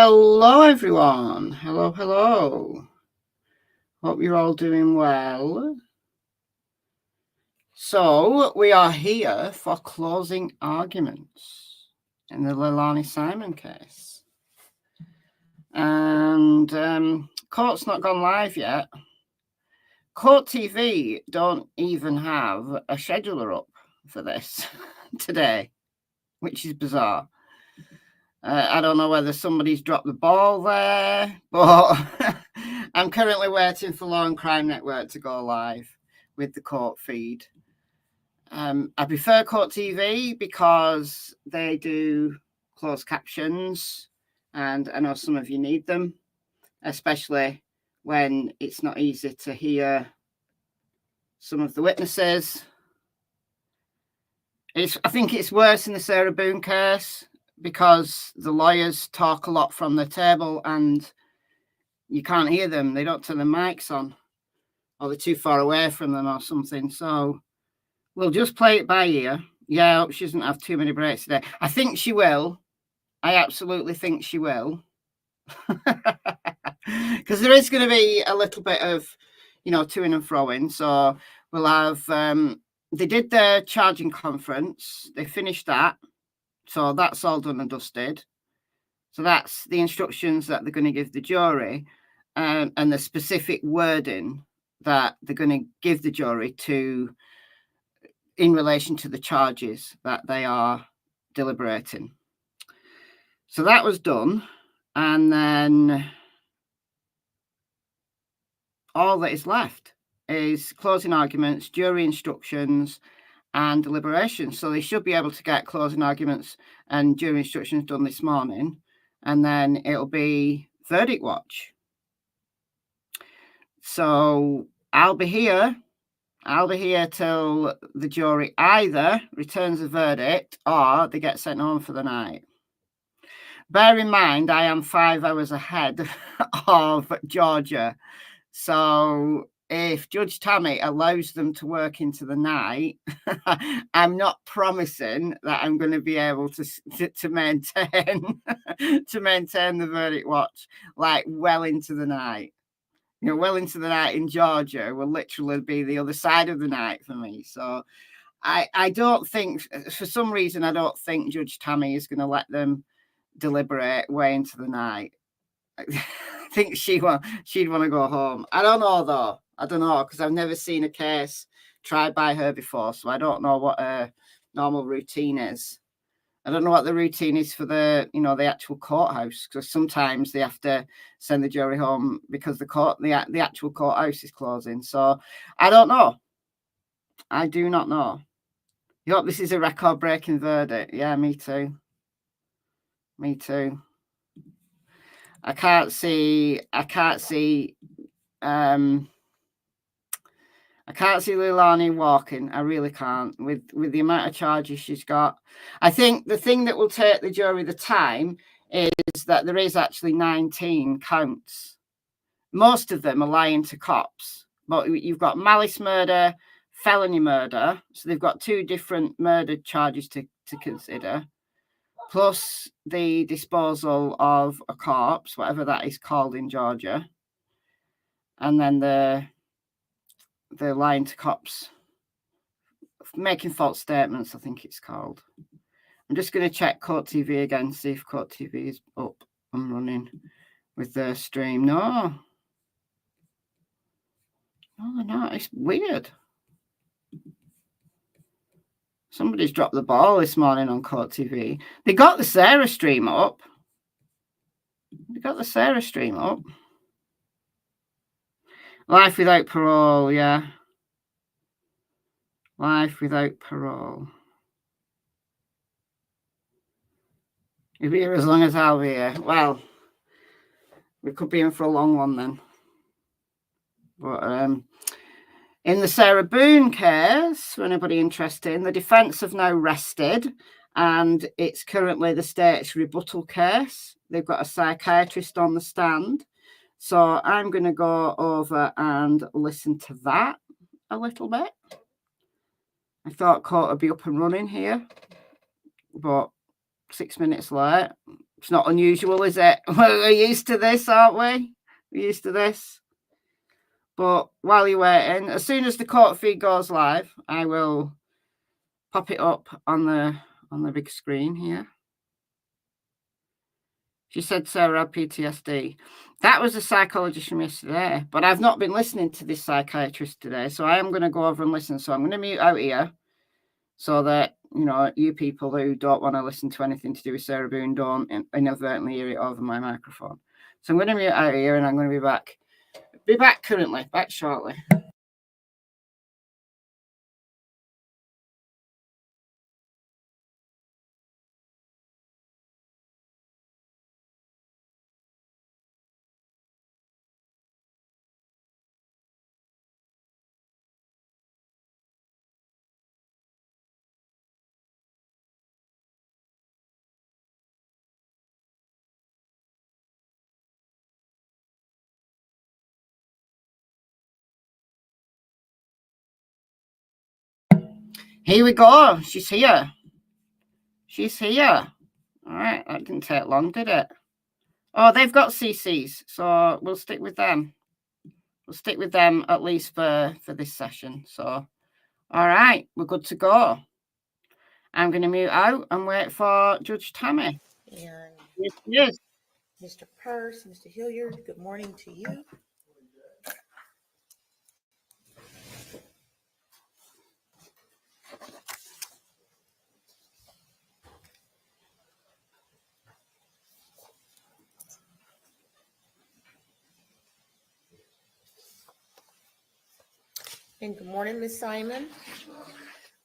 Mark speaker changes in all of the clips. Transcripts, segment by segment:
Speaker 1: Hello, everyone. Hello, hello. Hope you're all doing well. So, we are here for closing arguments in the Leilani Simon case. And court's not gone live yet. Court TV don't even have a scheduler up for this today, which is bizarre. I don't know whether somebody's dropped the ball there, but I'm currently waiting for Law and Crime Network to go live with the court feed. I prefer Court TV because they do closed captions, and I know some of you need them, especially when it's not easy to hear some of the witnesses. I think it's worse in the Sarah Boone case, because the lawyers talk a lot from the table and you can't hear them. They don't turn the mics on, or they're too far away from them or something. So we'll just play it by ear. Yeah, I hope she doesn't have too many breaks today. I think she will. I absolutely think she will. Because there is going to be a little bit of, to-ing and fro-ing. So we'll have, they did their charging conference. They finished that. So that's all done and dusted. So that's the instructions that they're going to give the jury, and the specific wording that they're going to give the jury in relation to the charges that they are deliberating. So that was done. And then all that is left is closing arguments, jury instructions, and deliberation. So they should be able to get closing arguments and jury instructions done this morning, and then it'll be verdict watch. So I'll be here till the jury either returns a verdict or they get sent home for the night. Bear in mind, I am 5 hours ahead of Georgia. So if Judge Tammy allows them to work into the night, I'm not promising that I'm going to be able to maintain the verdict watch like well into the night. Well into the night in Georgia will literally be the other side of the night for me. So I don't think, for some reason, I don't think Judge Tammy is going to let them deliberate way into the night. I think she'd want to go home. I don't know, though. I don't know, because I've never seen a case tried by her before, so I don't know what her normal routine is. I don't know what the routine is for the actual courthouse, because sometimes they have to send the jury home because the actual courthouse is closing. So I don't know. I do not know. You hope this is a record-breaking verdict? Yeah, me too. Me too. I can't see Leilani walking. I really can't, with the amount of charges she's got. I think the thing that will take the jury the time is that there is actually 19 counts. Most of them are lying to cops, but you've got malice murder, felony murder. So they've got 2 different murder charges to consider, plus the disposal of a corpse, whatever that is called in Georgia, and then the lying to cops, making false statements, I think it's called. I'm just going to check Court TV again, see if Court TV is up and running with their stream. No, they're not. It's weird. Somebody's dropped the ball this morning on Court TV. They got the Sarah stream up. Life without parole, yeah. Life without parole. You'll be here as long as I'll be here. Well, we could be in for a long one then. But in the Sarah Boone case, for anybody interested, the defence have now rested, and it's currently the state's rebuttal case. They've got a psychiatrist on the stand. So I'm going to go over and listen to that a little bit. I thought court would be up and running here, but 6 minutes late. It's not unusual, is it? We're used to this, aren't we? We're used to this. But while you're waiting, as soon as the court feed goes live, I will pop it up on the big screen here. She said Sarah had PTSD. That was a psychologist from yesterday, but I've not been listening to this psychiatrist today, so I am going to go over and listen. So I'm going to mute out here so that, you know, you people who don't want to listen to anything to do with Sarah Boone don't inadvertently hear it over my microphone. So I'm going to mute out here and I'm going to be back. Back shortly. Here we go. She's here. She's here. All right. That didn't take long, did it? Oh, they've got CCs, so we'll stick with them. We'll stick with them at least for this session. So, all right. We're good to go. I'm going to mute out and wait for Judge Tammy.
Speaker 2: And
Speaker 1: Yes.
Speaker 2: Mr. Purse, Mr. Hilliard, good morning to you. And good morning, Ms. Simon.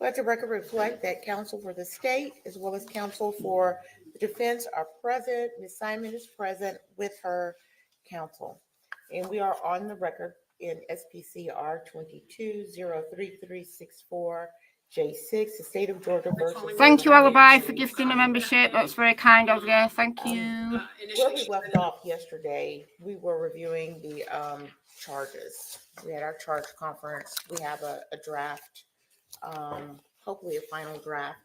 Speaker 2: Let the record reflect that counsel for the state as well as counsel for the defense are present. Ms. Simon is present with her counsel. And we are on the record in SPCR 22-03364 J6, the state of Georgia versus.
Speaker 1: Thank you, Alibi, for gifting a membership. That's very kind of you. Thank you.
Speaker 2: Where we left off yesterday, we were reviewing the charges. We had our charge conference. We have a draft, hopefully a final draft.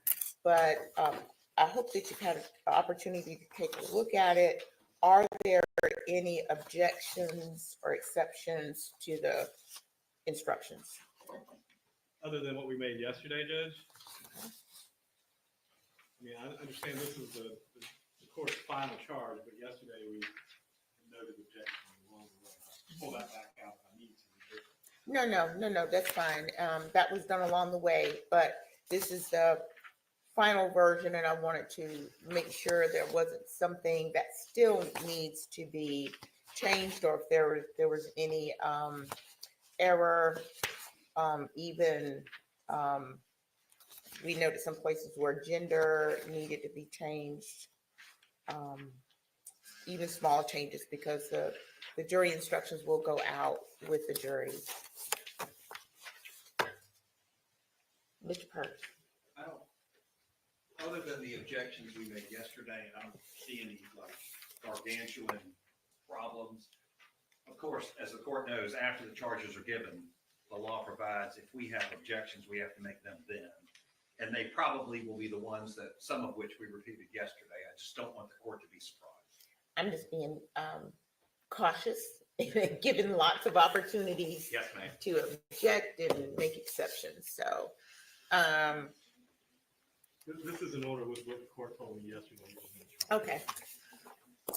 Speaker 2: But I hope that you've had an opportunity to take a look at it. Are there any objections or exceptions to the instructions?
Speaker 3: Other than what we made yesterday, Judge? I mean, I understand this is the court's final charge, but yesterday we noted objection along the way. I'll pull that back out if I need to.
Speaker 2: No, that's fine. That was done along the way, but this is the final version, and I wanted to make sure there wasn't something that still needs to be changed, or if there was any error. Even we noted some places where gender needed to be changed, even small changes, because the jury instructions will go out with the jury. Mr. Purse.
Speaker 4: Other than the objections we made yesterday, I don't see any like gargantuan problems. Of course, as the court knows, after the charges are given, the law provides if we have objections, we have to make them then. And they probably will be the ones that, some of which we repeated yesterday. I just don't want the court to be surprised.
Speaker 2: I'm just being cautious, given lots of opportunities.
Speaker 4: Yes, ma'am.
Speaker 2: To object and make exceptions. So,
Speaker 3: This is in order with what the court told me yesterday.
Speaker 2: okay.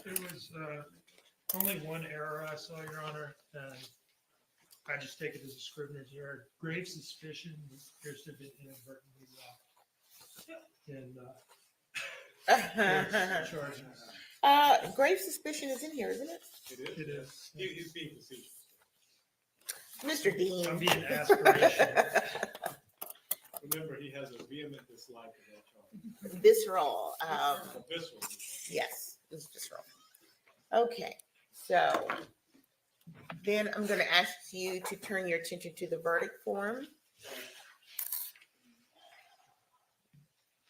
Speaker 5: There was only one error I saw, Your Honor, and I just take it as a scrivener's error. Grave suspicion appears to have been inadvertently in charges.
Speaker 2: Grave suspicion is in here, isn't it?
Speaker 3: It is. He's being facetious.
Speaker 2: Mr. Dean.
Speaker 5: I'm being aspirational.
Speaker 3: Remember, he has a vehement dislike of that charge.
Speaker 2: Visceral.
Speaker 3: Visceral.
Speaker 2: Yes, it's visceral. Okay, so then I'm going to ask you to turn your attention to the verdict form.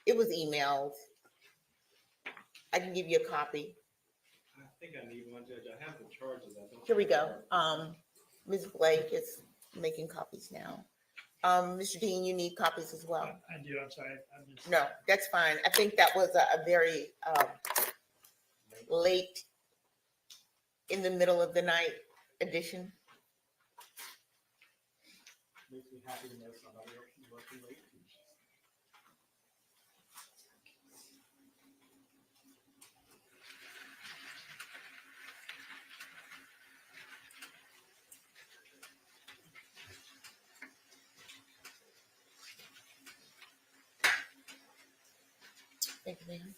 Speaker 2: It was emailed. I can give you a copy.
Speaker 3: I think I need one, Judge. I have the charges. I don't.
Speaker 2: Here we go. Ms. Blake is making copies now. Mr. Dean, you need copies as well.
Speaker 5: I do. I'm sorry.
Speaker 2: No, that's fine. I think that was a very late in the middle of the night edition.
Speaker 3: Makes me happy to know somebody else is working late.
Speaker 2: Thank you, ma'am.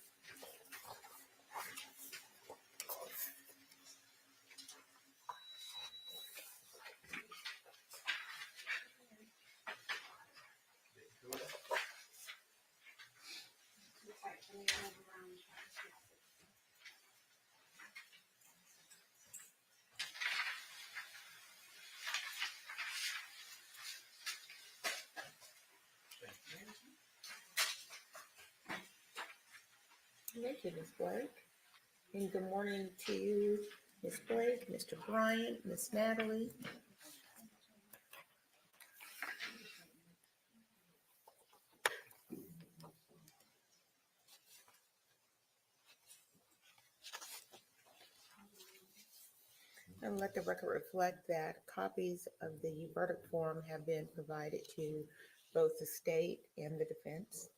Speaker 2: Thank you, Ms. Blake. And good morning to you, Ms. Blake, Mr. Bryant, Ms. Natalie. And let the record reflect that copies of the verdict form have been provided to both the state and the defense.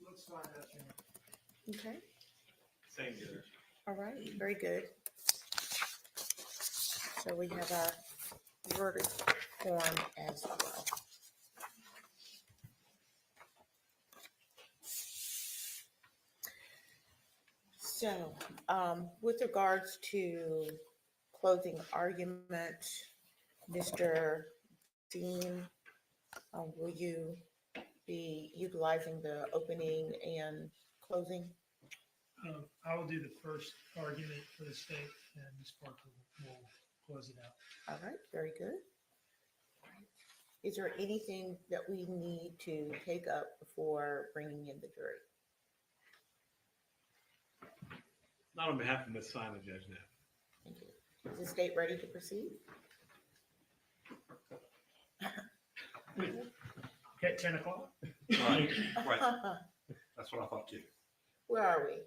Speaker 5: Looks fine,
Speaker 2: Okay,
Speaker 3: Same here.
Speaker 2: all right, very good. So we have our verdict form as well. So, with regards to closing argument, Mr. Dean, will you be utilizing the opening and closing?
Speaker 5: I will do the first argument for the state, and Ms. Parker will close it out.
Speaker 2: All right, very good. Is there anything that we need to take up before bringing in the jury?
Speaker 3: Not on behalf of Ms. Simon, Judge Knapp.
Speaker 2: Thank you. Is the state ready to proceed?
Speaker 5: At 10 o'clock?
Speaker 4: Right, right. That's what I thought too.
Speaker 2: Where are we?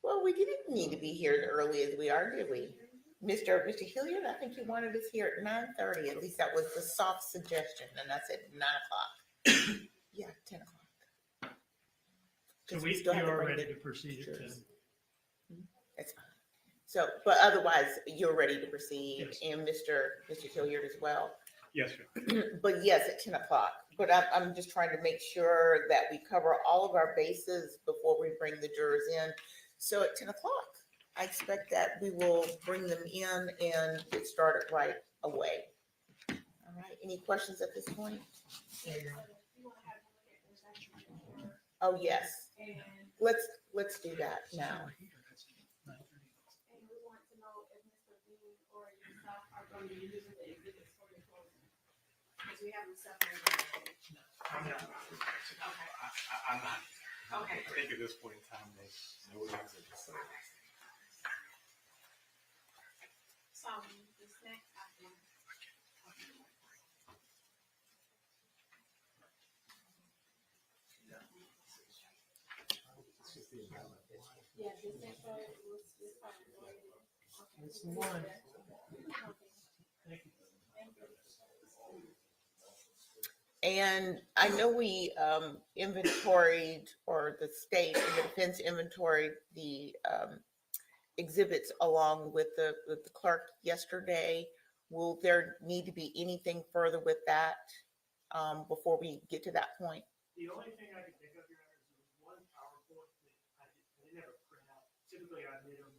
Speaker 2: Well, we didn't need to be here as early as we are, did we? Mr. Hilliard, I think you wanted us here at 9:30. At least that was the soft suggestion, and I said 9 o'clock. Yeah, 10 o'clock.
Speaker 5: So
Speaker 2: 'Cause
Speaker 5: we
Speaker 2: still have to
Speaker 5: are
Speaker 2: bring
Speaker 5: ready
Speaker 2: the
Speaker 5: to proceed at 10.
Speaker 2: jurors. That's fine. So, but otherwise, you're ready to proceed,
Speaker 5: Yes.
Speaker 2: and Mr. Hilliard as well.
Speaker 3: Yes, sir.
Speaker 2: But yes, at 10 o'clock. But I'm just trying to make sure that we cover all of our bases before we bring the jurors in. So at 10 o'clock, I expect that we will bring them in and get started right away. All right, any questions at this point?
Speaker 5: Yeah, Your Honor.
Speaker 2: Oh, yes. Let's do that now.
Speaker 6: And we want to know if Mr. Dean or yourself are going to be using the exhibits for your closing. Because we haven't separated.
Speaker 3: I'm not.
Speaker 6: Okay.
Speaker 3: I'm not.
Speaker 6: Okay.
Speaker 3: I think at this point in time, no one has it. So
Speaker 6: So this next item. Yeah, this next part was this part. Okay.
Speaker 5: It's the one. Thank you.
Speaker 2: And I know we inventoried, or the state and the defense inventoried the exhibits along with the clerk yesterday. Will there need to be anything further with that before we get to that point?
Speaker 5: The only thing I can think of here is there was one PowerPoint that I didn't have a printout. Typically, I made them.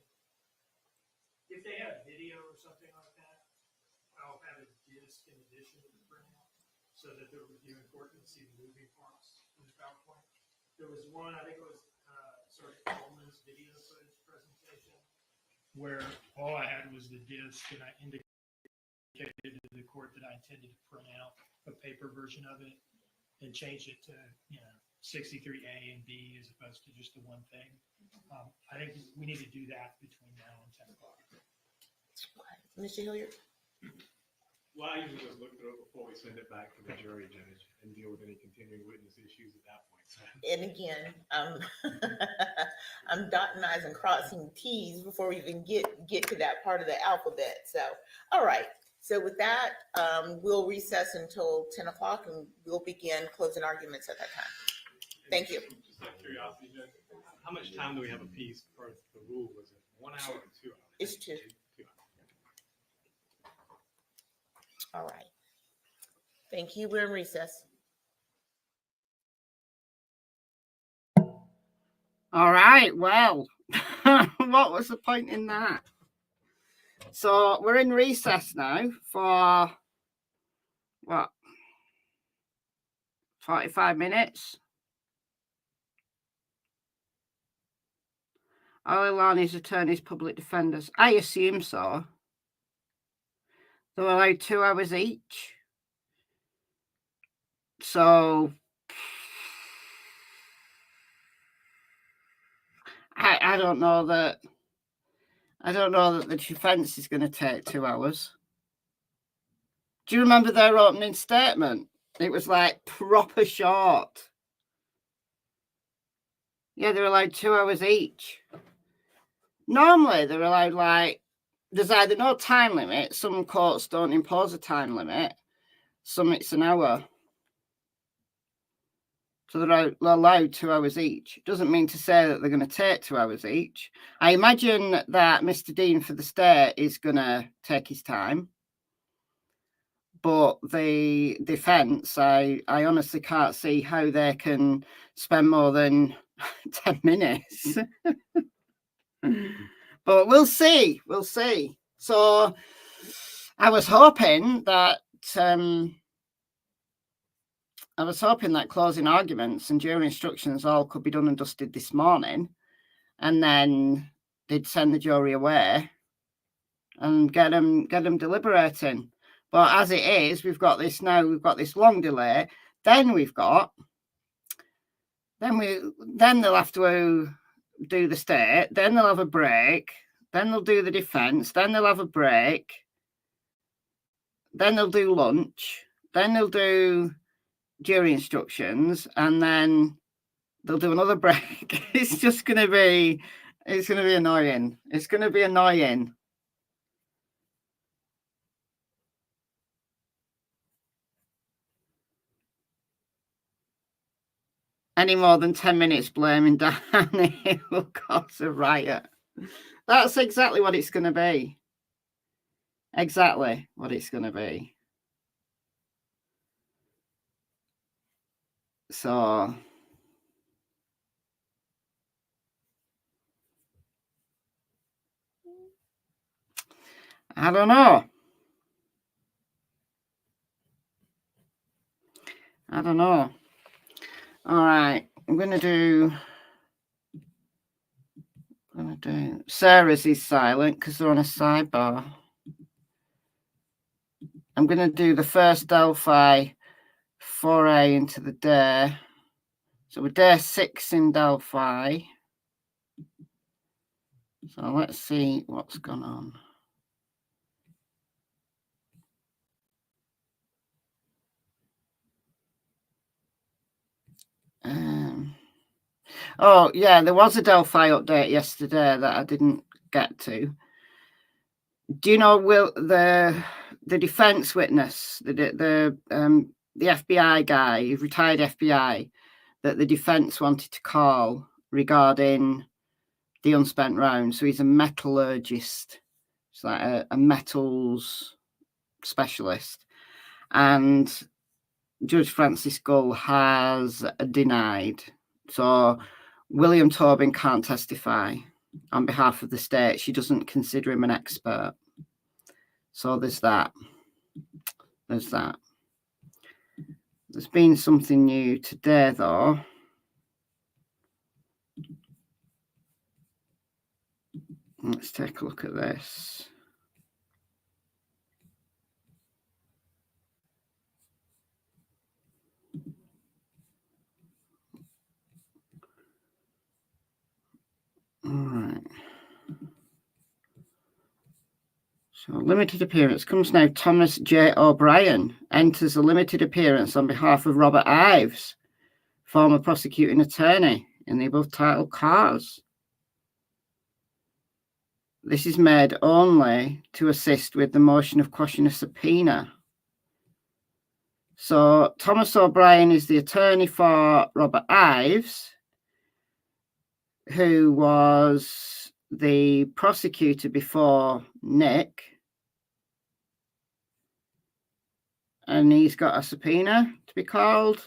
Speaker 5: If they have video or something like that, I'll have a disc in addition to the printout so that they're reviewing court and see the moving parts in the PowerPoint. There was one, I think it was Sergeant Coleman's video footage presentation, where all I had was the disc, and I indicated to the court that I intended to print out a paper version of it and change it to, 63A and B as opposed to just the one thing. I think we need to do that between now and 10 o'clock.
Speaker 2: Mr. Hilliard?
Speaker 3: Well, I usually just look through it before we send it back to the jury judge and deal with any continuing witness issues at that point. So.
Speaker 2: And again, I'm dotting I's and crossing T's before we even get to that part of the alphabet. So, all right. So with that, we'll recess until 10 o'clock and we'll begin closing arguments at that time. Thank you.
Speaker 3: Just out of curiosity, Judge, how much time do we have a piece for the rule? Was it 1 hour or 2 hours?
Speaker 2: It's 2.
Speaker 3: 2 hours.
Speaker 2: All right. Thank you. We're in recess.
Speaker 1: All right. Well, what was the point in that? So we're in recess now for what? 45 minutes. All Leilani's attorneys, public defenders. I assume so. They're allowed 2 hours each. So I don't know that the defense is going to take 2 hours. Do you remember their opening statement? It was like proper short. Yeah, they're allowed 2 hours each. Normally, they're allowed there's either no time limit. Some courts don't impose a time limit. Some it's an hour. So they're allowed 2 hours each. Doesn't mean to say that they're going to take 2 hours each. I imagine that Mr. Dean for the state is going to take his time. But the defence, I honestly can't see how they can spend more than 10 minutes. But we'll see. We'll see. So I was hoping that closing arguments and jury instructions all could be done and dusted this morning, and then they'd send the jury away and get them deliberating. But as it is, we've got this long delay. Then they'll have to do the state. Then they'll have a break. Then they'll do the defense. Then they'll have a break. Then they'll do lunch. Then they'll do jury instructions, and then they'll do another break. It's going to be annoying. It's going to be annoying. Any more than 10 minutes blaming Danny will cause a riot. That's exactly what it's going to be. Exactly what it's going to be. So I don't know. All right, I'm going to do Sarah's is silent because they're on a sidebar. I'm going to do the first Delphi foray into the day. So we're day 6 in Delphi. So let's see what's gone on. Oh, yeah, there was a Delphi update yesterday that I didn't get to. Do you know, Will, the defense witness, the FBI guy, retired FBI, that the defense wanted to call regarding the unspent round. So he's a metallurgist. It's like a metals specialist. And Judge Francis Gull has denied. So William Tobin can't testify on behalf of the state. She doesn't consider him an expert. So there's that. There's that. There's been something new today, though. Let's take a look at this. All right. So limited appearance comes now. Thomas J. O'Brien enters a limited appearance on behalf of Robert Ives, former prosecuting attorney, in the above title cause. This is made only to assist with the motion of quashing a subpoena. So Thomas O'Brien is the attorney for Robert Ives, who was the prosecutor before Nick. And he's got a subpoena to be called.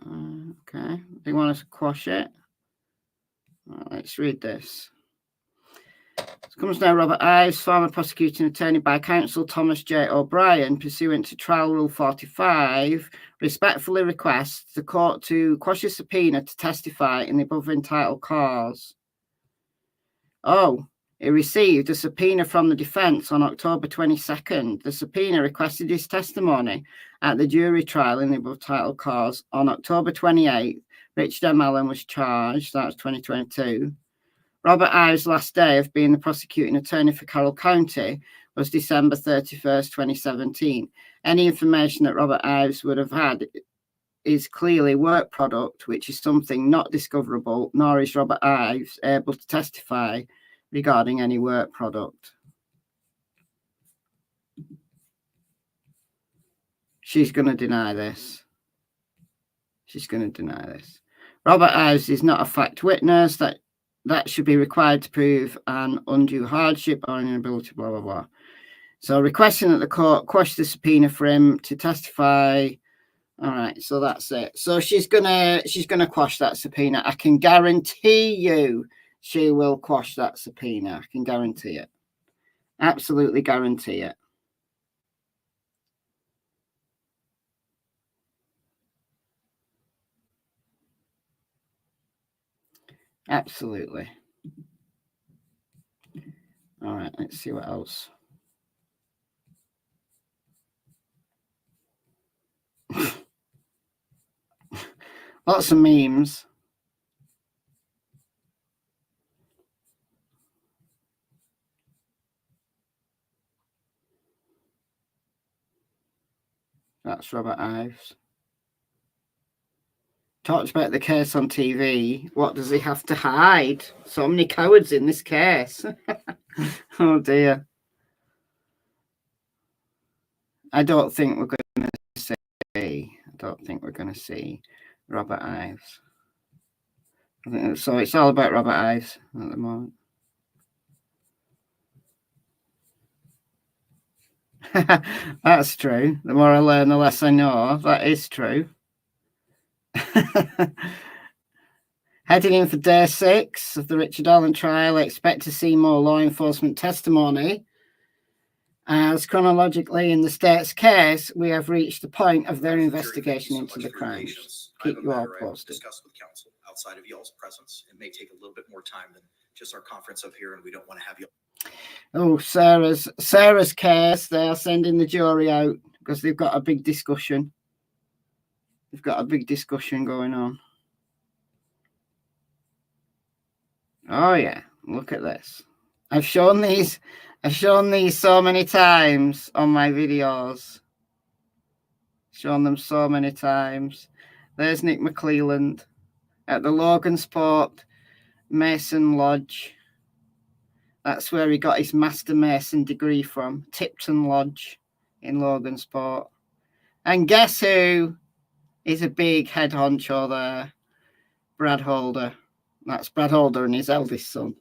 Speaker 1: Okay, they want us to quash it. Well, let's read this. It comes now, Robert Ives, former prosecuting attorney by counsel Thomas J. O'Brien, pursuant to Trial Rule 45, respectfully requests the court to quash a subpoena to testify in the above entitled cause. Oh, he received a subpoena from the defence on October 22nd. The subpoena requested his testimony at the jury trial in the above title cause. On October 28th, Richard M. Allen was charged. That was 2022. Robert Ives' last day of being the prosecuting attorney for Carroll County was December 31st, 2017. Any information that Robert Ives would have had is clearly work product, which is something not discoverable, nor is Robert Ives able to testify regarding any work product. She's going to deny this. She's going to deny this. Robert Ives is not a fact witness. That should be required to prove an undue hardship or inability, blah, blah, blah. So requesting that the court quash the subpoena for him to testify. All right, so that's it. So she's gonna quash that subpoena. I can guarantee you she will quash that subpoena. I can guarantee it. Absolutely guarantee it. Absolutely. All right, let's see what else. Lots of memes. That's Robert Ives. Talked about the case on TV. What does he have to hide? So many cowards in this case. Oh dear. I don't think we're going to see. I don't think we're going to see Robert Ives. So it's all about Robert Ives at the moment. That's true. The more I learn, the less I know. That is true. Heading in for day 6 of the Richard Allen trial, I expect to see more law enforcement testimony. As chronologically in the state's case, we have reached the point of their investigation into the crimes. Keep you all posted.
Speaker 7: Discuss with counsel outside of y'all's presence. It may take a little bit more time than just our conference up here, and we don't want to have you.
Speaker 1: Oh, Sarah's case. They are sending the jury out because they've got a big discussion. They've got a big discussion going on. Oh yeah, look at this. I've shown these so many times on my videos. Shown them so many times. There's Nick McClelland at the Logan Sport Mason Lodge. That's where he got his Master Mason degree from, Tipton Lodge in Logan Sport. And guess who is a big head honcho there? Brad Holder. That's Brad Holder and his eldest son.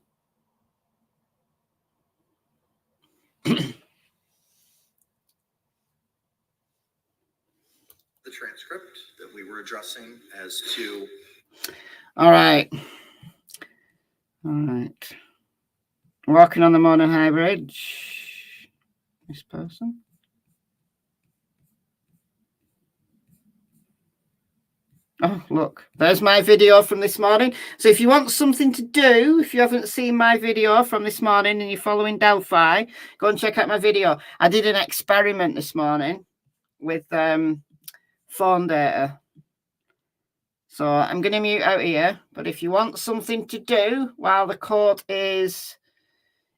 Speaker 7: The transcript that we were addressing as to.
Speaker 1: All right. All right. Walking on the Morning High Bridge. This person. Oh, look, there's my video from this morning. So if you want something to do, if you haven't seen my video from this morning and you're following Delphi, go and check out my video. I did an experiment this morning with phone data. So I'm going to mute out here. But if you want something to do while the court is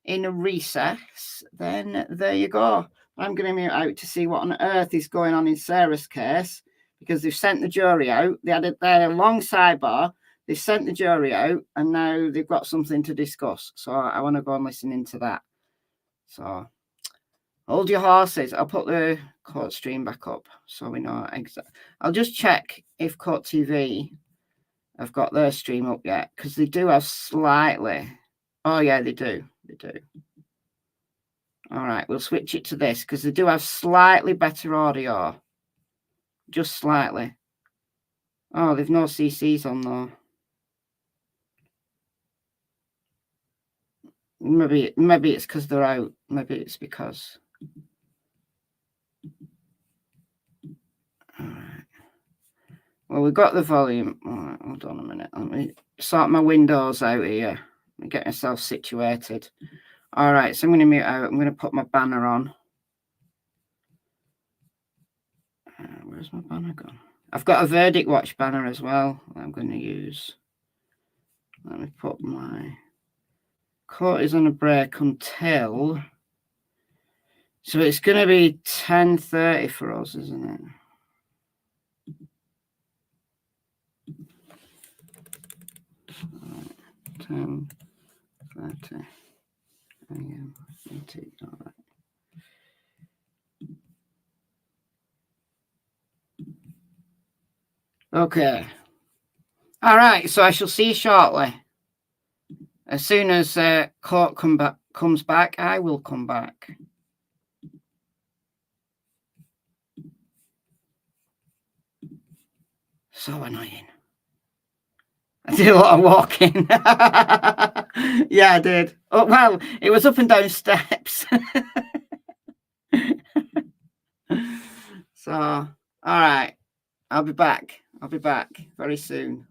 Speaker 1: in a recess, then there you go. I'm going to mute out to see what on earth is going on in Sarah's case, because they've sent the jury out. They had a long sidebar. They've sent the jury out, and now they've got something to discuss. So I want to go and listen into that. So hold your horses. I'll put the court stream back up so we know exactly. I'll just check if Court TV have got their stream up yet, because they do have slightly. Oh, yeah, they do. They do. All right, we'll switch it to this because they do have slightly better audio. Just slightly. Oh, they've no CCs on though. Maybe it's because they're out. Maybe it's because. All right. Well, we've got the volume. All right, hold on a minute. Let me sort my windows out here. Let me get myself situated. All right, so I'm going to mute out. I'm going to put my banner on. Where's my banner gone? I've got a verdict watch banner as well I'm going to use. Let me put my court is on a break until. So it's going to be 10:30 for us, isn't it? Right, 10:30 a.m. All right. Okay. All right. So I shall see you shortly. As soon as court comes back, I will come back. So annoying. I did a lot of walking. Yeah, I did. Oh, well, it was up and down steps. So, all right. I'll be back. I'll be back very soon.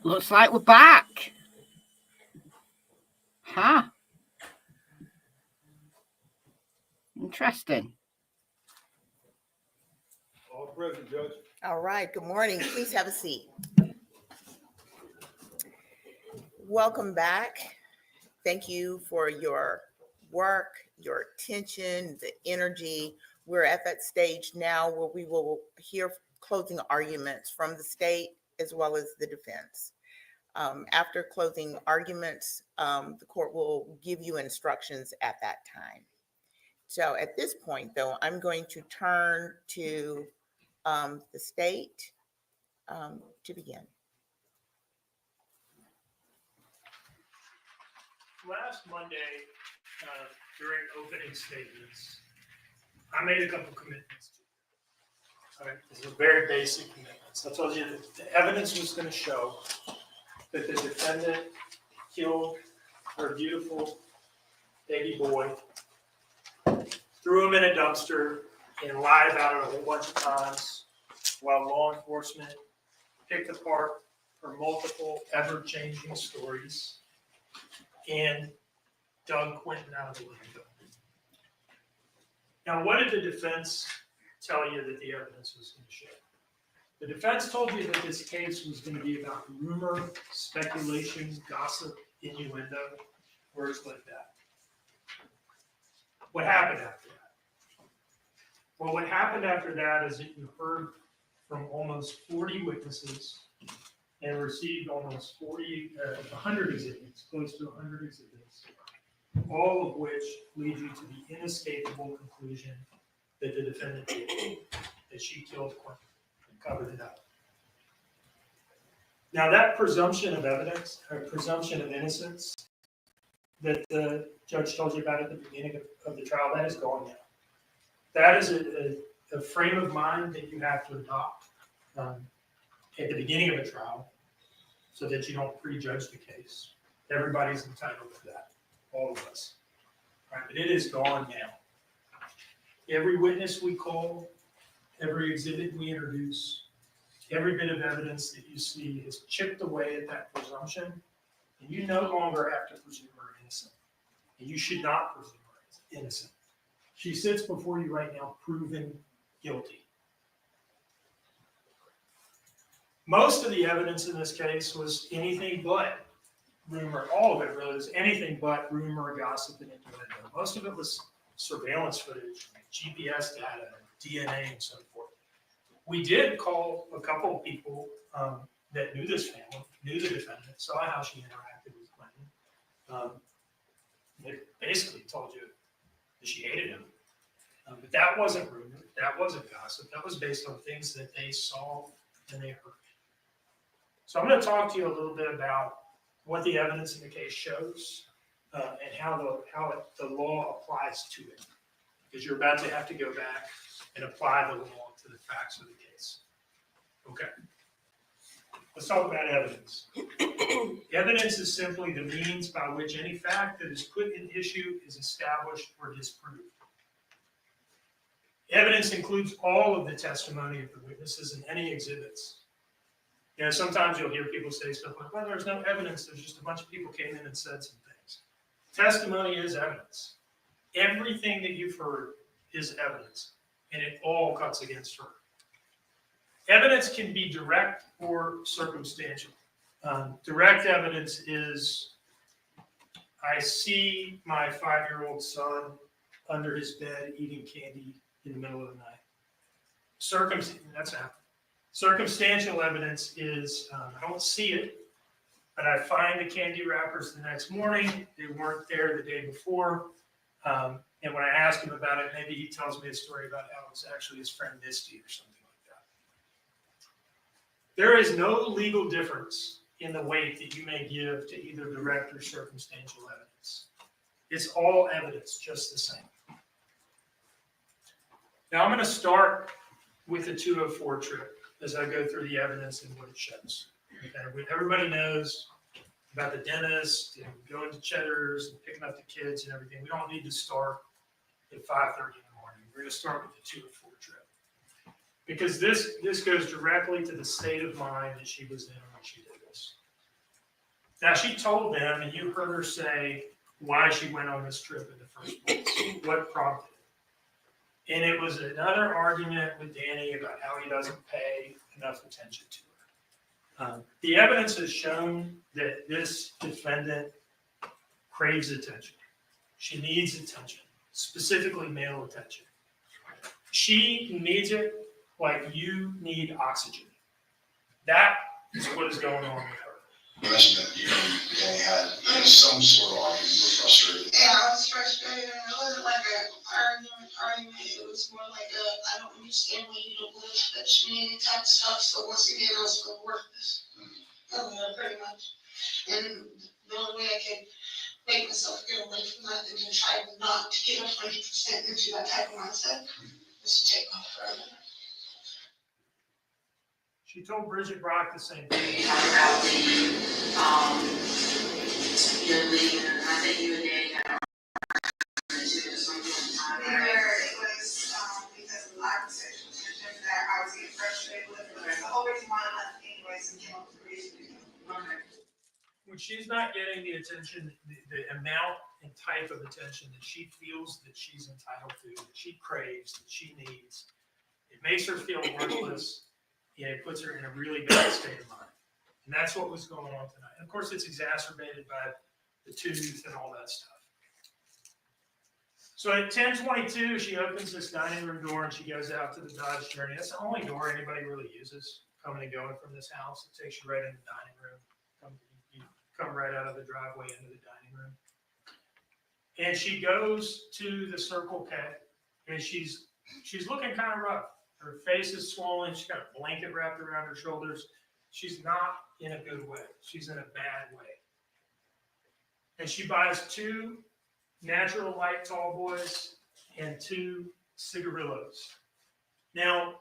Speaker 1: Looks like we're back. Huh. Interesting.
Speaker 3: All present, Judge.
Speaker 2: All right, good morning. Please have a seat. Welcome back. Thank you for your work, your attention, the energy. We're at that stage now where we will hear closing arguments from the state as well as the defense. After closing arguments, the court will give you instructions at that time. So at this point, though, I'm going to turn to the state to begin.
Speaker 5: Last Monday, during opening statements, I made a couple commitments to you. All right, these are very basic commitments. I told you that the evidence was going to show that the defendant killed her beautiful baby boy, threw him in a dumpster, and lied about it a whole bunch of times while law enforcement picked apart her multiple ever-changing stories and dug Quentin out of the window. Now, what did the defense tell you that the evidence was going to show? The defense told you that this case was going to be about rumor, speculation, gossip, innuendo, words like that. What happened after that? Well, what happened after that is that you heard from almost 40 witnesses and received almost 100 exhibits, close to 100 exhibits, all of which lead you to the inescapable conclusion that the defendant did, that she killed Quentin and covered it up. Now, that presumption of evidence, or presumption of innocence that the judge told you about at the beginning of the trial, that is gone now. That is a frame of mind that you have to adopt at the beginning of a trial so that you don't prejudge the case. Everybody's entitled to that, all of us. Right? But it is gone now. Every witness we call, every exhibit we introduce, every bit of evidence that you see is chipped away at that presumption, and you no longer have to presume her innocent. And you should not presume her innocent. She sits before you right now proven guilty. Most of the evidence in this case was anything but rumor. All of it really was anything but rumor, gossip, and innuendo. Most of it was surveillance footage, GPS data, DNA, and so forth. We did call a couple of people that knew this family, knew the defendant, saw how she interacted with Quentin. They basically told you that she hated him. But that wasn't rumor. That wasn't gossip. That was based on things that they saw and they heard. So I'm going to talk to you a little bit about what the evidence in the case shows and how the law applies to it. Because you're about to have to go back and apply the law to the facts of the case. Okay. Let's talk about evidence. Evidence is simply the means by which any fact that is put in issue is established or disproved. Evidence includes all of the testimony of the witnesses and any exhibits. You know, sometimes you'll hear people say stuff like, well, there's no evidence, there's just a bunch of people came in and said some things. Testimony is evidence. Everything that you've heard is evidence, and it all cuts against her. Evidence can be direct or circumstantial. Direct evidence is, I see my 5-year-old son under his bed eating candy in the middle of the night. That's happened. Circumstantial evidence is, I don't see it, but I find the candy wrappers the next morning. They weren't there the day before. And when I ask him about it, maybe he tells me a story about how it was actually his friend Misty or something like that. There is no legal difference in the weight that you may give to either direct or circumstantial evidence. It's all evidence, just the same. Now I'm going to start with the 204 trip as I go through the evidence and what it shows. Okay? Everybody knows about the dentist and going to Cheddar's and picking up the kids and everything. We don't need to start at 5:30 in the morning. We're going to start with the 204 trip. Because this goes directly to the state of mind that she was in when she did this. Now, she told them, and you heard her say why she went on this trip in the first place, what prompted it. And it was another argument with Danny about how he doesn't pay enough attention to her. The evidence has shown that this defendant craves attention. She needs attention, specifically male attention. She needs it like you need oxygen. That is what is going on with her.
Speaker 8: You mentioned that you and had some sort of argument, you were frustrated.
Speaker 9: Yeah, I was frustrated. It wasn't like an argument. It was more like I don't understand why you don't believe that she type of stuff. So once again, I was going to work this. Pretty much. And the only way I can make myself get away from that and try not to get 100% into that type of mindset is to take off for a minute.
Speaker 5: She told Bridget Brock the same thing.
Speaker 9: About your leaving, I think you and Danny got it was because of lack of sexual tension that I was getting frustrated with. That's the whole reason why I left anyways and came up with the reason. Okay.
Speaker 5: When she's not getting the attention, the amount and type of attention that she feels that she's entitled to, that she craves, that she needs, it makes her feel worthless. And it puts her in a really bad state of mind. And that's what was going on tonight. And of course, it's exacerbated by the tooth and all that stuff. So at 10:22, she opens this dining room door and she goes out to the Dodge Journey. That's the only door anybody really uses coming and going from this house. It takes you right into the dining room. You come right out of the driveway into the dining room. And she goes to the Circle K and she's looking kind of rough. Her face is swollen. She's got a blanket wrapped around her shoulders. She's not in a good way. She's in a bad way. And she buys 2 Natural Light Tall Boys and 2 cigarillos. Now,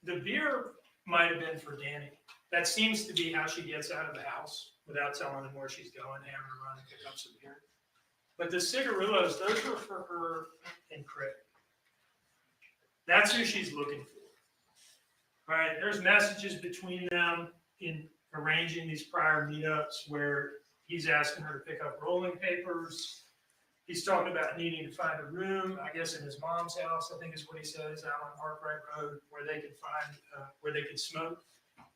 Speaker 5: the beer might have been for Danny. That seems to be how she gets out of the house without telling him where she's going, having her run and pick up some beer. But the cigarillos, those were for her and Craig. That's who she's looking for. All right, there's messages between them in arranging these prior meetups where he's asking her to pick up rolling papers. He's talking about needing to find a room, I guess in his mom's house, I think is what he says, out on Arkwright Road, where they could find, where they could smoke.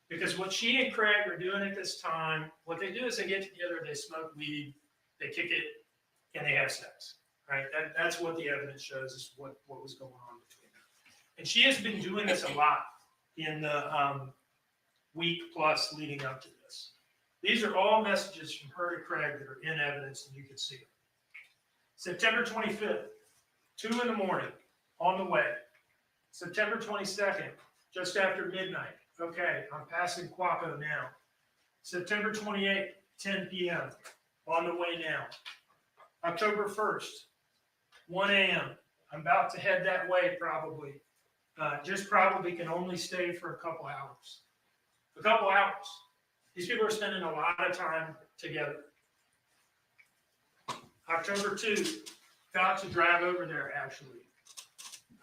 Speaker 5: Because what she and Craig are doing at this time, what they do is they get together, they smoke weed, they kick it, and they have sex. Right? That's what the evidence shows is what was going on between them. And she has been doing this a lot in the week plus leading up to this. These are all messages from her to Craig that are in evidence, and you can see them. September 25th, 2 in the morning, on the way. September 22nd, just after midnight. Okay, I'm passing Quaco now. September 28th, 10 p.m., on the way now. October 1st, 1 a.m., I'm about to head that way probably. Just probably can only stay for a couple hours. A couple hours. These people are spending a lot of time together. October 2, about to drive over there actually.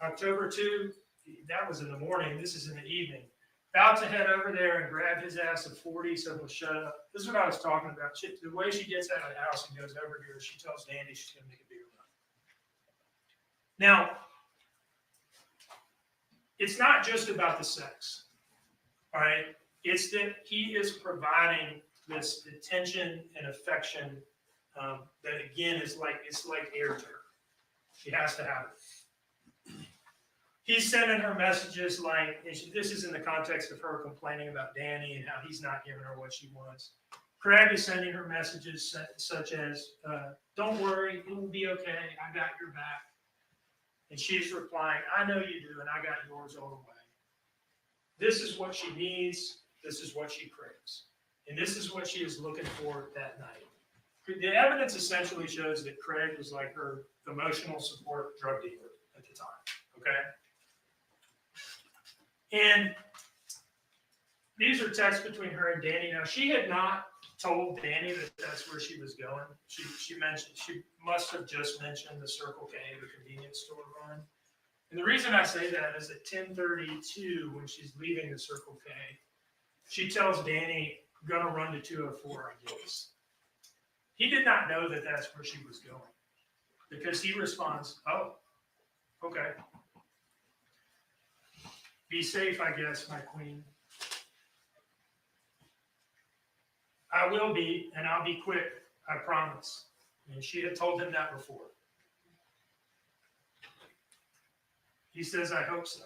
Speaker 5: October 2, that was in the morning, this is in the evening. About to head over there and grab his ass at 40 so he'll shut up. This is what I was talking about. The way she gets out of the house and goes over here, she tells Danny she's going to make a beer run. Now, it's not just about the sex, all right? It's that he is providing this attention and affection that, again, is like, it's like air to her. She has to have it. He's sending her messages like, this is in the context of her complaining about Danny and how he's not giving her what she wants. Craig is sending her messages such as, don't worry, it will be okay, I got your back. And she's replying, I know you do, and I got yours all the way. This is what she needs, this is what she craves. And this is what she is looking for that night. The evidence essentially shows that Craig was like her emotional support drug dealer at the time, okay? And these are texts between her and Danny. Now, she had not told Danny that that's where she was going. She mentioned, she must have just mentioned the Circle K, the convenience store run. And the reason I say that is at 10:32, when she's leaving the Circle K, she tells Danny gonna run to 204, I guess. He did not know that that's where she was going, because he responds, "Oh, okay. Be safe, I guess, my queen." "I will be, and I'll be quick, I promise." And she had told him that before. He says, "I hope so."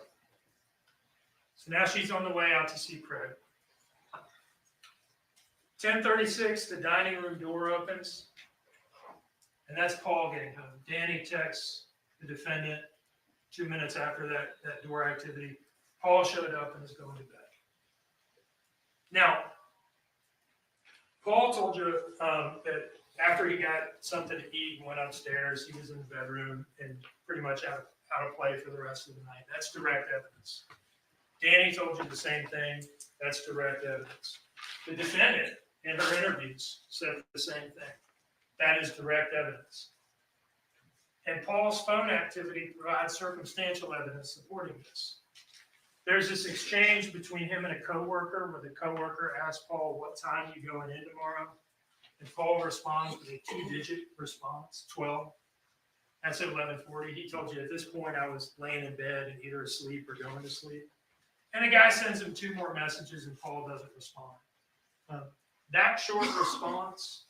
Speaker 5: So now she's on the way out to see Craig. 10:36, the dining room door opens, and that's Paul getting home. Danny texts the defendant 2 minutes after that door activity. Paul showed up and is going to bed. Now, Paul told you that after he got something to eat and went upstairs, he was in the bedroom and pretty much out of play for the rest of the night. That's direct evidence. Danny told you the same thing. That's direct evidence. The defendant in her interviews said the same thing. That is direct evidence. And Paul's phone activity provides circumstantial evidence supporting this. There's this exchange between him and a coworker where the coworker asks Paul, "What time you going in tomorrow?" And Paul responds with a 2-digit response, 12. That's at 11:40. He told you at this point I was laying in bed and either asleep or going to sleep. And the guy sends him 2 more messages and Paul doesn't respond. That short response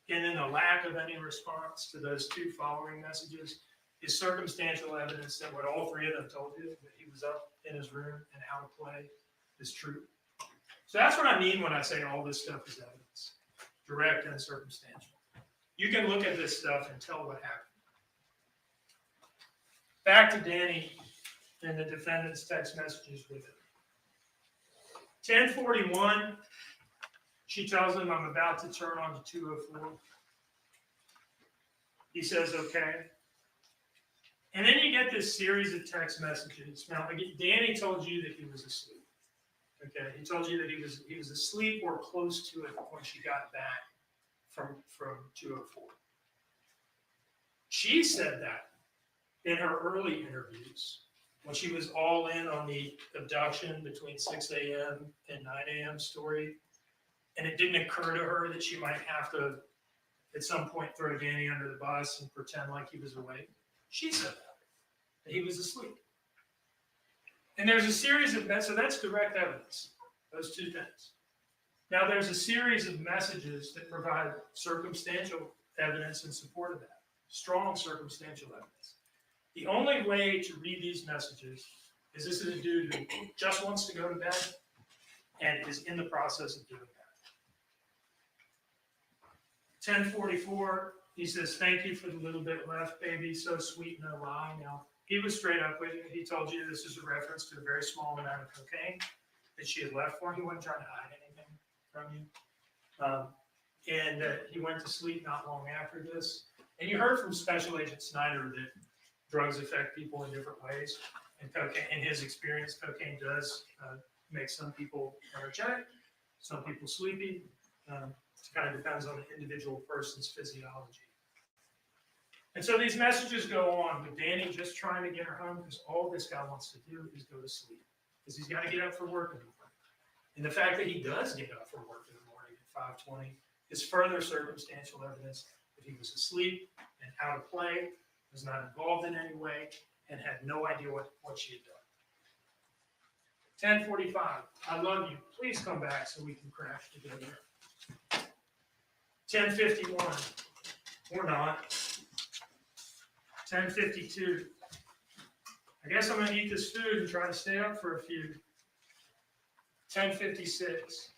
Speaker 5: and then the lack of any response to those 2 following messages is circumstantial evidence that what all 3 of them told you, that he was up in his room and out of play, is true. So that's what I mean when I say all this stuff is evidence, direct and circumstantial. You can look at this stuff and tell what happened. Back to Danny and the defendant's text messages with him. 10:41, she tells him, "I'm about to turn on to 204. He says, "Okay." And then you get this series of text messages. Now, again, Danny told you that he was asleep. Okay, he told you that he was asleep or close to it when she got back from 204. She said that in her early interviews, when she was all in on the abduction between 6 a.m. and 9 a.m. story, and it didn't occur to her that she might have to, at some point, throw Danny under the bus and pretend like he was awake. She said that he was asleep. And there's a series of, so that's direct evidence, those 2 things. Now there's a series of messages that provide circumstantial evidence in support of that, strong circumstantial evidence. The only way to read these messages is this is a dude who just wants to go to bed and is in the process of doing that. 10:44, he says, "Thank you for the little bit left, baby. So sweet, no lie." Now, he was straight up with you. He told you this is a reference to a very small amount of cocaine that she had left for him. He wasn't trying to hide anything from you. And he went to sleep not long after this. And you heard from Special Agent Snyder that drugs affect people in different ways. And cocaine, in his experience, cocaine does make some people energetic, some people sleepy. It kind of depends on the individual person's physiology. And so these messages go on with Danny just trying to get her home because all this guy wants to do is go to sleep because he's got to get up for work in the morning. And the fact that he does get up for work in the morning at 5:20 is further circumstantial evidence that he was asleep and out of play, was not involved in any way, and had no idea what she had done. 10:45, "I love you. Please come back so we can crash together." 10:51, "Or not." 10:52, "I guess I'm going to eat this food and try to stay up for a few." 10:56,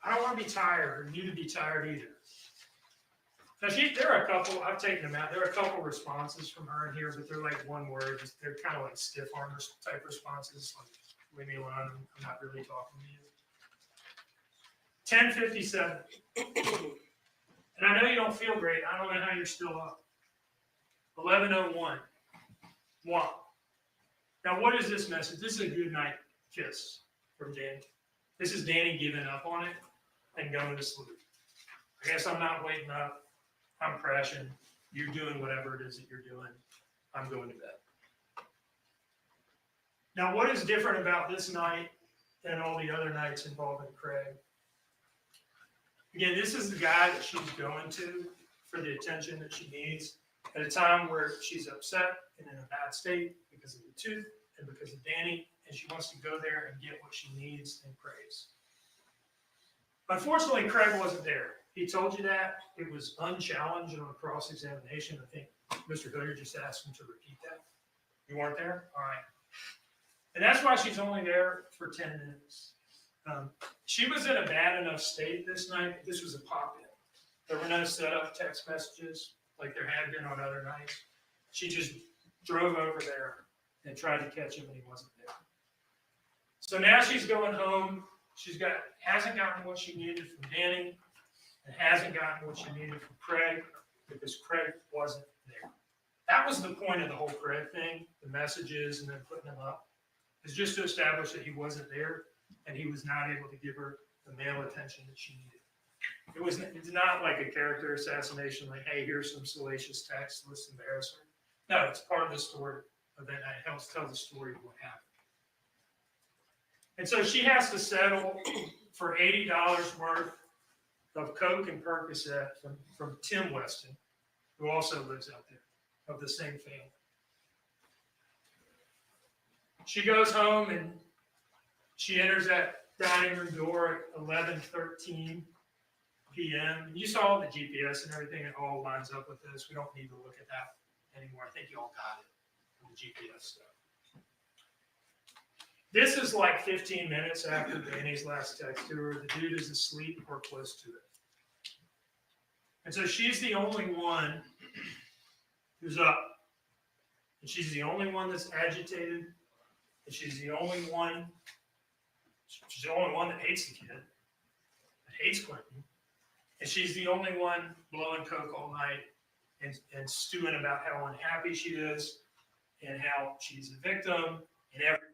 Speaker 5: "I don't want to be tired or you to be tired either." Now, there are a couple, I've taken them out, there are a couple responses from her in here, but they're like one word. They're kind of like stiff arm type responses, like, "Leave me alone, I'm not really talking to you." 10:57, "And I know you don't feel great. I don't know how you're still up." 11:01, "Mwah." Now, what is this message? This is a good night kiss from Danny. This is Danny giving up on it and going to sleep. "I guess I'm not waking up. I'm crashing. You're doing whatever it is that you're doing. I'm going to bed." Now, what is different about this night than all the other nights involving Craig Again, this is the guy that she's going to for the attention that she needs at a time where she's upset and in a bad state because of the tooth and because of Danny, and she wants to go there and get what she needs and craves. Unfortunately, Craig wasn't there. He told you that. It was unchallenged on a cross-examination. I think Mr. Hilliard just asked him to repeat that. You weren't there? All right. And that's why she's only there for 10 minutes. She was in a bad enough state this night. This was a pop-in. There were no set-up text messages like there had been on other nights. She just drove over there and tried to catch him, and he wasn't there. So now she's going home. Hasn't gotten what she needed from Danny, and hasn't gotten what she needed from Craig because Craig wasn't there. That was the point of the whole Craig thing, the messages and then putting them up, is just to establish that he wasn't there and he was not able to give her the male attention that she needed. It's not like a character assassination, like, hey, here's some salacious text, let's embarrass her. No, it's part of the story of that night. It helps tell the story of what happened. And so she has to settle for $80 worth of Coke and Percocet from Tim Weston, who also lives out there, of the same family. She goes home and she enters that dining room door at 11:13 p.m. You saw the GPS and everything. It all lines up with this. We don't need to look at that anymore. I think you all got it, the GPS stuff. This is like 15 minutes after Danny's last text to her. The dude is asleep or close to it. And so she's the only one who's up. And she's the only one that's agitated. And she's the only one that hates the kid, that hates Clinton. And she's the only one blowing coke all night and stewing about how unhappy she is and how she's a victim and everybody's.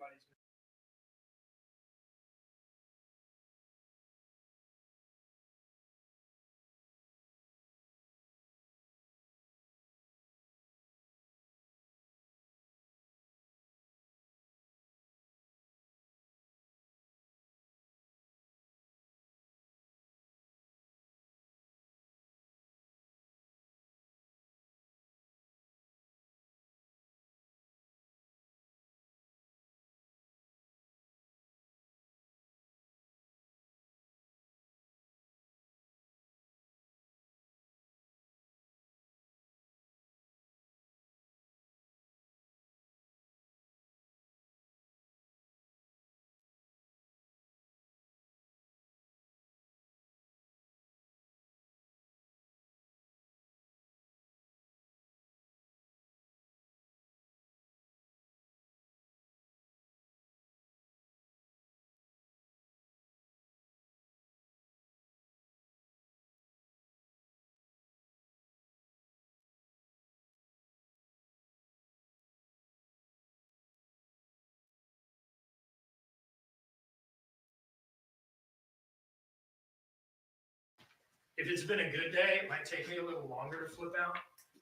Speaker 5: If it's been a good day, it might take me a little longer to flip out.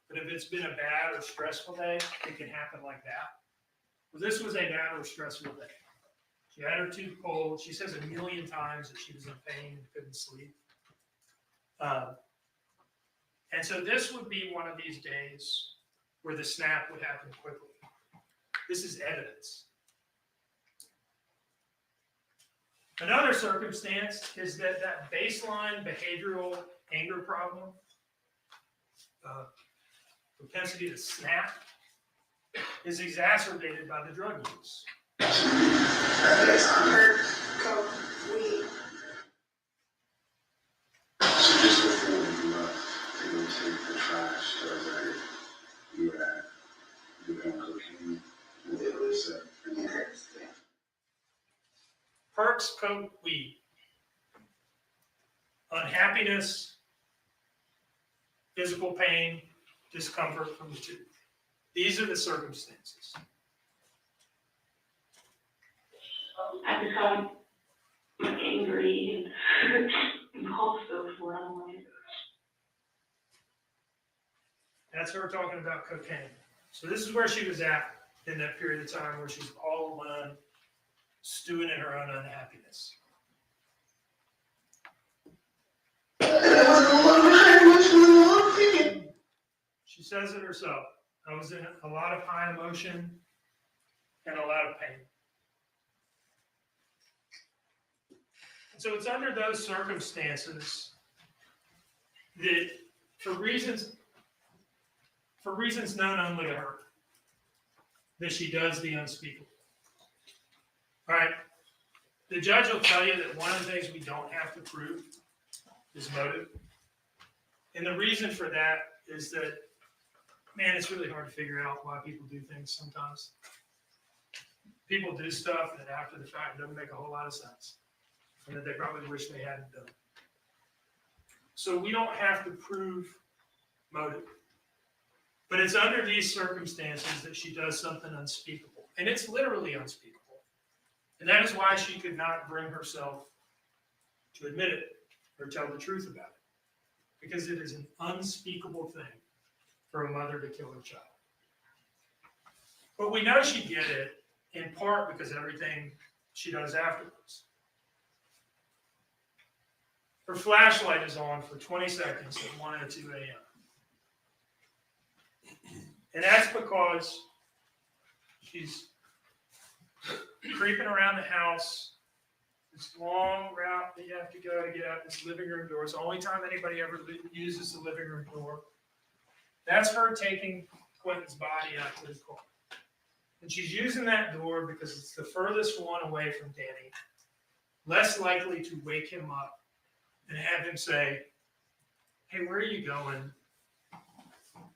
Speaker 5: But if it's been a bad or stressful day, it can happen like that. Well, this was a bad or stressful day. She had her tooth pulled. She says a million times that she was in pain and couldn't sleep. And so this would be one of these days where the snap would happen quickly. This is evidence. Another circumstance is that baseline behavioral anger problem, propensity to snap, is exacerbated by the drug use.
Speaker 8: So just before we left, they go take the trash that you were at. You were on cocaine. It was
Speaker 5: Perks, coke, weed. Unhappiness, physical pain, discomfort from the tooth. These are the circumstances.
Speaker 10: I become angry and impulsive when I'm like.
Speaker 5: That's her talking about cocaine. So this is where she was at in that period of time where she's all alone, stewing in her own unhappiness. says it herself. I was in a lot of high emotion and a lot of pain. So it's under those circumstances that, for reasons known only to her, that she does the unspeakable. All right. The judge will tell you that one of the things we don't have to prove is motive. And the reason for that is that, man, it's really hard to figure out why people do things sometimes. People do stuff that after the fact doesn't make a whole lot of sense, and that they probably wish they hadn't done. So we don't have to prove motive. But it's under these circumstances that she does something unspeakable. And it's literally unspeakable. And that is why she could not bring herself to admit it or tell the truth about it. Because it is an unspeakable thing for a mother to kill her child. But we know she did it in part because everything she does afterwards. Her flashlight is on for 20 seconds at 1:02 a.m. And that's because she's creeping around the house, this long route that you have to go to get out this living room door. It's the only time anybody ever uses the living room door. That's her taking Quentin's body out to the car. And she's using that door because it's the furthest one away from Danny, less likely to wake him up and have him say, hey, where are you going?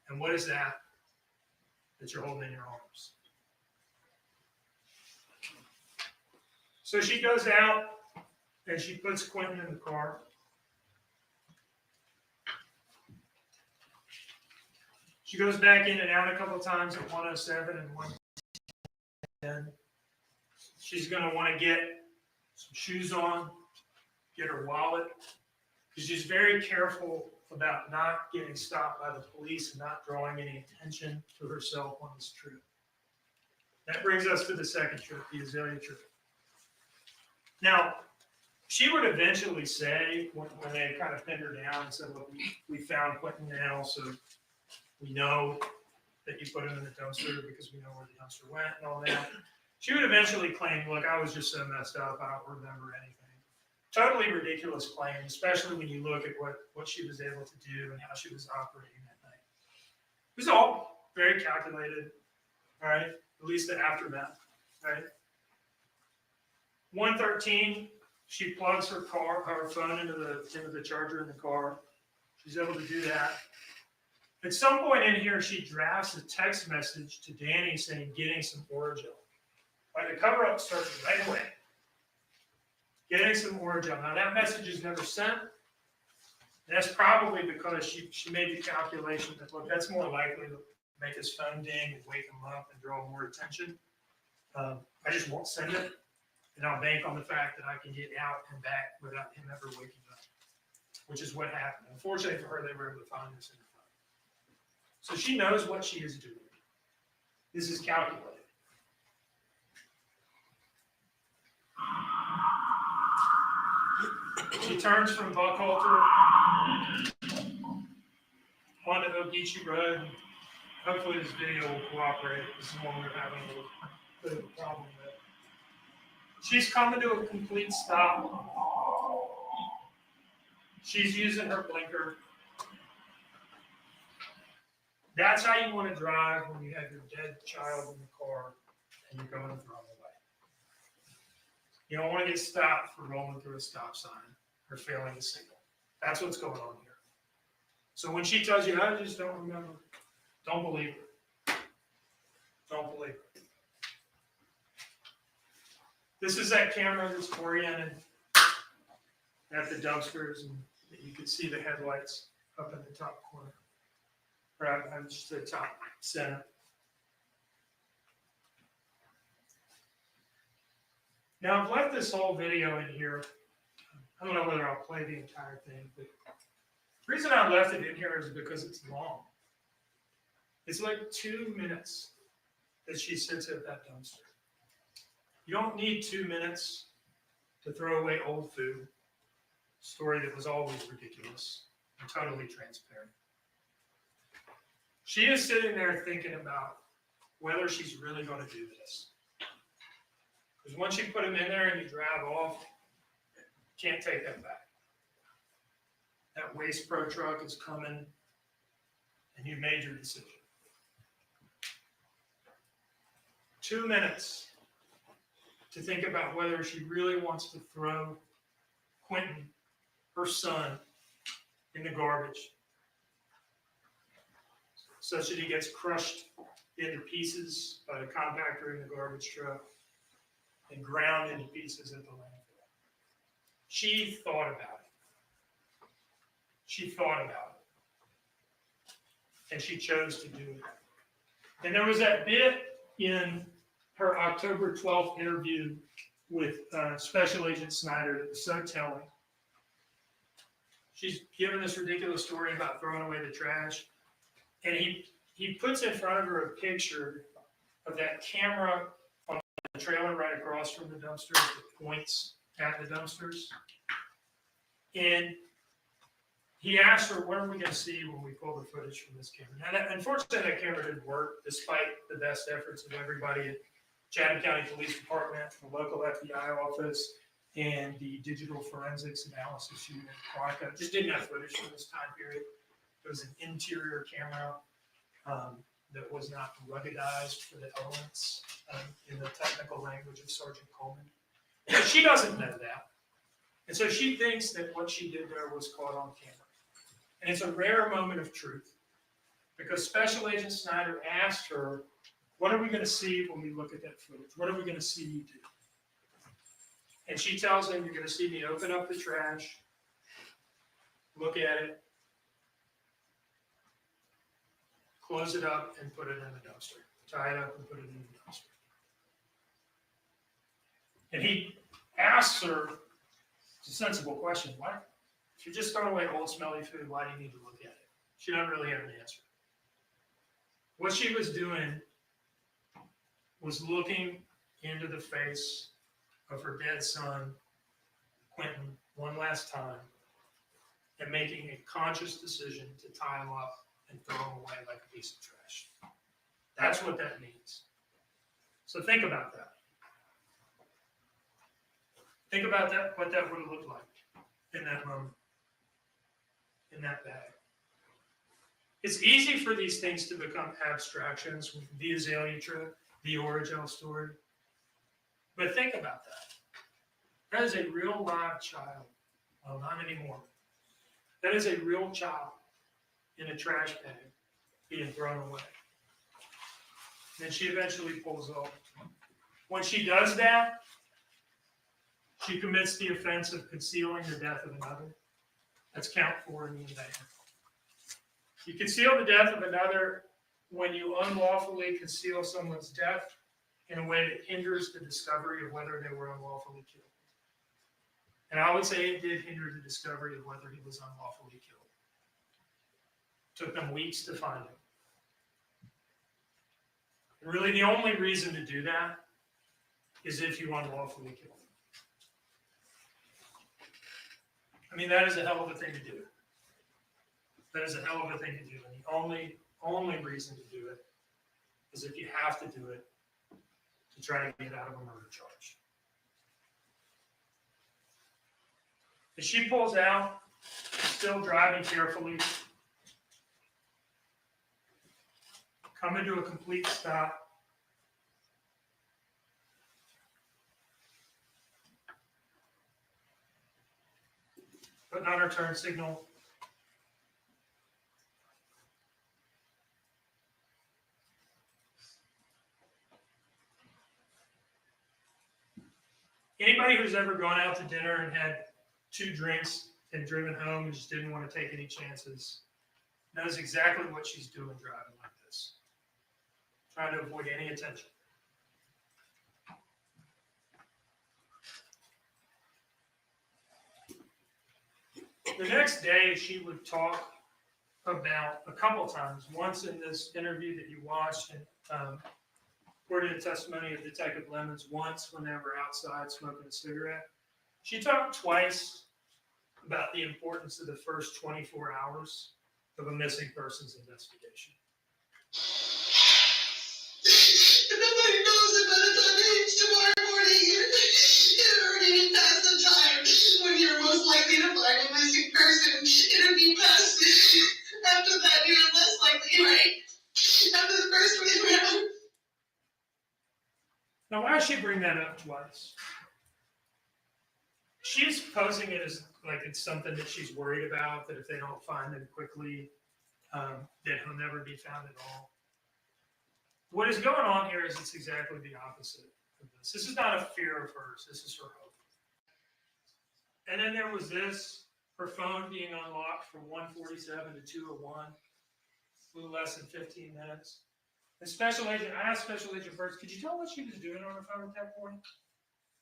Speaker 5: And what is that you're holding in your arms? So she goes out and she puts Quentin in the car. She goes back in and out a couple of times at 1:07 and 1:10. She's going to want to get some shoes on, get her wallet, because she's very careful about not getting stopped by the police and not drawing any attention to herself on this trip. That brings us to the second trip, the Azalea trip. Now, she would eventually say, when they kind of pinned her down and said, look, we found Quentin now, so we know that you put him in the dumpster because we know where the dumpster went and all that. She would eventually claim, look, I was just so messed up, I don't remember anything. Totally ridiculous claim, especially when you look at what she was able to do and how she was operating that night. It was all very calculated, all right? At least the aftermath, right? 1:13, she plugs her phone into the charger in the car. She's able to do that. At some point in here, she drafts a text message to Danny saying, getting some Orajel. Right, the cover-up starts right away. Getting some Orajel. Now, that message is never sent. That's probably because she made the calculation that, look, that's more likely to make his phone ding and wake him up and draw more attention. I just won't send it, and I'll bank on the fact that I can get out and back without him ever waking up, which is what happened. Unfortunately for her, they were able to find this in her phone. So she knows what she is doing. This is calculated. She turns from Buckhalter onto Ogeechee Road. Hopefully this video will cooperate. This is one we're having a little bit of a problem with. She's coming to a complete stop. She's using her blinker. That's how you want to drive when you have your dead child in the car and you're going the wrong way. You don't want to get stopped for rolling through a stop sign or failing a signal. That's what's going on here. So when she tells you, I just don't remember, don't believe her. Don't believe her. This is that camera that's oriented at the dumpsters, and you can see the headlights up in the top corner. Right, I'm just the top center. Now I've left this whole video in here. I don't know whether I'll play the entire thing, but the reason I left it in here is because it's long. It's like 2 minutes that she sits at that dumpster. You don't need 2 minutes to throw away old food. A story that was always ridiculous and totally transparent. She is sitting there thinking about whether she's really going to do this. Because once you put them in there and you drive off, can't take them back. That Waste Pro truck is coming, and you made your decision. 2 minutes to think about whether she really wants to throw Quentin, her son, in the garbage, such that he gets crushed into pieces by the compactor in the garbage truck and ground into pieces at the landfill. She thought about it. She thought about it. And she chose to do it. And there was that bit in her October 12th interview with Special Agent Snyder that was so telling. She's given this ridiculous story about throwing away the trash. And he puts in front of her a picture of that camera on the trailer right across from the dumpsters that points at the dumpsters. And he asked her, what are we going to see when we pull the footage from this camera? Now, unfortunately, that camera didn't work, despite the best efforts of everybody at Chatham County Police Department, the local FBI office, and the digital forensics analysis unit. It just didn't have footage from this time period. It was an interior camera that was not ruggedized for the elements in the technical language of Sergeant Coleman. But she doesn't know that. And so she thinks that what she did there was caught on camera. And it's a rare moment of truth because Special Agent Snyder asked her, what are we going to see when we look at that footage? What are we going to see you do? And she tells him, you're going to see me open up the trash, look at it, close it up, and put it in the dumpster. Tie it up and put it in the dumpster. And he asks her, it's a sensible question, why? If you're just throwing away old smelly food, why do you need to look at it? She doesn't really have an answer. What she was doing was looking into the face of her dead son, Quentin, one last time, and making a conscious decision to tie him up and throw him away like a piece of trash. That's what that means. So think about that. Think about that, what that would have looked like in that moment, in that bag. It's easy for these things to become abstractions with the Azalea trip, the Origel story. But think about that. That is a real live child. Well, not anymore. That is a real child in a trash bag being thrown away. And she eventually pulls off. When she does that, she commits the offense of concealing the death of another. That's count 4 in the indictment. You conceal the death of another when you unlawfully conceal someone's death in a way that hinders the discovery of whether they were unlawfully killed. And I would say it did hinder the discovery of whether he was unlawfully killed. Took them weeks to find him. And really, the only reason to do that is if you unlawfully killed him. I mean, that is a hell of a thing to do. That is a hell of a thing to do. And the only reason to do it is if you have to do it to try to get out of a murder charge. As she pulls out, still driving carefully, coming to a complete stop. Putting on her turn signal. Anybody who's ever gone out to dinner and had 2 drinks and driven home and just didn't want to take any chances knows exactly what she's doing driving like this. Trying to avoid any attention. The next day, she would talk about a couple times. Once in this interview that you watched, and according to the testimony of Detective Lemons, once when they were outside smoking a cigarette. She talked twice about the importance of the first 24 hours of a missing persons investigation.
Speaker 9: And nobody knows that by the time it hits tomorrow morning, it already been past the time when you're most likely to find a missing person. It'll be past. After that, you're less likely, right? After the first 24 hours.
Speaker 5: Now, why does she bring that up twice? She's posing it as like it's something that she's worried about, that if they don't find him quickly, that he'll never be found at all. What is going on here is it's exactly the opposite of this. This is not a fear of hers. This is her hope. And then there was this, her phone being unlocked from 1:47 to 2:01, a little less than 15 minutes. The special agent, I asked Special Agent first, could you tell what she was doing on her phone at that point?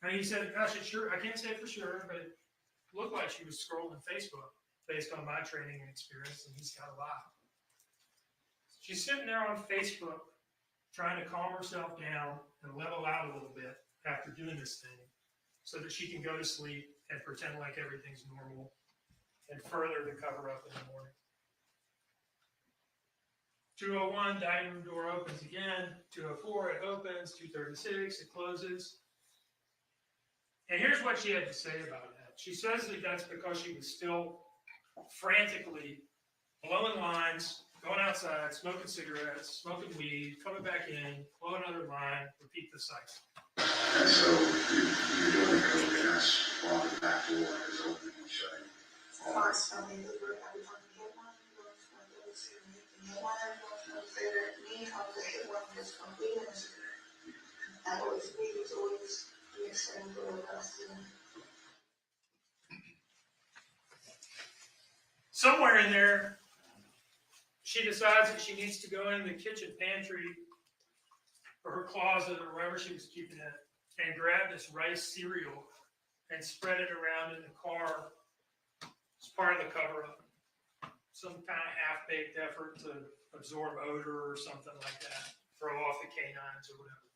Speaker 5: And he said, gosh, I can't say for sure, but it looked like she was scrolling Facebook based on my training and experience, and he's got a lot. She's sitting there on Facebook trying to calm herself down and level out a little bit after doing this thing so that she can go to sleep and pretend like everything's normal and further the cover up in the morning. 2:01, dining room door opens again. 2:04, it opens. 2:36, it closes. And here's what she had to say about that. She says that that's because she was still frantically blowing lines, going outside, smoking cigarettes, smoking weed, coming back in, blow another line, repeat the cycle.
Speaker 8: And so you're doing a cast while the back door is opening and shutting.
Speaker 5: Somewhere in there, she decides that she needs to go in the kitchen pantry or her closet or wherever she was keeping it and grab this rice cereal and spread it around in the car as part of the cover-up. Some kind of half-baked effort to absorb odor or something like that, throw off the canines or whatever.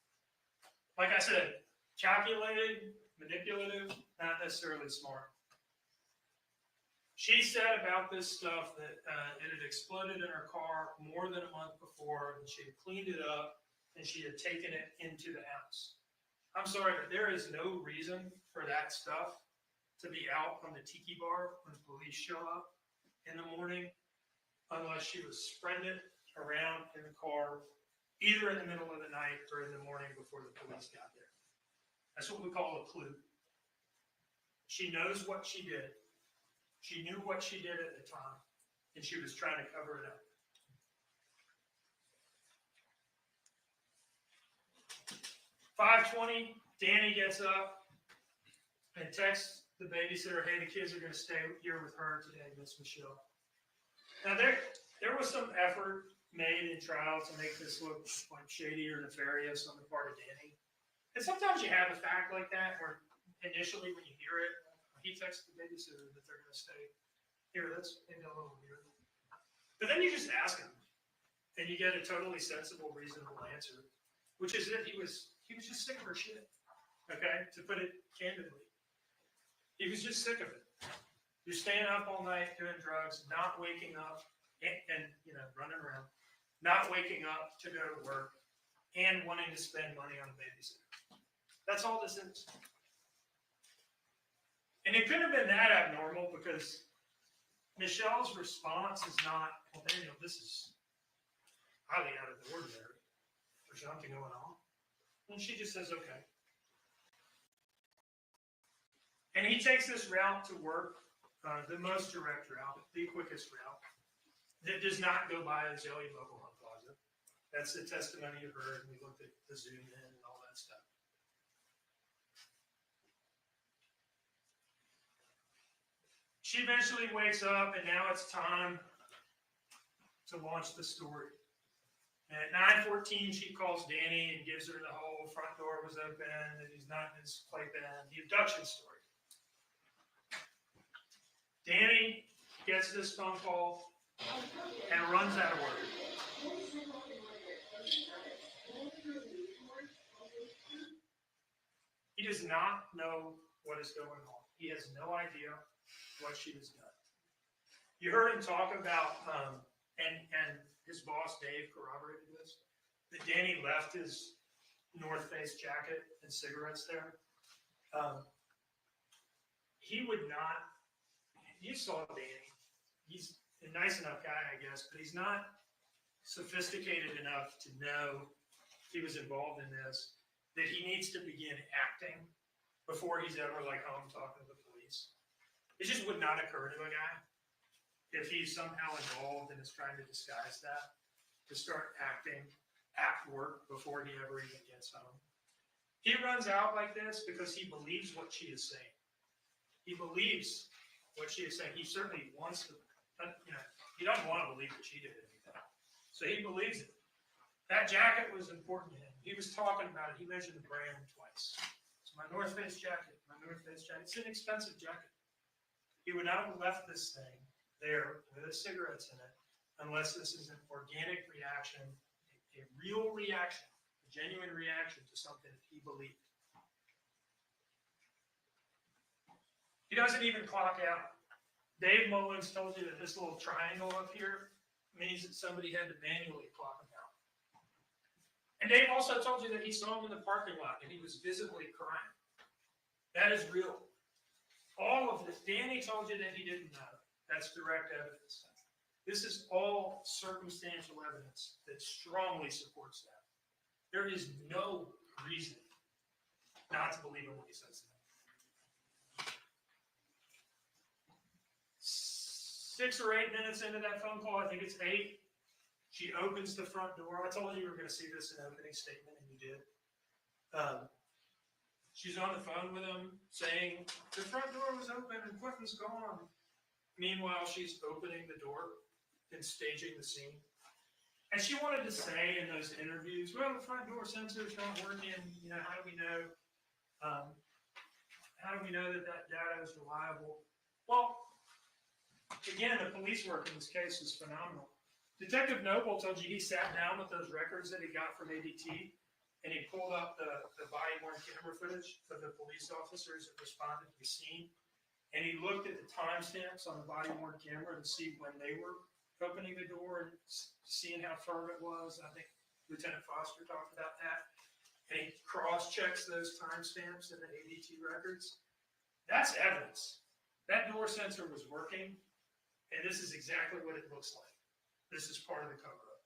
Speaker 5: Like I said, calculated, manipulative, not necessarily smart. She said about this stuff that it had exploded in her car more than a month before, and she had cleaned it up, and she had taken it into the house. I'm sorry, but there is no reason for that stuff to be out on the tiki bar when the police show up in the morning, unless she was spreading it around in the car, either in the middle of the night or in the morning before the police got there. That's what we call a clue. She knows what she did. She knew what she did at the time, and she was trying to cover it up. (5:20), Danny gets up and texts the babysitter, hey, the kids are going to stay here with her today, Miss Michelle. Now, there was some effort made in trial to make this look like shady or nefarious on the part of Danny. And sometimes you have a fact like that where initially when you hear it, he texts the babysitter that they're going to stay here. That's maybe a little weird. But then you just ask him, and you get a totally sensible, reasonable answer, which is that he was just sick of her shit, okay, to put it candidly. He was just sick of it. You're staying up all night doing drugs, not waking up, and running around, not waking up to go to work, and wanting to spend money on a babysitter. That's all this is. And it couldn't have been that abnormal because Michelle's response is not, well, Daniel, this is highly out of the ordinary. There's something going on. And she just says, okay. And he takes this route to work, the most direct route, the quickest route, that does not go by the Zelly mobile home plaza. That's the testimony you heard, and we looked at the zoom in and all that stuff. She eventually wakes up, and now it's time to launch the story. And at 9:14, she calls Danny and gives her the whole front door was open, and he's not in his playpen, the abduction story. Danny gets this phone call and runs out of work. He does not know what is going on. He has no idea what she has done. You heard him talk about, and his boss, Dave, corroborated this, that Danny left his North Face jacket and cigarettes there. He would not, you saw Danny. He's a nice enough guy, I guess, but he's not sophisticated enough to know he was involved in this, that he needs to begin acting before he's ever like home talking to the police. It just would not occur to a guy, if he's somehow involved and is trying to disguise that, to start acting at work before he ever even gets home. He runs out like this because he believes what she is saying. He believes what she is saying. He certainly wants to, he doesn't want to believe that she did anything. So he believes it. That jacket was important to him. He was talking about it. He mentioned the brand twice. It's my North Face jacket, my North Face jacket. It's an expensive jacket. He would not have left this thing there with his cigarettes in it unless this is an organic reaction, a real reaction, a genuine reaction to something that he believed. He doesn't even clock out. Dave Mullins told you that this little triangle up here means that somebody had to manually clock him out. And Dave also told you that he saw him in the parking lot and he was visibly crying. That is real. All of this. Danny told you that he didn't know. That's direct evidence. This is all circumstantial evidence that strongly supports that. There is no reason not to believe in what he says. 6 or 8 minutes into that phone call, I think it's 8, she opens the front door. I told you were going to see this in the opening statement, and you did. She's on the phone with him saying, the front door was open and Quentin's gone. Meanwhile, she's opening the door and staging the scene. And she wanted to say in those interviews, well, the front door sensor's not working. How do we know? How do we know that that data is reliable? Well, again, the police work in this case is phenomenal. Detective Noble told you he sat down with those records that he got from ADT, and he pulled up the body-worn camera footage of the police officers that responded to the scene, and he looked at the timestamps on the body-worn camera to see when they were opening the door and seeing how firm it was. I think Lieutenant Foster talked about that. And he cross-checks those timestamps in the ADT records. That's evidence. That door sensor was working, and this is exactly what it looks like. This is part of the cover-up.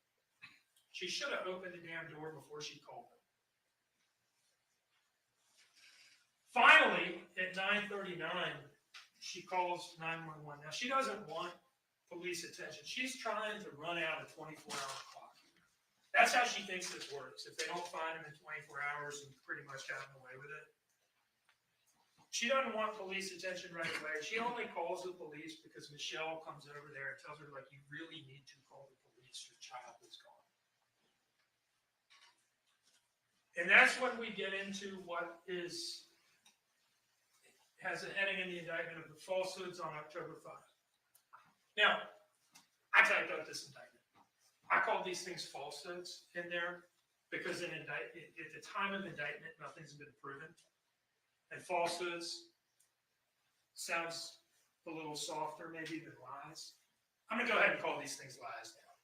Speaker 5: She should have opened the damn door before she called them. Finally, at 9:39, she calls 911. Now, she doesn't want police attention. She's trying to run out a 24-hour clock. That's how she thinks this works. If they don't find him in 24 hours and pretty much gotten away with it. She doesn't want police attention right away. She only calls the police because Michelle comes over there and tells her, like, you really need to call the police. Your child is gone. And that's when we get into what has a heading in the indictment of the falsehoods on October 5. Now, I typed up this indictment. I called these things falsehoods in there because at the time of indictment, nothing's been proven. And falsehoods sounds a little softer maybe than lies. I'm going to go ahead and call these things lies now.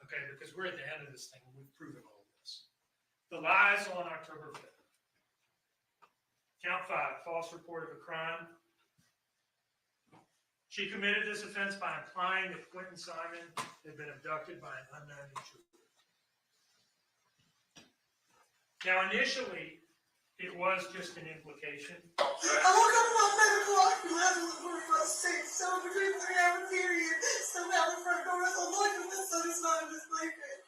Speaker 5: Okay, because we're at the end of this thing and we've proven all of this. The lies on October 5th. Count 5, false report of a crime. She committed this offense by implying that Quentin Simon had been abducted by an unknown intruder. Now, initially, it was just an implication.
Speaker 9: I woke up about 9 o'clock, 11:46, so between 3-hour period, somehow the front door is unlocked and the sun is not in this blanket.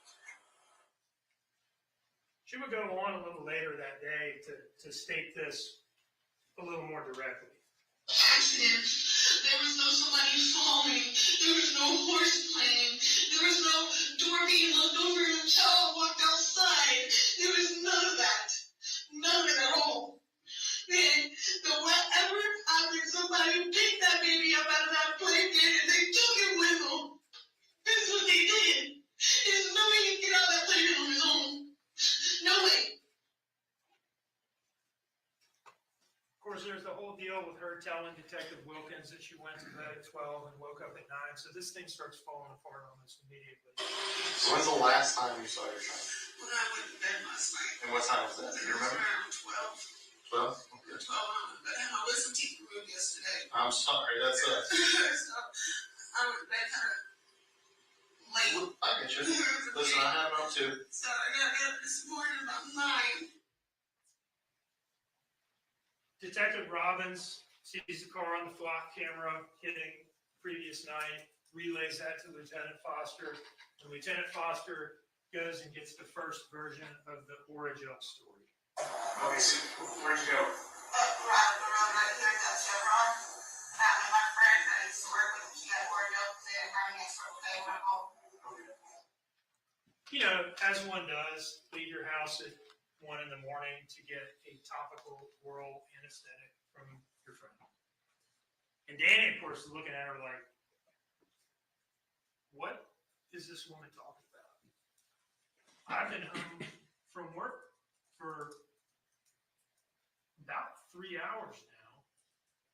Speaker 5: She would go on a little later that day to state this a little more directly.
Speaker 9: Accident. There was no somebody falling. There was no horse playing. There was no door being looked over and a child walked outside. There was none of that. None of it at all. Then, whatever happened, somebody picked that baby up out of that playpen and they took him with them. That's what they did. There's no way he can get out of that playpen on his own. No way.
Speaker 5: Of course, there's the whole whole deal with her telling Detective Wilkins that she went to bed at 12 and woke up at 9. So this thing starts falling apart almost immediately.
Speaker 8: So when's the last time you saw your son?
Speaker 9: When I went to bed last night.
Speaker 8: And what time was that? Do you
Speaker 9: It was
Speaker 8: remember?
Speaker 9: around 12.
Speaker 8: 12? Okay.
Speaker 9: 12 on but I had my wisdom teeth removed yesterday.
Speaker 8: I'm sorry, that's
Speaker 9: So I went to bed kind of late.
Speaker 8: I get you. Listen, I have them too.
Speaker 9: So I got up this morning about 9.
Speaker 5: Detective Robbins sees the car on the flock camera hitting previous night, relays that to Lieutenant Foster, and Lieutenant Foster goes and gets the first version of the Origel story.
Speaker 8: Okay, so where'd you go?
Speaker 9: Right here at that Chevron. Found my friend that I used to work with. She got worked up there right next door. They went home.
Speaker 5: You know, as one does, leave your house at 1 in the morning to get a topical oral anesthetic from your friend. And Danny, of course, is looking at her like, what is this woman talking about? I've been home from work for about 3 hours now,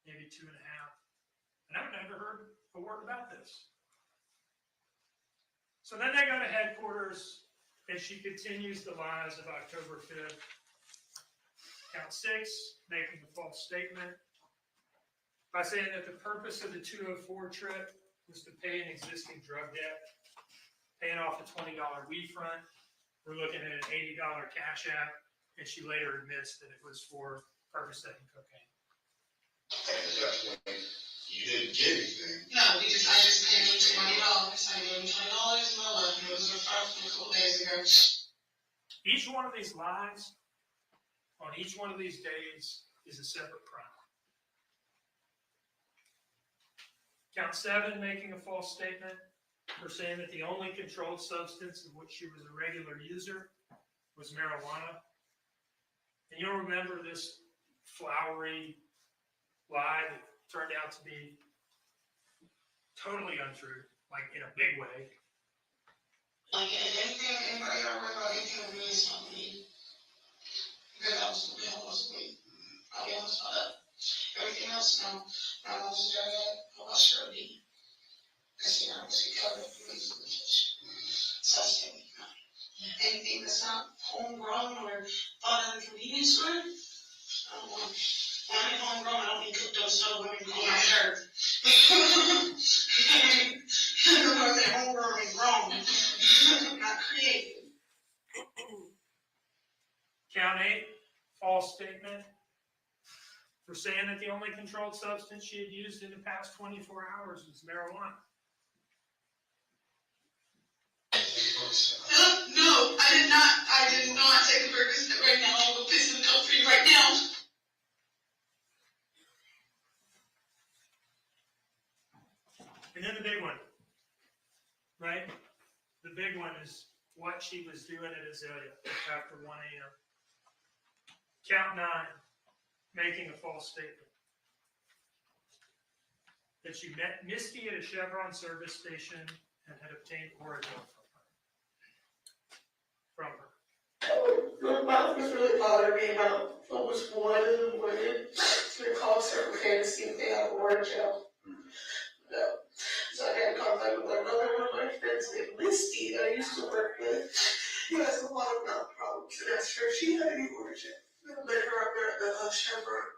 Speaker 5: maybe 2.5, and I've never heard a word about this. So then they go to headquarters, and she continues the lies of October 5th. Count 6, making a false statement by saying that the purpose of the 204 trip was to pay an existing drug debt, paying off a $20 weed front. We're looking at an $80 cash app, and she later admits that it was for Percocet and cocaine.
Speaker 8: And at that point, you didn't get anything.
Speaker 9: No, I just paid him $20. I gave him $20 in my life. It was a couple days ago.
Speaker 5: Each one of these lies, on each one of these days, is a separate crime. Count 7, making a false statement for saying that the only controlled substance of which she was a regular user was marijuana. And you'll remember this flowery lie that turned out to be totally untrue, like in a big way.
Speaker 9: Like anybody ever work about anything with me is not me. Because I was me. I'll be honest about that. Everything else, no. My mom was doing that. I was sure be. Because, you know, she covered it for reasons of the fish. So I said, no. Anything that's not homegrown or bought at a convenience store, I don't want. When I mean homegrown, I don't mean cooked on stove. I mean on my serve. I don't know if they're homegrown and grown. Not created.
Speaker 5: Count 8, false statement for saying that the only controlled substance she had used in the past 24 hours was marijuana.
Speaker 9: No, I did not take a Percocet right now. I will piss in the cup for you right now.
Speaker 5: And then the big one, right? The big one is what she was doing at Azalea after 1 a.m. Count 9, making a false statement that she met Misty at a Chevron service station and had obtained Origel from her.
Speaker 9: My mouth was really bothering me about almost 1 in the morning. So they called Circle K to see if they had Origel. No. So I had contact with another one of my friends named Misty that I used to work with. He has a lot of mouth problems, and asked her if she had any Origel. I met her up there at the Chevron.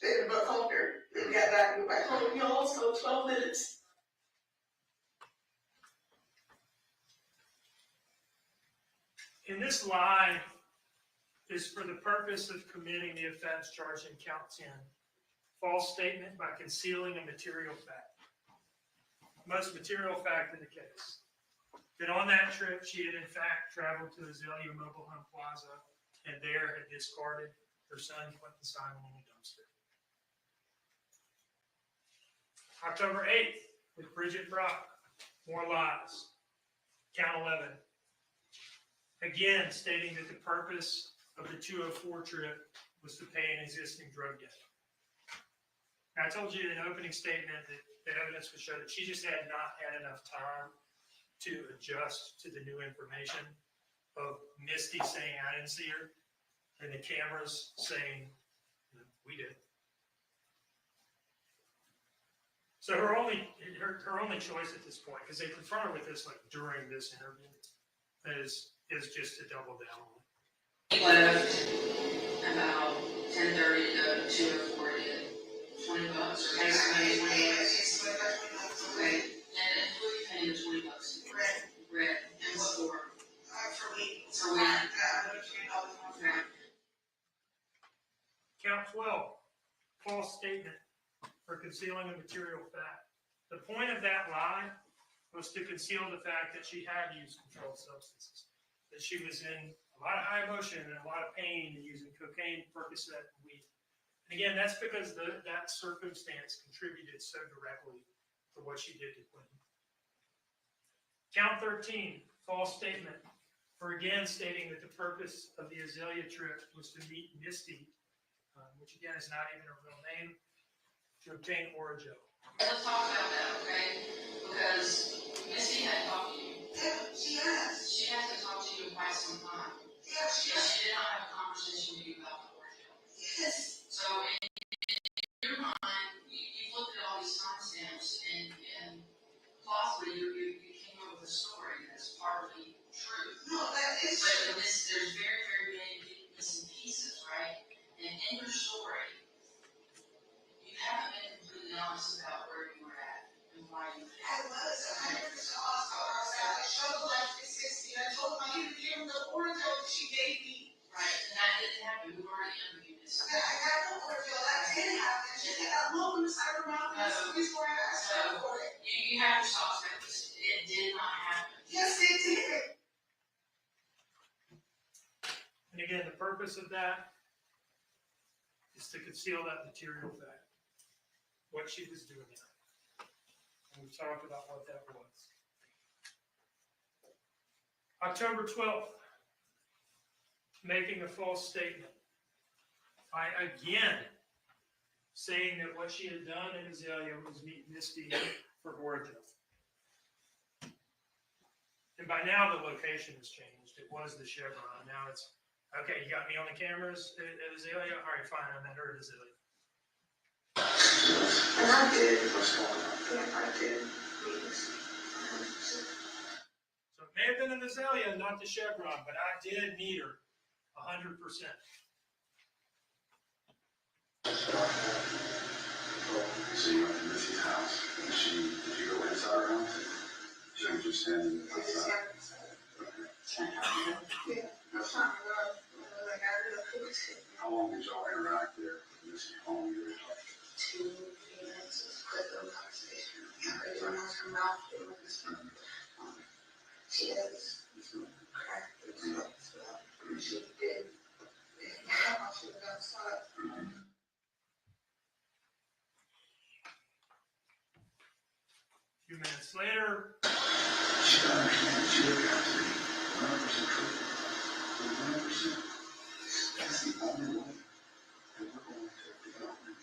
Speaker 9: They ended up calling her and got back and went back home. Y'all, so 12 minutes.
Speaker 5: And this lie is for the purpose of committing the offense charged in count 10. False statement by concealing a material fact. Most material fact in the case. That on that trip, she had in fact traveled to Azalea Mobile Home Plaza and there had discarded her son, Quentin Simon, in a dumpster. October 8th, with Bridget Brock. More lies. Count 11. Again, stating that the purpose of the 204 trip was to pay an existing drug debt. Now, I told you in an opening statement that the evidence would show that she just had not had enough time to adjust to the new information of Misty saying I didn't see her, and the cameras saying We did. So her only choice at this point, because they confronted her with this like during this interview, is just to double down on it.
Speaker 11: He left about 10:30 to 2:40 at $20 or maybe 28. Okay, and who are you paying the $20? Red. And what for? For weed. For weed. Okay.
Speaker 5: Count 12, false statement for concealing a material fact. The point of that lie was to conceal the fact that she had used controlled substances, that she was in a lot of high emotion and a lot of pain and using cocaine, Percocet, and weed. And again, that's because that circumstance contributed so directly to what she did to Quentin. Count 13, false statement for again stating that the purpose of the Azalea trip was to meet Misty, which again is not even her real name, to obtain Orojo.
Speaker 11: Let's talk about that, okay? Because Misty had talked to you.
Speaker 9: Yeah, she has.
Speaker 11: She hasn't talked to you in quite some time.
Speaker 9: Yeah, she
Speaker 11: And
Speaker 9: has.
Speaker 11: she did not have a conversation with you about the Orojo.
Speaker 9: Yes.
Speaker 11: So in your mind, you looked at all these timestamps and possibly you came up with a story that's partly true.
Speaker 9: No, that is
Speaker 11: But
Speaker 9: true.
Speaker 11: there's very, very many missing pieces, right? And in your story, you haven't been completely honest about where you were at and why you were
Speaker 9: I
Speaker 11: at.
Speaker 9: was 100% honest. I was at a struggle like 360. I told my you to give him the order that she gave me.
Speaker 11: Right, and that didn't happen. We've already interviewed this.
Speaker 9: I got no order. That did happen. She said, I looked in the side of her mouth and this is where I asked her for it.
Speaker 11: You have to stop saying this. It did not happen.
Speaker 9: Yes, it did.
Speaker 5: And again, the purpose of that is to conceal that material fact, what she was doing there. And we talked about what that was. October 12th, making a false statement by again saying that what she had done in Azalea was meet Misty for Orojo. And by now the location has changed. It was the Chevron. Now it's, okay, you got me on the cameras at Azalea? All right, fine, I met her at Azalea.
Speaker 9: And I did. Yeah, I did.
Speaker 5: So it may have been in Azalea, not the Chevron, but I did meet her 100%.
Speaker 8: So you went to Missy's house, and did you go inside her house? She was just standing outside?
Speaker 9: Yeah, I was trying to run. Like, I really couldn't.
Speaker 8: How long did y'all interact there? Missy, how long did you talk?
Speaker 9: 2 minutes was quick little conversation. I really don't know her mouth. She has cracked her lips up. She did. She was outside.
Speaker 5: A few minutes later,
Speaker 8: She got understand. She looked at me. 100% true. 100%. That's the only way. And we're going to development.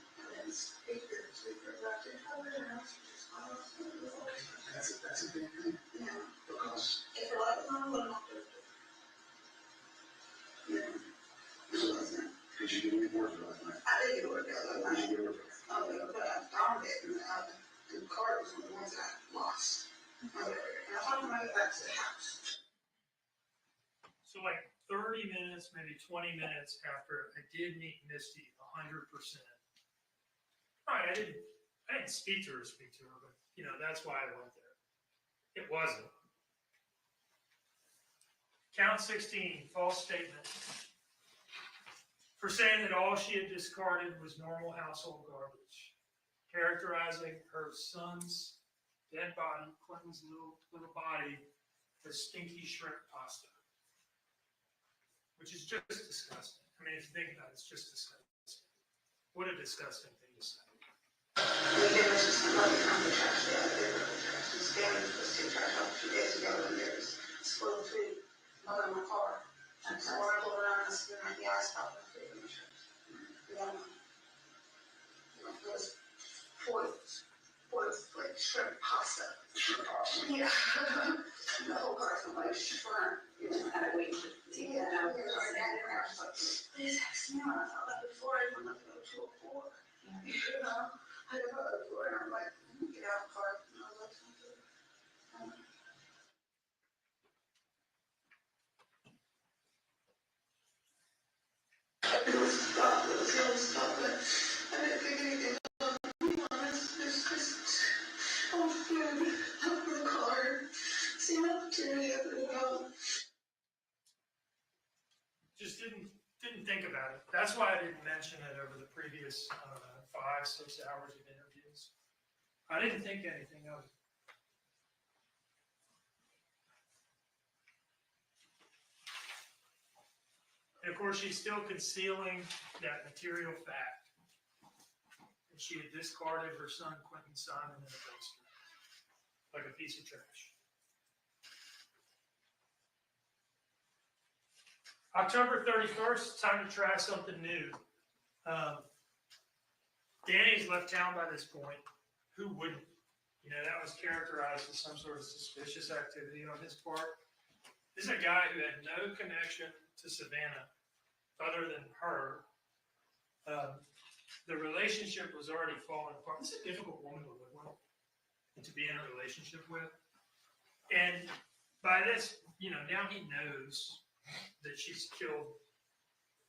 Speaker 8: That's a big thing.
Speaker 9: Yeah.
Speaker 8: Because
Speaker 9: If her life is not good enough to
Speaker 8: did you get any words last night?
Speaker 9: I did get work out
Speaker 8: What
Speaker 9: last
Speaker 8: did
Speaker 9: night.
Speaker 8: you get words?
Speaker 9: Oh, yeah, but I found it, and the card was one of the ones I lost. And I found my way back to the house.
Speaker 5: so like 30 minutes, maybe 20 minutes after I did meet Misty 100%. All right, I didn't speak to her, but that's why I went there. It wasn't. Count 16, false statement. For saying that all she had discarded was normal household garbage, characterizing her son's dead body, Clinton's little body, as stinky shrimp pasta, which is just disgusting. I mean, if you think about it, it's just disgusting. What a disgusting thing to say.
Speaker 9: We did just another kind of trash the other day. This family was taking trash out a few days ago, and there was spoiled food all in my car. And so when I pulled around, I said, yeah, I stopped my food in the trash. Yeah. It was spoiled like shrimp pasta.
Speaker 8: Shrimp pasta.
Speaker 9: Yeah. The whole car smelled like shrimp. And I waited to take it out. I was like, please ask me. I thought that before I even left to go to a You know, I go to the floor and I'm like, get out of the car. And I was like, it was stop, it was going to stop, but I didn't think anything of it. To be honest, it's just, I was scared. Hop in the car, see an opportunity up and go.
Speaker 5: Just didn't think about it. That's why I didn't mention it over the previous 5-6 hours of interviews. I didn't think anything of it. And of course, she's still concealing that material fact. And she had discarded her son, Quentin Simon, in a dumpster, like a piece of trash. October 31st, time to try something new. Danny's left town by this point. Who wouldn't? You know, that was characterized as some sort of suspicious activity on his part. This is a guy who had no connection to Savannah other than her. The relationship was already falling apart. This is a difficult woman to live with and to be in a relationship with. And by this, you know, now he knows that she's killed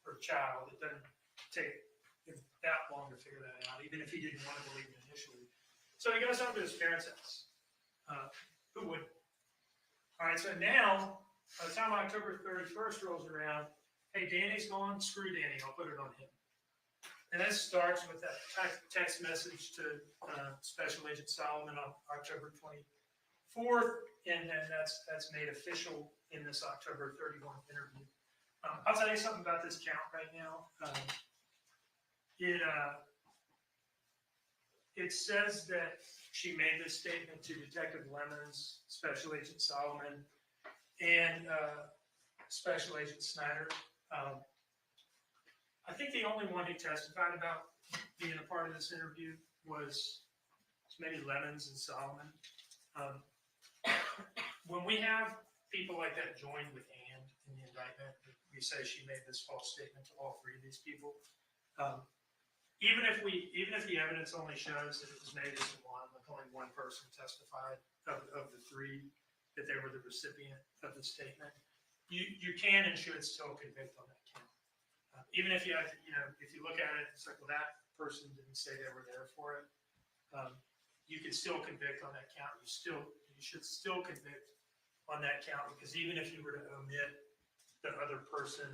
Speaker 5: her child. It doesn't take him that long to figure that out, even if he didn't want to believe it initially. So he goes home to his parents' house. Who wouldn't? All right, so now, by the time October 31st rolls around, hey, Danny's gone, screw Danny, I'll put it on him. And that starts with that text message to Special Agent Solomon on October 24th, and then that's made official in this October 31 interview. I'll tell you something about this count right now. It says that she made this statement to Detective Lemons, Special Agent Solomon, and Special Agent Snyder. I think the only one who testified about being a part of this interview was maybe Lemons and Solomon. When we have people like that joined with Ann in the indictment, we say she made this false statement to all three of these people. Even if the evidence only shows that it was made as one, like only one person testified of the three that they were the recipient of the statement, you can and should still convict on that count. Even if if you look at it, it's like, well, that person didn't say they were there for it. You can still convict on that count. You should still convict on that count, because even if you were to omit the other person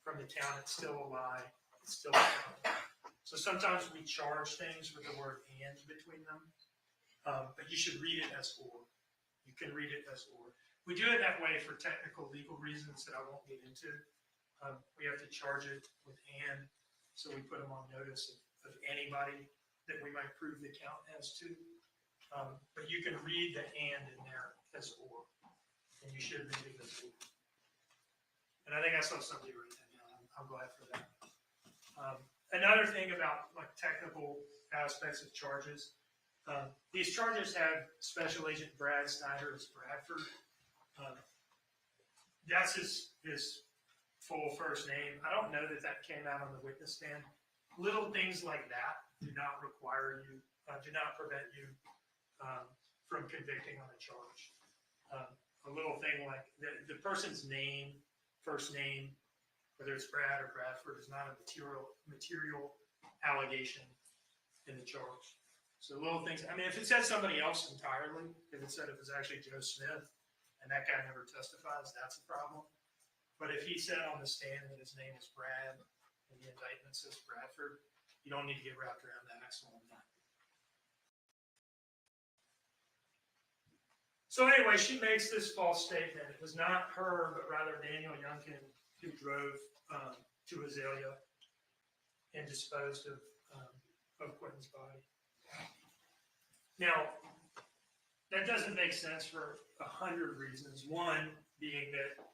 Speaker 5: from the count, it's still a lie. It's still a lie. So sometimes we charge things with the word "and" between them, but you should read it as "or." You can read it as "or." We do it that way for technical legal reasons that I won't get into. We have to charge it with "and," so we put them on notice of anybody that we might prove the count as to. But you can read the "and" in there as "or," and you should read it as "or." And I think I saw somebody write that down. I'm glad for that. Another thing about like technical aspects of charges, these charges have Special Agent Brad Snyder as Bradford. That's his full first name. I don't know that came out on the witness stand. Little things like that do not require you, do not prevent you from convicting on a charge. A little thing like the person's name, first name, whether it's Brad or Bradford, is not a material allegation in the charge. So little things. I mean, if it said somebody else entirely, if it said it was actually Joe Smith, and that guy never testifies, that's a problem. But if he said on the stand that his name is Brad, and the indictment says Bradford, you don't need to get wrapped around the axle on that. So anyway, she makes this false statement. It was not her, but rather Daniel Youngkin who drove to Azalea and disposed of Quentin's body. Now, that doesn't make sense for 100 reasons. One being that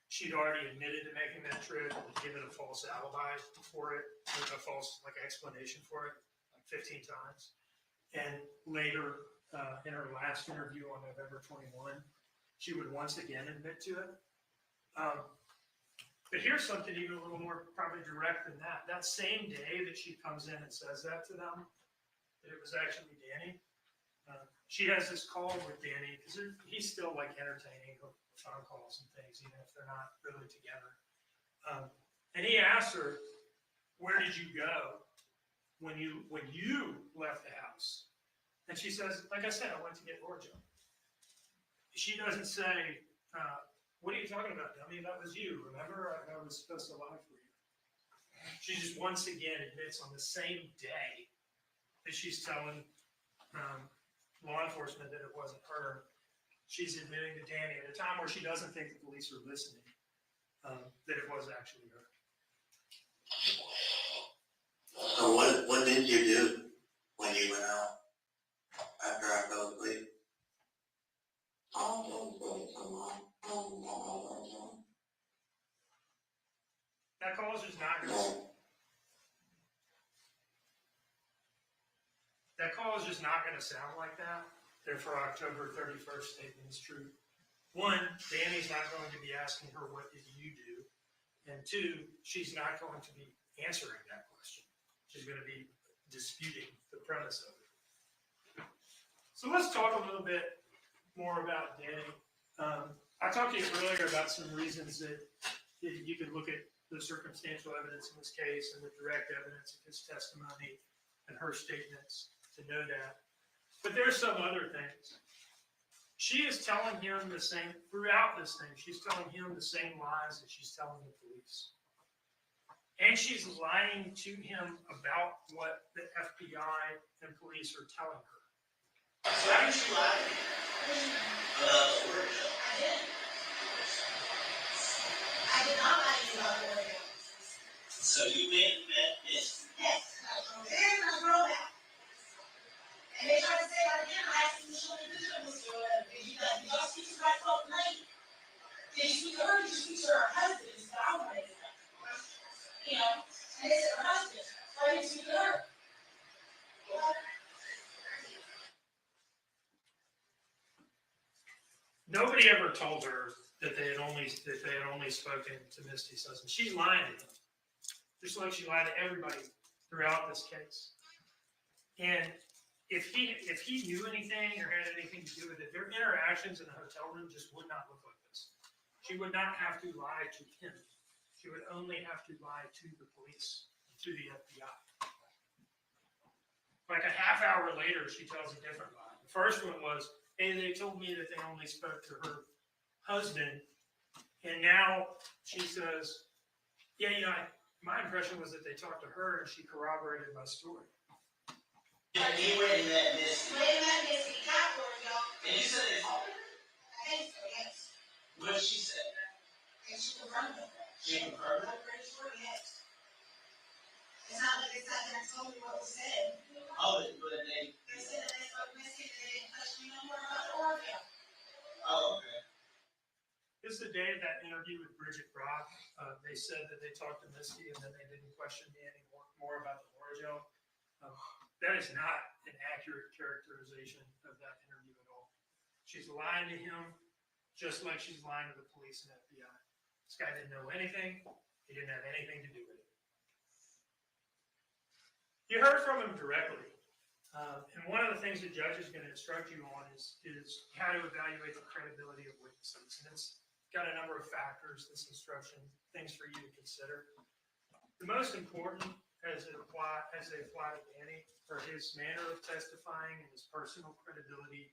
Speaker 5: she'd already admitted to making that trip and given a false alibi for it, a false explanation for it, like 15 times. And later, in her last interview on November 21, she would once again admit to it. But here's something even a little more probably direct than that. That same day that she comes in and says that to them, that it was actually Danny, she has this call with Danny because he's still like entertaining her phone calls and things, even if they're not really together. And he asks her, "Where did you go when you left the house?" And she says, "Like I said, I went to get Orjo." She doesn't say, "What are you talking about, dummy? That was you. Remember, I was supposed to lie for you." She just once again admits on the same day that she's telling law enforcement that it wasn't her, she's admitting to Danny at a time where she doesn't think the police are listening, that it was actually her.
Speaker 8: So what did you do when you went out after I fell asleep?
Speaker 5: That call is just not gonna. That call is just not going to sound like that. Therefore, October 31st statement is true. One, Danny's not going to be asking her, "What did you do?" And two, she's not going to be answering that question. She's going to be disputing the premise of it. So let's talk a little bit more about Danny. I talked to you earlier about some reasons that you could look at the circumstantial evidence in this case and the direct evidence of his testimony and her statements to know that. But there's some other things. She is telling him the same, throughout this thing, she's telling him the same lies that she's telling the police. And she's lying to him about what the FBI and police are telling her.
Speaker 8: So how did she lie? I did not lie to you about the Oreo. So you went and met this? Yes. I drove in and I drove out. And they tried to say that again. I asked them to show me the picture of Mr. Whatever. Did y'all speak to that folk lady? Did you speak to her? Did you speak to her husband? She said, "I want to make it happen." You know? And they said, "Her husband." Why didn't you speak to her?
Speaker 5: Nobody ever told her that they had only spoken to Misty's husband. She's lying to him, just like she lied to everybody throughout this case. And if he knew anything or had anything to do with it, their interactions in the hotel room just would not look like this. She would not have to lie to him. She would only have to lie to the police, to the FBI. Like a half hour later, she tells a different lie. The first one was, "Hey, they told me that they only spoke to her husband." And now she says, "Yeah, my impression was that they talked to her and she corroborated my story."
Speaker 8: You went and met Missy. Went and met Missy. Got one, y'all. And you said they told her? I think so, yes. What did she say? And she confirmed it. She confirmed it? I'm pretty sure, yes. It's not like they sat there and told me what was said. Oh, but they said that they spoke Missy and they didn't touch me no more about the Oreo. Oh, okay.
Speaker 5: This is the day of that interview with Bridget Brock. They said that they talked to Misty and then they didn't question me anymore about the Oreo. That is not an accurate characterization of that interview at all. She's lying to him just like she's lying to the police and FBI. This guy didn't know anything. He didn't have anything to do with it. You heard from him directly. And one of the things the judge is going to instruct you on is how to evaluate the credibility of witnesses. And it's got a number of factors, this instruction, things for you to consider. The most important as they apply to Danny are his manner of testifying and his personal credibility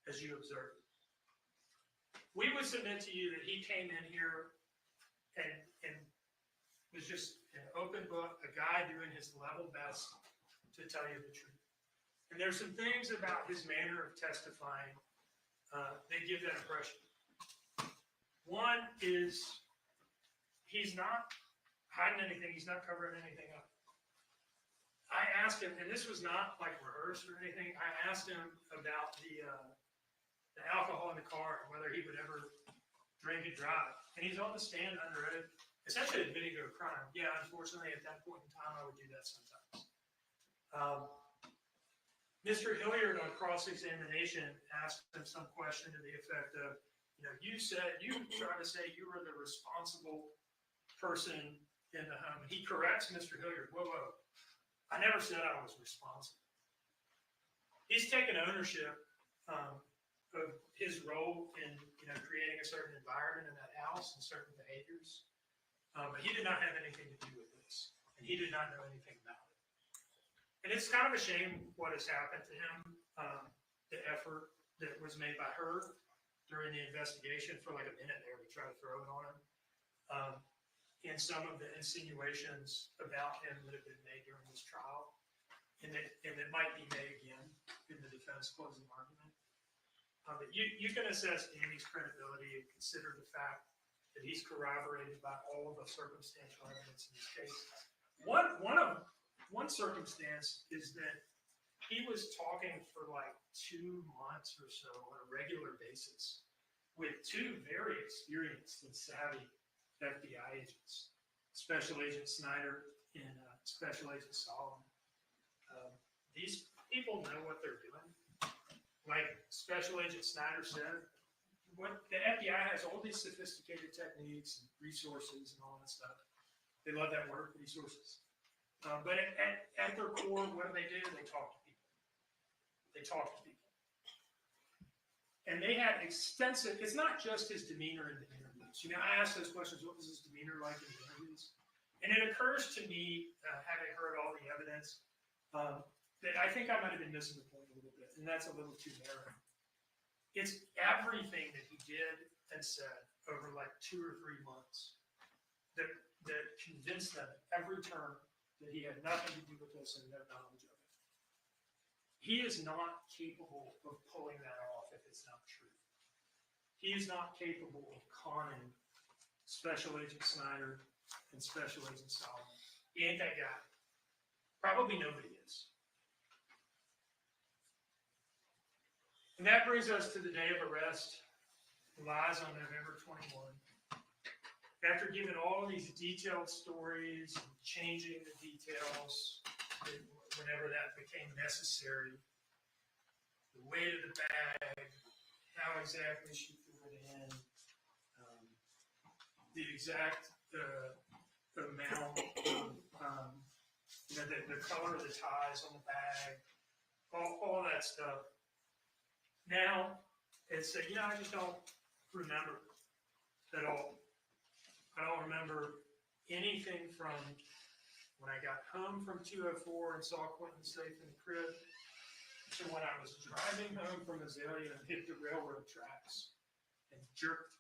Speaker 5: as you observe it. We would submit to you that he came in here and was just an open book, a guy doing his level best to tell you the truth. And there's some things about his manner of testifying that give that impression. One is he's not hiding anything. He's not covering anything up. I asked him, and this was not like rehearsed or anything. I asked him about the alcohol in the car and whether he would ever drink and drive. And he's on the stand under oath, essentially admitting to a crime. Yeah, unfortunately, at that point in time, I would do that sometimes. Mr. Hilliard on cross-examination asked him some question to the effect of, you tried to say you were the responsible person in the home. And he corrects Mr. Hilliard. Whoa, I never said I was responsible. He's taken ownership of his role in, creating a certain environment in that house and certain behaviors. But he did not have anything to do with this, and he did not know anything about it. And it's kind of a shame what has happened to him. The effort that was made by her during the investigation for like a minute there to try to throw it on him. And some of the insinuations about him that have been made during this trial, and that might be made again in the defense closing argument. But you can assess Danny's credibility and consider the fact that he's corroborated by all of the circumstantial evidence in this case. One circumstance is that he was talking for like 2 months or so on a regular basis with 2 very experienced and savvy FBI agents, Special Agent Snyder and Special Agent Solomon. These people know what they're doing. Like Special Agent Snyder said, what the FBI has all these sophisticated techniques and resources and all that stuff. They love that word, resources. But at their core, what do? They talk to people. And they had extensive, it's not just his demeanor in the interviews. I asked those questions, what was his demeanor like in the interviews? And it occurs to me, having heard all the evidence, that I think I might have been missing the point a little bit, and that's a little too narrow. It's everything that he did and said over like 2 or 3 months that convinced them at every turn that he had nothing to do with this and no knowledge of it. He is not capable of pulling that off if it's not true. He is not capable of conning Special Agent Snyder and Special Agent Solomon. He ain't that guy. Probably nobody is. And that brings us to the day of arrest. Lies on November 21. After giving all of these detailed stories and changing the details whenever that became necessary, the weight of the bag, how exactly she threw it in, the exact amount, the color of the ties on the bag, all that stuff. Now, it's, I just don't remember at all. I don't remember anything from when I got home from 204 and saw Quentin safe in the crib to when I was driving home from Azalea and hit the railroad tracks and jerked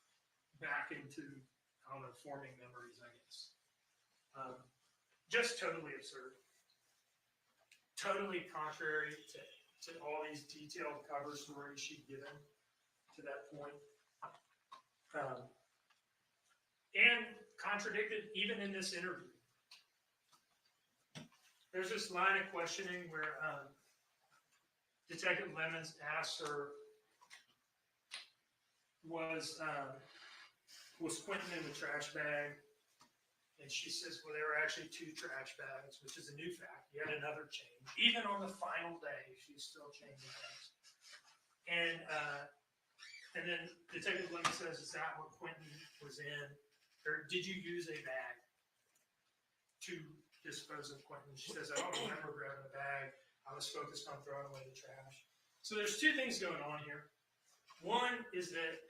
Speaker 5: back into, forming memories, I guess. Just totally absurd. Totally contrary to all these detailed cover stories she'd given to that point. And contradicted even in this interview. There's this line of questioning where Detective Lemons asks her, was Quentin in the trash bag? And she says, well, there were actually 2 trash bags, which is a new fact, yet another change. Even on the final day, she's still changing things. And then Detective Lemons says, is that what Quentin was in? Or did you use a bag to dispose of Quentin? She says, I don't remember grabbing a bag. I was focused on throwing away the trash. So there's 2 things going on here. One is that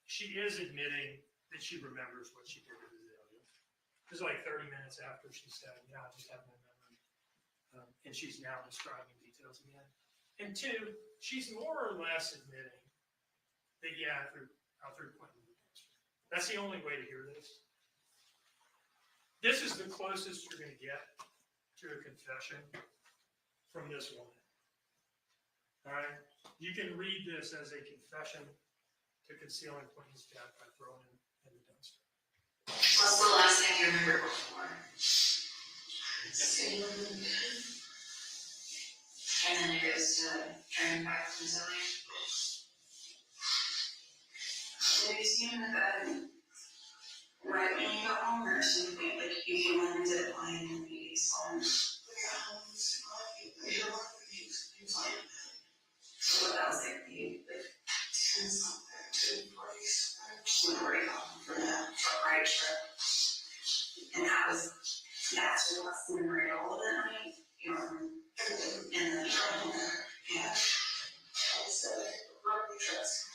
Speaker 5: she is admitting that she remembers what she did with Azalea. It was like 30 minutes after she said, I just have no memory. And she's now describing details again. And 2, she's more or less admitting that, I threw Quentin. That's the only way to hear this. This is the closest you're going to get to a confession from this woman. All right? You can read this as a confession to concealing Quentin's death by throwing him in the dumpster.
Speaker 11: What's the last thing you remember before? And then it goes to turning back to Zoe. Have you seen that right when you got home or something? Like you came home and did it lying in the songs? So what that was like the 10-something, 2 parties. We were off for that right trip. that's what's the memory all of that night, you know, and then, yeah.
Speaker 9: So, probably trust.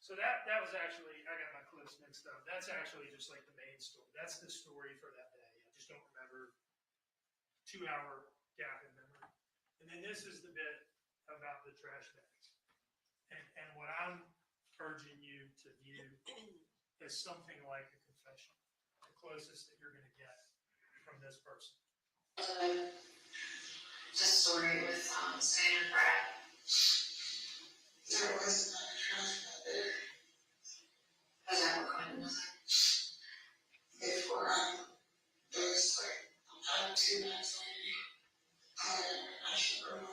Speaker 5: So that was actually, I got my clips mixed up. That's actually just like the main story. That's the story for that day. I just don't remember 2-hour gap in memory. And then this is the bit about the trash bags. And what I'm urging you to view is something like a confession, the closest that you're going to get from this person.
Speaker 11: Just story with Snail and Brad.
Speaker 9: There was not a trash there.
Speaker 11: Was that what kind was it?
Speaker 9: Before there was like 2 nights later, I should remember.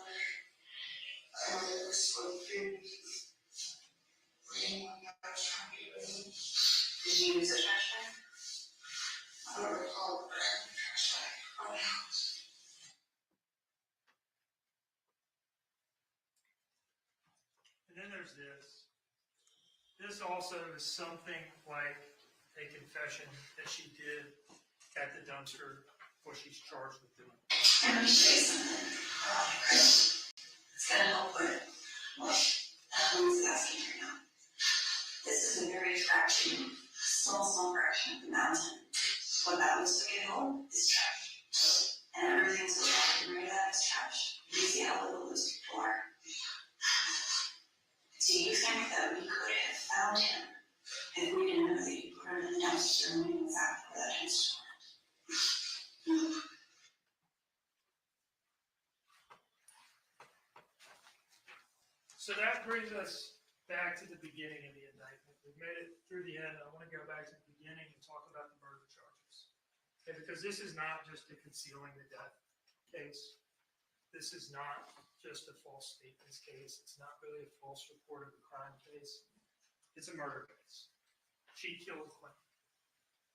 Speaker 9: It was for food. When I was trying to get rid of it.
Speaker 11: Did you use a trash bag?
Speaker 9: I don't recall, but I had a trash bag on the house.
Speaker 5: And then there's this. This also is something like a confession that she did at the dumpster, what she's charged with doing.
Speaker 11: Let me show you something. It's gonna help with what Emily's asking right now. This is a very small fraction of the mountain. What that looks like at home is trash. And everything so far rid of that is trash. You see how little those people are. Do you think that we could have found him if we didn't know that you put him in the dumpster and knew exactly where that dumpster went?
Speaker 5: So that brings us back to the beginning of the indictment. We've made it through the end. I want to go back to the beginning and talk about the murder charges. Okay, because this is not just a concealing the death case. This is not just a false statements case. It's not really a false report of a crime case. It's a murder case. She killed Quentin.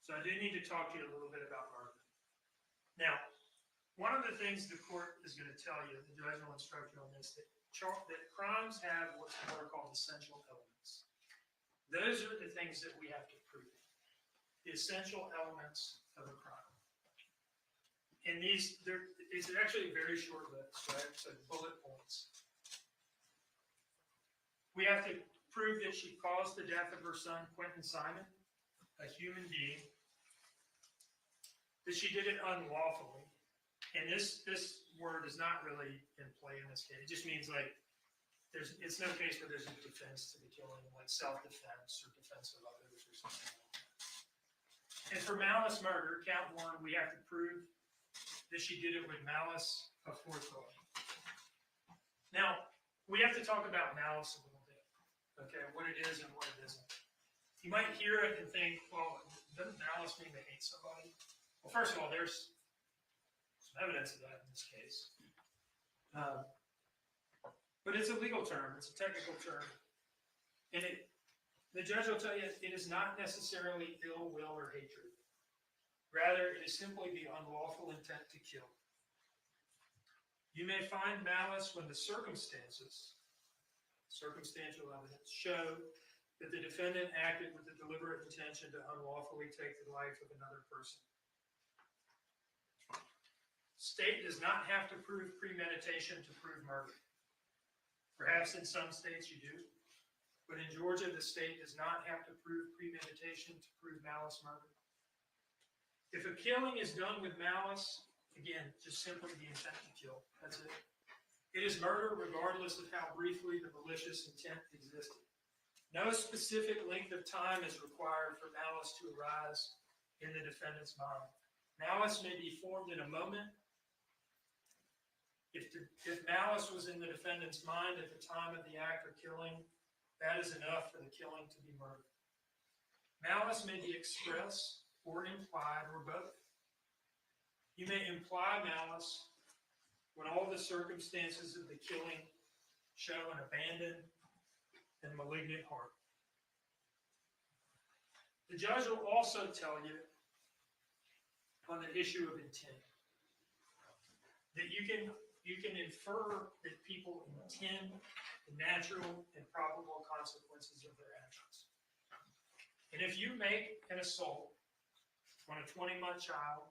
Speaker 5: So I do need to talk to you a little bit about murder. Now, one of the things the court is going to tell you, the judge will instruct you on this, that crimes have what's called essential elements. Those are the things that we have to prove. The essential elements of a crime. And it's actually a very short list, right? So bullet points. We have to prove that she caused the death of her son, Quentin Simon, a human being, that she did it unlawfully. And this word is not really in play in this case. It just means like it's no case where there's a defense to the killing, like self-defense or defense of others or something like that. And for malice murder, count 1, we have to prove that she did it with malice aforethought. Now, we have to talk about malice a little bit, okay, what it is and what it isn't. You might hear it and think, well, doesn't malice mean to hate somebody? Well, first of all, there's some evidence of that in this case. But it's a legal term, it's a technical term. And the judge will tell you it is not necessarily ill will or hatred. Rather, it is simply the unlawful intent to kill. You may find malice when the circumstantial evidence show that the defendant acted with the deliberate intention to unlawfully take the life of another person. State does not have to prove premeditation to prove murder. Perhaps in some states you do, but in Georgia, the state does not have to prove premeditation to prove malice murder. If a killing is done with malice, again, just simply the intent to kill, that's it. It is murder regardless of how briefly the malicious intent existed. No specific length of time is required for malice to arise in the defendant's mind. Malice may be formed in a moment. If malice was in the defendant's mind at the time of the act of killing, that is enough for the killing to be murder. Malice may be expressed or implied or both. You may imply malice when all the circumstances of the killing show an abandoned and malignant heart. The judge will also tell you on the issue of intent that you can infer that people intend the natural and probable consequences of their actions. And if you make an assault on a 20-month child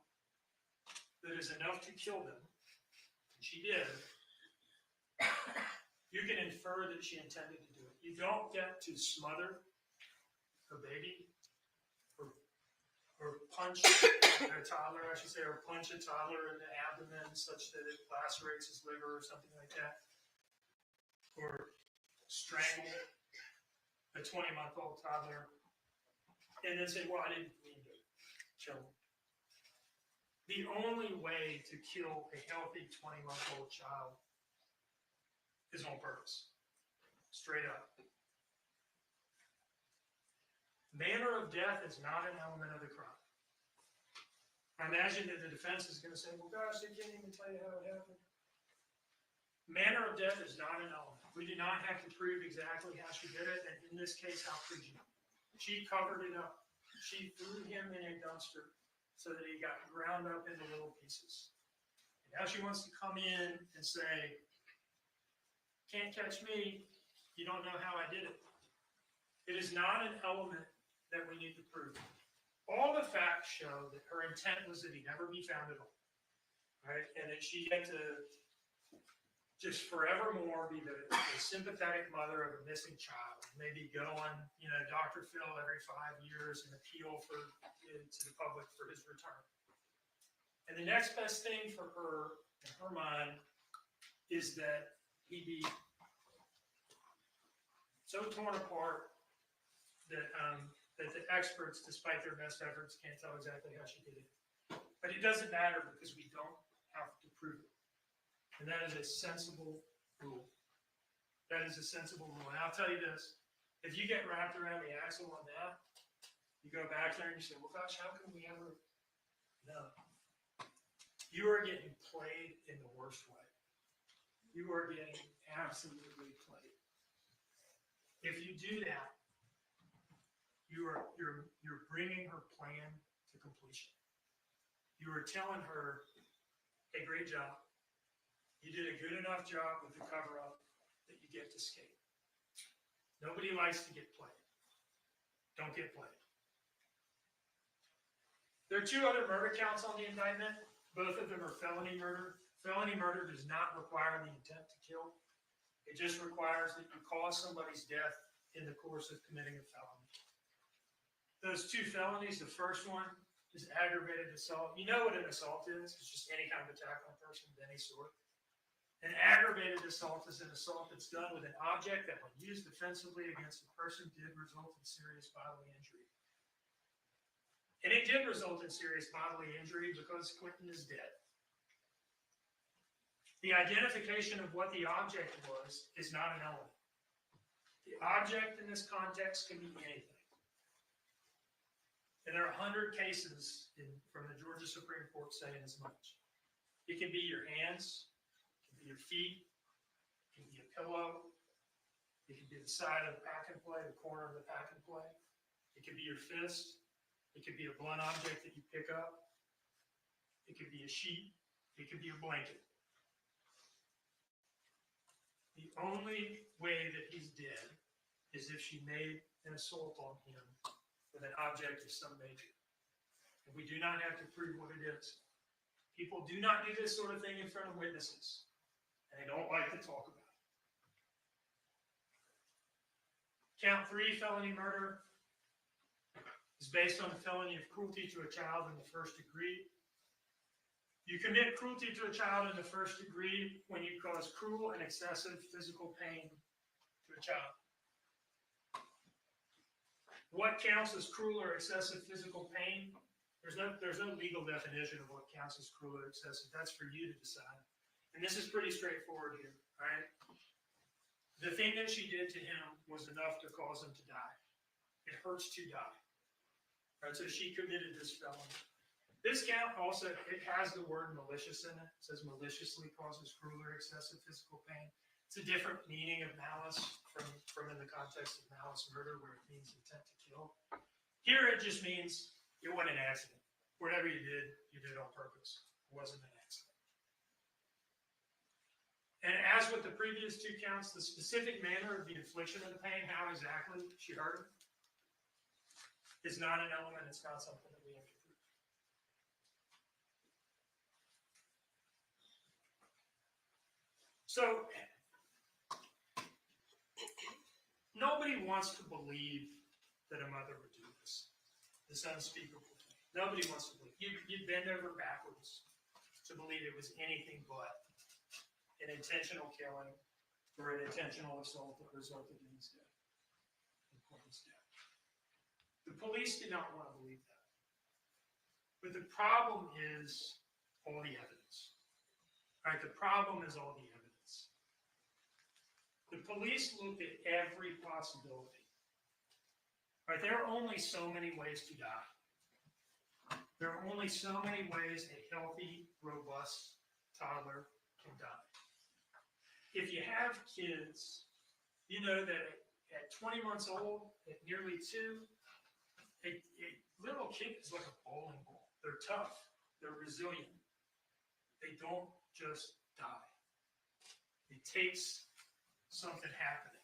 Speaker 5: that is enough to kill them, and she did, you can infer that she intended to do it. You don't get to smother her baby or punch a toddler, I should say, or punch a toddler in the abdomen such that it lacerates his liver or something like that, or strangle a 20-month-old toddler, and then say, well, I didn't mean to kill him. The only way to kill a healthy 20-month-old child is on purpose, straight up. Manner of death is not an element of the crime. I imagine that the defense is going to say, well, gosh, they can't even tell you how it happened. Manner of death is not an element. We do not have to prove exactly how she did it, and in this case, how could you? She covered it up. She threw him in a dumpster so that he got ground up into little pieces. And now she wants to come in and say, can't catch me, you don't know how I did it. It is not an element that we need to prove. All the facts show that her intent was that he never be found at all, right? And that she had to just forevermore be the sympathetic mother of a missing child. Maybe go on, Dr. Phil every 5 years and appeal to the public for his return. And the next best thing for her, in her mind, is that he be so torn apart that that the experts, despite their best efforts, can't tell exactly how she did it. But it doesn't matter because we don't have to prove it. And that is a sensible rule. That is a sensible rule. And I'll tell you this, if you get wrapped around the axle on that, you go back there and you say, well, gosh, how can we ever? No. You are getting played in the worst way. You are getting absolutely played. If you do that, you're bringing her plan to completion. You are telling her, hey, great job. You did a good enough job with the cover-up that you get to skate. Nobody likes to get played. Don't get played. There are 2 other murder counts on the indictment. Both of them are felony murder. Felony murder does not require the intent to kill. It just requires that you cause somebody's death in the course of committing a felony. Those 2 felonies, the first one is aggravated assault. You know what an assault is. It's just any kind of attack on a person of any sort. An aggravated assault is an assault that's done with an object that, when used offensively against a person, did result in serious bodily injury. And it did result in serious bodily injury because Quentin is dead. The identification of what the object was is not an element. The object in this context can be anything. And there are 100 cases from the Georgia Supreme Court saying as much. It can be your hands, it can be your feet, it can be a pillow, it can be the side of the pack and play, the corner of the pack and play. It can be your fist, it could be a blunt object that you pick up, it could be a sheet, it could be a blanket. The only way that he's dead is if she made an assault on him with an object of some nature. And we do not have to prove what it is. People do not do this sort of thing in front of witnesses, and they don't like to talk about it. Count 3, felony murder, is based on the felony of cruelty to a child in the first degree. You commit cruelty to a child in the first degree when you cause cruel and excessive physical pain to a child. What counts as cruel or excessive physical pain? There's no legal definition of what counts as cruel or excessive. That's for you to decide. And this is pretty straightforward here, right? The thing that she did to him was enough to cause him to die. It hurts to die. Right? So she committed this felony. This count also, it has the word malicious in it. It says maliciously causes cruel or excessive physical pain. It's a different meaning of malice from in the context of malice murder, where it means intent to kill. Here it just means it wasn't an accident. Whatever you did on purpose. It wasn't an accident. And as with the previous 2 counts, the specific manner of the infliction of the pain, how exactly she hurt him, is not an element. It's not something that we have to prove. So nobody wants to believe that a mother would do this unspeakable thing. Nobody wants to believe. You'd bend over backwards to believe it was anything but an intentional killing or an intentional assault that resulted in his death. The police did not want to believe that. But the problem is all the evidence. Right? The problem is all the evidence. The police looked at every possibility. Right? There are only so many ways to die. There are only so many ways a healthy, robust toddler can die. If you have kids, you know that at 20 months old, at nearly 2, a little kid is like a bowling ball. They're tough. They're resilient. They don't just die. It takes something happening.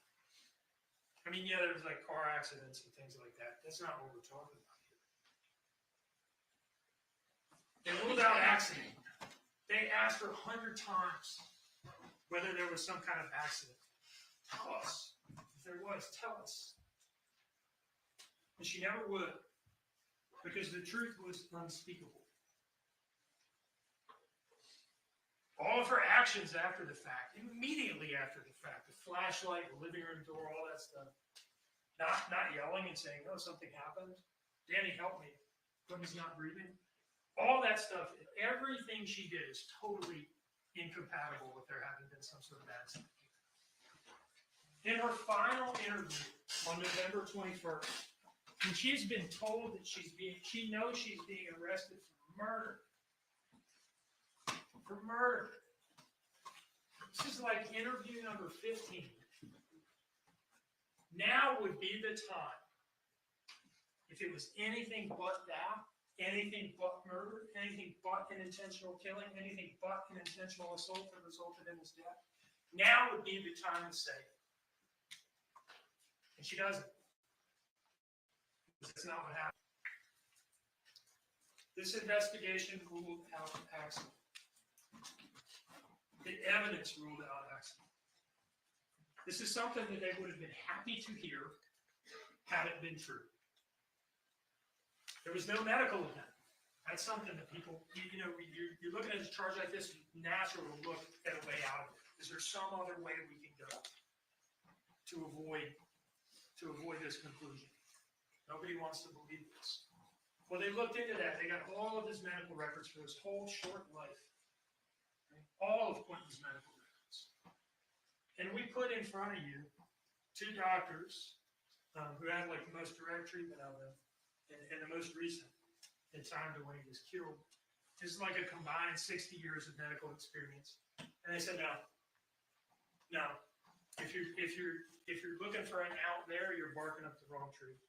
Speaker 5: I mean, yeah, there's like car accidents and things like that. That's not what we're talking about here. They ruled out accident. They asked her 100 times whether there was some kind of accident. Tell us. If there was, tell us. And she never would, because the truth was unspeakable. All of her actions after the fact, immediately after the fact, the flashlight, the living room door, all that stuff, not yelling and saying, "Oh, something happened. Danny, help me. He's not breathing." All that stuff, everything she did is totally incompatible with there having been some sort of accident. In her final interview on November 21st, when she's been told that she knows she's being arrested for murder. For murder. This is like interview number 15. Now would be the time, if it was anything but that, anything but murder, anything but an intentional killing, anything but an intentional assault that resulted in his death, now would be the time to say it. And she doesn't. That's not what happened. This investigation ruled out accident. The evidence ruled out accident. This is something that they would have been happy to hear had it been true. There was no medical event. That's something that people, you're looking at a charge like this, natural to look at a way out of it. Is there some other way we can go to avoid this conclusion? Nobody wants to believe this. Well, they looked into that. They got all of his medical records for his whole short life. Right? All of Quentin's medical records. And we put in front of you 2 doctors who had like the most direct treatment of him and the most recent in time to when he was killed. This is like a combined 60 years of medical experience. And they said, no. If you're looking for an out there, you're barking up the wrong tree.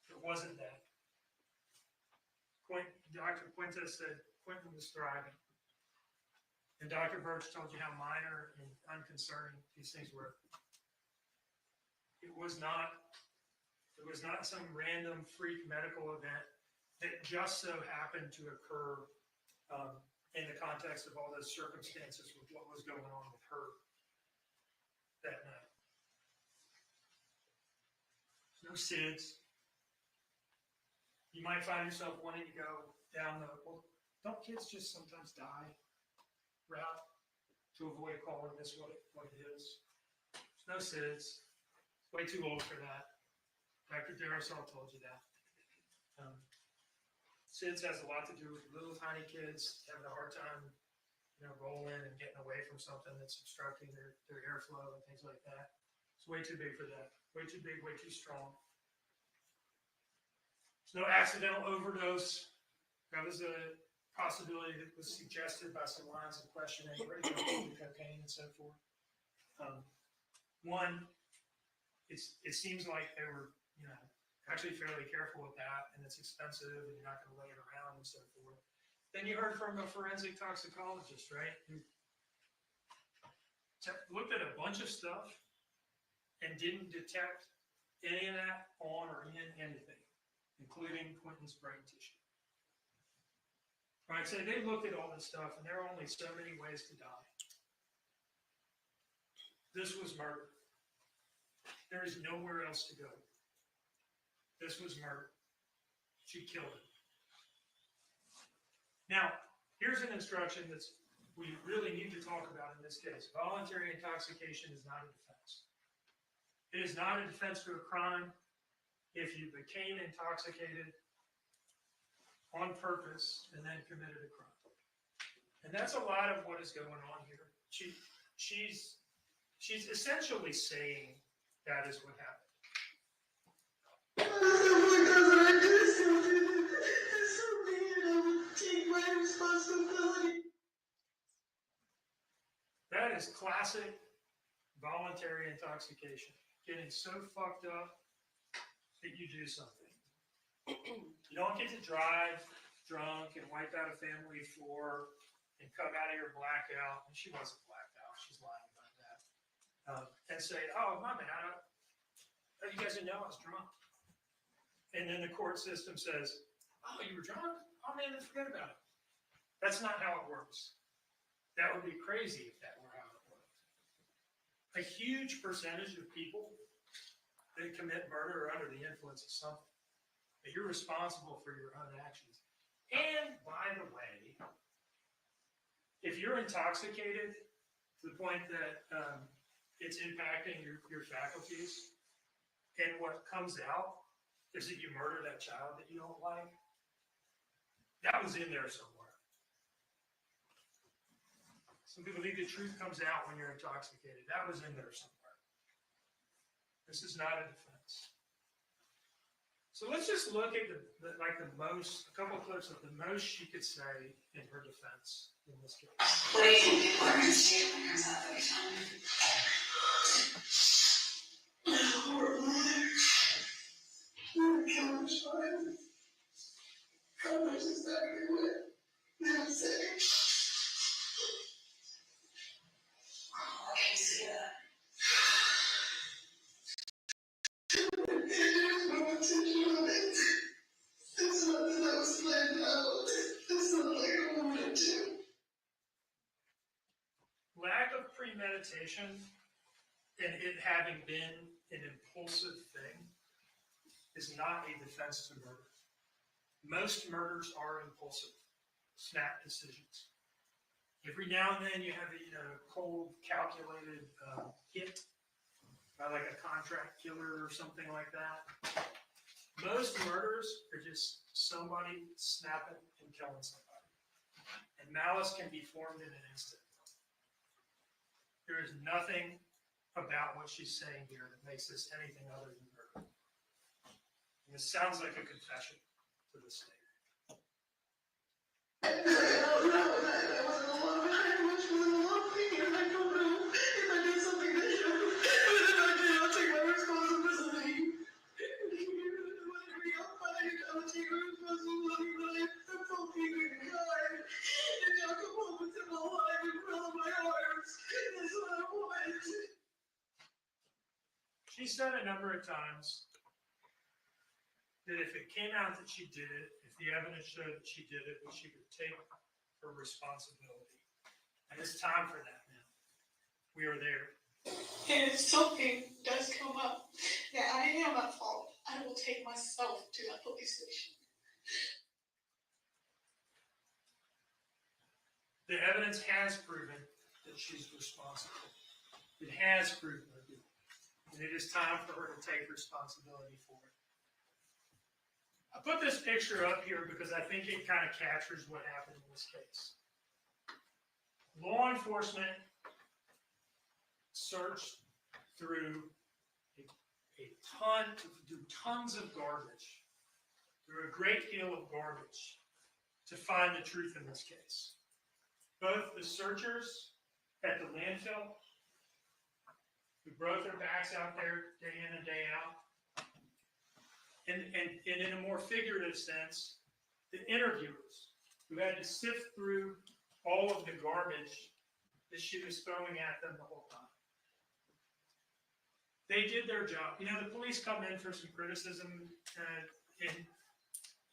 Speaker 5: It wasn't that. Dr. Quinta said Quentin was thriving. And Dr. Birch told you how minor and unconcerning these things were. It was not some random freak medical event that just so happened to occur in the context of all those circumstances with what was going on with her that night. No SIDS. You might find yourself wanting to go down the, well, don't kids just sometimes die route to avoid calling this what it is? There's no SIDS. It's way too old for that. Dr. Darasol told you that. SIDS has a lot to do with little tiny kids having a hard time, rolling and getting away from something that's obstructing their airflow and things like that. It's way too big for that. Way too big, way too strong. There's no accidental overdose. That was a possibility that was suggested by some lines of questioning, cocaine and so forth. One, it seems like they were, actually fairly careful with that, and it's expensive, and you're not going to lay it around and so forth. Then you heard from a forensic toxicologist, right? Who looked at a bunch of stuff and didn't detect any of that on or in anything. including Quentin's brain tissue. Right, so they looked at all this stuff, and there are only so many ways to die. This was murder. There is nowhere else to go. This was murder. She killed him. Now, here's an instruction that's we really need to talk about in this case. Voluntary intoxication is not a defense. It is not a defense to a crime if you became intoxicated on purpose and then committed a crime. And that's a lot of what is going on here. She's essentially saying that is what happened. That is classic voluntary intoxication. Getting so fucked up that you do something. You don't get to drive drunk and wipe out a family of 4 and come out of your blackout. And she wasn't blacked out. She's lying about that. And say, oh, my bad. You guys didn't know I was drunk. And then the court system says, oh, you were drunk? Oh, man, then forget about it. That's not how it works. That would be crazy if that were how it worked. A huge percentage of people that commit murder are under the influence of something. But you're responsible for your own actions. And by the way, if you're intoxicated to the point that it's impacting your faculties, and what comes out is that you murder that child that you don't like, that was in there somewhere. Some people think the truth comes out when you're intoxicated. That was in there somewhere. This is not a defense. So let's just look at a couple of clips of the most she could say in her defense in this case.
Speaker 11: What do you think people are going to say when it comes out that we tell them?
Speaker 9: I'm killing a child. God knows exactly what I'm saying.
Speaker 11: I can see that.
Speaker 9: There's no intention on it. It's not that I was planned out. It's not like I wanted to.
Speaker 5: Lack of premeditation and it having been an impulsive thing is not a defense to murder. Most murders are impulsive, snap decisions. Every now and then you have a cold, calculated hit by like a contract killer or something like that. Most murders are just somebody snapping and killing somebody. And malice can be formed in an instant. There is nothing about what she's saying here that makes this anything other than murder. And this sounds like a confession to the state.
Speaker 9: I don't know. That wasn't a lot of it. Much more than a lot of things. I don't know if I did something that you. But if I did, I'll take my responsibility. I'll take my responsibility. I'm fucking God. And I'll come home with him alive in front of my arms. That's what I want.
Speaker 5: She said a number of times that if it came out that she did it, if the evidence showed that she did it, that she would take her responsibility. And it's time for that now. We are there.
Speaker 9: And if something does come up that I am at fault, I will take myself to that police station.
Speaker 5: The evidence has proven that she's responsible. It has proven her guilt. And it is time for her to take responsibility for it. I put this picture up here because I think it kind of captures what happened in this case. Law enforcement searched through tons of garbage, through a great deal of garbage to find the truth in this case. Both the searchers at the landfill, who broke their backs out there day in and day out, and in a more figurative sense, the interviewers who had to sift through all of the garbage that she was throwing at them the whole time. They did their job. The police come in for some criticism, and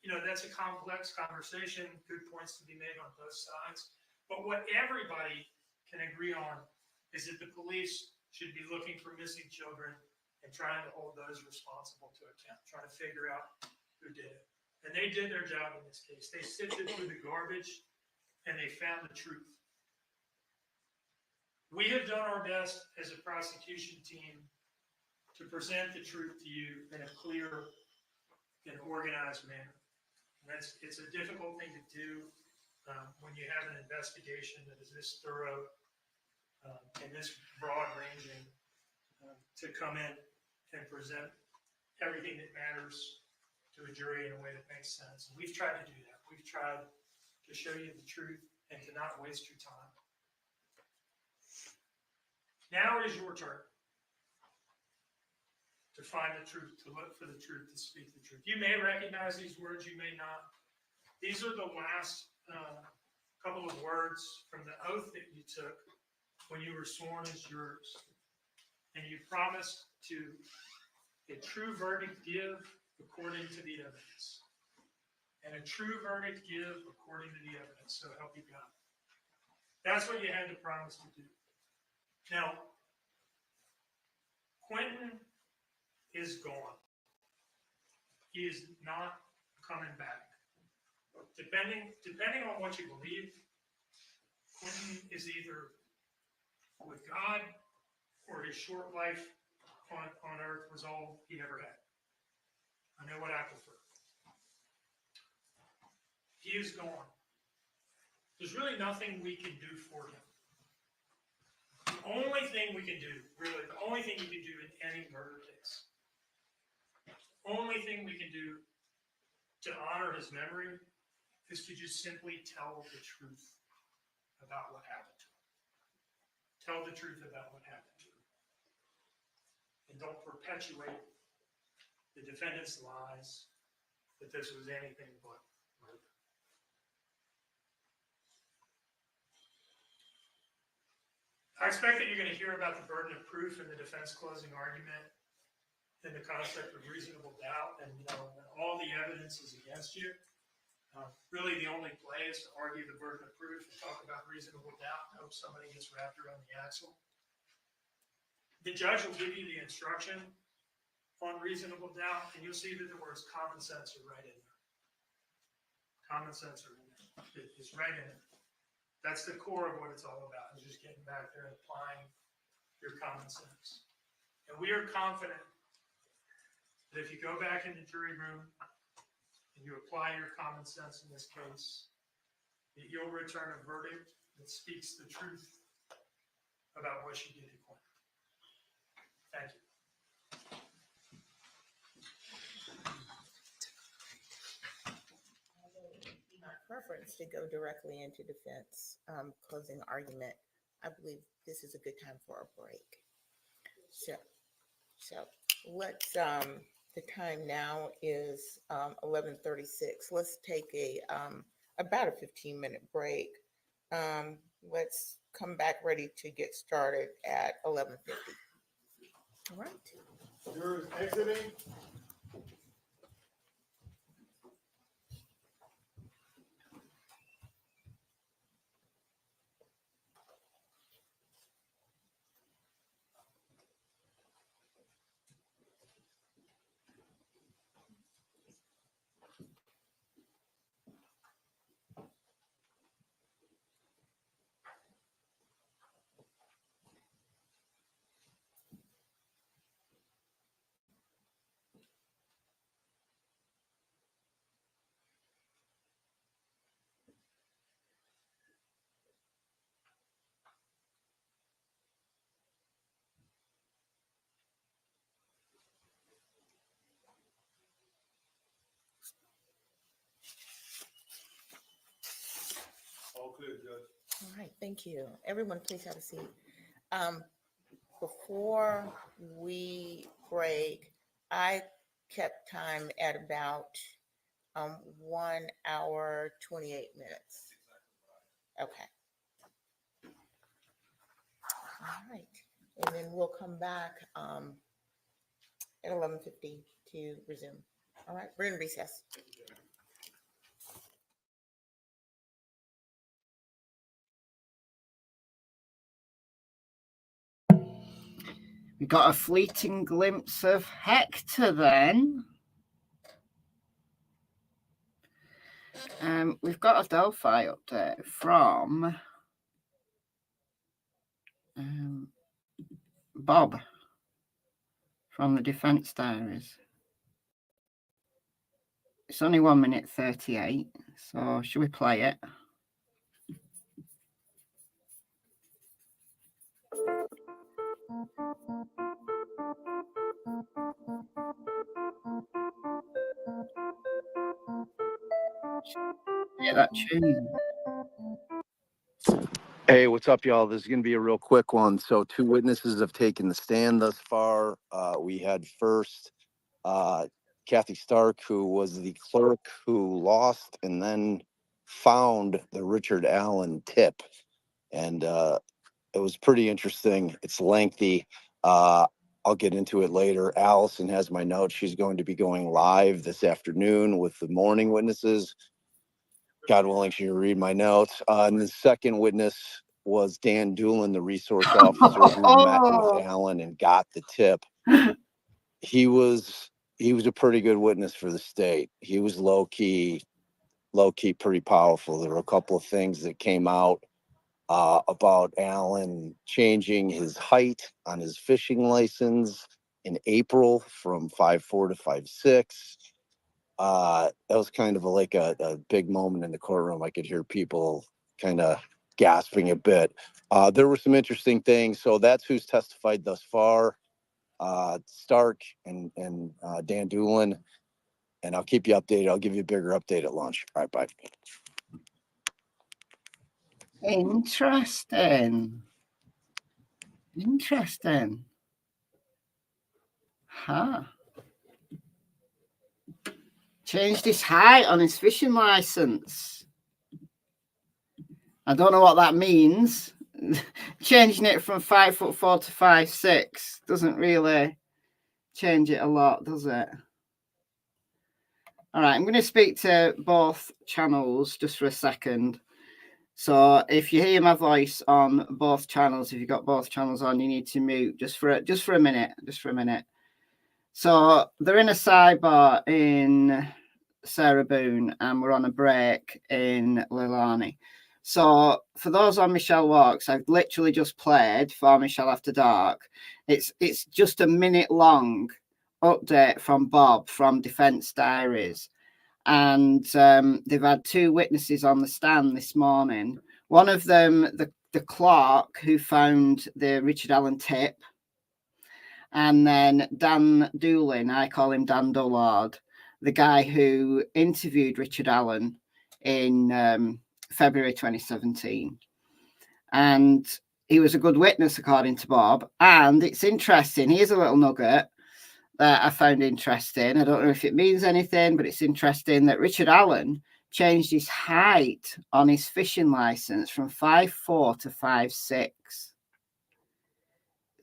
Speaker 5: that's a complex conversation, good points to be made on both sides. But what everybody can agree on is that the police should be looking for missing children and trying to hold those responsible to account, trying to figure out who did it. And they did their job in this case. They sifted through the garbage and they found the truth. We have done our best as a prosecution team to present the truth to you in a clear and organized manner. And it's a difficult thing to do when you have an investigation that is this thorough and this broad-ranging to come in and present everything that matters to a jury in a way that makes sense. And we've tried to do that. We've tried to show you the truth and to not waste your time. Now it is your turn to find the truth, to look for the truth, to speak the truth. You may recognize these words, you may not. These are the last couple of words from the oath that you took when you were sworn as jurors. And you promised to a true verdict give according to the evidence. And a true verdict give according to the evidence. So help you God. That's what you had to promise to do. Now, Quentin is gone. He is not coming back. Depending on what you believe, Quentin is either with God or his short life on earth was all he ever had. I know what I prefer. He is gone. There's really nothing we can do for him. The only thing we can do, really, the only thing you can do in any murder case, the only thing we can do to honor his memory is to just simply tell the truth about what happened to him. Tell the truth about what happened to him. And don't perpetuate the defendant's lies that this was anything but murder. I expect that you're going to hear about the burden of proof in the defense closing argument and the concept of reasonable doubt, and when all the evidence is against you. Really, the only play is to argue the burden of proof and talk about reasonable doubt and hope somebody gets wrapped around the axle. The judge will give you the instruction on reasonable doubt, and you'll see that the words common sense are right in there. Common sense are in there. It's right in it. That's the core of what it's all about, is just getting back there and applying your common sense. And we are confident that if you go back in the jury room and you apply your common sense in this case, that you'll return a verdict that speaks the truth about what she did to Quentin. Thank you.
Speaker 2: My preference to go directly into defense closing argument. I believe this is a good time for a break. So let's the time now is 11:36. Let's take about a 15-minute break. Let's come back ready to get started at 11:50. All right.
Speaker 3: Jurors exiting. All clear, Judge.
Speaker 2: All right, thank you. Everyone, please have a seat. Before we break, I kept time at about 1 hour, 28 minutes. Okay. All right, and then we'll come back at 11:50 to resume. All right, we're in recess.
Speaker 1: We got a fleeting glimpse of Hector then. We've got a Delphi update from Bob from the Defense Diaries. It's only 1 minute 38, so should we play it? Yeah, that tune.
Speaker 12: Hey, what's up, y'all? This is going to be a real quick one. So 2 witnesses have taken the stand thus far. We had first Kathy Stark, who was the clerk who lost and then found the Richard Allen tip. And it was pretty interesting. It's lengthy. I'll get into it later. Allison has my notes. She's going to be going live this afternoon with the morning witnesses. God willing, she will read my notes. And the second witness was Dan Doolin, the resource officer who met with Allen and got the tip. He was a pretty good witness for the state. He was low key, pretty powerful. There were a couple of things that came out about Allen changing his height on his fishing license in April from 5'4" to 5'6". That was kind of a big moment in the courtroom. I could hear people kind of gasping a bit. There were some interesting things. So that's who's testified thus far. Stark and Dan Doolin. And I'll keep you updated. I'll give you a bigger update at lunch. All right, bye.
Speaker 1: Interesting. Changed his height on his fishing license. I don't know what that means. Changing it from 5'4" to 5'6" doesn't really change it a lot, does it? All right, I'm going to speak to both channels just for a second. So if you hear my voice on both channels, if you've got both channels on, you need to mute just for a minute. So they're in a sidebar in Sarah Boone, and we're on a break in Leilani. So for those on Michelle Walks, I've literally just played for Michelle After Dark. It's just a minute long update from Bob from Defense Diaries. And they've had 2 witnesses on the stand this morning. One of them, the clerk who found the Richard Allen tip. And then Dan Doolin, I call him Dan Dullard, the guy who interviewed Richard Allen in February 2017. And he was a good witness, according to Bob. And it's interesting. Here's a little nugget that I found interesting. I don't know if it means anything, but it's interesting that Richard Allen changed his height on his fishing license from 5'4" to 5'6".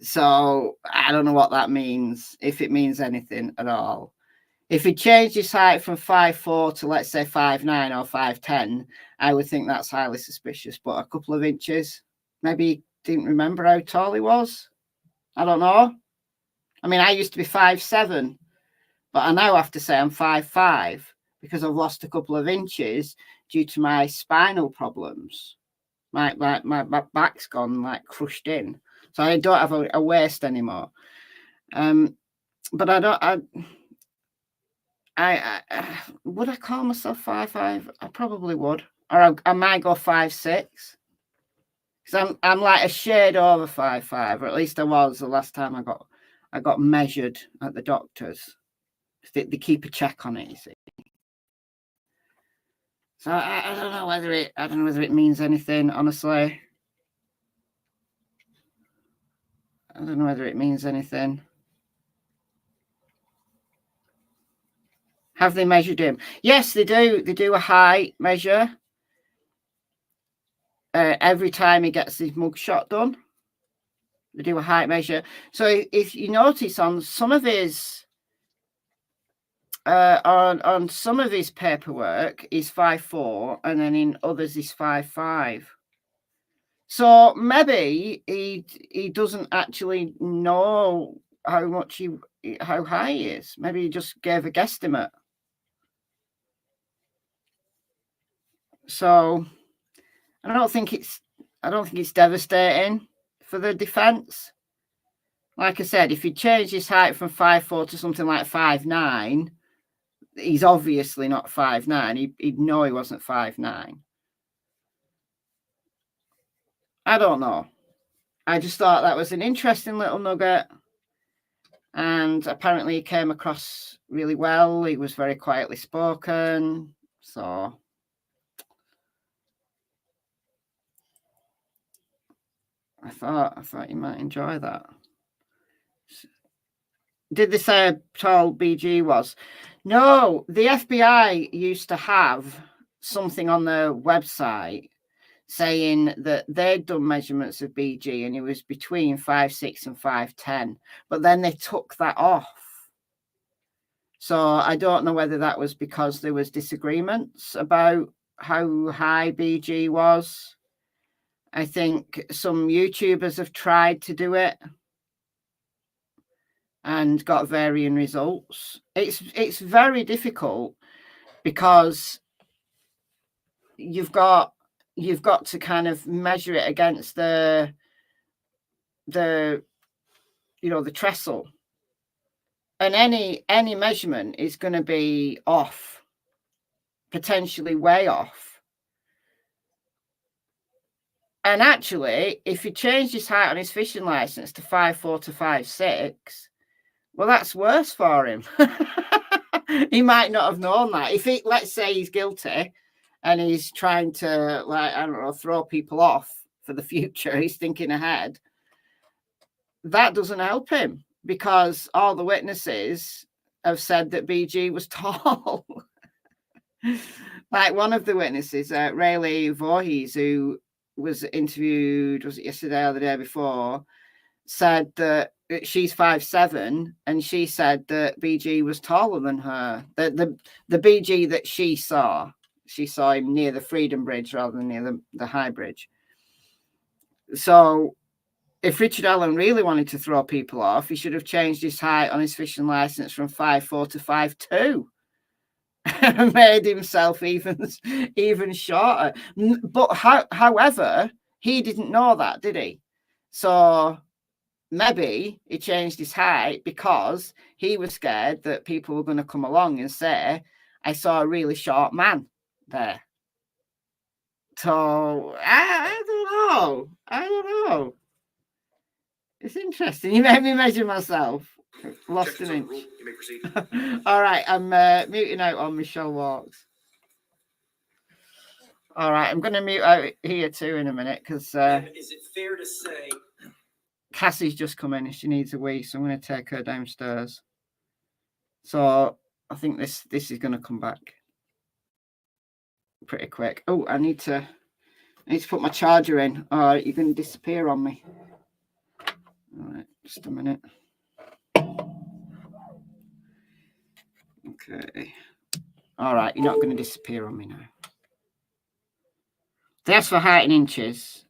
Speaker 1: So I don't know what that means, if it means anything at all. If he changed his height from 5'4" to, let's say, 5'9" or 5'10", I would think that's highly suspicious. But a couple of inches, maybe he didn't remember how tall he was. I don't know. I mean, I used to be 5'7", but I now have to say I'm 5'5" because I've lost a couple of inches due to my spinal problems. My back's gone like crushed in, so I don't have a waist anymore. But I would I call myself 5'5"? I probably would, or I might go 5'6", because I'm like a shade over 5'5", or at least I was the last time I got measured at the doctor's. They keep a check on it, you see. So I don't know whether it means anything, honestly. I don't know whether it means anything. Have they measured him? Yes, they do. They do a height measure every time he gets his mugshot done. They do a height measure. So if you notice on some of his on some of his paperwork, he's 5'4", and then in others he's 5'5". So maybe he doesn't actually know how high he is. Maybe he just gave a guesstimate. So I don't think it's devastating for the defense. Like I said, if he changed his height from 5'4" to something like 5'9", he's obviously not 5'9". He'd know he wasn't 5'9". I don't know. I just thought that was an interesting little nugget. And apparently he came across really well. He was very quietly spoken. So I thought you might enjoy that. Did they say how tall BG was? No, the FBI used to have something on their website saying that they'd done measurements of BG and it was between 5'6" and 5'10", but then they took that off. So I don't know whether that was because there was disagreements about how high BG was. I think some YouTubers have tried to do it and got varying results. It's very difficult because you've got to kind of measure it against the trestle, and any measurement is going to be off, potentially way off. And actually, if he changed his height on his fishing license to 5'4" to 5'6", well, that's worse for him. He might not have known that. If let's say he's guilty and he's trying to, like, I don't know, throw people off for the future, he's thinking ahead, that doesn't help him because all the witnesses have said that BG was tall. Like one of the witnesses, Rayleigh Voorhees, who was interviewed, was it yesterday or the day before, said that she's 5'7", and she said that BG was taller than her. The BG that she saw him near the Freedom Bridge rather than near the High Bridge. So if Richard Allen really wanted to throw people off, he should have changed his height on his fishing license from 5'4" to 5'2". Made himself even shorter. But however, he didn't know that, did he? So maybe he changed his height because he was scared that people were going to come along and say, I saw a really short man there. So I don't know. It's interesting. You made me measure myself. Lost an inch.
Speaker 7: You may proceed.
Speaker 1: All right, I'm muting out on Michelle Walks. All right, I'm going to mute out here too in a minute because
Speaker 7: is it fair to say
Speaker 1: Cassie's just come in and she needs a wee, so I'm going to take her downstairs. So I think this is going to come back pretty quick. Oh, I need to put my charger in. All right, you're going to disappear on me. All right, just a minute. Okay. All right, you're not going to disappear on me now. They asked for height in inches.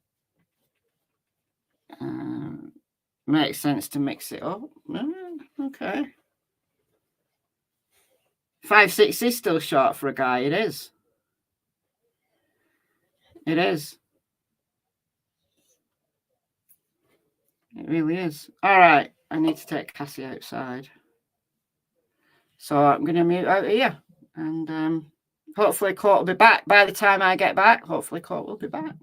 Speaker 1: Makes sense to mix it up. Okay. 5'6" is still short for a guy. It is. It is. It really is. All right. I need to take Cassie outside. So I'm going to mute out here. And hopefully Court will be back. By the time I get back, hopefully Court will be back.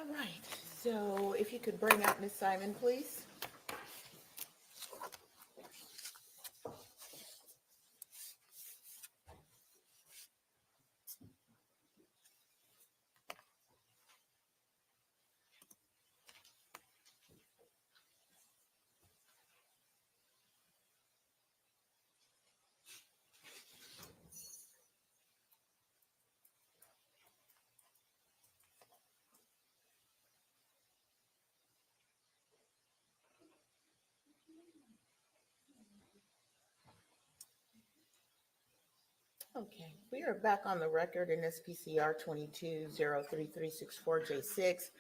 Speaker 2: All right, so if you could bring out Ms. Simon, please. Okay, we are back on the record in SPCR 22-03364J6.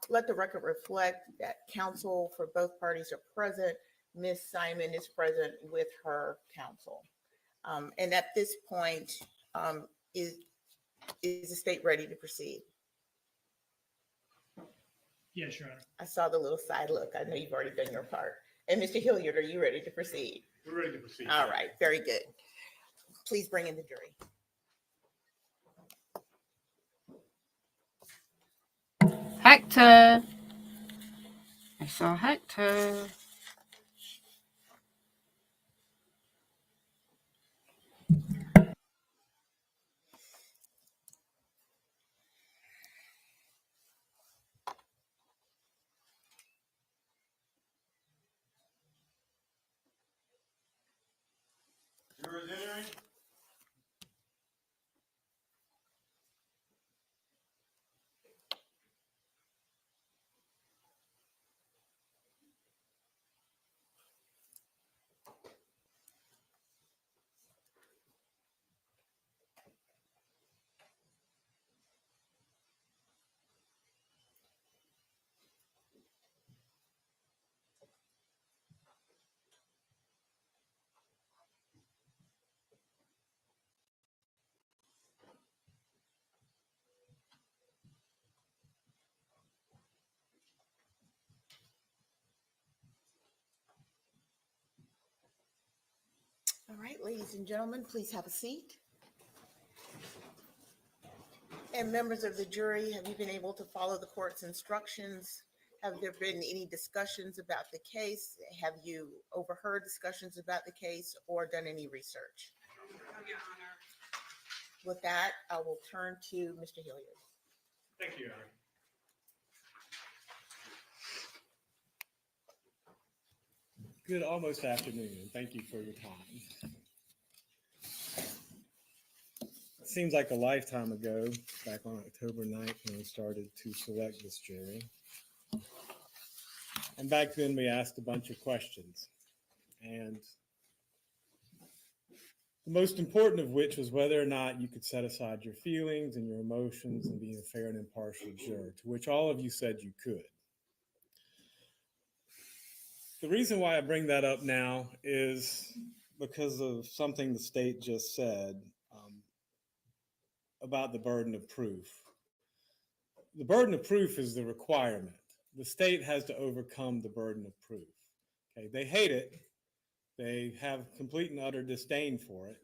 Speaker 2: Let the record reflect that counsel for both parties are present. Ms. Simon is present with her counsel. And at this point, is the state ready to proceed?
Speaker 5: Yes, Your Honor.
Speaker 2: I saw the little side look. I know you've already done your part. And Mr. Hilliard, are you ready to proceed?
Speaker 3: We're ready to proceed.
Speaker 2: All right, very good. Please bring in the jury.
Speaker 1: Hector. I saw Hector.
Speaker 3: Jurors entering.
Speaker 2: All right, ladies and gentlemen, please have a seat. And members of the jury, have you been able to follow the court's instructions? Have there been any discussions about the case? Have you overheard discussions about the case or done any research?
Speaker 11: Your Honor.
Speaker 2: With that, I will turn to Mr. Hilliard.
Speaker 3: Thank you, Your Honor.
Speaker 13: Good almost afternoon, and thank you for your time. It seems like a lifetime ago, back on October 9th, when we started to select this jury. And back then we asked a bunch of questions. And the most important of which was whether or not you could set aside your feelings and your emotions and be a fair and impartial juror, to which all of you said you could. The reason why I bring that up now is because of something the state just said about the burden of proof. The burden of proof is the requirement. The state has to overcome the burden of proof. Okay, they hate it. They have complete and utter disdain for it,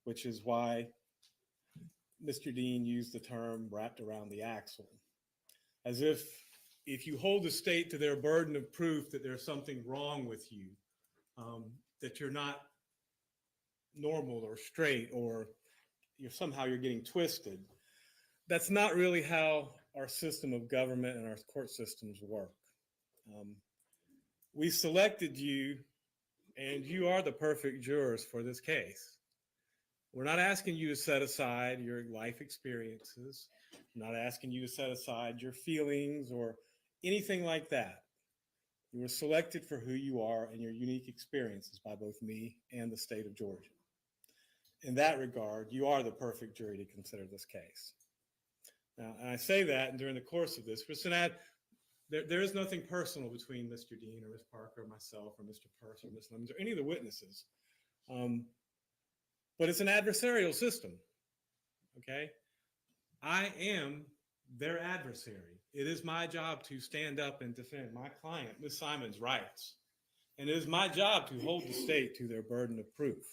Speaker 13: which is why Mr. Dean used the term wrapped around the axle, as if you hold the state to their burden of proof that there's something wrong with you, that you're not normal or straight, or you're getting twisted. That's not really how our system of government and our court systems work. We selected you, and you are the perfect jurors for this case. We're not asking you to set aside your life experiences. We're not asking you to set aside your feelings or anything like that. You were selected for who you are and your unique experiences by both me and the state of Georgia. In that regard, you are the perfect jury to consider this case. Now, and I say that, and during the course of this, there is nothing personal between Mr. Dean or Ms. Parker or myself or Mr. Purse or Ms. Lemons or any of the witnesses. But it's an adversarial system, okay? I am their adversary. It is my job to stand up and defend my client, Ms. Simon's, rights. And it is my job to hold the state to their burden of proof.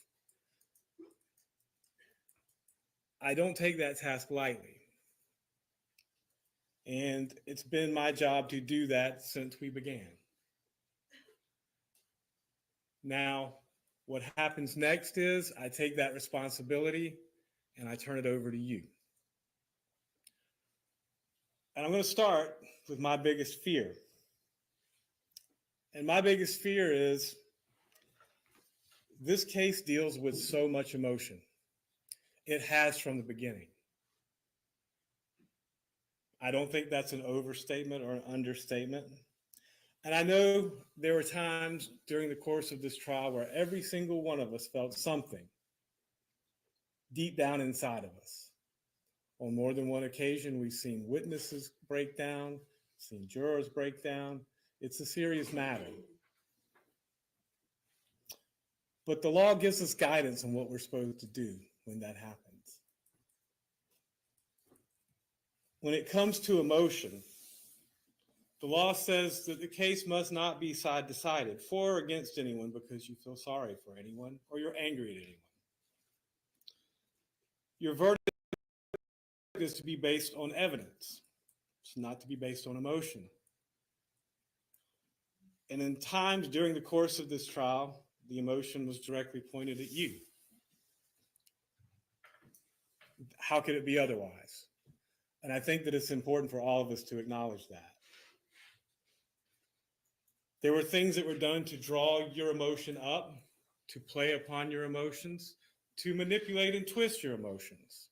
Speaker 13: I don't take that task lightly. And it's been my job to do that since we began. Now, what happens next is I take that responsibility and I turn it over to you. And I'm going to start with my biggest fear. And my biggest fear is this case deals with so much emotion. It has from the beginning. I don't think that's an overstatement or an understatement. And I know there were times during the course of this trial where every single one of us felt something deep down inside of us. On more than one occasion, we've seen witnesses break down, seen jurors break down. It's a serious matter. But the law gives us guidance on what we're supposed to do when that happens. When it comes to emotion, the law says that the case must not be side-decided, for or against anyone because you feel sorry for anyone or you're angry at anyone. Your verdict is to be based on evidence. It's not to be based on emotion. And in times during the course of this trial, the emotion was directly pointed at you. How could it be otherwise? And I think that it's important for all of us to acknowledge that. There were things that were done to draw your emotion up, to play upon your emotions, to manipulate and twist your emotions.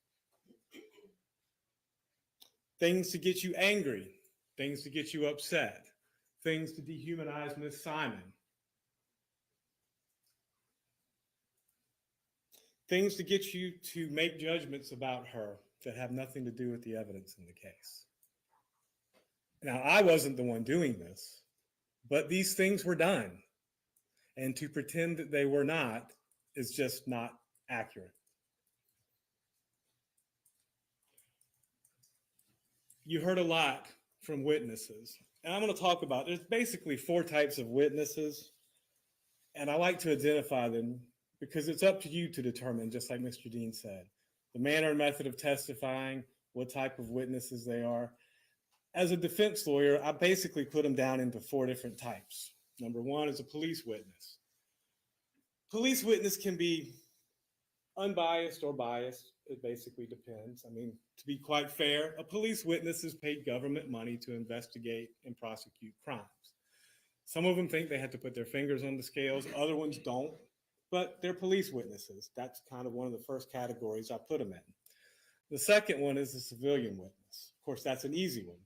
Speaker 13: Things to get you angry, things to get you upset, things to dehumanize Miss Simon. Things to get you to make judgments about her that have nothing to do with the evidence in the case. Now, I wasn't the one doing this, but these things were done. And to pretend that they were not is just not accurate. You heard a lot from witnesses. And I'm going to talk about, there's basically 4 types of witnesses. And I like to identify them because it's up to you to determine, just like Mr. Dean said, the manner and method of testifying, what type of witnesses they are. As a defense lawyer, I basically put them down into 4 different types. Number 1 is a police witness. Police witness can be unbiased or biased. It basically depends. I mean, to be quite fair, a police witness is paid government money to investigate and prosecute crimes. Some of them think they have to put their fingers on the scales. Other ones don't, but they're police witnesses. That's kind of one of the first categories I put them in. The second one is a civilian witness. Of course, that's an easy one.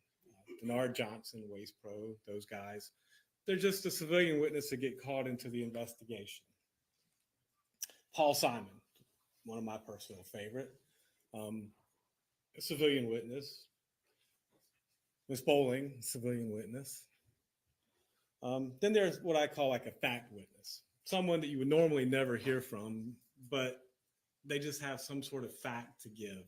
Speaker 13: Denard Johnson, Waste Pro, those guys. They're just a civilian witness to get called into the investigation. Paul Simon, one of my personal favorite, a civilian witness. Miss Bowling, civilian witness. Then there's what I call like a fact witness, someone that you would normally never hear from, but they just have some sort of fact to give.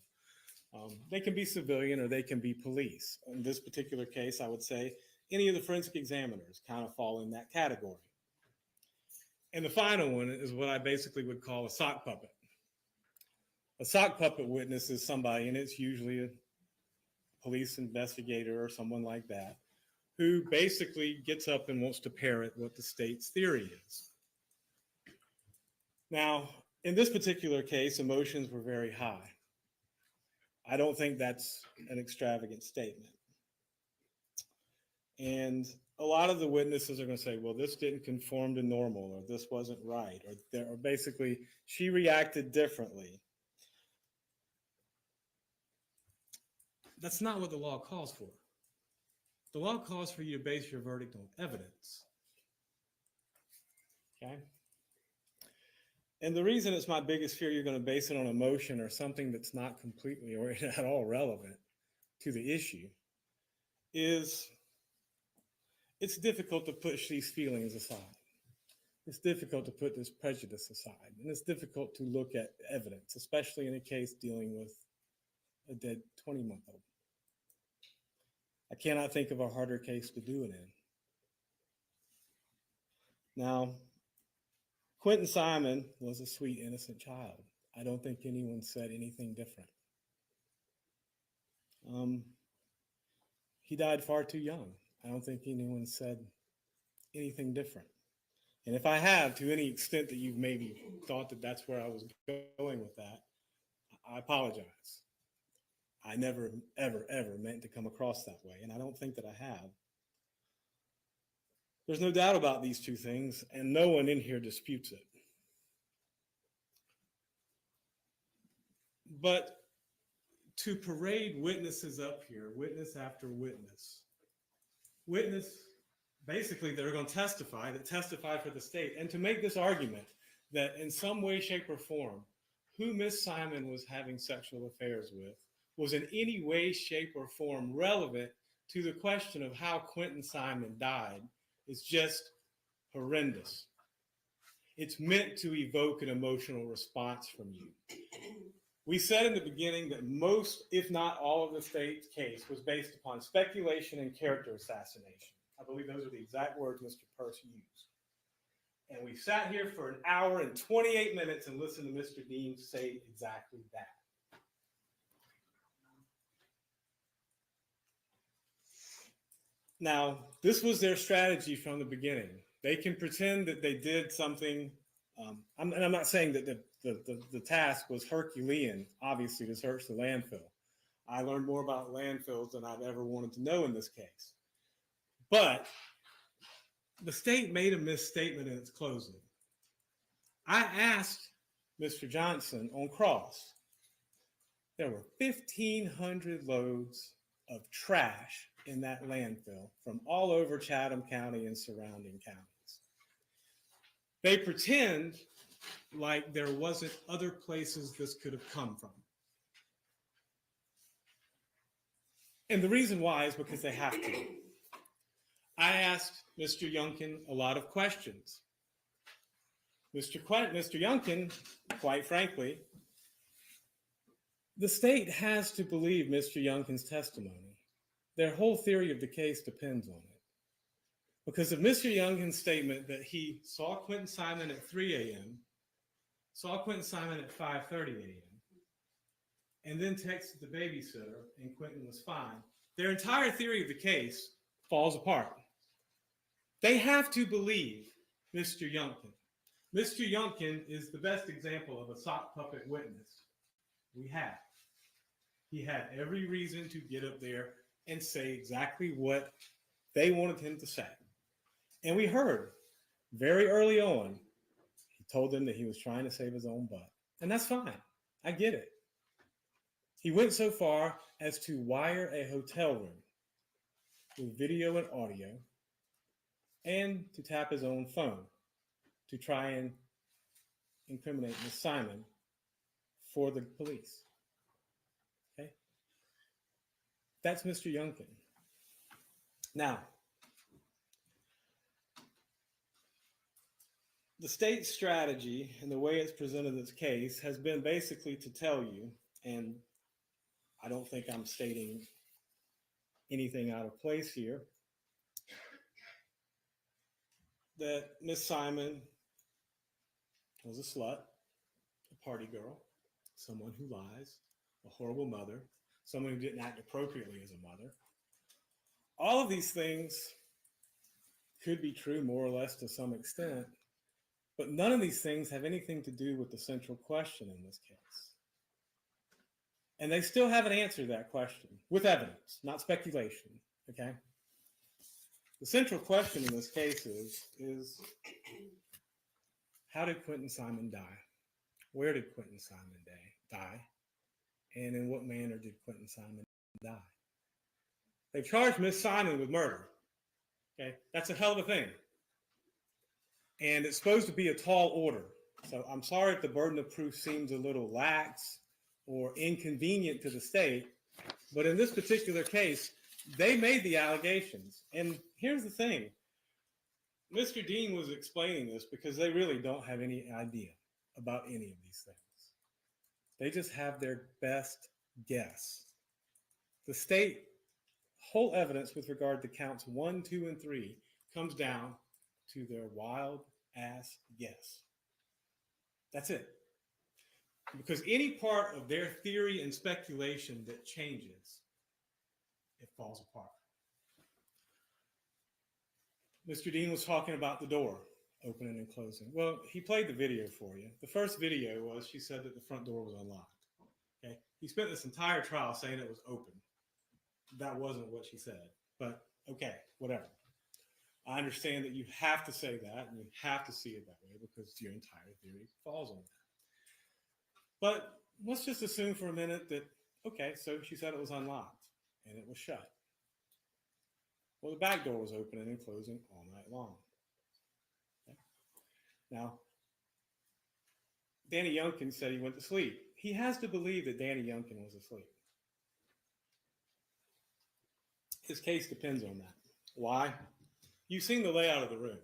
Speaker 13: They can be civilian or they can be police. In this particular case, I would say any of the forensic examiners kind of fall in that category. And the final one is what I basically would call a sock puppet. A sock puppet witness is somebody, and it's usually a police investigator or someone like that, who basically gets up and wants to parrot what the state's theory is. Now, in this particular case, emotions were very high. I don't think that's an extravagant statement. And a lot of the witnesses are going to say, well, this didn't conform to normal, or this wasn't right, or basically, she reacted differently. That's not what the law calls for. The law calls for you to base your verdict on evidence. Okay? And the reason it's my biggest fear you're going to base it on emotion or something that's not completely or at all relevant to the issue is it's difficult to push these feelings aside. It's difficult to put this prejudice aside. And it's difficult to look at evidence, especially in a case dealing with a dead 20-month-old. I cannot think of a harder case to do it in. Now, Quentin Simon was a sweet, innocent child. I don't think anyone said anything different. he died far too young. I don't think anyone said anything different. And if I have, to any extent that you've maybe thought that that's where I was going with that, I apologize. I never, ever, ever meant to come across that way, and I don't think that I have. There's no doubt about these two things, and no one in here disputes it. But to parade witnesses up here, witness after witness, basically they're going to testify, that testify for the state, and to make this argument that in some way, shape, or form, who Miss Simon was having sexual affairs with was in any way, shape, or form relevant to the question of how Quentin Simon died is just horrendous. It's meant to evoke an emotional response from you. We said in the beginning that most, if not all, of the state's case was based upon speculation and character assassination. I believe those are the exact words Mr. Peirce used. And we sat here for an hour and 28 minutes and listened to Mr. Dean say exactly that. Now, this was their strategy from the beginning. They can pretend that they did something. And I'm not saying that the task was Herculean, obviously, to search the landfill. I learned more about landfills than I've ever wanted to know in this case. But the state made a misstatement in its closing. I asked Mr. Johnson on cross, there were 1,500 loads of trash in that landfill from all over Chatham County and surrounding counties. They pretend like there wasn't other places this could have come from. And the reason why is because they have to. I asked Mr. Youngkin a lot of questions. Mr. Youngkin, quite frankly, the state has to believe Mr. Youngkin's testimony. Their whole theory of the case depends on it. Because of Mr. Youngkin's statement that he saw Quentin Simon at 3 a.m., saw Quentin Simon at 5:30 a.m., and then texted the babysitter and Quentin was fine, their entire theory of the case falls apart. They have to believe Mr. Youngkin. Mr. Youngkin is the best example of a sock puppet witness we have. He had every reason to get up there and say exactly what they wanted him to say. And we heard very early on, he told them that he was trying to save his own butt. And that's fine. I get it. He went so far as to wire a hotel room with video and audio and to tap his own phone to try and incriminate Ms. Simon for the police. Okay? That's Mr. Youngkin. Now, the state's strategy and the way it's presented this case has been basically to tell you, and I don't think I'm stating anything out of place here, that Miss Simon was a slut, a party girl, someone who lies, a horrible mother, someone who didn't act appropriately as a mother. All of these things could be true more or less to some extent, but none of these things have anything to do with the central question in this case. And they still haven't answered that question with evidence, not speculation, okay? The central question in this case is how did Quentin Simon die? Where did Quentin Simon die? And in what manner did Quentin Simon die? They've charged Miss Simon with murder, okay? That's a hell of a thing. And it's supposed to be a tall order. So I'm sorry if the burden of proof seems a little lax or inconvenient to the state, but in this particular case, they made the allegations. And here's the thing. Mr. Dean was explaining this because they really don't have any idea about any of these things. They just have their best guess. The state whole evidence with regard to counts 1, 2, and 3 comes down to their wild ass guess. That's it. Because any part of their theory and speculation that changes, it falls apart. Mr. Dean was talking about the door opening and closing. Well, he played the video for you. The first video was she said that the front door was unlocked. Okay. He spent this entire trial saying it was open. That wasn't what she said, but okay, whatever. I understand that you have to say that and you have to see it that way because your entire theory falls on that. But let's just assume for a minute that, okay, so she said it was unlocked and it was shut. Well, the back door was opening and closing all night long. Okay. Now, Danny Youngkin said he went to sleep. He has to believe that Danny Youngkin was asleep. His case depends on that. Why? You've seen the layout of the room,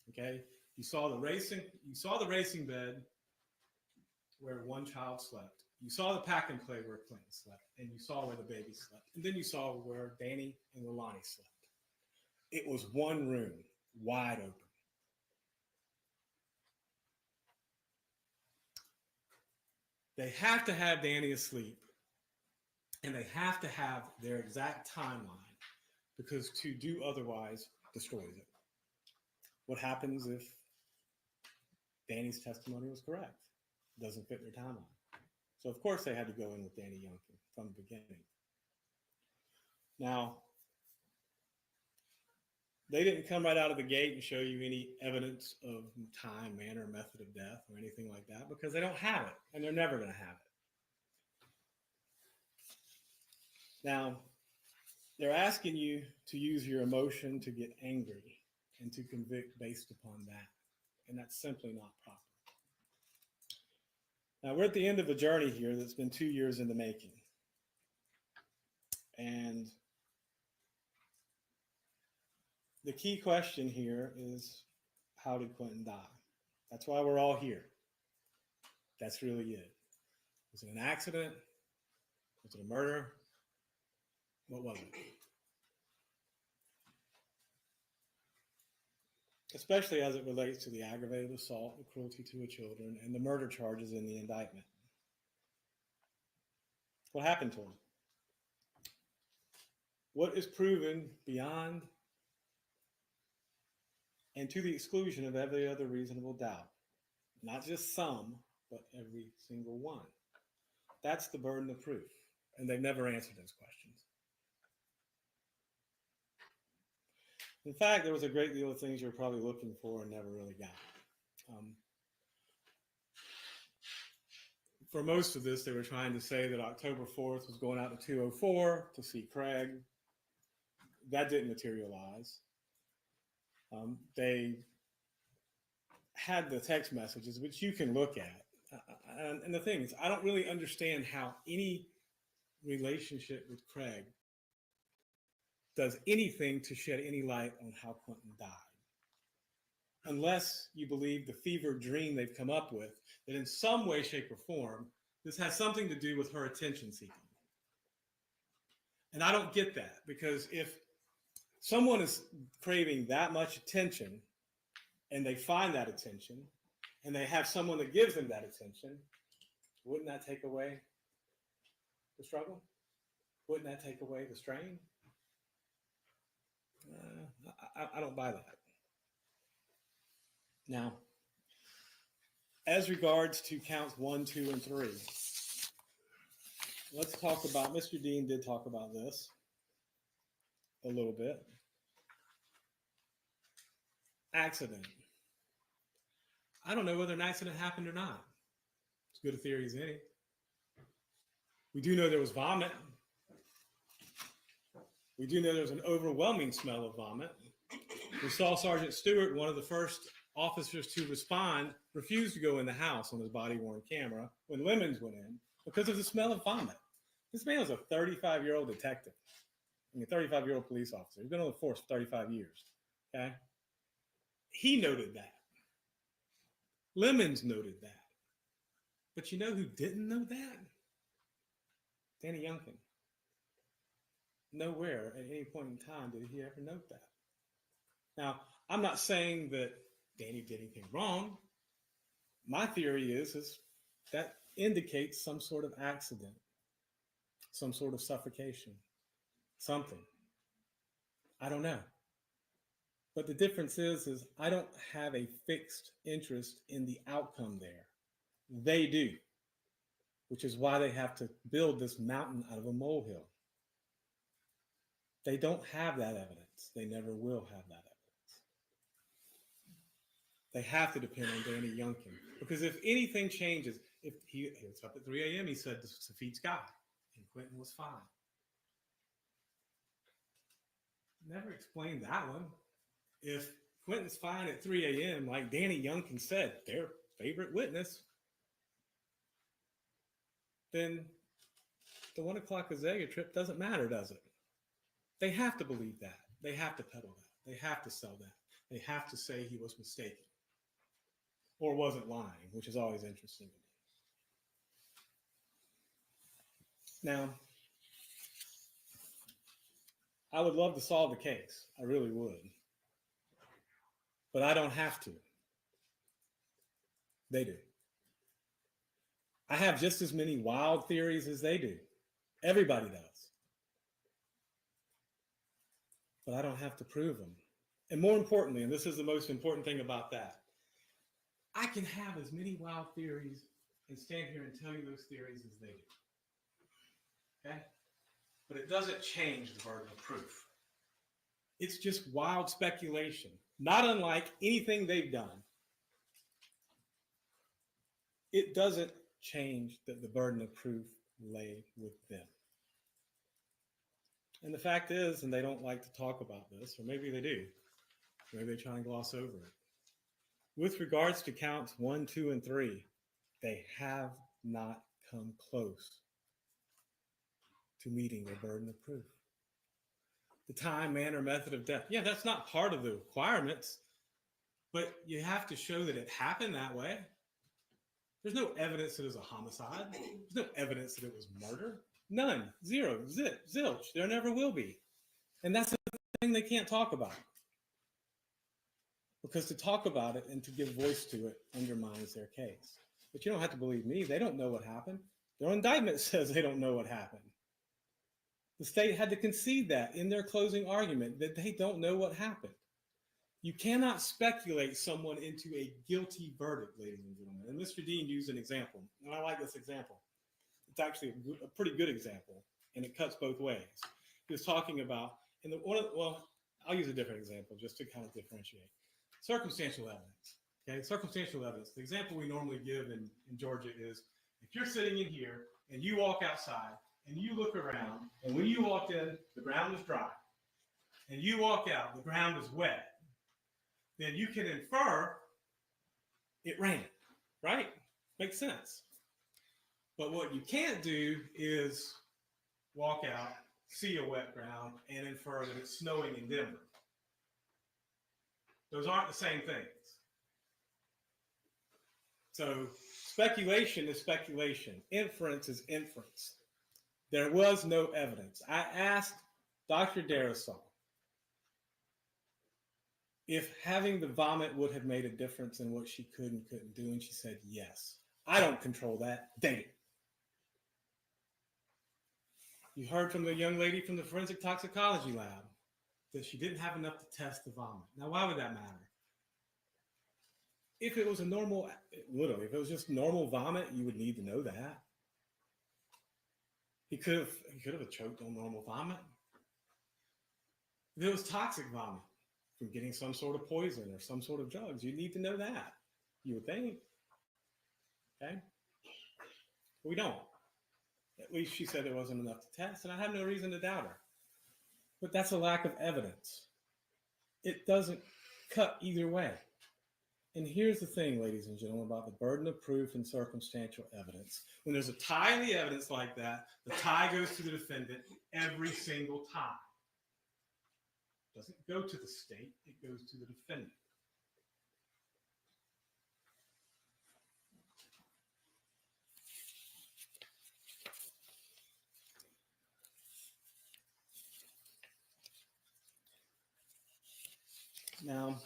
Speaker 13: okay? You saw the racing bed where one child slept. You saw the pack and play where Clinton slept, and you saw where the baby slept. And then you saw where Danny and Leilani slept. It was one room, wide open. They have to have Danny asleep, and they have to have their exact timeline, because to do otherwise destroys it. What happens if Danny's testimony was correct? It doesn't fit their timeline. So of course they had to go in with Danny Youngkin from the beginning. Now, they didn't come right out of the gate and show you any evidence of time, manner, method of death or anything like that because they don't have it and they're never going to have it. Now, they're asking you to use your emotion to get angry and to convict based upon that. And that's simply not proper. Now, we're at the end of a journey here that's been 2 years in the making. And the key question here is, how did Quentin die? That's why we're all here. That's really it. Was it an accident? Was it a murder? What was it? Especially as it relates to the aggravated assault, the cruelty to a children, and the murder charges in the indictment. What happened to him? What is proven beyond and to the exclusion of every other reasonable doubt? Not just some, but every single one. That's the burden of proof, and they've never answered those questions. In fact, there was a great deal of things you were probably looking for and never really got. For most of this, they were trying to say that October 4th was going out to 204 to see Craig. That didn't materialize. They had the text messages, which you can look at. And the thing is, I don't really understand how any relationship with Craig does anything to shed any light on how Quentin died. Unless you believe the fevered dream they've come up with, that in some way, shape, or form, this has something to do with her attention seeking. And I don't get that, because if someone is craving that much attention and they find that attention and they have someone that gives them that attention, wouldn't that take away the struggle? Wouldn't that take away the strain? I don't buy that. Now, as regards to counts 1, 2, and 3, let's talk about, Mr. Dean did talk about this a little bit. Accident. I don't know whether an accident happened or not. It's as good a theory as any. We do know there was vomit. We do know there was an overwhelming smell of vomit. We saw Sergeant Stewart, one of the first officers to respond, refused to go in the house on his body-worn camera when Lemons went in because of the smell of vomit. This man was a 35-year-old detective. I mean, a 35-year-old police officer. He's been on the force for 35 years. Okay? He noted that. Lemons noted that. But you know who didn't know that? Danny Youngkin. Nowhere at any point in time did he ever note that. Now, I'm not saying that Danny did anything wrong. My theory is that indicates some sort of accident, some sort of suffocation, something. I don't know. But the difference is I don't have a fixed interest in the outcome there. They do, which is why they have to build this mountain out of a molehill. They don't have that evidence. They never will have that evidence. They have to depend on Danny Youngkin, because if anything changes, if he was up at 3 a.m., he said this was defeats God, and Quentin was fine. Never explained that one. If Quentin's fine at 3 a.m., like Danny Youngkin said, their favorite witness, then the 1 o'clock Azalea trip doesn't matter, does it? They have to believe that. They have to peddle that. They have to sell that. They have to say he was mistaken or wasn't lying, which is always interesting to me. Now, I would love to solve the case. I really would. But I don't have to. They do. I have just as many wild theories as they do. Everybody does. But I don't have to prove them. And more importantly, and this is the most important thing about that, I can have as many wild theories and stand here and tell you those theories as they do. Okay? But it doesn't change the burden of proof. It's just wild speculation, not unlike anything they've done. It doesn't change that the burden of proof lay with them. And the fact is, and they don't like to talk about this, or maybe they do, maybe they try and gloss over it. With regards to counts 1, 2, and 3, they have not come close to meeting their burden of proof. The time, manner, method of death. Yeah, that's not part of the requirements, but you have to show that it happened that way. There's no evidence that it was a homicide. There's no evidence that it was murder. None. Zero. Zilch. There never will be. And that's the thing they can't talk about. Because to talk about it and to give voice to it undermines their case. But you don't have to believe me. They don't know what happened. Their indictment says they don't know what happened. The state had to concede that in their closing argument, that they don't know what happened. You cannot speculate someone into a guilty verdict, ladies and gentlemen. And Mr. Dean used an example, and I like this example. It's actually a pretty good example, and it cuts both ways. He was talking about, I'll use a different example just to kind of differentiate. Circumstantial evidence. Okay, circumstantial evidence. The example we normally give in Georgia is if you're sitting in here and you walk outside and you look around, and when you walked in, the ground was dry, and you walk out, the ground is wet, then you can infer it rained, right? Makes sense. But what you can't do is walk out, see a wet ground, and infer that it's snowing in Denver. Those aren't the same things. So speculation is speculation. Inference is inference. There was no evidence. I asked Dr. Darasol if having the vomit would have made a difference in what she could and couldn't do, and she said yes. I don't control that. They do. You heard from the young lady from the forensic toxicology lab that she didn't have enough to test the vomit. Now, why would that matter? If it was a normal, literally, if it was just normal vomit, you would need to know that. He could have choked on normal vomit. If it was toxic vomit from getting some sort of poison or some sort of drugs, you need to know that. You would think. Okay? We don't. At least she said there wasn't enough to test, and I have no reason to doubt her. But that's a lack of evidence. It doesn't cut either way. And here's the thing, ladies and gentlemen, about the burden of proof and circumstantial evidence. When there's a tie in the evidence like that, the tie goes to the defendant every single time. It doesn't go to the state, it goes to the defendant. Now,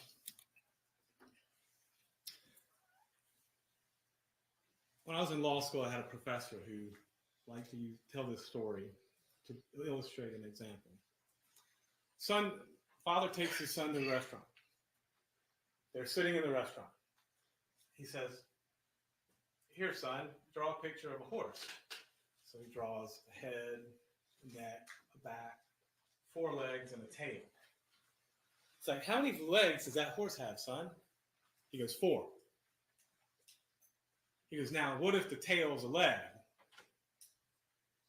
Speaker 13: when I was in law school, I had a professor who liked to tell this story to illustrate an example. Father takes his son to a restaurant. They're sitting in the restaurant. He says, here, son, draw a picture of a horse. So he draws a head, a neck, a back, 4 legs, and a tail. It's like, how many legs does that horse have, son? He goes, 4. He goes, now, what if the tail's a leg?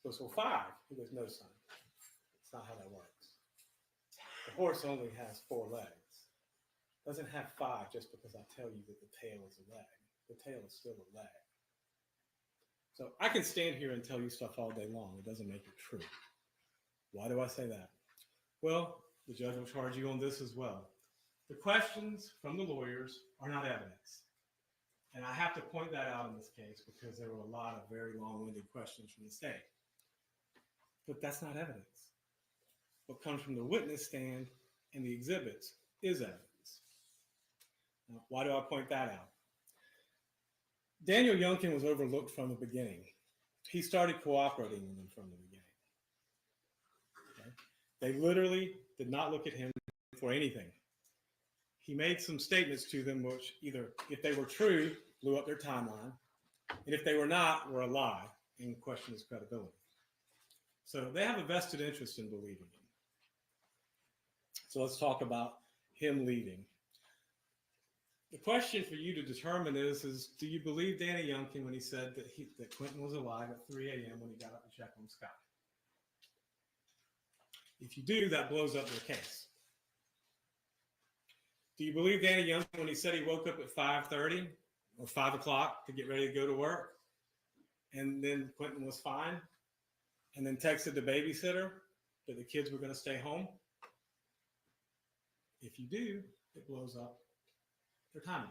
Speaker 13: He goes, well, 5. He goes, no, son. That's not how that works. The horse only has 4 legs. It doesn't have 5 just because I tell you that the tail is a leg. The tail is still a leg. So I can stand here and tell you stuff all day long. It doesn't make it true. Why do I say that? Well, the judge will charge you on this as well. The questions from the lawyers are not evidence. And I have to point that out in this case because there were a lot of very long-winded questions from the state. But that's not evidence. What comes from the witness stand and the exhibits is evidence. Now, why do I point that out? Daniel Youngkin was overlooked from the beginning. He started cooperating with them from the beginning. Okay? They literally did not look at him for anything. He made some statements to them which either, if they were true, blew up their timeline, and if they were not, were a lie and questioned his credibility. So they have a vested interest in believing him. So let's talk about him leaving. The question for you to determine is do you believe Danny Youngkin when he said that Quentin was alive at 3 a.m. when he got up to check on Scott? If you do, that blows up your case. Do you believe Danny Youngkin when he said he woke up at 5:30 or 5 o'clock to get ready to go to work, and then Quentin was fine, and then texted the babysitter that the kids were going to stay home? If you do, it blows up their timeline.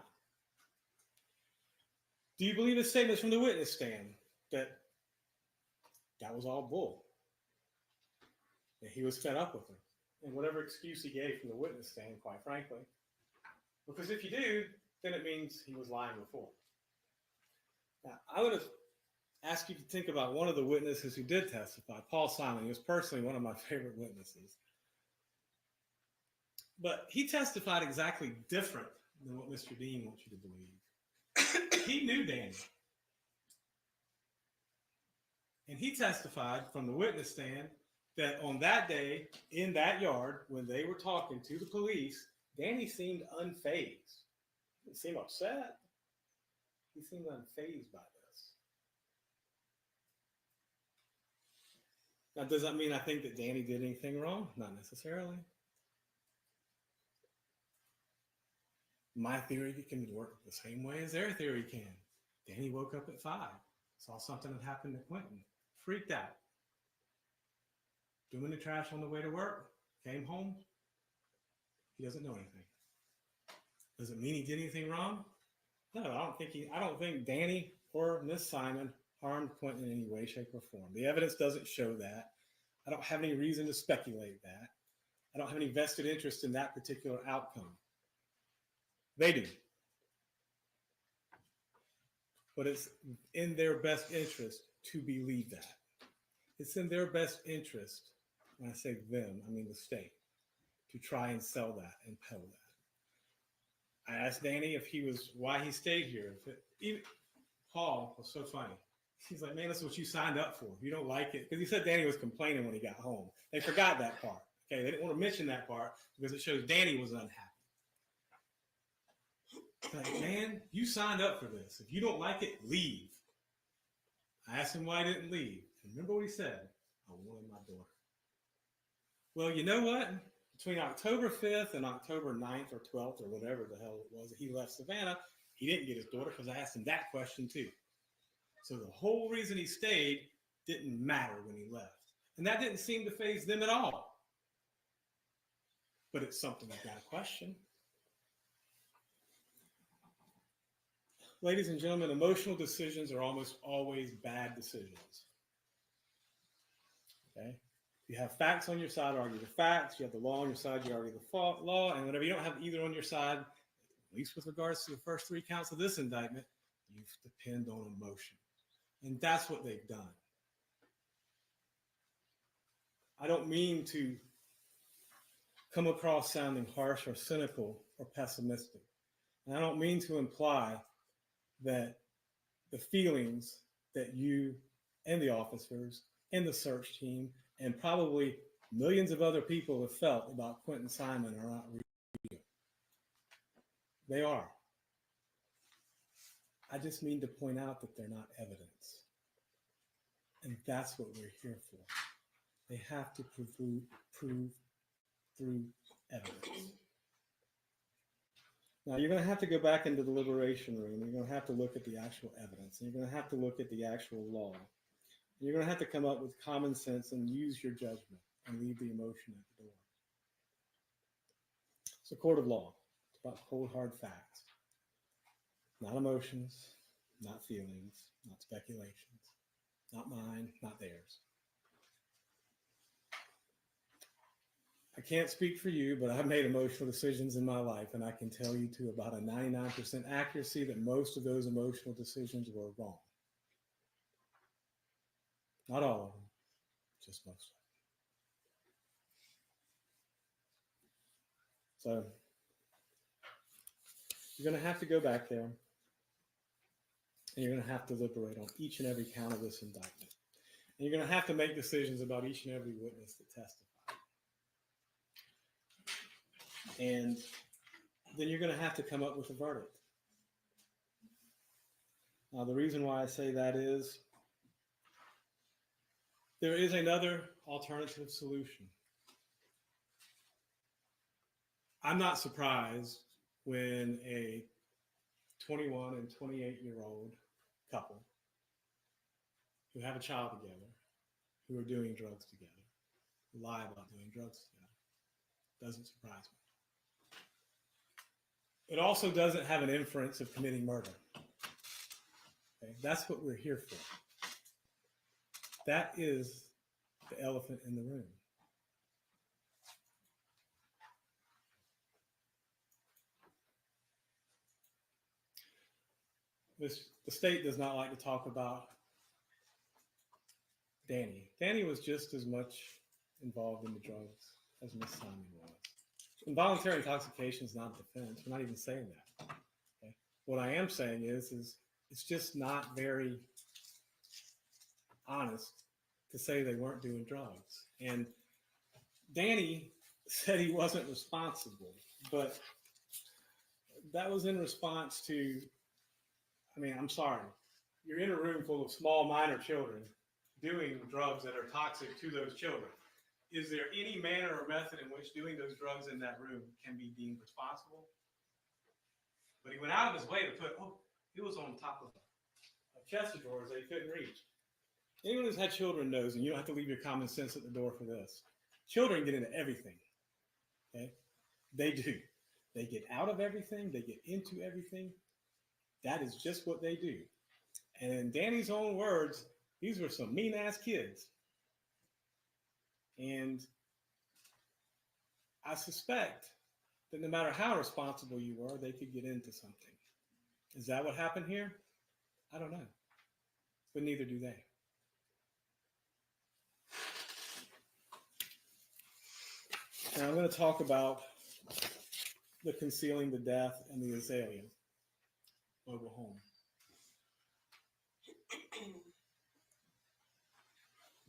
Speaker 13: Do you believe the statements from the witness stand that was all bull? That he was fed up with her, and whatever excuse he gave from the witness stand, quite frankly. Because if you do, then it means he was lying before. Now, I would have asked you to think about one of the witnesses who did testify, Paul Simon. He was personally one of my favorite witnesses. But he testified exactly different than what Mr. Dean wants you to believe. He knew Danny. And he testified from the witness stand that on that day, in that yard, when they were talking to the police, Danny seemed unfazed. He didn't seem upset. He seemed unfazed by this. Now, does that mean I think that Danny did anything wrong? Not necessarily. My theory can work the same way as their theory can. Danny woke up at 5, saw something that happened to Quentin, freaked out, doing the trash on the way to work, came home. He doesn't know anything. Does it mean he did anything wrong? No, I don't think Danny or Miss Simon harmed Quentin in any way, shape, or form. The evidence doesn't show that. I don't have any reason to speculate that. I don't have any vested interest in that particular outcome. They do. But it's in their best interest to believe that. It's in their best interest, when I say them, I mean the state, to try and sell that and peddle that. I asked Danny why he stayed here. Paul was so funny. He's like, man, this is what you signed up for. If you don't like it, because he said Danny was complaining when he got home. They forgot that part. Okay, they didn't want to mention that part because it shows Danny was unhappy. Like, man, you signed up for this. If you don't like it, leave. I asked him why he didn't leave. And remember what he said? I wanted my daughter. Well, you know what? Between October 5th and October 9th or 12th or whatever the hell it was that he left Savannah, he didn't get his daughter because I asked him that question too. So the whole reason he stayed didn't matter when he left. And that didn't seem to faze them at all. But it's something I've got to question. Ladies and gentlemen, emotional decisions are almost always bad decisions. Okay? You have facts on your side, argue the facts. You have the law on your side, you argue the law. And whenever you don't have either on your side, at least with regards to the first 3 counts of this indictment, you depend on emotion. And that's what they've done. I don't mean to come across sounding harsh or cynical or pessimistic. And I don't mean to imply that the feelings that you and the officers and the search team and probably millions of other people have felt about Quentin Simon are not real. They are. I just mean to point out that they're not evidence. And that's what we're here for. They have to prove through evidence. Now, you're going to have to go back into the deliberation room. You're going to have to look at the actual evidence. And you're going to have to look at the actual law. And you're going to have to come up with common sense and use your judgment and leave the emotion at the door. It's a court of law. It's about cold, hard facts. Not emotions, not feelings, not speculations, not mine, not theirs. I can't speak for you, but I've made emotional decisions in my life, and I can tell you to about a 99% accuracy that most of those emotional decisions were wrong. Not all of them, just most of them. So you're going to have to go back there, and you're going to have to deliberate on each and every count of this indictment. And you're going to have to make decisions about each and every witness that testified. And then you're going to have to come up with a verdict. Now, the reason why I say that is there is another alternative solution. I'm not surprised when a 21 and 28-year-old couple who have a child together, who are doing drugs together, who lie about doing drugs together. Doesn't surprise me. It also doesn't have an inference of committing murder. Okay? That's what we're here for. That is the elephant in the room. The state does not like to talk about Danny. Danny was just as much involved in the drugs as Miss Simon was. Involuntary intoxication is not a defense. We're not even saying that. Okay? What I am saying is it's just not very honest to say they weren't doing drugs. And Danny said he wasn't responsible, but that was in response to, I mean, I'm sorry. You're in a room full of small minor children doing drugs that are toxic to those children. Is there any manner or method in which doing those drugs in that room can be deemed responsible? But he went out of his way to put, it was on top of a chest of drawers they couldn't reach. Anyone who's had children knows, and you don't have to leave your common sense at the door for this. Children get into everything. Okay? They do. They get out of everything. They get into everything. That is just what they do. And in Danny's own words, these were some mean-ass kids. And I suspect that no matter how responsible you were, they could get into something. Is that what happened here? I don't know. But neither do they. Now I'm going to talk about the concealing the death and the azalea mobile home.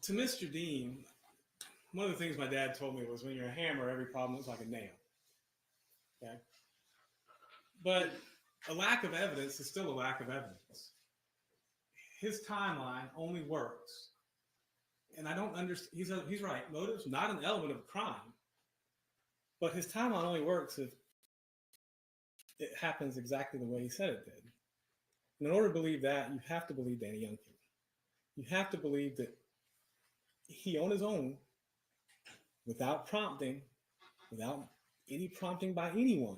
Speaker 13: To Mr. Dean, one of the things my dad told me was when you're a hammer, every problem looks like a nail. Okay? But a lack of evidence is still a lack of evidence. His timeline only works. And I don't understand, he's right, motive's not an element of crime. But his timeline only works if it happens exactly the way he said it did. And in order to believe that, you have to believe Danny Youngkin. You have to believe that he, on his own, without prompting, without any prompting by anyone,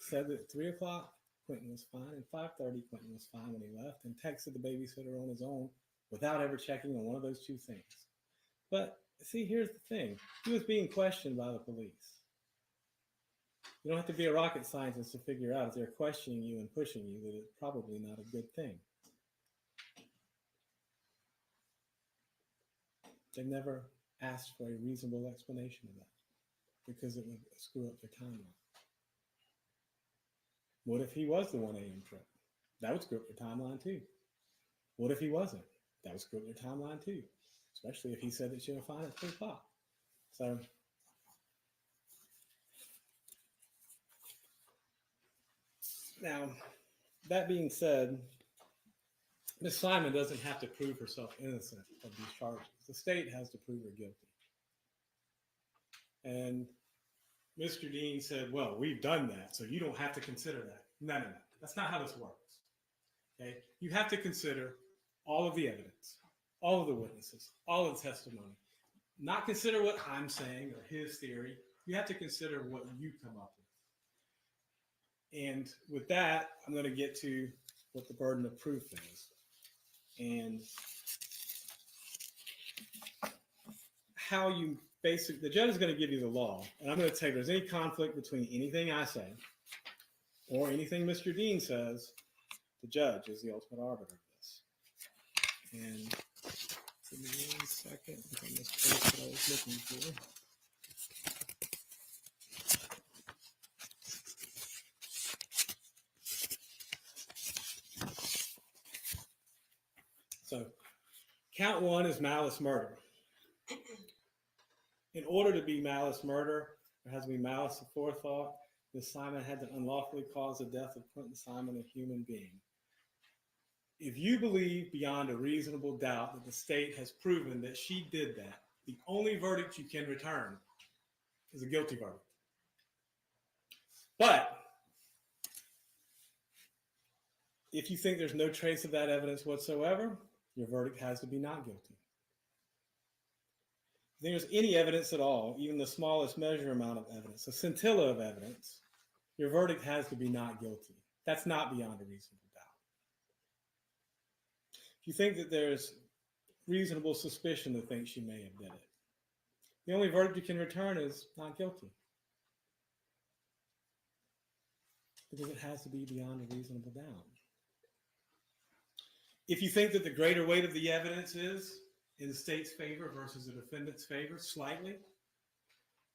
Speaker 13: said that at 3 o'clock, Quentin was fine, and 5:30, Quentin was fine when he left, and texted the babysitter on his own without ever checking on one of those two things. But see, here's the thing. He was being questioned by the police. You don't have to be a rocket scientist to figure out if they're questioning you and pushing you that it's probably not a good thing. They never asked for a reasonable explanation of that because it would screw up their timeline. What if he was the 1 a.m. trip? That would screw up your timeline too. What if he wasn't? That would screw up your timeline too, especially if he said that she was fine at 3 o'clock. So now, that being said, Ms. Simon doesn't have to prove herself innocent of these charges. The state has to prove her guilty. And Mr. Dean said, well, we've done that, so you don't have to consider that. No. That's not how this works. Okay? You have to consider all of the evidence, all of the witnesses, all of the testimony. Not consider what I'm saying or his theory. You have to consider what you come up with. And with that, I'm going to get to what the burden of proof is. And how you basically, the judge is going to give you the law. And I'm going to tell you, if there's any conflict between anything I say or anything Mr. Dean says, the judge is the ultimate arbiter of this. And give me 1 second. I misplaced what I was looking for. So, count 1 is malice murder. In order to be malice murder, there has to be malice aforethought. Ms. Simon had to unlawfully cause the death of Quentin Simon, a human being. If you believe beyond a reasonable doubt that the state has proven that she did that, the only verdict you can return is a guilty verdict. But if you think there's no trace of that evidence whatsoever, your verdict has to be not guilty. If there's any evidence at all, even the smallest measure amount of evidence, a scintilla of evidence, your verdict has to be not guilty. That's not beyond a reasonable doubt. If you think that there's reasonable suspicion to think she may have did it, the only verdict you can return is not guilty. Because it has to be beyond a reasonable doubt. If you think that the greater weight of the evidence is in the state's favor versus the defendant's favor, slightly,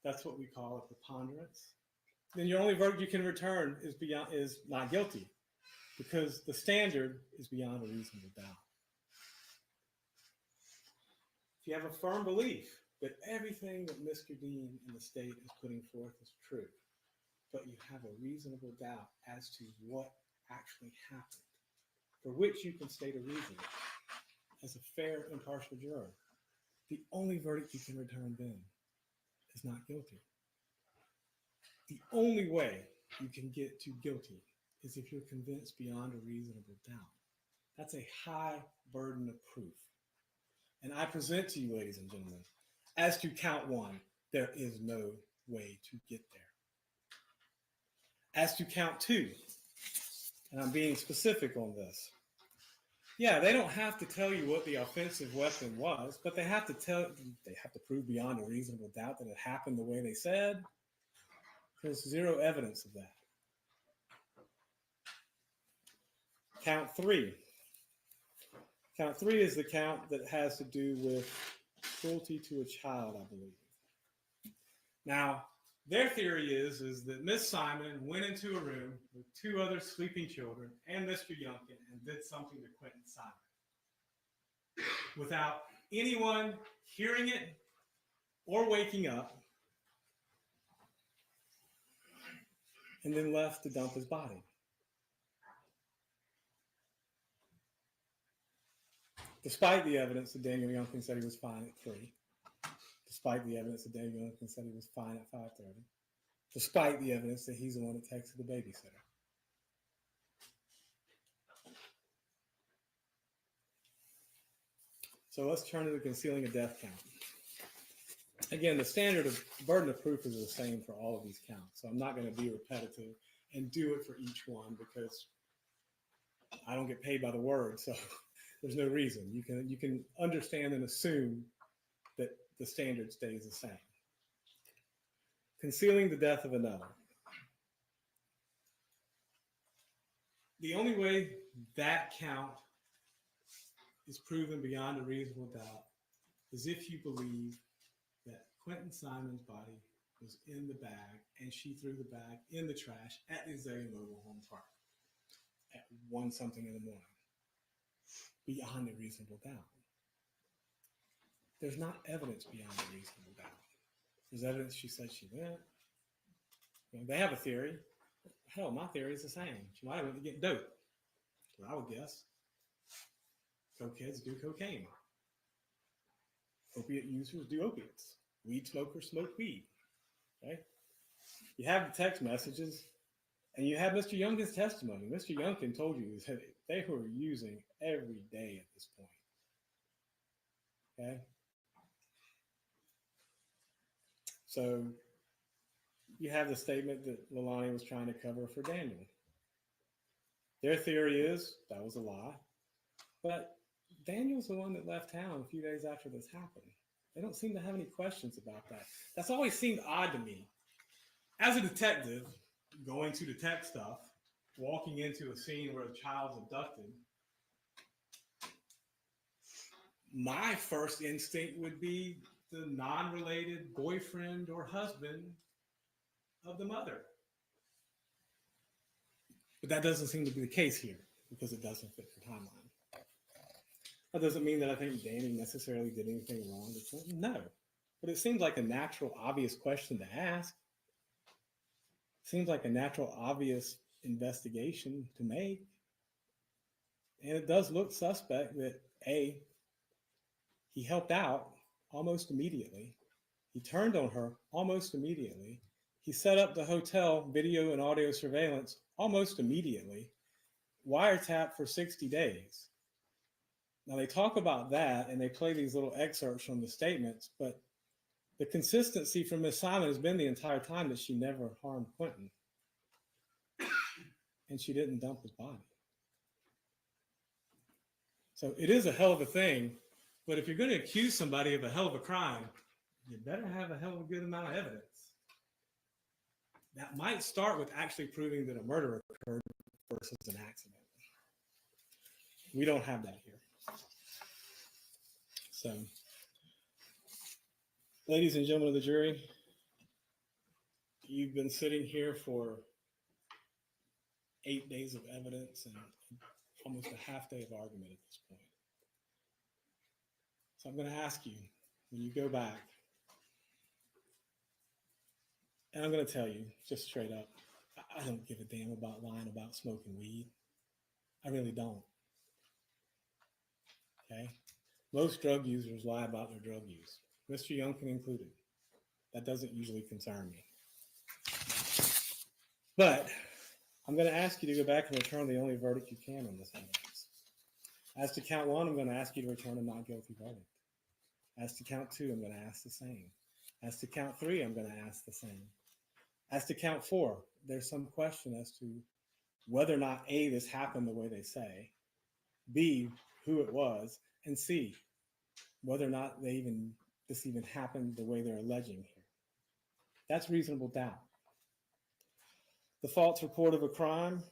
Speaker 13: that's what we call a preponderance, then your only verdict you can return is not guilty, because the standard is beyond a reasonable doubt. If you have a firm belief that everything that Mr. Dean and the state is putting forth is true, but you have a reasonable doubt as to what actually happened, for which you can state a reason as a fair, impartial juror, the only verdict you can return then is not guilty. The only way you can get to guilty is if you're convinced beyond a reasonable doubt. That's a high burden of proof. And I present to you, ladies and gentlemen, as to count 1, there is no way to get there. As to count 2, and I'm being specific on this, yeah, they don't have to tell you what the offensive weapon was, but they have to prove beyond a reasonable doubt that it happened the way they said. There's zero evidence of that. Count 3. Count 3 is the count that has to do with cruelty to a child, I believe. Now, their theory is that Miss Simon went into a room with 2 other sleeping children and Mr. Youngkin and did something to Quentin Simon without anyone hearing it or waking up, and then left to dump his body. Despite the evidence that Daniel Youngkin said he was fine at 3, despite the evidence that Daniel Youngkin said he was fine at 5:30, despite the evidence that he's the one that texted the babysitter. So let's turn to the concealing a death count. Again, the standard of burden of proof is the same for all of these counts. So I'm not going to be repetitive and do it for each one because I don't get paid by the word. So there's no reason. You can understand and assume that the standard stays the same. Concealing the death of another. The only way that count is proven beyond a reasonable doubt is if you believe that Quentin Simon's body was in the bag and she threw the bag in the trash at the Azalea Mobile Home park at 1 something in the morning, beyond a reasonable doubt. There's not evidence beyond a reasonable doubt. There's evidence she said she went. You know, they have a theory. Hell, my theory is the same. She might have went to get dope. Well, I would guess. Cokeheads do cocaine. Opiate users do opiates. Weed smokers smoke weed. Okay? You have the text messages, and you have Mr. Youngkin's testimony. Mr. Youngkin told you that they were using every day at this point. Okay? So you have the statement that Leilani was trying to cover for Daniel. Their theory is that was a lie, but Daniel's the one that left town a few days after this happened. They don't seem to have any questions about that. That's always seemed odd to me. As a detective, going to detect stuff, walking into a scene where a child's abducted, my first instinct would be the non-related boyfriend or husband of the mother. But that doesn't seem to be the case here because it doesn't fit the timeline. That doesn't mean that I think Danny necessarily did anything wrong. No, but it seems like a natural, obvious question to ask. Seems like a natural, obvious investigation to make. And it does look suspect that A, he helped out almost immediately. He turned on her almost immediately. He set up the hotel video and audio surveillance almost immediately. Wiretap for 60 days. Now they talk about that and they play these little excerpts from the statements, but the consistency from Ms. Simon has been the entire time that she never harmed Quentin. And she didn't dump his body. So it is a hell of a thing, but if you're going to accuse somebody of a hell of a crime, you better have a hell of a good amount of evidence. That might start with actually proving that a murder occurred versus an accident. We don't have that here. So, ladies and gentlemen of the jury, you've been sitting here for 8 days of evidence and almost a half day of argument at this point. So I'm going to ask you, when you go back, and I'm going to tell you just straight up, I don't give a damn about lying about smoking weed. I really don't. Okay? Most drug users lie about their drug use, Mr. Youngkin included. That doesn't usually concern me. But I'm going to ask you to go back and return the only verdict you can on this evidence. As to count 1, I'm going to ask you to return a not guilty verdict. As to count 2, I'm going to ask the same. As to count 3, I'm going to ask the same. As to count 4, there's some question as to whether or not A, this happened the way they say, B, who it was, and C, whether or not this even happened the way they're alleging here. That's reasonable doubt. The false report of a crime,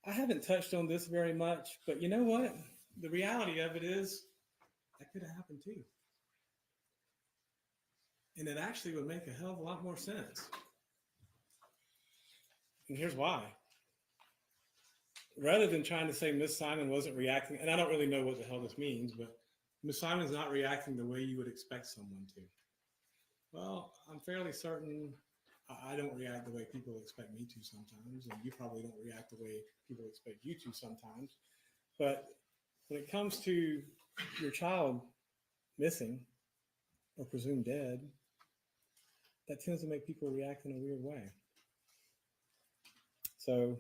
Speaker 13: I haven't touched on this very much, but you know what? The reality of it is that could have happened too. And it actually would make a hell of a lot more sense. And here's why. Rather than trying to say Miss Simon wasn't reacting, and I don't really know what the hell this means, but Miss Simon's not reacting the way you would expect someone to. Well, I'm fairly certain I don't react the way people expect me to sometimes, and you probably don't react the way people expect you to sometimes. But when it comes to your child missing or presumed dead, that tends to make people react in a weird way. So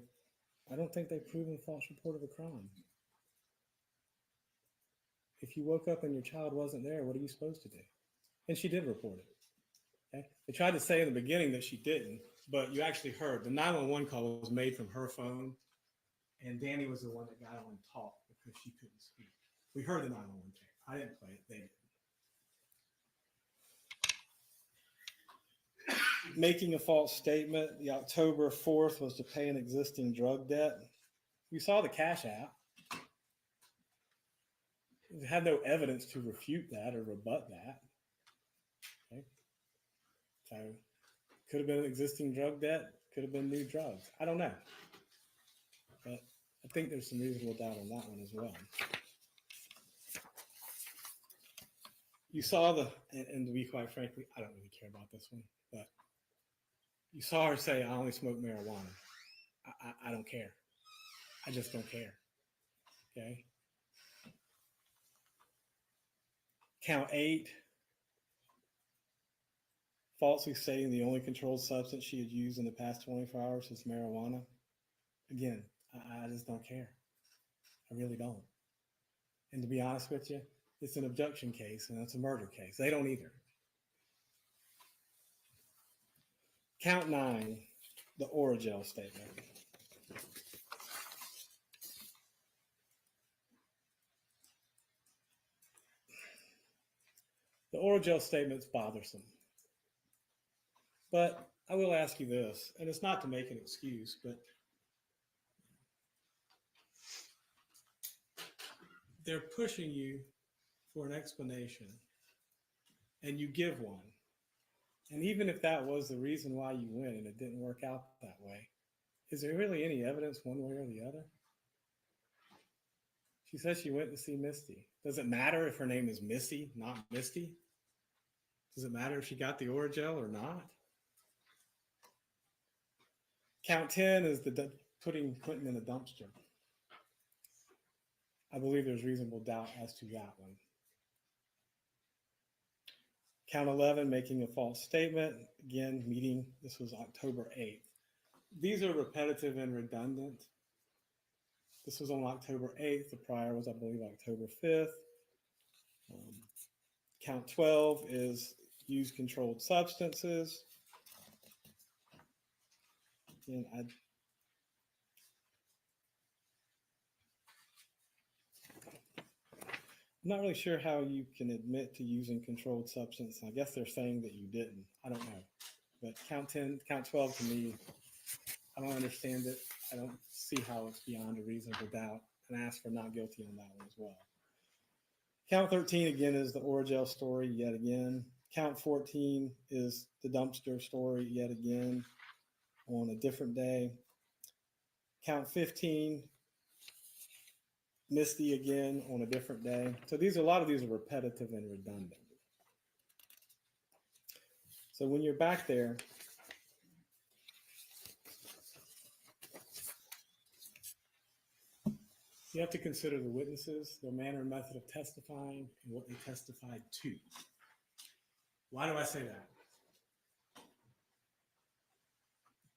Speaker 13: I don't think they've proven false report of a crime. If you woke up and your child wasn't there, what are you supposed to do? And she did report it. Okay? They tried to say in the beginning that she didn't, but you actually heard the 911 call was made from her phone, and Danny was the one that got on and talked because she couldn't speak. We heard the 911 tape. I didn't play it. They did. Making a false statement, the October 4th was to pay an existing drug debt. We saw the Cash App. We had no evidence to refute that or rebut that. Okay. So could have been an existing drug debt, could have been new drugs. I don't know. but I think there's some reasonable doubt on that one as well. You saw and to be quite frankly, I don't really care about this one, but you saw her say, I only smoke marijuana. I don't care. I just don't care. Okay. Count 8, falsely stating the only controlled substance she had used in the past 24 hours is marijuana. Again, I just don't care. I really don't. And to be honest with you, it's an abduction case and it's a murder case. They don't either. Count 9, the Oragel statement. The Oragel statement's bothersome. But I will ask you this, and it's not to make an excuse, but they're pushing you for an explanation, and you give one. And even if that was the reason why you went and it didn't work out that way, is there really any evidence one way or the other? She says she went to see Misty. Does it matter if her name is Missy, not Misty? Does it matter if she got the Oragel or not? Count 10 is putting Clinton in a dumpster. I believe there's reasonable doubt as to that one. Count 11, making a false statement. Again, this was October 8th. These are repetitive and redundant. This was on October 8th. The prior was, I believe, October 5th. Count 12 is use controlled substances. Again, I'm not really sure how you can admit to using controlled substance. I guess they're saying that you didn't. I don't know. But count 12 to me, I don't understand it. I don't see how it's beyond a reasonable doubt. And I ask for not guilty on that one as well. Count 13 again is the Oragel story yet again. Count 14 is the dumpster story yet again on a different day. Count 15, Misty again on a different day. So a lot of these are repetitive and redundant. So when you're back there, you have to consider the witnesses, their manner and method of testifying, and what they testified to. Why do I say that?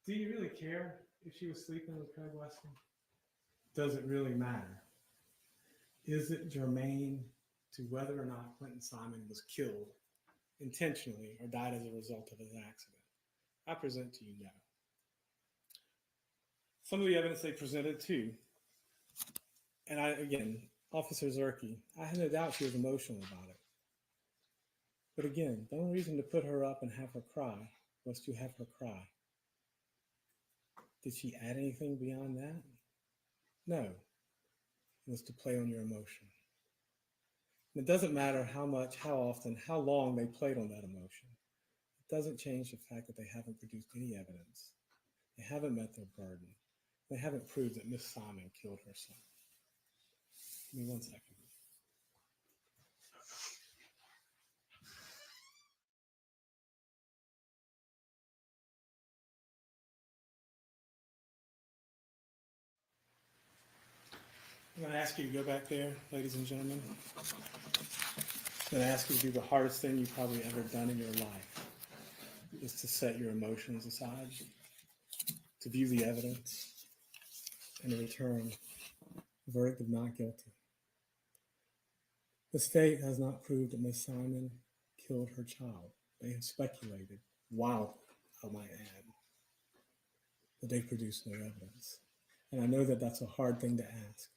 Speaker 13: Do you really care if she was sleeping with Craig Weston? Does it really matter? Is it germane to whether or not Clinton Simon was killed intentionally or died as a result of his accident? I present to you no. Some of the evidence they presented too, and again, Officer Zerke, I had no doubt she was emotional about it. But again, the only reason to put her up and have her cry was to have her cry. Did she add anything beyond that? No. It was to play on your emotion. And it doesn't matter how much, how often, how long they played on that emotion. It doesn't change the fact that they haven't produced any evidence. They haven't met their burden. They haven't proved that Miss Simon killed her son. Give me 1 second. I'm going to ask you to go back there, ladies and gentlemen. I'm going to ask you to do the hardest thing you've probably ever done in your life, is to set your emotions aside, to view the evidence, and to return a verdict of not guilty. The state has not proved that Miss Simon killed her child. They have speculated, wildly, I might add, but they produced no evidence. And I know that that's a hard thing to ask.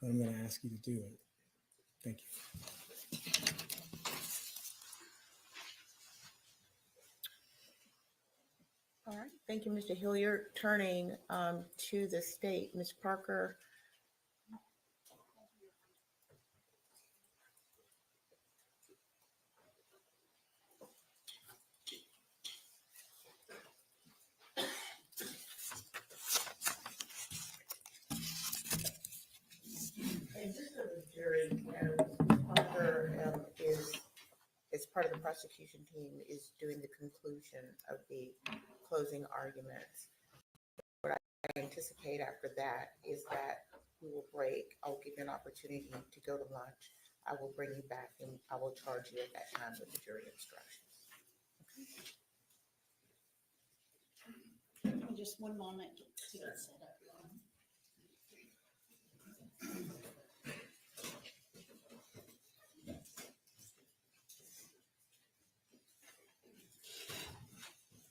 Speaker 13: But I'm going to ask you to do it. Thank you.
Speaker 2: All right, thank you, Mr. Hilliard. Turning to the state, Ms. Parker. prosecution team is doing the conclusion of the closing arguments. What I anticipate after that is that we will break. I'll give you an opportunity to go to lunch. I will bring you back and I will charge you at that time with the jury instructions.
Speaker 14: Just one moment to get set up.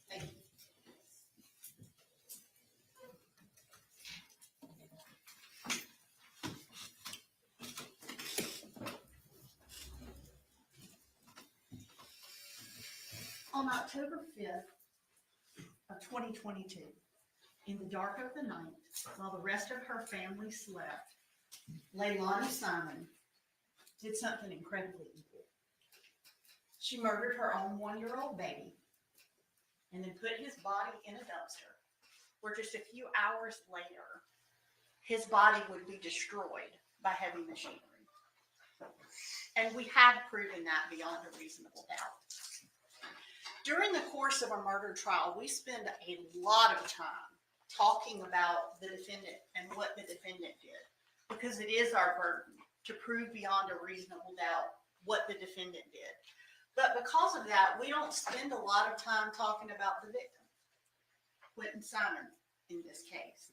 Speaker 14: Thank you. On October 5th of 2022, in the dark of the night, while the rest of her family slept, Leilani Simon did something incredibly evil. She murdered her own 1-year-old baby and then put his body in a dumpster, where just a few hours later, his body would be destroyed by heavy machinery. And we have proven that beyond a reasonable doubt. During the course of a murder trial, we spend a lot of time talking about the defendant and what the defendant did, because it is our burden to prove beyond a reasonable doubt what the defendant did. But because of that, we don't spend a lot of time talking about the victim, Quentin Simon, in this case.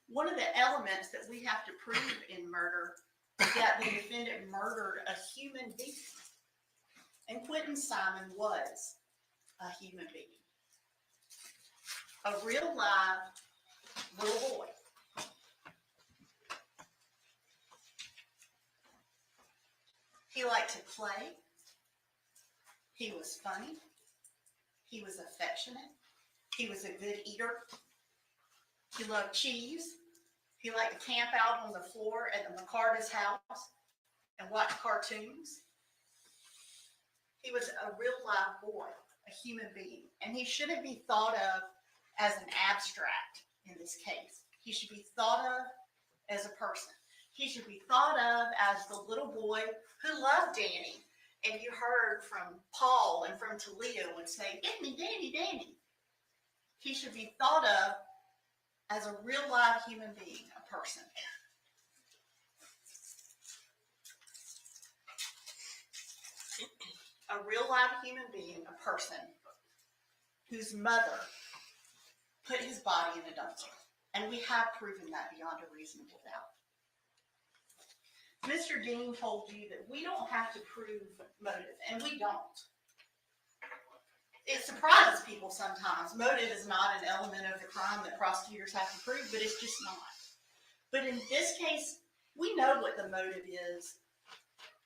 Speaker 14: One of the elements that we have to prove in murder is that the defendant murdered a human being. And Quentin Simon was a human being. A real live little boy. He liked to play. He was funny. He was affectionate. He was a good eater. He loved cheese. He liked to camp out on the floor at the McCarta's house and watch cartoons. He was a real live boy, a human being, and he shouldn't be thought of as an abstract in this case. He should be thought of as a person. He should be thought of as the little boy who loved Danny. And you heard from Paul and from Talia would say, Danny, Danny, Danny. He should be thought of as a real live human being, a person. A real live human being, a person whose mother put his body in a dumpster. And we have proven that beyond a reasonable doubt. Mr. Dean told you that we don't have to prove motive, and we don't. It surprises people sometimes. Motive is not an element of the crime that prosecutors have to prove, but it's just not. But in this case, we know what the motive is,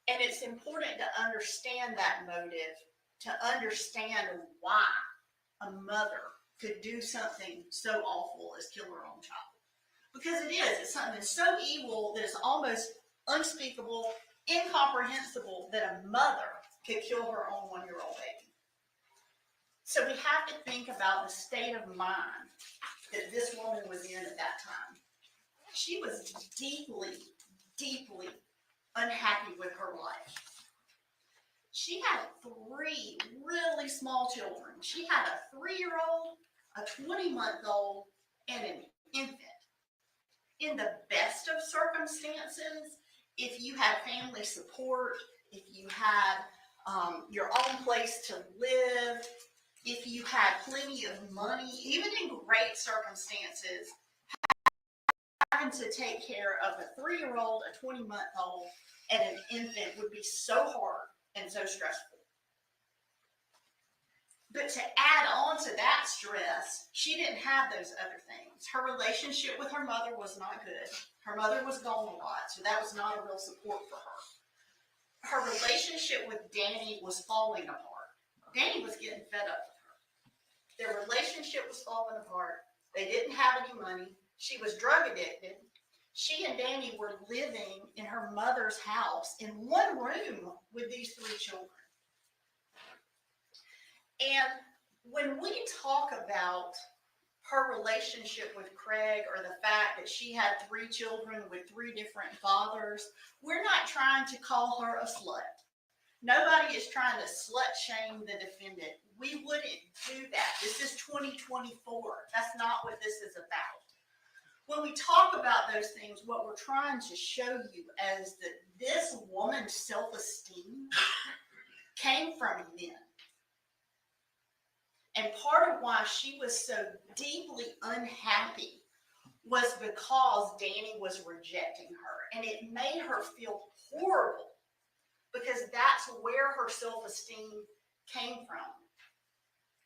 Speaker 14: and it's important to understand that motive, to understand why a mother could do something so awful as kill her own child. Because it is. It's something so evil that it's almost unspeakable, incomprehensible that a mother could kill her own 1-year-old baby. So we have to think about the state of mind that this woman was in at that time. She was deeply, deeply unhappy with her life. She had 3 really small children. She had a 3-year-old, a 20-month-old, and an infant. In the best of circumstances, if you had family support, if you had your own place to live, if you had plenty of money, even in great circumstances, having to take care of a 3-year-old, a 20-month-old, and an infant would be so hard and so stressful. But to add on to that stress, she didn't have those other things. Her relationship with her mother was not good. Her mother was gone a lot, so that was not a real support for her. Her relationship with Danny was falling apart. Danny was getting fed up with her. Their relationship was falling apart. They didn't have any money. She was drug addicted. She and Danny were living in her mother's house in one room with these 3 children. And when we talk about her relationship with Craig, or the fact that she had 3 children with 3 different fathers, we're not trying to call her a slut. Nobody is trying to slut shame the defendant. We wouldn't do that. This is 2024. That's not what this is about. When we talk about those things, what we're trying to show you is that this woman's self-esteem came from men. And part of why she was so deeply unhappy was because Danny was rejecting her. And it made her feel horrible because that's where her self-esteem came from.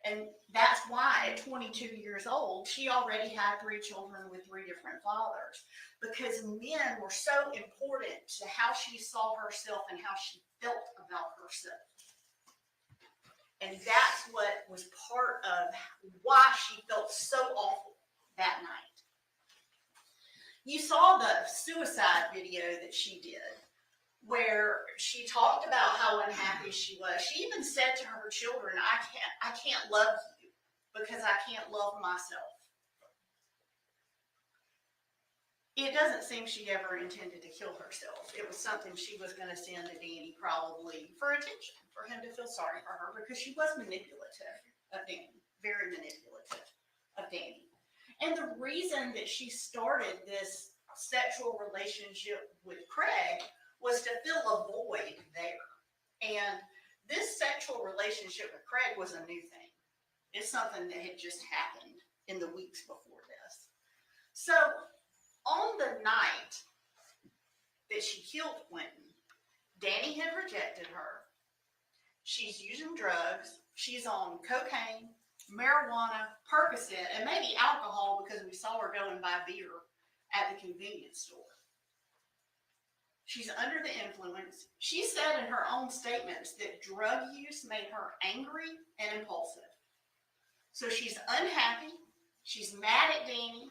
Speaker 14: And that's why at 22 years old, she already had 3 children with 3 different fathers, because men were so important to how she saw herself and how she felt about herself. And that's what was part of why she felt so awful that night. You saw the suicide video that she did, where she talked about how unhappy she was. She even said to her children, I can't love you because I can't love myself. It doesn't seem she ever intended to kill herself. It was something she was going to send to Danny probably for attention, for him to feel sorry for her, because she was manipulative of Danny, very manipulative of Danny. And the reason that she started this sexual relationship with Craig was to fill a void there. And this sexual relationship with Craig was a new thing. It's something that had just happened in the weeks before this. So on the night that she killed Quentin, Danny had rejected her. She's using drugs. She's on cocaine, marijuana, Percocet, and maybe alcohol, because we saw her go and buy beer at the convenience store. She's under the influence. She said in her own statements that drug use made her angry and impulsive. So she's unhappy. She's mad at Danny.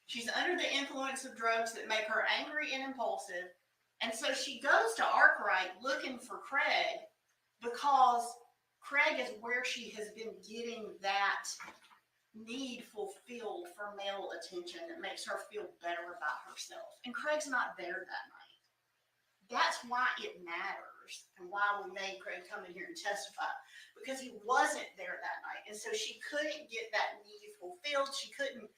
Speaker 14: She's under the influence of drugs that make her angry and impulsive. And so she goes to Arkwright looking for Craig, because Craig is where she has been getting that need fulfilled for male attention that makes her feel better about herself. And Craig's not there that night. That's why it matters, and why we made Craig come in here and testify, because he wasn't there that night. And so she couldn't get that need fulfilled. She couldn't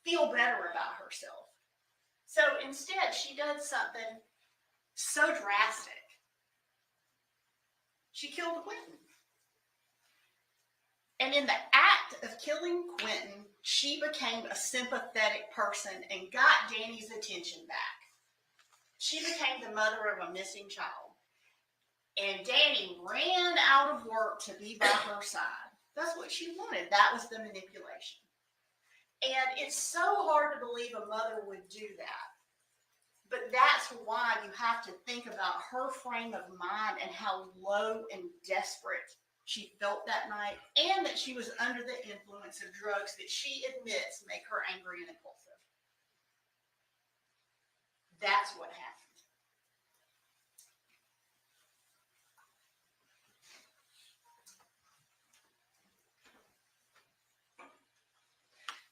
Speaker 14: feel better about herself. So instead, she does something so drastic. She killed Quentin. And in the act of killing Quentin, she became a sympathetic person and got Danny's attention back. She became the mother of a missing child. And Danny ran out of work to be by her side. That's what she wanted. That was the manipulation. And it's so hard to believe a mother would do that. But that's why you have to think about her frame of mind and how low and desperate she felt that night, and that she was under the influence of drugs that she admits make her angry and impulsive. That's what happened.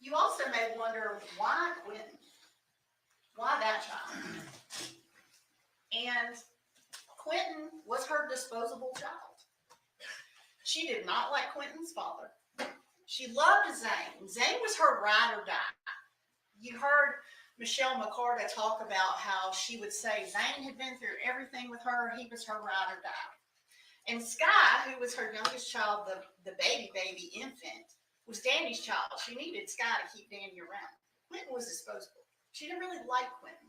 Speaker 14: You also may wonder, why Quentin? Why that child? And Quentin was her disposable child. She did not like Quentin's father. She loved Zane. Zane was her ride or die. You heard Michelle McCarta talk about how she would say Zane had been through everything with her. He was her ride or die. And Sky, who was her youngest child, the baby infant, was Danny's child. She needed Sky to keep Danny around. Quentin was disposable. She didn't really like Quentin.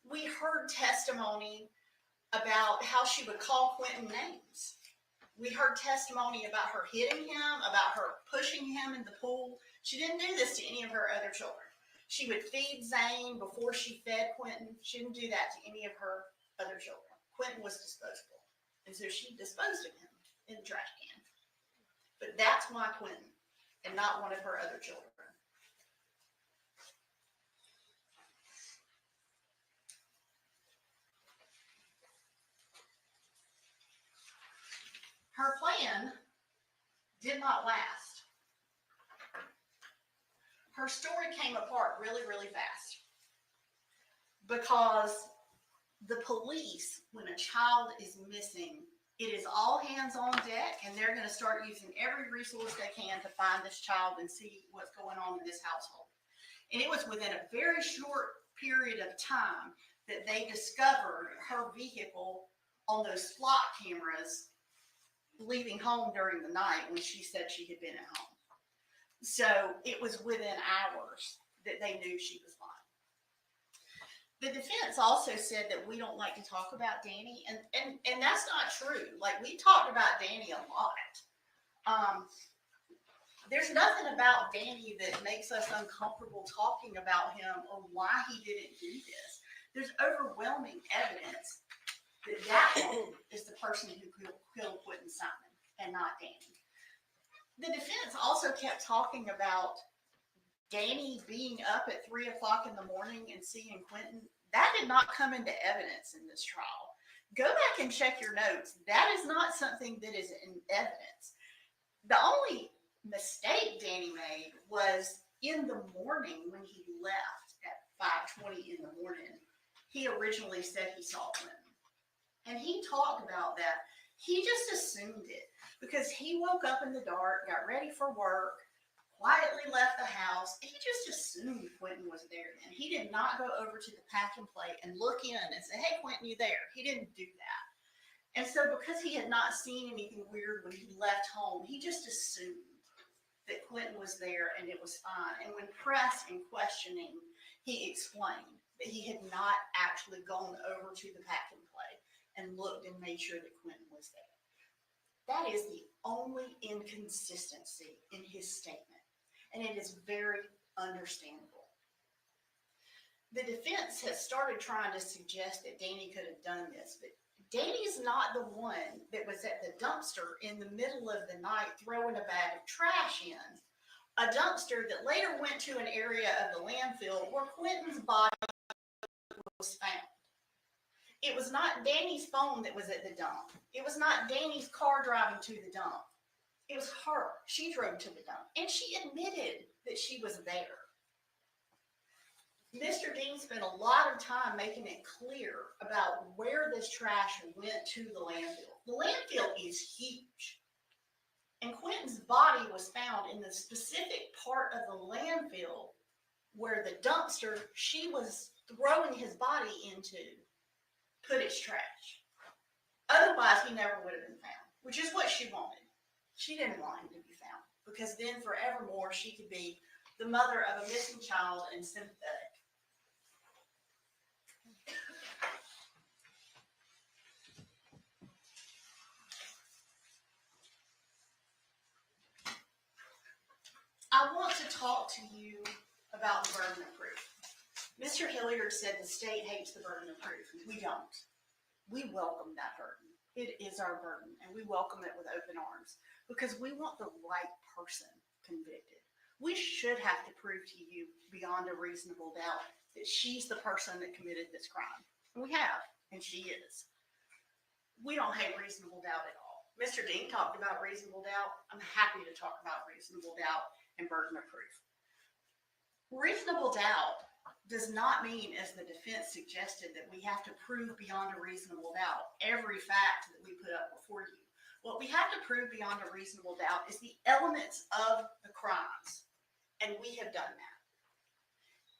Speaker 14: We heard testimony about how she would call Quentin names. We heard testimony about her hitting him, about her pushing him in the pool. She didn't do this to any of her other children. She would feed Zane before she fed Quentin. She didn't do that to any of her other children. Quentin was disposable. And so she disposed of him in the trash can. But that's why Quentin, and not one of her other children. Her plan did not last. Her story came apart really, really fast. Because the police, when a child is missing, It is all hands on deck, and they're going to start using every resource they can to find this child and see what's going on in this household. And it was within a very short period of time that they discovered her vehicle on those slot cameras leaving home during the night when she said she had been at home. So it was within hours that they knew she was lying. The defense also said that we don't like to talk about Danny, and that's not true. Like, we talked about Danny a lot. There's nothing about Danny that makes us uncomfortable talking about him or why he didn't do this. There's overwhelming evidence that that is the person who killed Quentin Simon and not Danny. The defense also kept talking about Danny being up at 3 o'clock in the morning and seeing Quentin. That did not come into evidence in this trial. Go back and check your notes. That is not something that is in evidence. The only mistake Danny made was in the morning when he left at 5:20 in the morning. He originally said he saw Quentin. And he talked about that. He just assumed it because he woke up in the dark, got ready for work, quietly left the house. He just assumed Quentin was there. And he did not go over to the pack and play and look in and say, hey, Quentin, you there? He didn't do that. And so because he had not seen anything weird when he left home, he just assumed that Quentin was there and it was fine. And when pressed and questioning, he explained that he had not actually gone over to the pack and play and looked and made sure that Quentin was there. That is the only inconsistency in his statement. And it is very understandable. The defense has started trying to suggest that Danny could have done this, but Danny's not the one that was at the dumpster in the middle of the night throwing a bag of trash in. A dumpster that later went to an area of the landfill where Quentin's body was found. It was not Danny's phone that was at the dump. It was not Danny's car driving to the dump. It was her. She drove to the dump. And she admitted that she was there. Mr. Dean spent a lot of time making it clear about where this trash went to the landfill. The landfill is huge. And Quentin's body was found in the specific part of the landfill where the dumpster she was throwing his body into put its trash. Otherwise, he never would have been found, which is what she wanted. She didn't want him to be found because then forevermore she could be the mother of a missing child and sympathetic. I want to talk to you about the burden of proof. Mr. Hilliard said the state hates the burden of proof. We don't. We welcome that burden. It is our burden, and we welcome it with open arms because we want the right person convicted. We should have to prove to you beyond a reasonable doubt that she's the person that committed this crime. And we have, and she is. We don't hate reasonable doubt at all. Mr. Dean talked about reasonable doubt. I'm happy to talk about reasonable doubt and burden of proof. Reasonable doubt does not mean, as the defense suggested, that we have to prove beyond a reasonable doubt every fact that we put up before you. What we have to prove beyond a reasonable doubt is the elements of the crimes, and we have done that.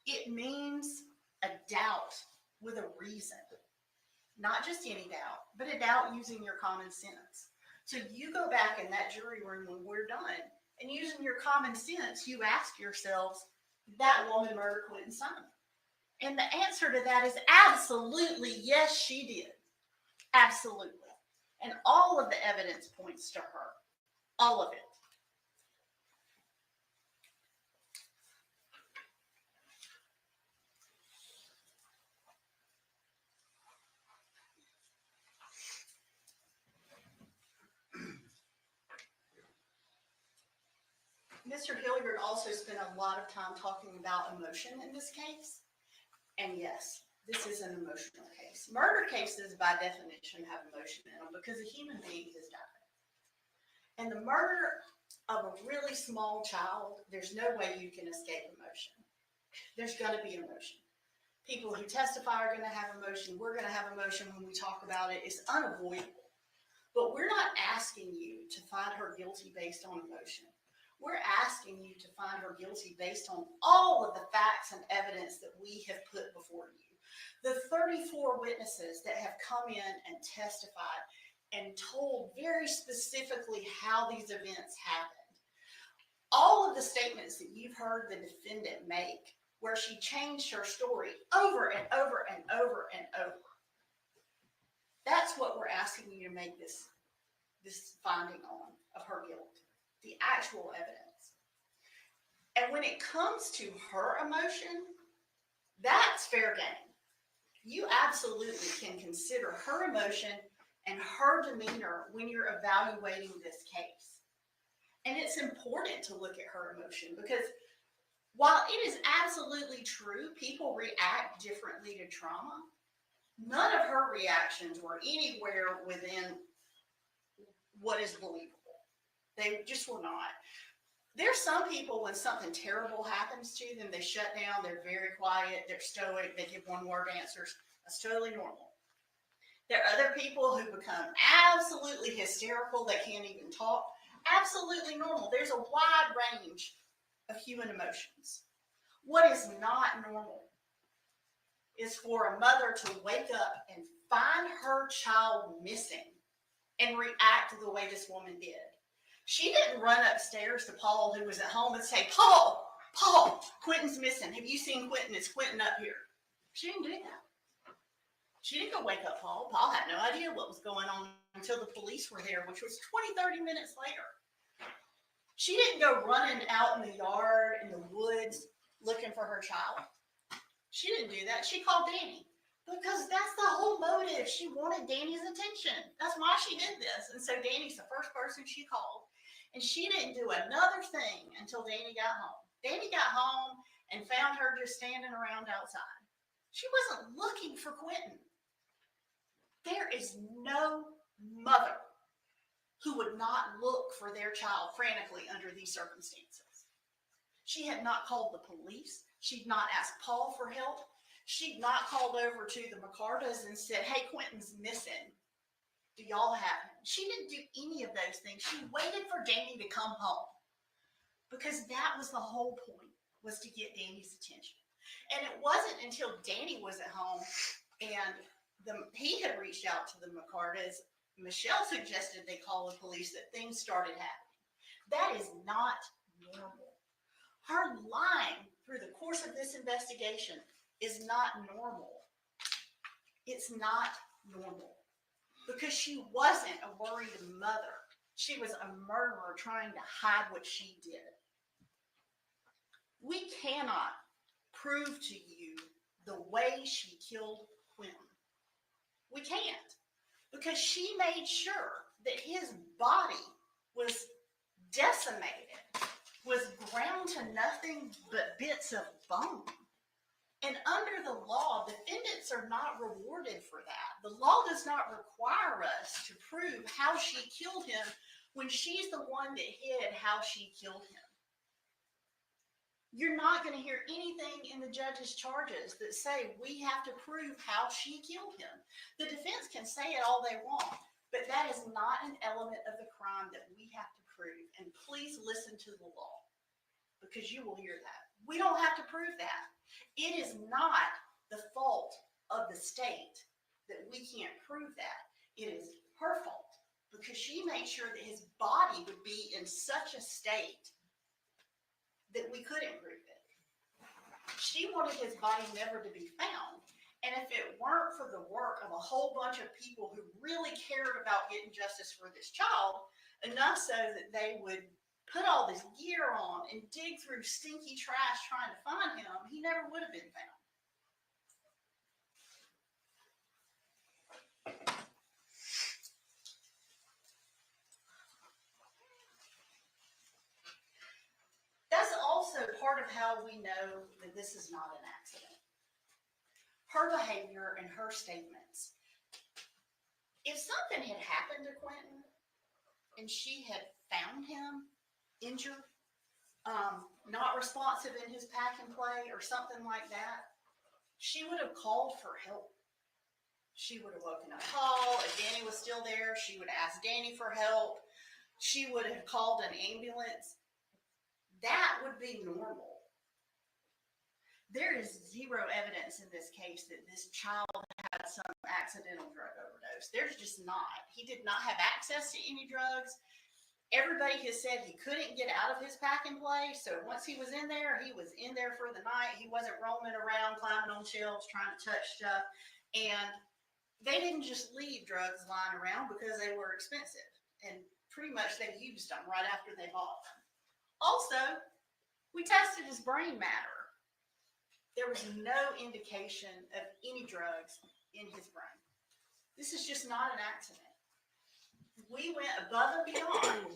Speaker 14: It means a doubt with a reason, not just any doubt, but a doubt using your common sense. So you go back in that jury room when we're done, and using your common sense, you ask yourselves, that woman murdered Quentin Simon? And the answer to that is absolutely yes, she did. Absolutely. And all of the evidence points to her. All of it. Mr. Hilliard also spent a lot of time talking about emotion in this case. And yes, this is an emotional case. Murder cases, by definition, have emotion in them because a human being has died. And the murder of a really small child, there's no way you can escape emotion. There's going to be emotion. People who testify are going to have emotion. We're going to have emotion when we talk about it. It's unavoidable. But we're not asking you to find her guilty based on emotion. We're asking you to find her guilty based on all of the facts and evidence that we have put before you. The 34 witnesses that have come in and testified and told very specifically how these events happened. All of the statements that you've heard the defendant make, where she changed her story over and over and over and over. That's what we're asking you to make this finding on of her guilt, the actual evidence. And when it comes to her emotion, that's fair game. You absolutely can consider her emotion and her demeanor when you're evaluating this case. And it's important to look at her emotion because while it is absolutely true, people react differently to trauma, none of her reactions were anywhere within what is believable. They just were not. There's some people, when something terrible happens to them, they shut down, they're very quiet, they're stoic, they give one-word answers. That's totally normal. There are other people who become absolutely hysterical, they can't even talk. Absolutely normal. There's a wide range of human emotions. What is not normal is for a mother to wake up and find her child missing and react the way this woman did. She didn't run upstairs to Paul, who was at home, and say, Paul, Quentin's missing. Have you seen Quentin? Is Quentin up here? She didn't do that. She didn't go wake up Paul. Paul had no idea what was going on until the police were there, which was 20, 30 minutes later. She didn't go running out in the yard, in the woods, looking for her child. She didn't do that. She called Danny because that's the whole motive. She wanted Danny's attention. That's why she did this. And so Danny's the first person she called. And she didn't do another thing until Danny got home. Danny got home and found her just standing around outside. She wasn't looking for Quentin. There is no mother who would not look for their child frantically under these circumstances. She had not called the police. She'd not asked Paul for help. She'd not called over to the McCartas and said, hey, Quentin's missing. Do y'all have him? She didn't do any of those things. She waited for Danny to come home because that was the whole point, was to get Danny's attention. And it wasn't until Danny was at home and he had reached out to the McCartas, Michelle suggested they call the police, that things started happening. That is not normal. Her lying through the course of this investigation is not normal. It's not normal because she wasn't a worried mother. She was a murderer trying to hide what she did. We cannot prove to you the way she killed Quentin. We can't, because she made sure that his body was decimated, was ground to nothing but bits of bone. And under the law, defendants are not rewarded for that. The law does not require us to prove how she killed him when she's the one that hid how she killed him. You're not going to hear anything in the judge's charges that say we have to prove how she killed him. The defense can say it all they want, but that is not an element of the crime that we have to prove. And please listen to the law, because you will hear that. We don't have to prove that. It is not the fault of the state that we can't prove that. It is her fault, because she made sure that his body would be in such a state that we couldn't prove it. She wanted his body never to be found. And if it weren't for the work of a whole bunch of people who really cared about getting justice for this child, enough so that they would put all this gear on and dig through stinky trash trying to find him, he never would have been found. That's also part of how we know that this is not an accident. Her behavior and her statements. If something had happened to Quentin and she had found him injured, not responsive in his pack and play or something like that, she would have called for help. She would have woken up Paul. If Danny was still there, she would ask Danny for help. She would have called an ambulance. That would be normal. There is zero evidence in this case that this child had some accidental drug overdose. There's just not. He did not have access to any drugs. Everybody has said he couldn't get out of his pack and play. So once he was in there for the night. He wasn't roaming around, climbing on shelves, trying to touch stuff. And they didn't just leave drugs lying around because they were expensive. And pretty much they used them right after they bought them. Also, we tested his brain matter. There was no indication of any drugs in his brain. This is just not an accident. We went above and beyond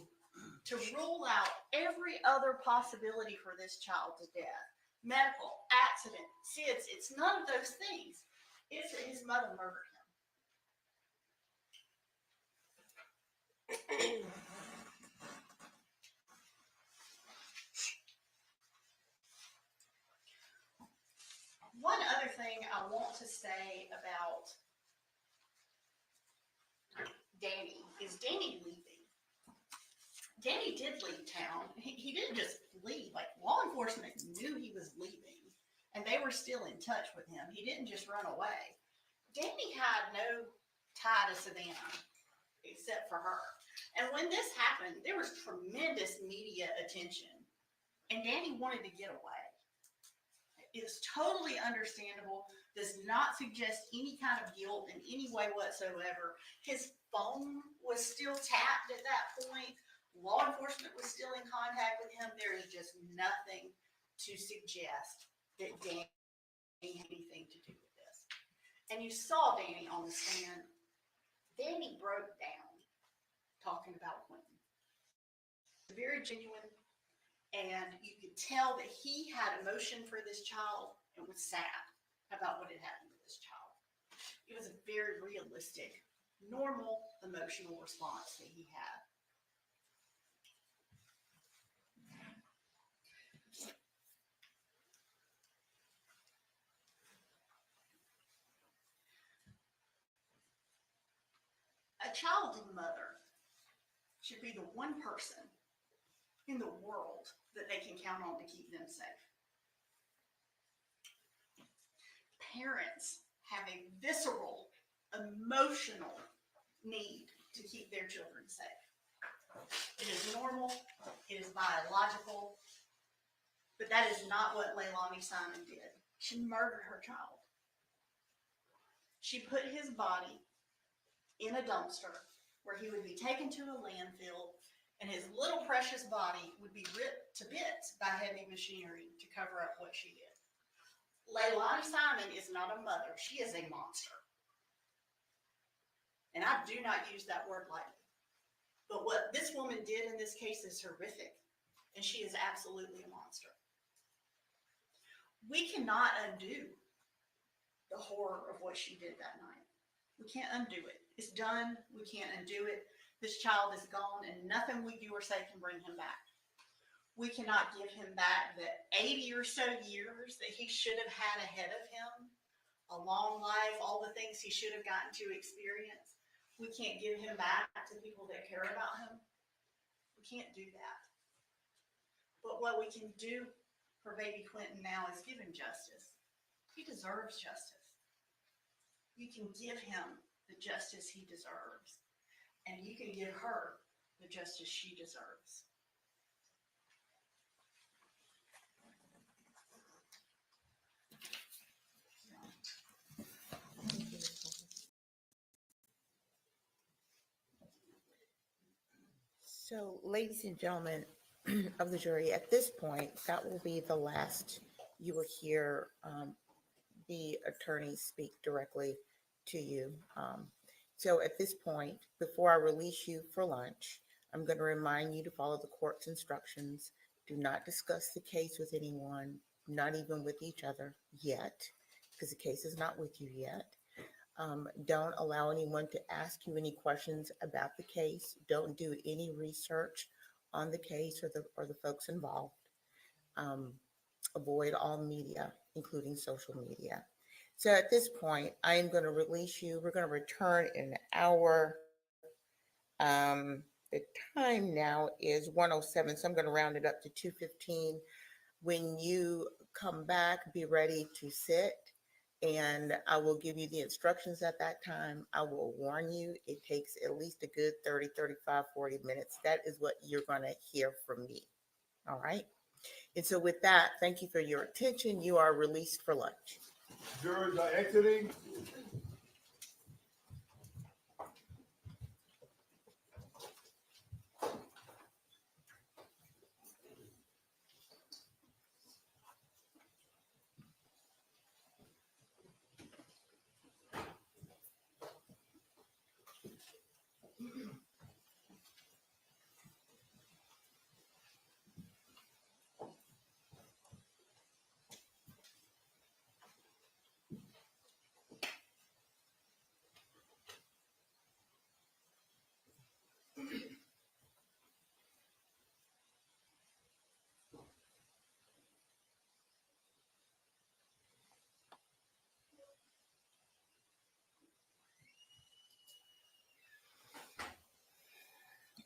Speaker 14: to rule out every other possibility for this child's death. Medical, accident, SIDS, it's none of those things. It's that his mother murdered him. One other thing I want to say about Danny is Danny leaving. Danny did leave town. He didn't just leave. Like, law enforcement knew he was leaving, and they were still in touch with him. He didn't just run away. Danny had no tie to Savannah except for her. And when this happened, there was tremendous media attention, and Danny wanted to get away. It's totally understandable, does not suggest any kind of guilt in any way whatsoever. His phone was still tapped at that point. Law enforcement was still in contact with him. There is just nothing to suggest that Danny had anything to do with this. And you saw Danny on the stand. Danny broke down talking about Quentin. Very genuine. And you could tell that he had emotion for this child and was sad about what had happened to this child. It was a very realistic, normal emotional response that he had. A child's mother should be the one person in the world that they can count on to keep them safe. Parents have a visceral, emotional need to keep their children safe. It is normal, it is biological, but that is not what Leilani Simon did. She murdered her child. She put his body in a dumpster where he would be taken to a landfill and his little precious body would be ripped to bits by heavy machinery to cover up what she did. Leilani Simon is not a mother. She is a monster. And I do not use that word lightly. But what this woman did in this case is horrific. And she is absolutely a monster. We cannot undo the horror of what she did that night. We can't undo it. It's done. We can't undo it. This child is gone, and nothing we do or say can bring him back. We cannot give him back the 80 or so years that he should have had ahead of him, a long life, all the things he should have gotten to experience. We can't give him back to people that care about him. We can't do that. But what we can do for baby Quentin now is give him justice. He deserves justice. You can give him the justice he deserves. And you can give her the justice she deserves.
Speaker 2: So, ladies and gentlemen of the jury, at this point, that will be the last you will hear the attorney speak directly to you. So at this point, before I release you for lunch, I'm going to remind you to follow the court's instructions. Do not discuss the case with anyone, not even with each other yet, because the case is not with you yet. Don't allow anyone to ask you any questions about the case. Don't do any research on the case or the folks involved. Avoid all media, including social media. So at this point, I am going to release you. We're going to return in an hour. The time now is 1:07, so I'm going to round it up to 2:15. When you come back, be ready to sit, and I will give you the instructions at that time. I will warn you, it takes at least a good 30, 35, 40 minutes. That is what you're going to hear from me. All right? And so with that, thank you for your attention. You are released for lunch.
Speaker 15: Jurors are exiting.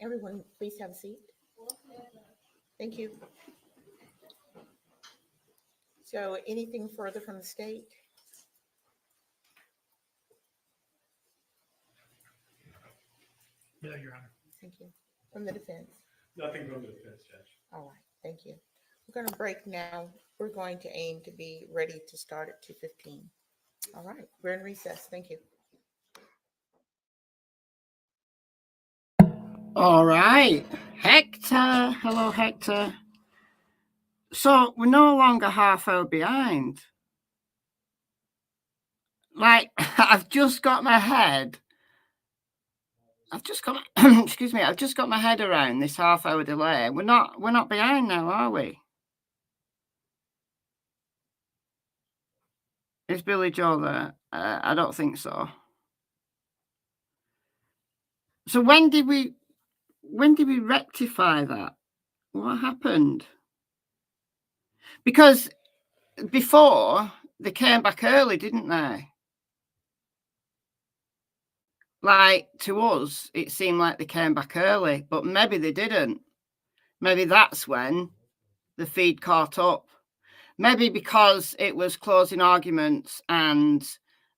Speaker 2: Everyone, please have a seat. Thank you. So anything further from the state?
Speaker 3: No, Your Honor.
Speaker 2: Thank you. From the defense?
Speaker 3: Nothing from the defense, Judge.
Speaker 2: All right, thank you. We're going to break now. We're going to aim to be ready to start at 2:15. All right, we're in recess. Thank you.
Speaker 1: All right, Hector. Hello, Hector. So we're no longer half hour behind. Like, I've just got my head. Excuse me. I've just got my head around this half hour delay. We're not behind now, are we? Is Billy Joe there? I don't think so. So when did we rectify that? What happened? Because before they came back early, didn't they? Like, to us, it seemed like they came back early, but maybe they didn't. Maybe that's when the feed caught up. Maybe because it was closing arguments and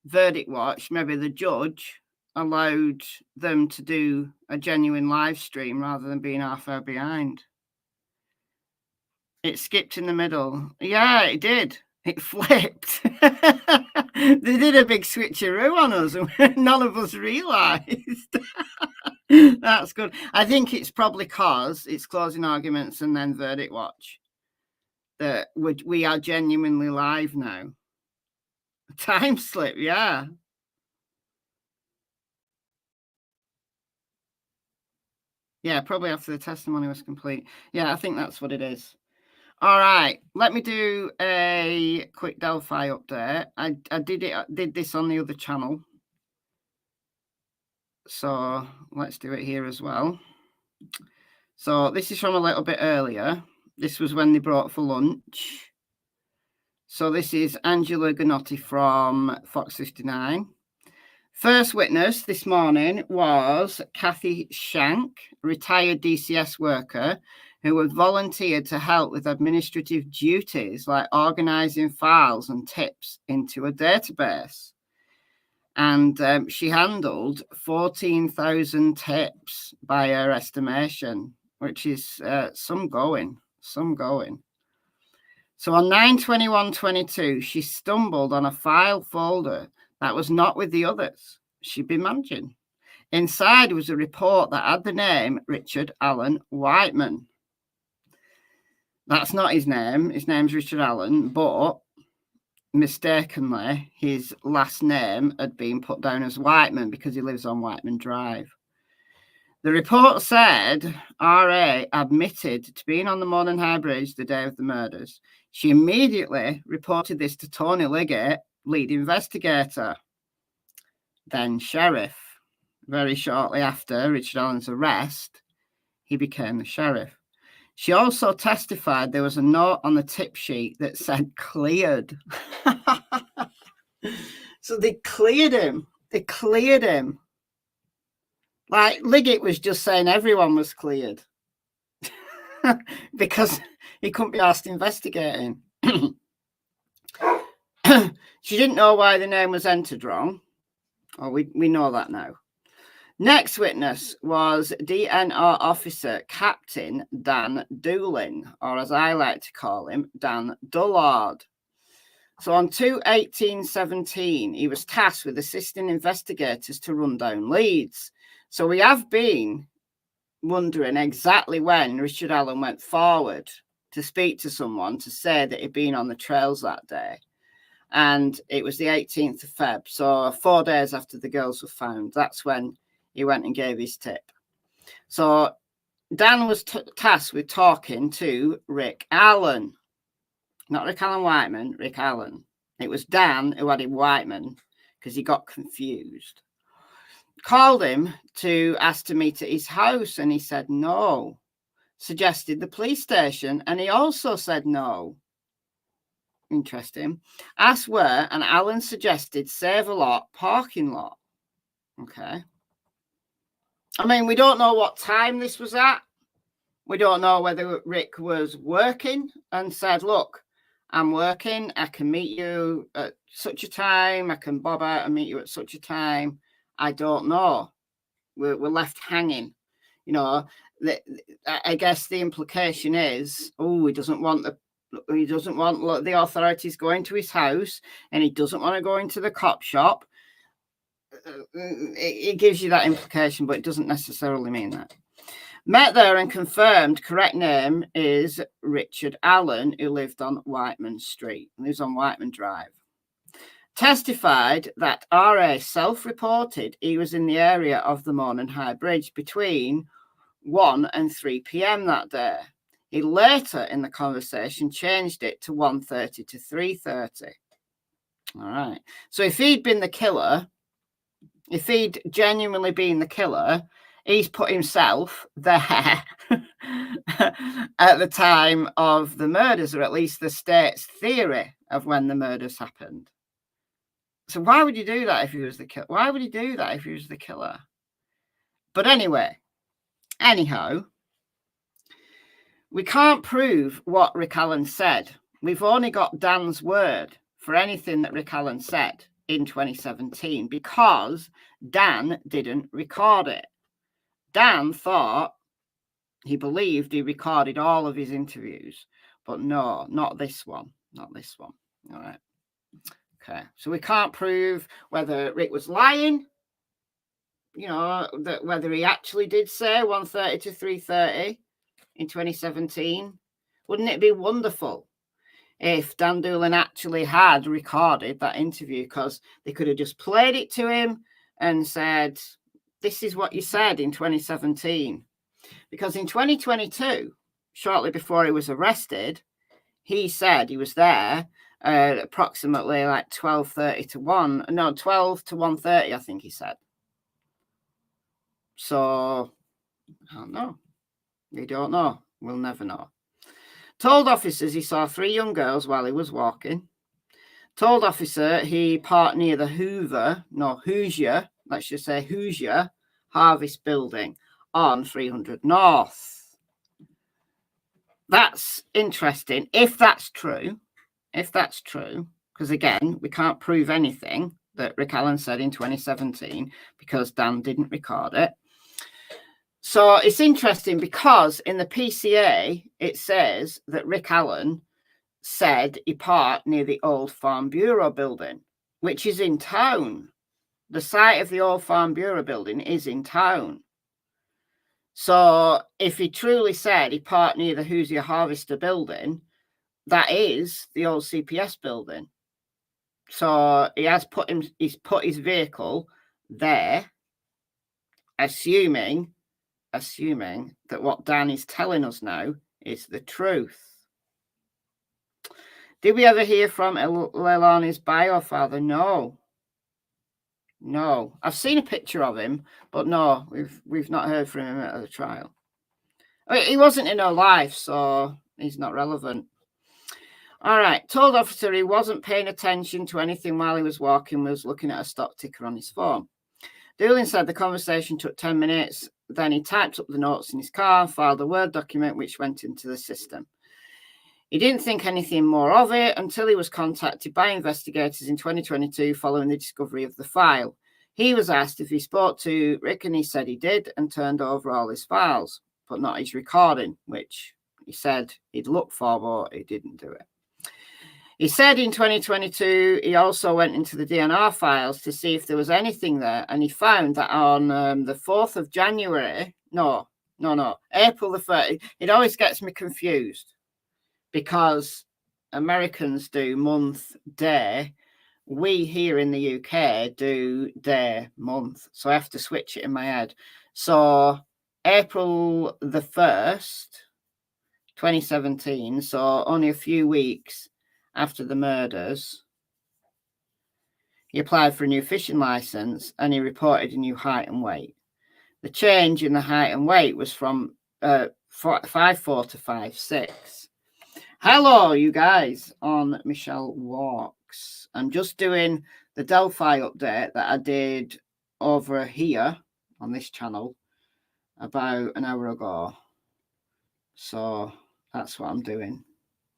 Speaker 1: verdict watch, maybe the judge allowed them to do a genuine live stream rather than being half hour behind. It skipped in the middle. Yeah, it did. It flipped. They did a big switcheroo on us and none of us realised. That's good. I think it's probably because it's closing arguments and then verdict watch that we are genuinely live now. Time slip, yeah. Yeah, probably after the testimony was complete. Yeah, I think that's what it is. All right, let me do a quick Delphi update. I did this on the other channel. So let's do it here as well. So this is from a little bit earlier. This was when they brought for lunch. So this is Angela Ganotti from Fox 59. First witness this morning was Cassie Shank, retired DCS worker who had volunteered to help with administrative duties like organising files and tips into a database. And she handled 14,000 tips by her estimation, which is some going. So on 9/21/22, she stumbled on a file folder that was not with the others she'd been managing. Inside was a report that had the name Richard Allen Whiteman. That's not his name. His name's Richard Allen, but mistakenly, his last name had been put down as Whiteman because he lives on Whiteman Drive. The report said RA admitted to being on the Morning High Bridge the day of the murders. She immediately reported this to Tony Liggett, lead investigator, then sheriff. Very shortly after Richard Allen's arrest, he became the sheriff. She also testified there was a note on the tip sheet that said cleared. So they cleared him. They cleared him. Like Liggett was just saying everyone was cleared because he couldn't be asked investigating. She didn't know why the name was entered wrong. Oh, we know that now. Next witness was DNR officer Captain Dan Doolin, or as I like to call him, Dan Dullard. So on 2/18/17, he was tasked with assisting investigators to run down leads. So we have been wondering exactly when Richard Allen went forward to speak to someone to say that he'd been on the trails that day. And it was the 18th of Feb. So 4 days after the girls were found, that's when he went and gave his tip. So Dan was tasked with talking to Rick Allen. Not Rick Allen Whiteman, Rick Allen. It was Dan who added Whiteman because he got confused. Called him to ask to meet at his house and he said no. Suggested the police station and he also said no. Interesting. Asked where and Allen suggested Save-A-Lot parking lot. Okay. I mean, we don't know what time this was at. We don't know whether Rick was working and said, look, I'm working. I can meet you at such a time. I can bob out and meet you at such a time. I don't know. We're left hanging. You know, I guess the implication is, oh, he doesn't want the authorities going to his house and he doesn't want to go into the cop shop. It gives you that implication, but it doesn't necessarily mean that. Met there and confirmed correct name is Richard Allen, who lived on Whiteman Street. He lives on Whiteman Drive. Testified that RA self-reported he was in the area of the Mourne High Bridge between 1 and 3 p.m. that day. He later in the conversation changed it to 1:30 to 3:30. All right. So if he'd been the killer, if he'd genuinely been the killer, he's put himself there at the time of the murders, or at least the state's theory of when the murders happened. So why would you do that if he was the killer? Why would he do that if he was the killer? But anyway, anyhow, we can't prove what Rick Allen said. We've only got Dan's word for anything that Rick Allen said in 2017 because Dan didn't record it. Dan thought, he believed he recorded all of his interviews, but no, not this one, not this one. All right. Okay, so we can't prove whether Rick was lying, you know, that whether he actually did say 1:30 to 3:30 in 2017. Wouldn't it be wonderful if Dan Doolin actually had recorded that interview, because they could have just played it to him and said, this is what you said in 2017. Because in 2022, shortly before he was arrested, he said he was there approximately like 12:30 to 1. No, 12 to 1:30, I think he said. So, I don't know. We don't know. We'll never know. Told officers he saw 3 young girls while he was walking. Told officer he parked near the Hoosier, let's just say Hoosier, Harvest building on 300 North. That's interesting. If that's true, because again, we can't prove anything that Rick Allen said in 2017 because Dan didn't record it. So it's interesting because in the PCA, it says that Rick Allen said he parked near the old Farm Bureau building, which is in town. The site of the old Farm Bureau building is in town. So if he truly said he parked near the Hoosier Harvester building, that is the old CPS building. So he's put his vehicle there, assuming that what Dan is telling us now is the truth. Did we ever hear from Leilani's bio father? No. I've seen a picture of him, but no, we've not heard from him at the trial. I mean, he wasn't in her life, so he's not relevant. All right. Told officer he wasn't paying attention to anything while he was walking, was looking at a stock ticker on his phone. Dooling said the conversation took 10 minutes. Then he typed up the notes in his car and filed a Word document which went into the system. He didn't think anything more of it until he was contacted by investigators in 2022 following the discovery of the file. He was asked if he spoke to Rick and he said he did and turned over all his files, but not his recording, which he said he'd look for, but he didn't do it. He said in 2022, he also went into the DNR files to see if there was anything there, and he found that on the 4th of January, April the 3rd, it always gets me confused because Americans do month, day. We here in the UK do day, month. So I have to switch it in my head. So April the 1st, 2017, so only a few weeks after the murders, he applied for a new fishing license and he reported a new height and weight. The change in the height and weight was from 5'4" to 5'6". Hello, you guys on Michelle Walks. I'm just doing the Delphi update that I did over here on this channel about an hour ago. So that's what I'm doing.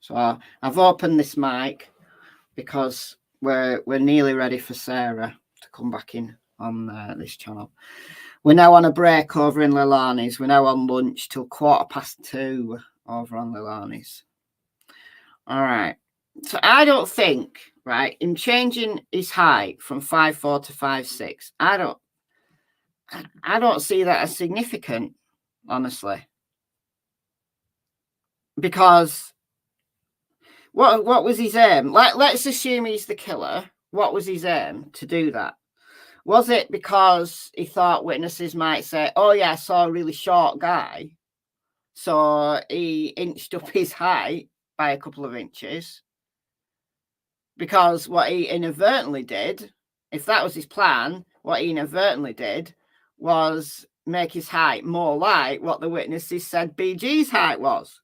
Speaker 1: So I've opened this mic because we're nearly ready for Sarah to come back in on this channel. We're now on a break over in Leilani's. We're now on lunch till 2:15 over on Leilani's. All right. So I don't think, right, in changing his height from 5'4" to 5'6", I don't see that as significant, honestly. Because what was his aim? Let's assume he's the killer. What was his aim to do that? Was it because he thought witnesses might say, oh, yeah, I saw a really short guy, so he inched up his height by a couple of inches? Because what he inadvertently did, if that was his plan, what he inadvertently did was make his height more like what the witnesses said BG's height was.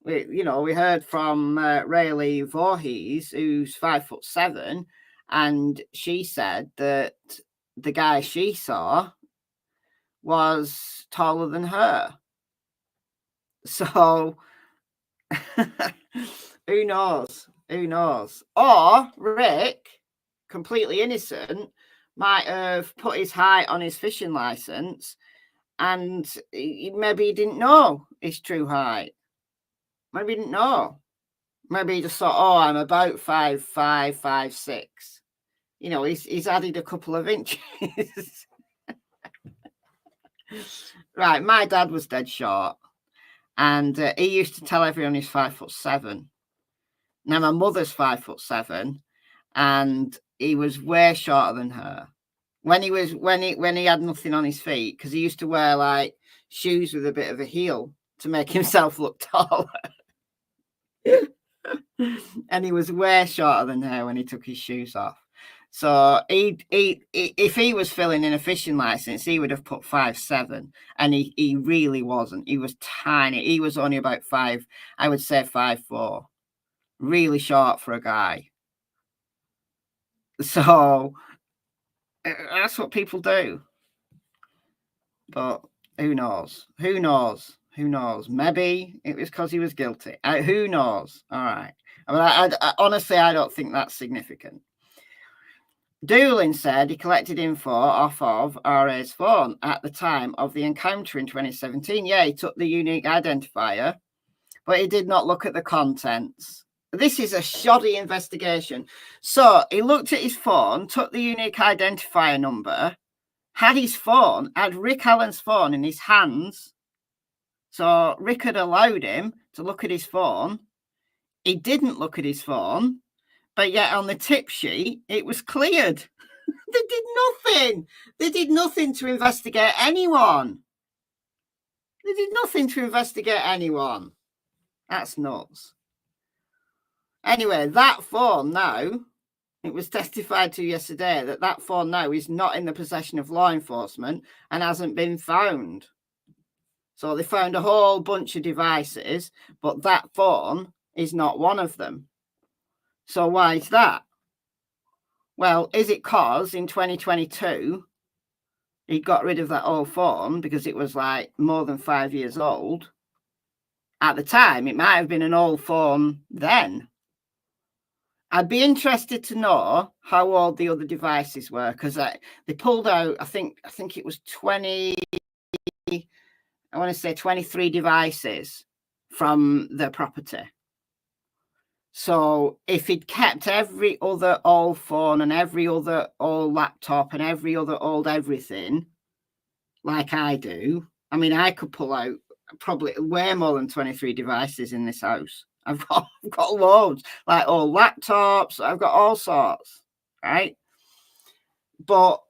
Speaker 1: We heard from Rayleigh Voorhees, who's 5'7", and she said that the guy she saw was taller than her. So who knows? Who knows? Or Rick, completely innocent, might have put his height on his fishing license and maybe he didn't know his true height. Maybe he didn't know. Maybe he just thought, oh, I'm about 5'5", 5'6". You know, he's added a couple of inches. Right, my dad was dead short. And he used to tell everyone he's 5'7". Now my mother's 5'7", and he was way shorter than her. When he had nothing on his feet, because he used to wear like shoes with a bit of a heel to make himself look taller. And he was way shorter than her when he took his shoes off. So if he was filling in a fishing license, he would have put 5'7", and he really wasn't. He was tiny. He was only about 5, I would say 5'4". Really short for a guy. So that's what people do. But who knows? Who knows? Who knows? Maybe it was because he was guilty. Who knows? All right. I honestly, I don't think that's significant. Dooling said he collected info off of RA's phone at the time of the encounter in 2017. Yeah, he took the unique identifier, but he did not look at the contents. This is a shoddy investigation. So he looked at his phone, took the unique identifier number, had Rick Allen's phone in his hands. So Rick had allowed him to look at his phone. He didn't look at his phone, but yet on the tip sheet, it was cleared. They did nothing. They did nothing to investigate anyone. They did nothing to investigate anyone. That's nuts. Anyway, that phone now, it was testified to yesterday that phone now is not in the possession of law enforcement and hasn't been found. So they found a whole bunch of devices, but that phone is not one of them. So why is that? Well, is it because in 2022 he got rid of that old phone because it was like more than 5 years old? At the time, it might have been an old phone then. I'd be interested to know how old the other devices were, because they pulled out, I think it was 20, I want to say 23 devices from the property. So if he'd kept every other old phone and every other old laptop and every other old everything, like I do, I mean, I could pull out probably way more than 23 devices in this house. I've got loads, like old laptops. I've got all sorts, right? But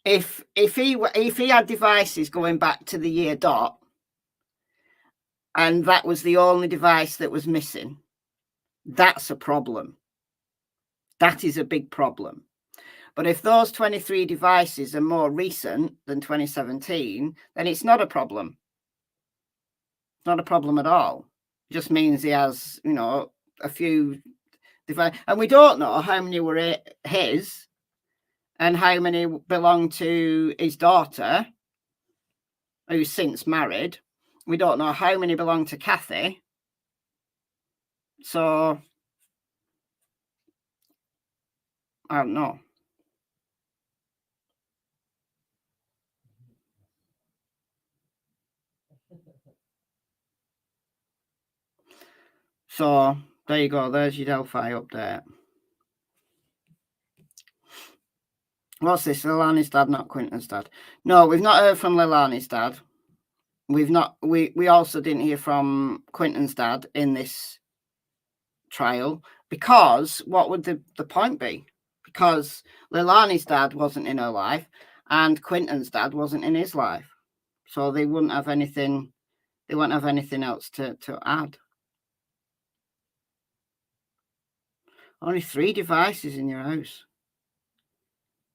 Speaker 1: if he had devices going back to the year dot, and that was the only device that was missing, that's a problem. That is a big problem. But if those 23 devices are more recent than 2017, then it's not a problem. It's not a problem at all. It just means he has, you know, a few devices. And we don't know how many were his and how many belong to his daughter, who's since married. We don't know how many belong to Cassie. So, I don't know. So, there you go. There's your Delphi update. What's this? Leilani's dad, not Quinton's dad. No, we've not heard from Leilani's dad. We also didn't hear from Quinton's dad in this trial, because what would the point be? Because Leilani's dad wasn't in her life and Quinton's dad wasn't in his life. So they wouldn't have anything, else to add. Only 3 devices in your house.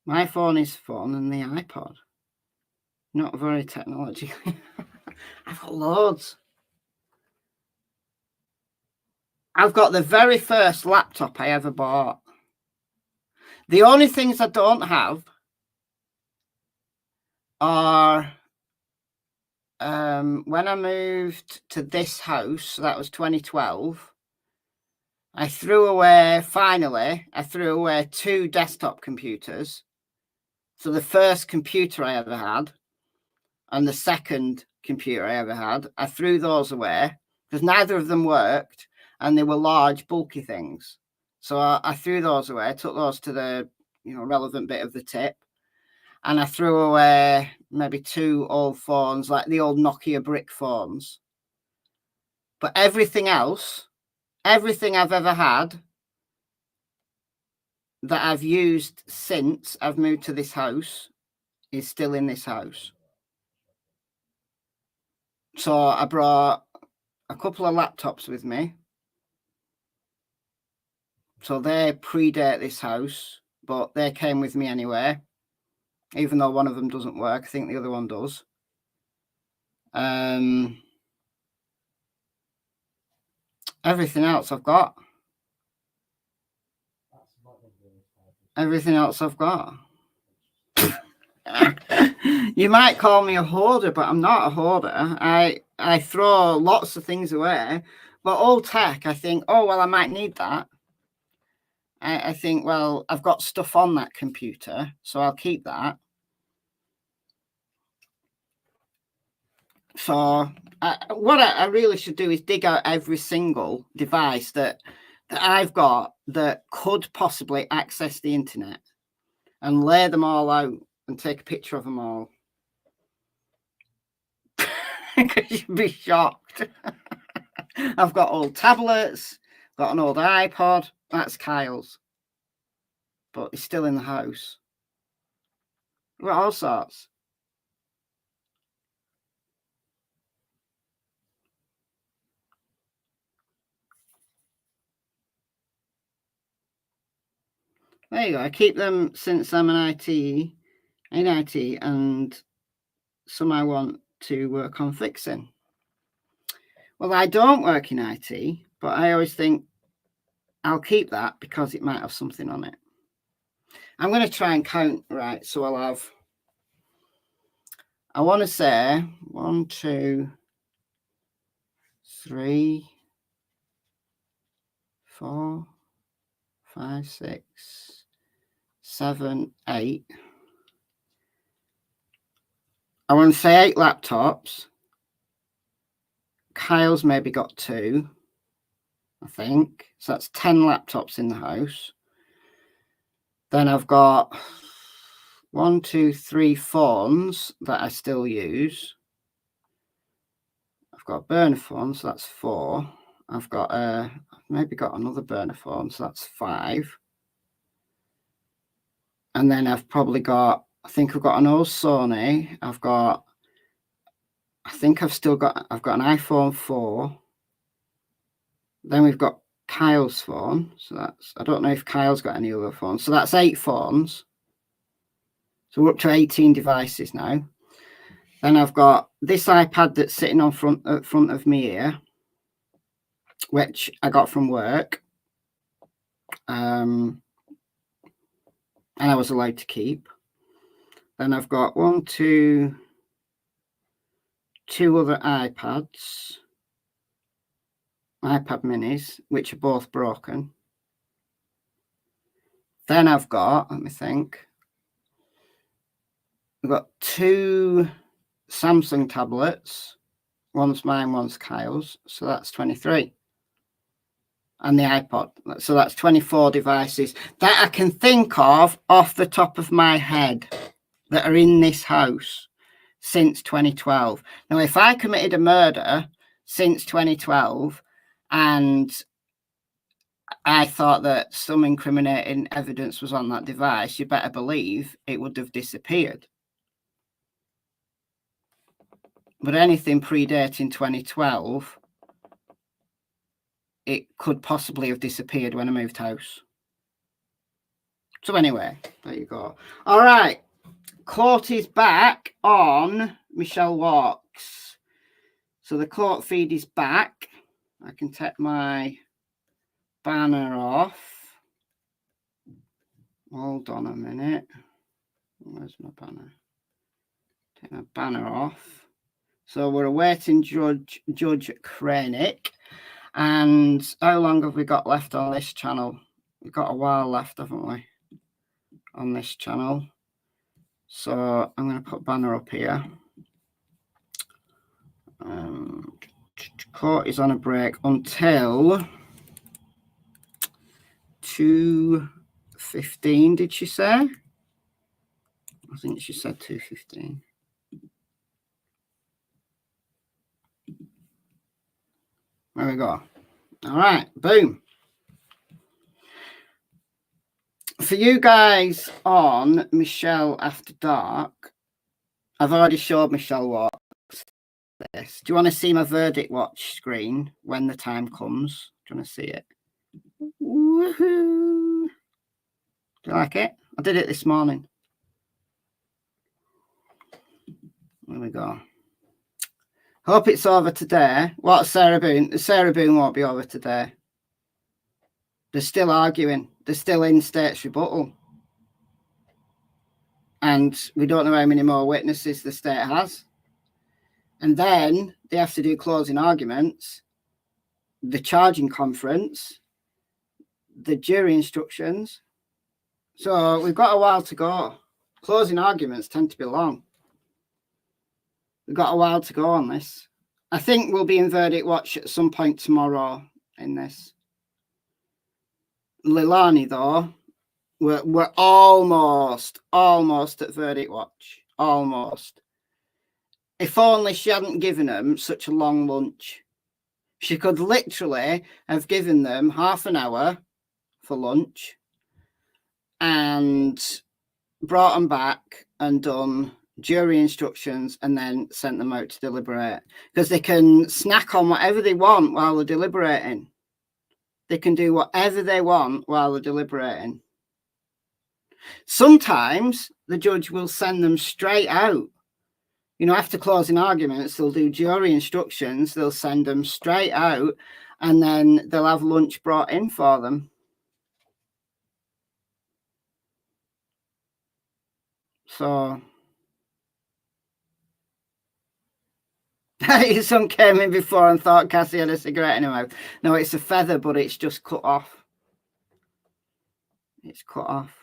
Speaker 1: My phone is phone and the iPod. Not very technologically. I've got loads. I've got the very first laptop I ever bought. The only things I don't have are when I moved to this house, that was 2012, I threw away 2 desktop computers. So the first computer I ever had and the second computer I ever had, I threw those away because neither of them worked and they were large, bulky things. So I threw those away, took those to the relevant bit of the tip, and I threw away maybe 2 old phones, like the old Nokia brick phones. But everything else, everything I've ever had that I've used since I've moved to this house is still in this house. So I brought a couple of laptops with me. So they predate this house, but they came with me anyway, even though one of them doesn't work. I think the other one does. Everything else I've got. Everything else I've got. You might call me a hoarder, but I'm not a hoarder. I throw lots of things away, but old tech, I think, oh, well, I might need that. I think, well, I've got stuff on that computer, so I'll keep that. So what I really should do is dig out every single device that I've got that could possibly access the internet and lay them all out and take a picture of them all. Because you'd be shocked. I've got old tablets, got an old iPod. That's Kyle's, but he's still in the house. We've got all sorts. There you go. I keep them since I'm in IT, and some I want to work on fixing. Well, I don't work in IT, but I always think I'll keep that because it might have something on it. I'm going to try and count, right? So I'll have, I want to say 1, 2, 3, 4, 5, 6, 7, 8. I want to say 8 laptops. Kyle's maybe got 2, I think. So that's 10 laptops in the house. Then I've got 1, 2, 3 phones that I still use. I've got a burner phone, so that's 4. I've got I've maybe got another burner phone, so that's 5. And then I've probably got, I think I've got an old Sony. I've got an iPhone 4. Then we've got Kyle's phone. So that's, I don't know if Kyle's got any other phones. So that's 8 phones. So we're up to 18 devices now. Then I've got this iPad that's sitting on front of me here, which I got from work. And I was allowed to keep. Then I've got 2 other iPads, iPad minis, which are both broken. Then I've got, let me think, I've got 2 Samsung tablets. One's mine, one's Kyle's. So that's 23. And the iPod. So that's 24 devices that I can think of off the top of my head that are in this house since 2012. Now, if I committed a murder since 2012 and I thought that some incriminating evidence was on that device, you better believe it would have disappeared. But anything predating 2012, it could possibly have disappeared when I moved house. So anyway, there you go. All right. Court is back on Michelle Walks. So the court feed is back. I can take my banner off. Hold on a minute. Where's my banner? Take my banner off. So we're awaiting Judge Kranick. And how long have we got left on this channel? We've got a while left, haven't we? On this channel. So I'm going to put banner up here. Court is on a break until 2:15, did she say? I think she said 2:15. There we go. All right, boom. For you guys on Michelle After Dark, I've already showed Michelle Walks this. Do you want to see my verdict watch screen when the time comes? Do you want to see it? Woohoo! Do you like it? I did it this morning. There we go. Hope it's over today. What, Sarah Boone? Sarah Boone won't be over today. They're still arguing. They're still in state's rebuttal. And we don't know how many more witnesses the state has. And then they have to do closing arguments, the charging conference, the jury instructions. So we've got a while to go. Closing arguments tend to be long. We've got a while to go on this. I think we'll be in verdict watch at some point tomorrow in this. Leilani, though, we're almost at verdict watch. Almost. If only she hadn't given them such a long lunch. She could literally have given them half an hour for lunch and brought them back and done jury instructions and then sent them out to deliberate, because they can snack on whatever they want while they're deliberating. They can do whatever they want while they're deliberating. Sometimes the judge will send them straight out You know, after closing arguments, they'll do jury instructions. They'll send them straight out, and then they'll have lunch brought in for them. So some came in before and thought Cassie had a cigarette in her mouth. No, it's a feather, but it's just cut off. It's cut off.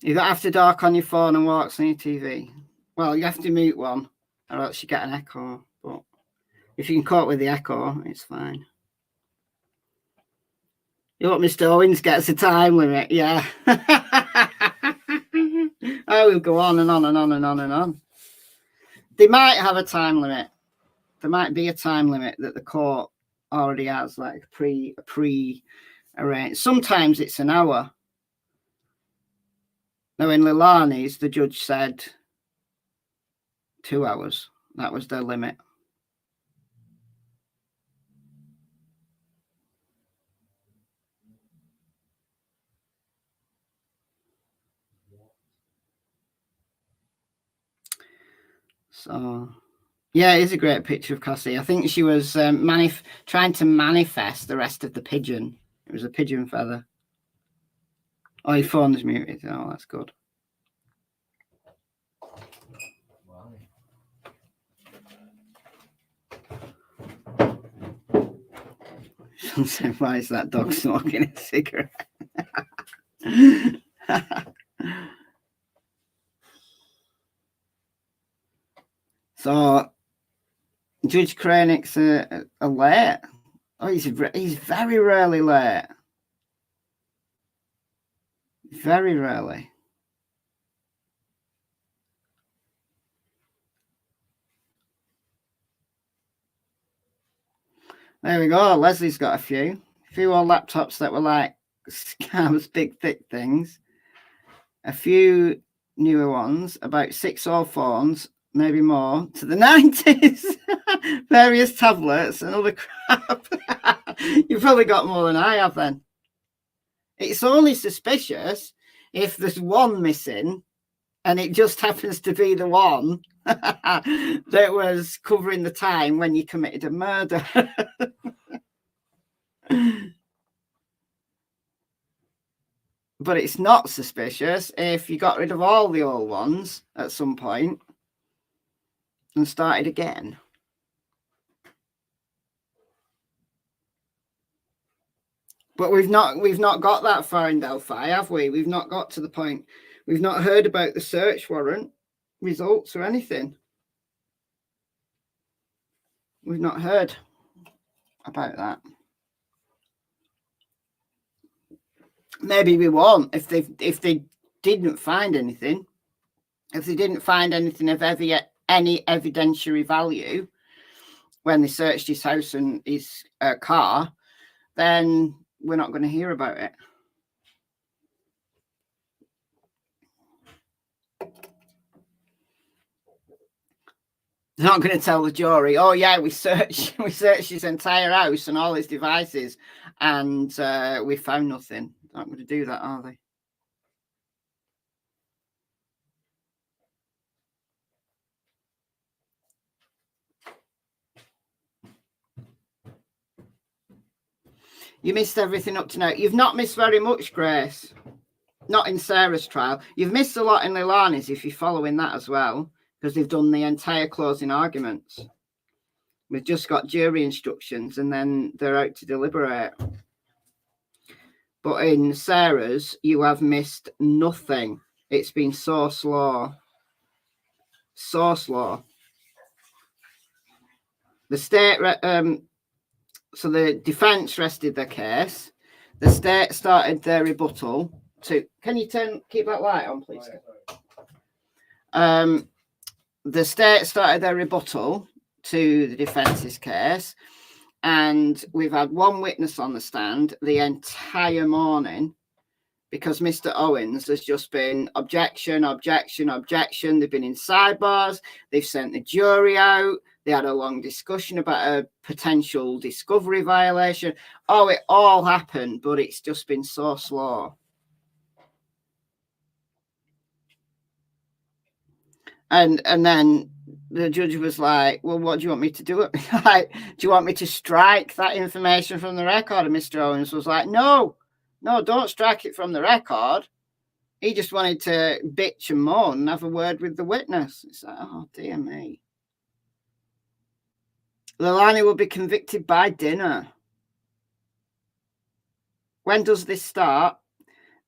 Speaker 1: You got After Dark on your phone and Walks on your TV. Well, you have to mute one, or else you get an echo. But if you can cope with the echo, it's fine. You know what, Mr. Owens gets a time limit, yeah. I will go on and on and on and on and on. They might have a time limit. There might be a time limit that the court already has, like pre-arranged. Sometimes it's an hour. Now in Leilani's, the judge said 2 hours. That was their limit. So, yeah, it is a great picture of Cassie. I think she was trying to manifest the rest of the pigeon. It was a pigeon feather. Oh, your phone's muted. Oh, that's good. Why is that dog smoking a cigarette? So, Judge Kranick's a late. Oh, he's very rarely late. Very rarely. There we go. Leslie's got a few old laptops that were like scams, big thick things. A few newer ones, about 6 old phones, maybe more, to the 90s. Various tablets and other crap. You've probably got more than I have then. It's only suspicious if there's one missing and it just happens to be the one that was covering the time when you committed a murder. But it's not suspicious if you got rid of all the old ones at some point and started again. But we've not got that far in Delphi, have we? We've not got to the point. We've not heard about the search warrant results or anything. We've not heard about that. Maybe we won't if they didn't find anything. If they didn't find anything of any evidentiary value when they searched his house and his car, then we're not going to hear about it. They're not going to tell the jury, oh yeah, we searched his entire house and all his devices and we found nothing. They're not going to do that, are they? You missed everything up to now. You've not missed very much, Grace. Not in Sarah's trial. You've missed a lot in Leilani's if you're following that as well, because they've done the entire closing arguments. We've just got jury instructions and then they're out to deliberate. But in Sarah's, you have missed nothing. It's been so slow. So slow. The state... So the defence rested their case. The state started their rebuttal to... Can you keep that light on, please? The state started their rebuttal to the defence's case, and we've had one witness on the stand the entire morning because Mr. Owens has just been objection, objection, objection. They've been in sidebars. They've sent the jury out. They had a long discussion about a potential discovery violation. Oh, it all happened, but it's just been so slow. And then the judge was like, well, what do you want me to do? Like, do you want me to strike that information from the record? And Mr. Owens was like, no, don't strike it from the record. He just wanted to bitch and moan and have a word with the witness. It's like, oh, dear me. Leilani will be convicted by dinner. When does this start?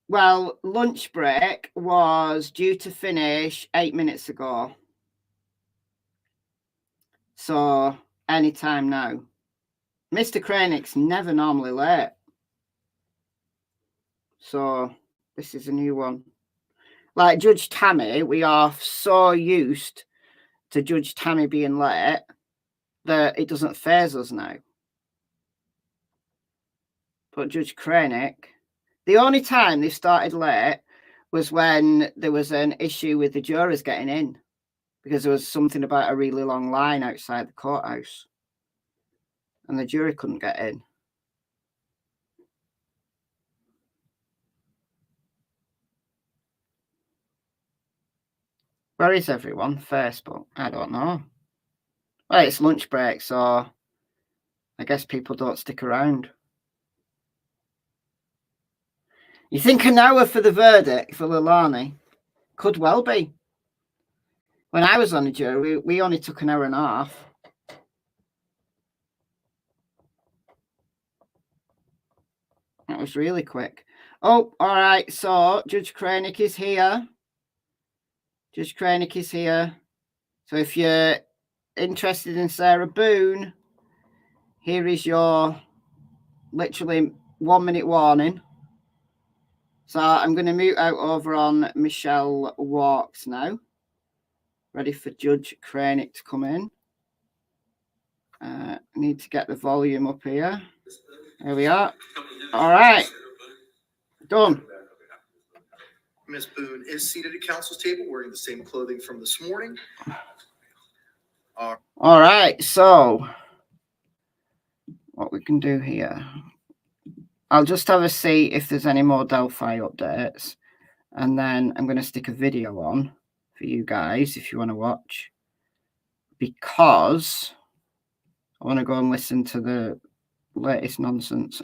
Speaker 1: Well, lunch break was due to finish 8 minutes ago. So, anytime now. Mr. Kranick's never normally late. So, this is a new one. Like Judge Tammy, we are so used to Judge Tammy being late that it doesn't faze us now. But Judge Kranick, the only time they started late was when there was an issue with the jurors getting in, because there was something about a really long line outside the courthouse and the jury couldn't get in. Where is everyone? Facebook? I don't know. Well, it's lunch break, so I guess people don't stick around. You think an hour for the verdict for Leilani? Could well be. When I was on the jury, we only took an hour and a half. That was really quick. Oh, all right. So Judge Kranick is here. Judge Kranick is here. So if you're interested in Sarah Boone, here is your literally 1 minute warning. So I'm going to mute out over on Michelle Walks now. Ready for Judge Kranick to come in. I need to get the volume up here. There we are. All right. Done.
Speaker 7: Ms. Boone is seated at counsel's table wearing the same clothing from this morning.
Speaker 1: All right. So what we can do here, I'll just have a see if there's any more Delphi updates. And then I'm going to stick a video on for you guys if you want to watch. Because I want to go and listen to the latest nonsense.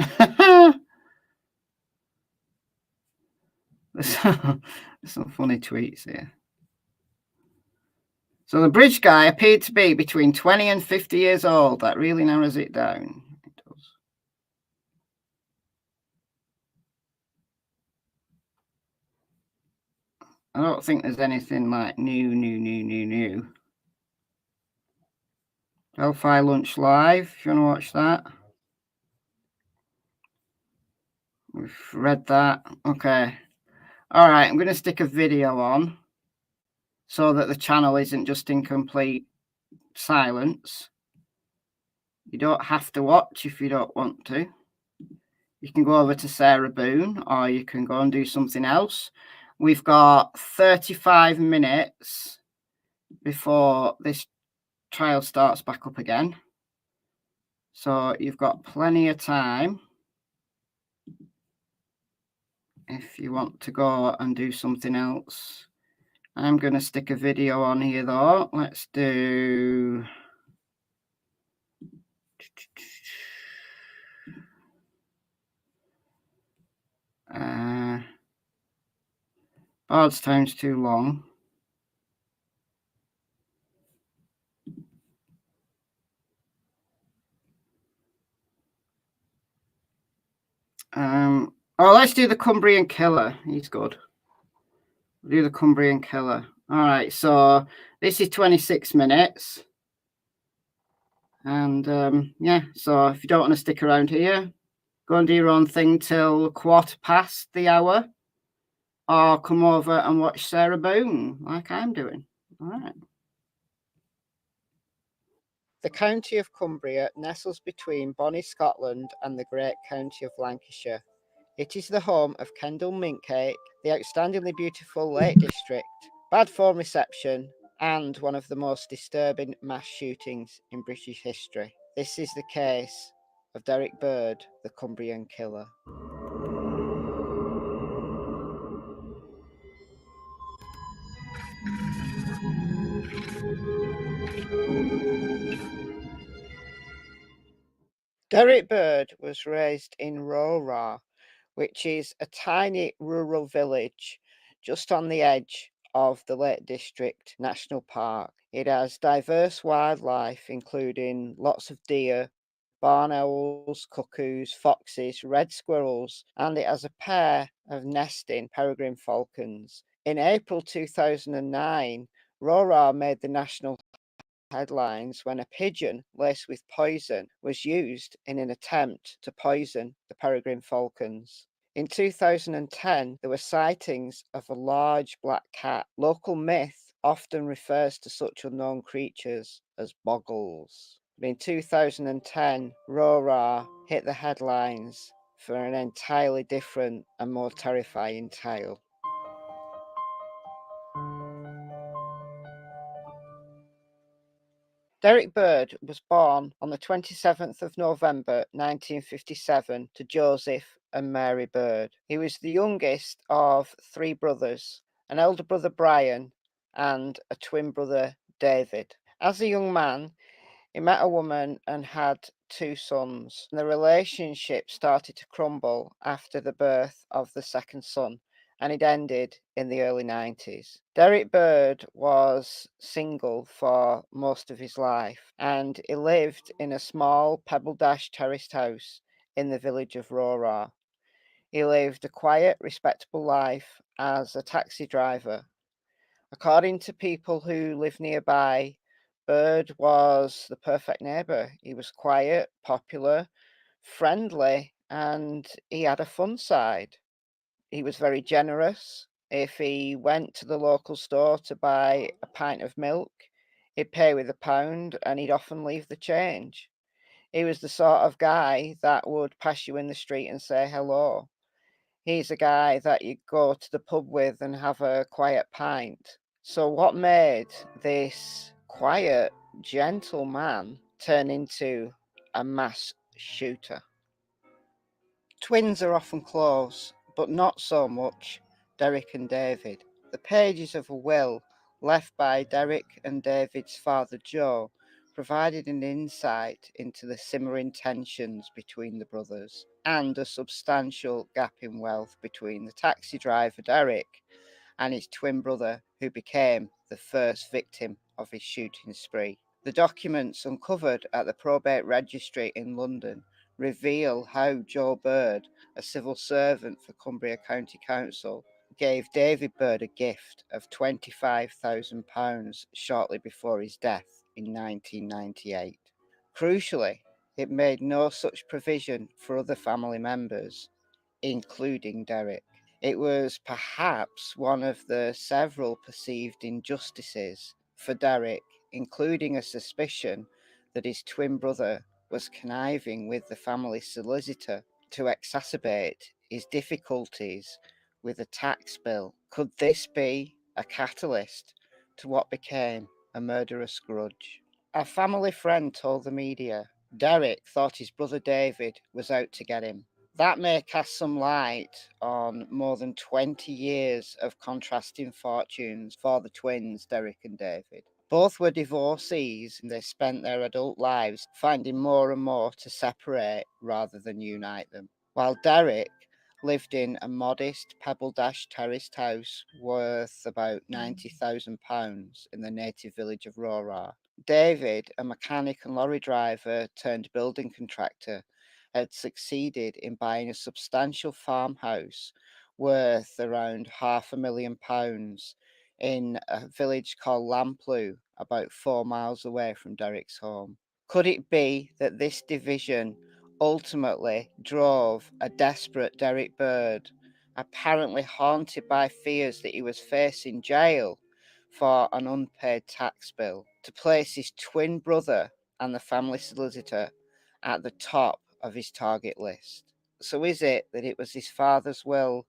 Speaker 1: There's some funny tweets here. So the bridge guy appeared to be between 20 and 50 years old. That really narrows it down. It does. I don't think there's anything like new. Delphi Lunch Live, if you want to watch that. We've read that. Okay. All right, I'm going to stick a video on so that the channel isn't just in complete silence. You don't have to watch if you don't want to. You can go over to Sarah Boone or you can go and do something else. We've got 35 minutes before this trial starts back up again. So you've got plenty of time if you want to go and do something else. I'm going to stick a video on here though. Let's do... Bardstown's too long. Oh, let's do the Cumbrian Killer. He's good. We'll do the Cumbrian Killer. All right, so this is 26 minutes. And yeah, so if you don't want to stick around here, go and do your own thing till 1/4 the hour. Or come over and watch Sarah Boone like I'm doing. All right. The county of Cumbria nestles between bonny Scotland and the great county of Lancashire. It is the home of Kendal Mincake, the outstandingly beautiful Lake District, bad form reception, and one of the most disturbing mass shootings in British history. This is the case of Derek Bird, the Cumbrian Killer. Derek Bird was raised in Rora, which is a tiny rural village just on the edge of the Lake District National Park. It has diverse wildlife, including lots of deer, barn owls, cuckoos, foxes, red squirrels, and it has a pair of nesting peregrine falcons. In April 2009, Rora made the national headlines when a pigeon laced with poison was used in an attempt to poison the peregrine falcons. In 2010, there were sightings of a large black cat. Local myth often refers to such unknown creatures as boggles. In 2010, Rora hit the headlines for an entirely different and more terrifying tale. Derek Bird was born on the 27th of November 1957 to Joseph and Mary Bird. He was the youngest of three brothers, an elder brother Brian and a twin brother David. As a young man, he met a woman and had two sons. The relationship started to crumble after the birth of the second son, and it ended in the early 90s. Derek Bird was single for most of his life, and he lived in a small pebble-dashed terraced house in the village of Rora. He lived a quiet, respectable life as a taxi driver. According to people who live nearby, Bird was the perfect neighbour. He was quiet, popular, friendly, and he had a fun side. He was very generous. If he went to the local store to buy a pint of milk, he'd pay with £1 and he'd often leave the change. He was the sort of guy that would pass you in the street and say hello. He's a guy that you go to the pub with and have a quiet pint. So what made this quiet, gentle man turn into a mass shooter? Twins are often close, but not so much Derek and David. The pages of a will left by Derek and David's father Joe provided an insight into the simmering tensions between the brothers and a substantial gap in wealth between the taxi driver Derek and his twin brother, who became the first victim of his shooting spree. The documents uncovered at the probate registry in London reveal how Joe Bird, a civil servant for Cumbria County Council, gave David Bird a gift of £25,000 shortly before his death in 1998. Crucially, it made no such provision for other family members, including Derek. It was perhaps one of the several perceived injustices for Derek, including a suspicion that his twin brother was conniving with the family solicitor to exacerbate his difficulties with a tax bill. Could this be a catalyst to what became a murderous grudge? A family friend told the media Derek thought his brother David was out to get him. That may cast some light on more than 20 years of contrasting fortunes for the twins, Derek and David. Both were divorcees and they spent their adult lives finding more and more to separate rather than unite them. While Derek lived in a modest pebble-dashed terraced house worth about £90,000 in the native village of Rora, David, a mechanic and lorry driver turned building contractor, had succeeded in buying a substantial farmhouse worth around £500,000 in a village called Lamplugh, about 4 miles away from Derek's home. Could it be that this division ultimately drove a desperate Derek Bird, apparently haunted by fears that he was facing jail for an unpaid tax bill, to place his twin brother and the family solicitor at the top of his target list? So is it that it was his father's will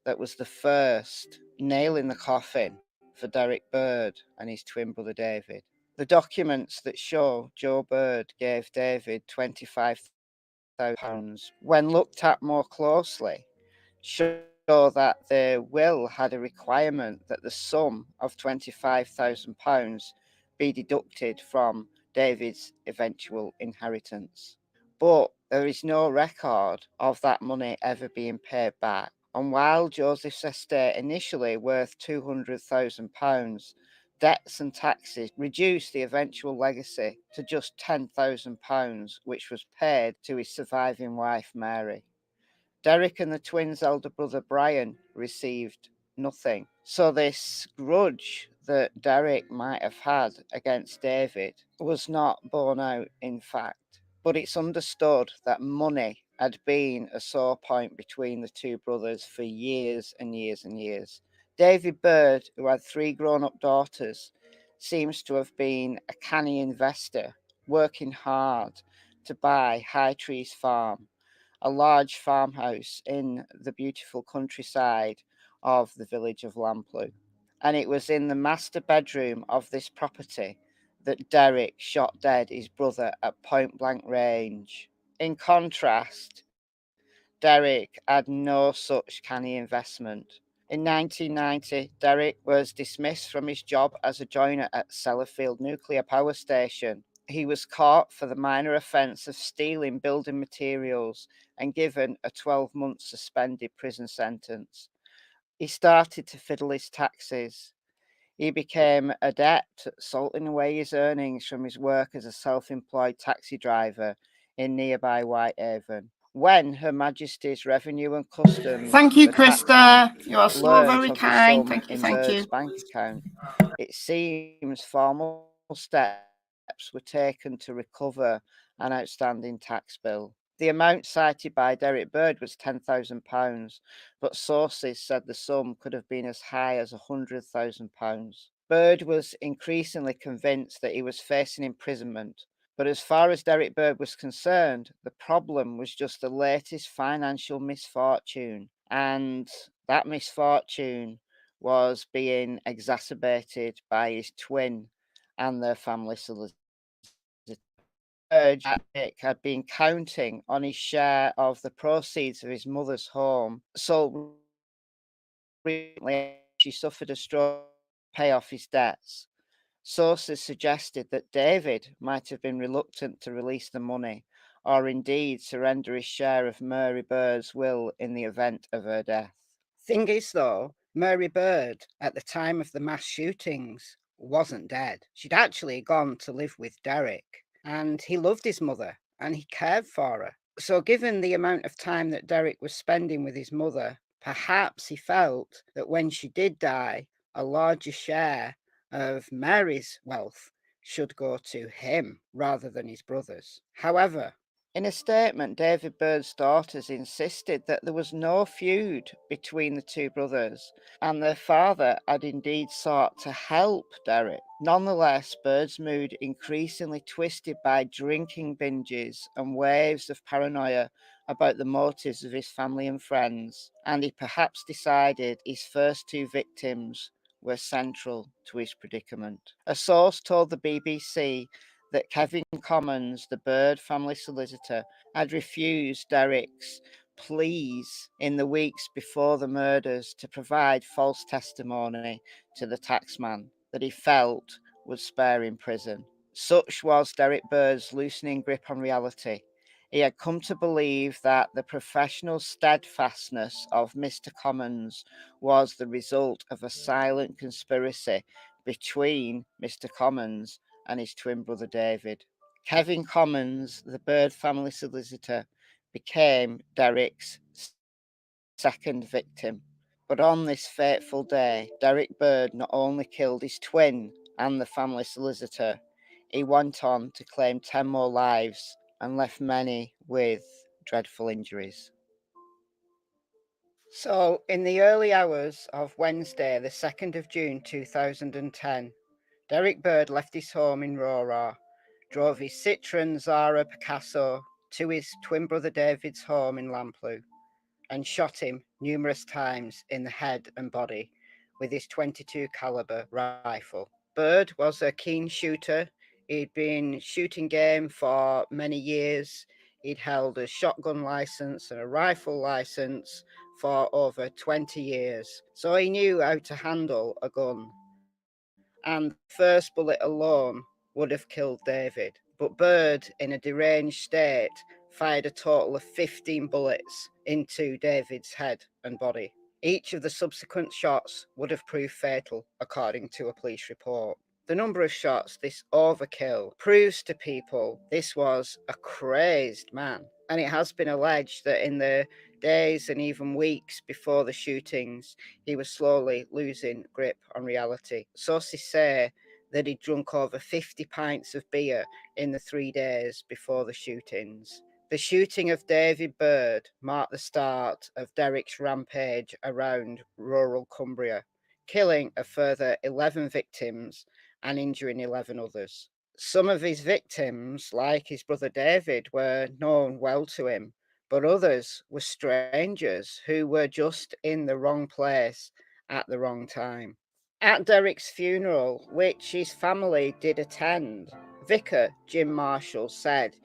Speaker 1: that was the first nail in the coffin for Derek Bird and his twin brother David? The documents that show Joe Bird gave David £25,000, when looked at more closely, show that the will had a requirement that the sum of £25,000 be deducted from David's eventual inheritance. But there is no record of that money ever being paid back. And while Joseph's estate initially worth £200,000, debts and taxes reduced the eventual legacy to just £10,000, which was paid to his surviving wife, Mary. Derek and the twins' elder brother, Brian, received nothing. So this grudge that Derek might have had against David was not borne out in fact. But it's understood that money had been a sore point between the two brothers for years and years and years. David Bird, who had 3 grown-up daughters, seems to have been a canny investor, working hard to buy High Trees Farm, a large farmhouse in the beautiful countryside of the village of Lamplugh. And it was in the master bedroom of this property that Derek shot dead his brother at point blank range. In contrast, Derek had no such canny investment. In 1990, Derek was dismissed from his job as a joiner at Sellafield Nuclear Power Station. He was caught for the minor offence of stealing building materials and given a 12-month suspended prison sentence. He started to fiddle his taxes. He became adept at salting away his earnings from his work as a self-employed taxi driver in nearby Whitehaven. When Her Majesty's Revenue and Customs,
Speaker 2: Thank you,
Speaker 1: the taxman,
Speaker 2: Krista. You are so
Speaker 1: learnt
Speaker 2: very
Speaker 1: of the
Speaker 2: kind.
Speaker 1: sum
Speaker 2: Thank you,
Speaker 1: in
Speaker 2: thank
Speaker 1: Bird's
Speaker 2: you.
Speaker 1: bank account, it seems formal steps were taken to recover an outstanding tax bill. The amount cited by Derek Bird was £10,000, but sources said the sum could have been as high as £100,000. Bird was increasingly convinced that he was facing imprisonment, but as far as Derek Bird was concerned, the problem was just the latest financial misfortune, and that misfortune was being exacerbated by his twin and their family solicitor. Derek had been counting on his share of the proceeds of his mother's home, so recently she suffered a stroke to pay off his debts. Sources suggested that David might have been reluctant to release the money, or indeed surrender his share of Mary Bird's will in the event of her death. Thing is, though, Mary Bird, at the time of the mass shootings, wasn't dead. She'd actually gone to live with Derek, and he loved his mother, and he cared for her. So given the amount of time that Derek was spending with his mother, perhaps he felt that when she did die, a larger share of Mary's wealth should go to him rather than his brothers. However, in a statement, David Bird's daughters insisted that there was no feud between the two brothers, and their father had indeed sought to help Derek. Nonetheless, Bird's mood increasingly twisted by drinking binges and waves of paranoia about the motives of his family and friends, and he perhaps decided his first 2 victims were central to his predicament. A source told the BBC that Kevin Commons, the Bird family solicitor, had refused Derek's pleas in the weeks before the murders to provide false testimony to the taxman that he felt would spare him prison. Such was Derek Bird's loosening grip on reality. He had come to believe that the professional steadfastness of Mr. Commons was the result of a silent conspiracy between Mr. Commons and his twin brother David. Kevin Commons, the Bird family solicitor, became Derek's second victim. But on this fateful day, Derek Bird not only killed his twin and the family solicitor, he went on to claim 10 more lives and left many with dreadful injuries. So, in the early hours of Wednesday, the 2nd of June 2010, Derek Bird left his home in Rora, drove his Citroen Zara Picasso to his twin brother David's home in Lamplugh, and shot him numerous times in the head and body with his .22 caliber rifle. Bird was a keen shooter. He'd been shooting game for many years. He'd held a shotgun license and a rifle license for over 20 years. So he knew how to handle a gun. And the first bullet alone would have killed David. But Bird, in a deranged state, fired a total of 15 bullets into David's head and body. Each of the subsequent shots would have proved fatal, according to a police report. The number of shots, this overkill, proves to people this was a crazed man. And it has been alleged that in the days and even weeks before the shootings, he was slowly losing grip on reality. Sources say that he drunk over 50 pints of beer in the 3 days before the shootings. The shooting of David Bird marked the start of Derek's rampage around rural Cumbria, killing a further 11 victims and injuring 11 others. Some of his victims, like his brother David, were known well to him, but others were strangers who were just in the wrong place at the wrong time. At Derek's funeral, which his family did attend, Vicar Jim Marshall said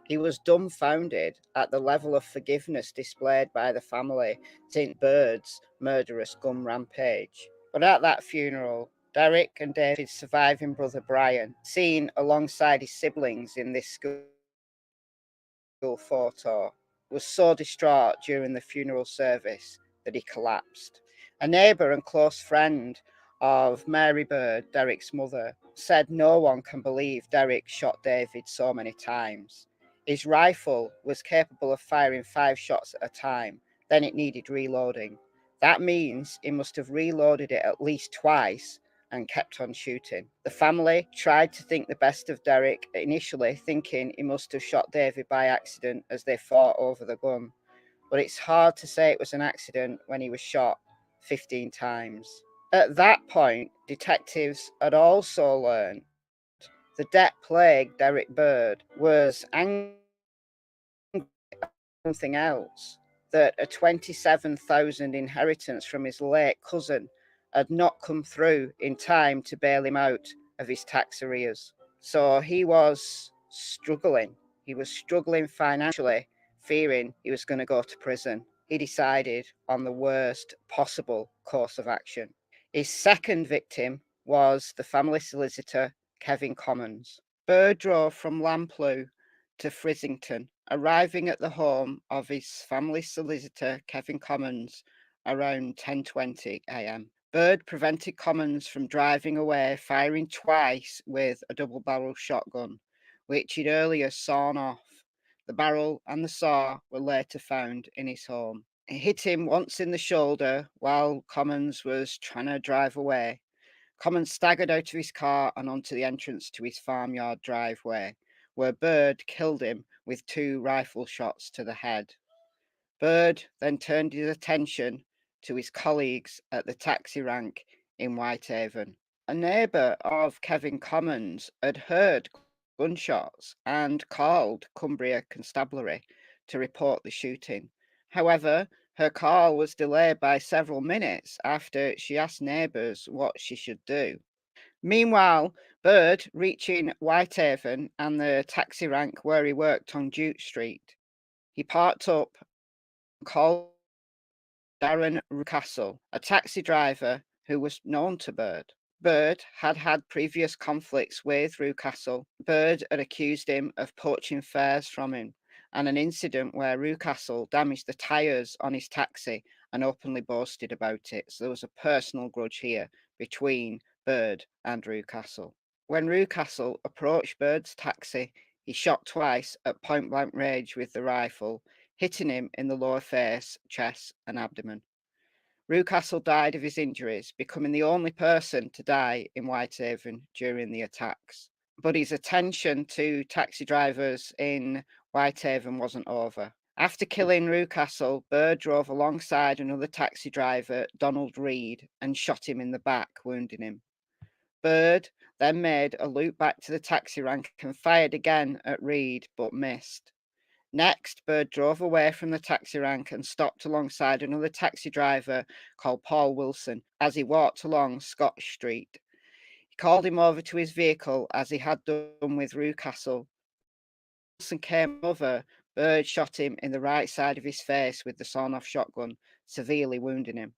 Speaker 1: he was dumbfounded at the level of forgiveness displayed by the family since Bird's murderous gun rampage. But at that funeral, Derek and David's surviving brother Brian, seen alongside his siblings in this school photo, was so distraught during the funeral service that he collapsed. A neighbour and close friend of Mary Bird, Derek's mother, said no one can believe Derek shot David so many times. His rifle was capable of firing 5 shots at a time, then it needed reloading. That means he must have reloaded it at least twice and kept on shooting. The family tried to think the best of Derek, initially thinking he must have shot David by accident as they fought over the gun. But it's hard to say it was an accident when he was shot 15 times. At that point, detectives had also learned the debt plagued Derek Bird was angry at something else, that a 27,000 inheritance from his late cousin had not come through in time to bail him out of his tax arrears. So he was struggling. He was struggling financially, fearing he was going to go to prison. He decided on the worst possible course of action. His second victim was the family solicitor, Kevin Commons. Bird drove from Lamplugh to Frizzington, arriving at the home of his family solicitor, Kevin Commons, around 10:20 a.m. Bird prevented Commons from driving away, firing twice with a double-barrel shotgun, which he'd earlier sawn off. The barrel and the saw were later found in his home. He hit him once in the shoulder while Commons was trying to drive away. Commons staggered out of his car and onto the entrance to his farmyard driveway, where Bird killed him with 2 rifle shots to the head. Bird then turned his attention to his colleagues at the taxi rank in Whitehaven. A neighbour of Kevin Commons had heard gunshots and called Cumbria Constabulary to report the shooting. However, her call was delayed by several minutes after she asked neighbours what she should do. Meanwhile, Bird, reaching Whitehaven and the taxi rank where he worked on Duke Street, he parked up and called Darren Rucastle, a taxi driver who was known to Bird. Bird had had previous conflicts with Rucastle. Bird had accused him of poaching fares from him, and an incident where Rucastle damaged the tyres on his taxi and openly boasted about it. So there was a personal grudge here between Bird and Rucastle. When Rucastle approached Bird's taxi, he shot twice at point-blank range with the rifle, hitting him in the lower face, chest and abdomen. Rucastle died of his injuries, becoming the only person to die in Whitehaven during the attacks. But his attention to taxi drivers in Whitehaven wasn't over. After killing Rucastle, Bird drove alongside another taxi driver, Donald Reed, and shot him in the back, wounding him. Bird then made a loop back to the taxi rank and fired again at Reed, but missed. Next, Bird drove away from the taxi rank and stopped alongside another taxi driver called Paul Wilson as he walked along Scott Street. He called him over to his vehicle as he had done with Rucastle. Wilson came over. Bird shot him in the right side of his face with the sawn-off shotgun, severely wounding him.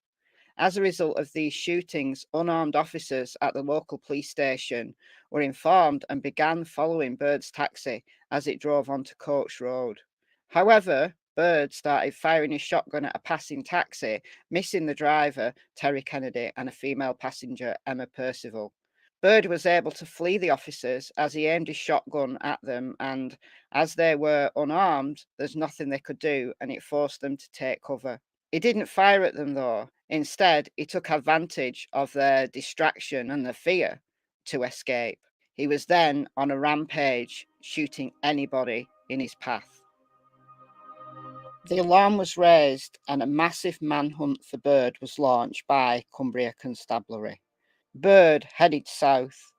Speaker 1: As a result of these shootings, unarmed officers at the local police station were informed and began following Bird's taxi as it drove onto Coach Road. However, Bird started firing his shotgun at a passing taxi, missing the driver, Terry Kennedy, and a female passenger, Emma Percival. Bird was able to flee the officers as he aimed his shotgun at them, and as they were unarmed, there's nothing they could do, and it forced them to take cover. He didn't fire at them though. Instead, he took advantage of their distraction and their fear to escape. He was then on a rampage, shooting anybody in his path. The alarm was raised and a massive manhunt for Bird was launched by Cumbria Constabulary. Bird headed south,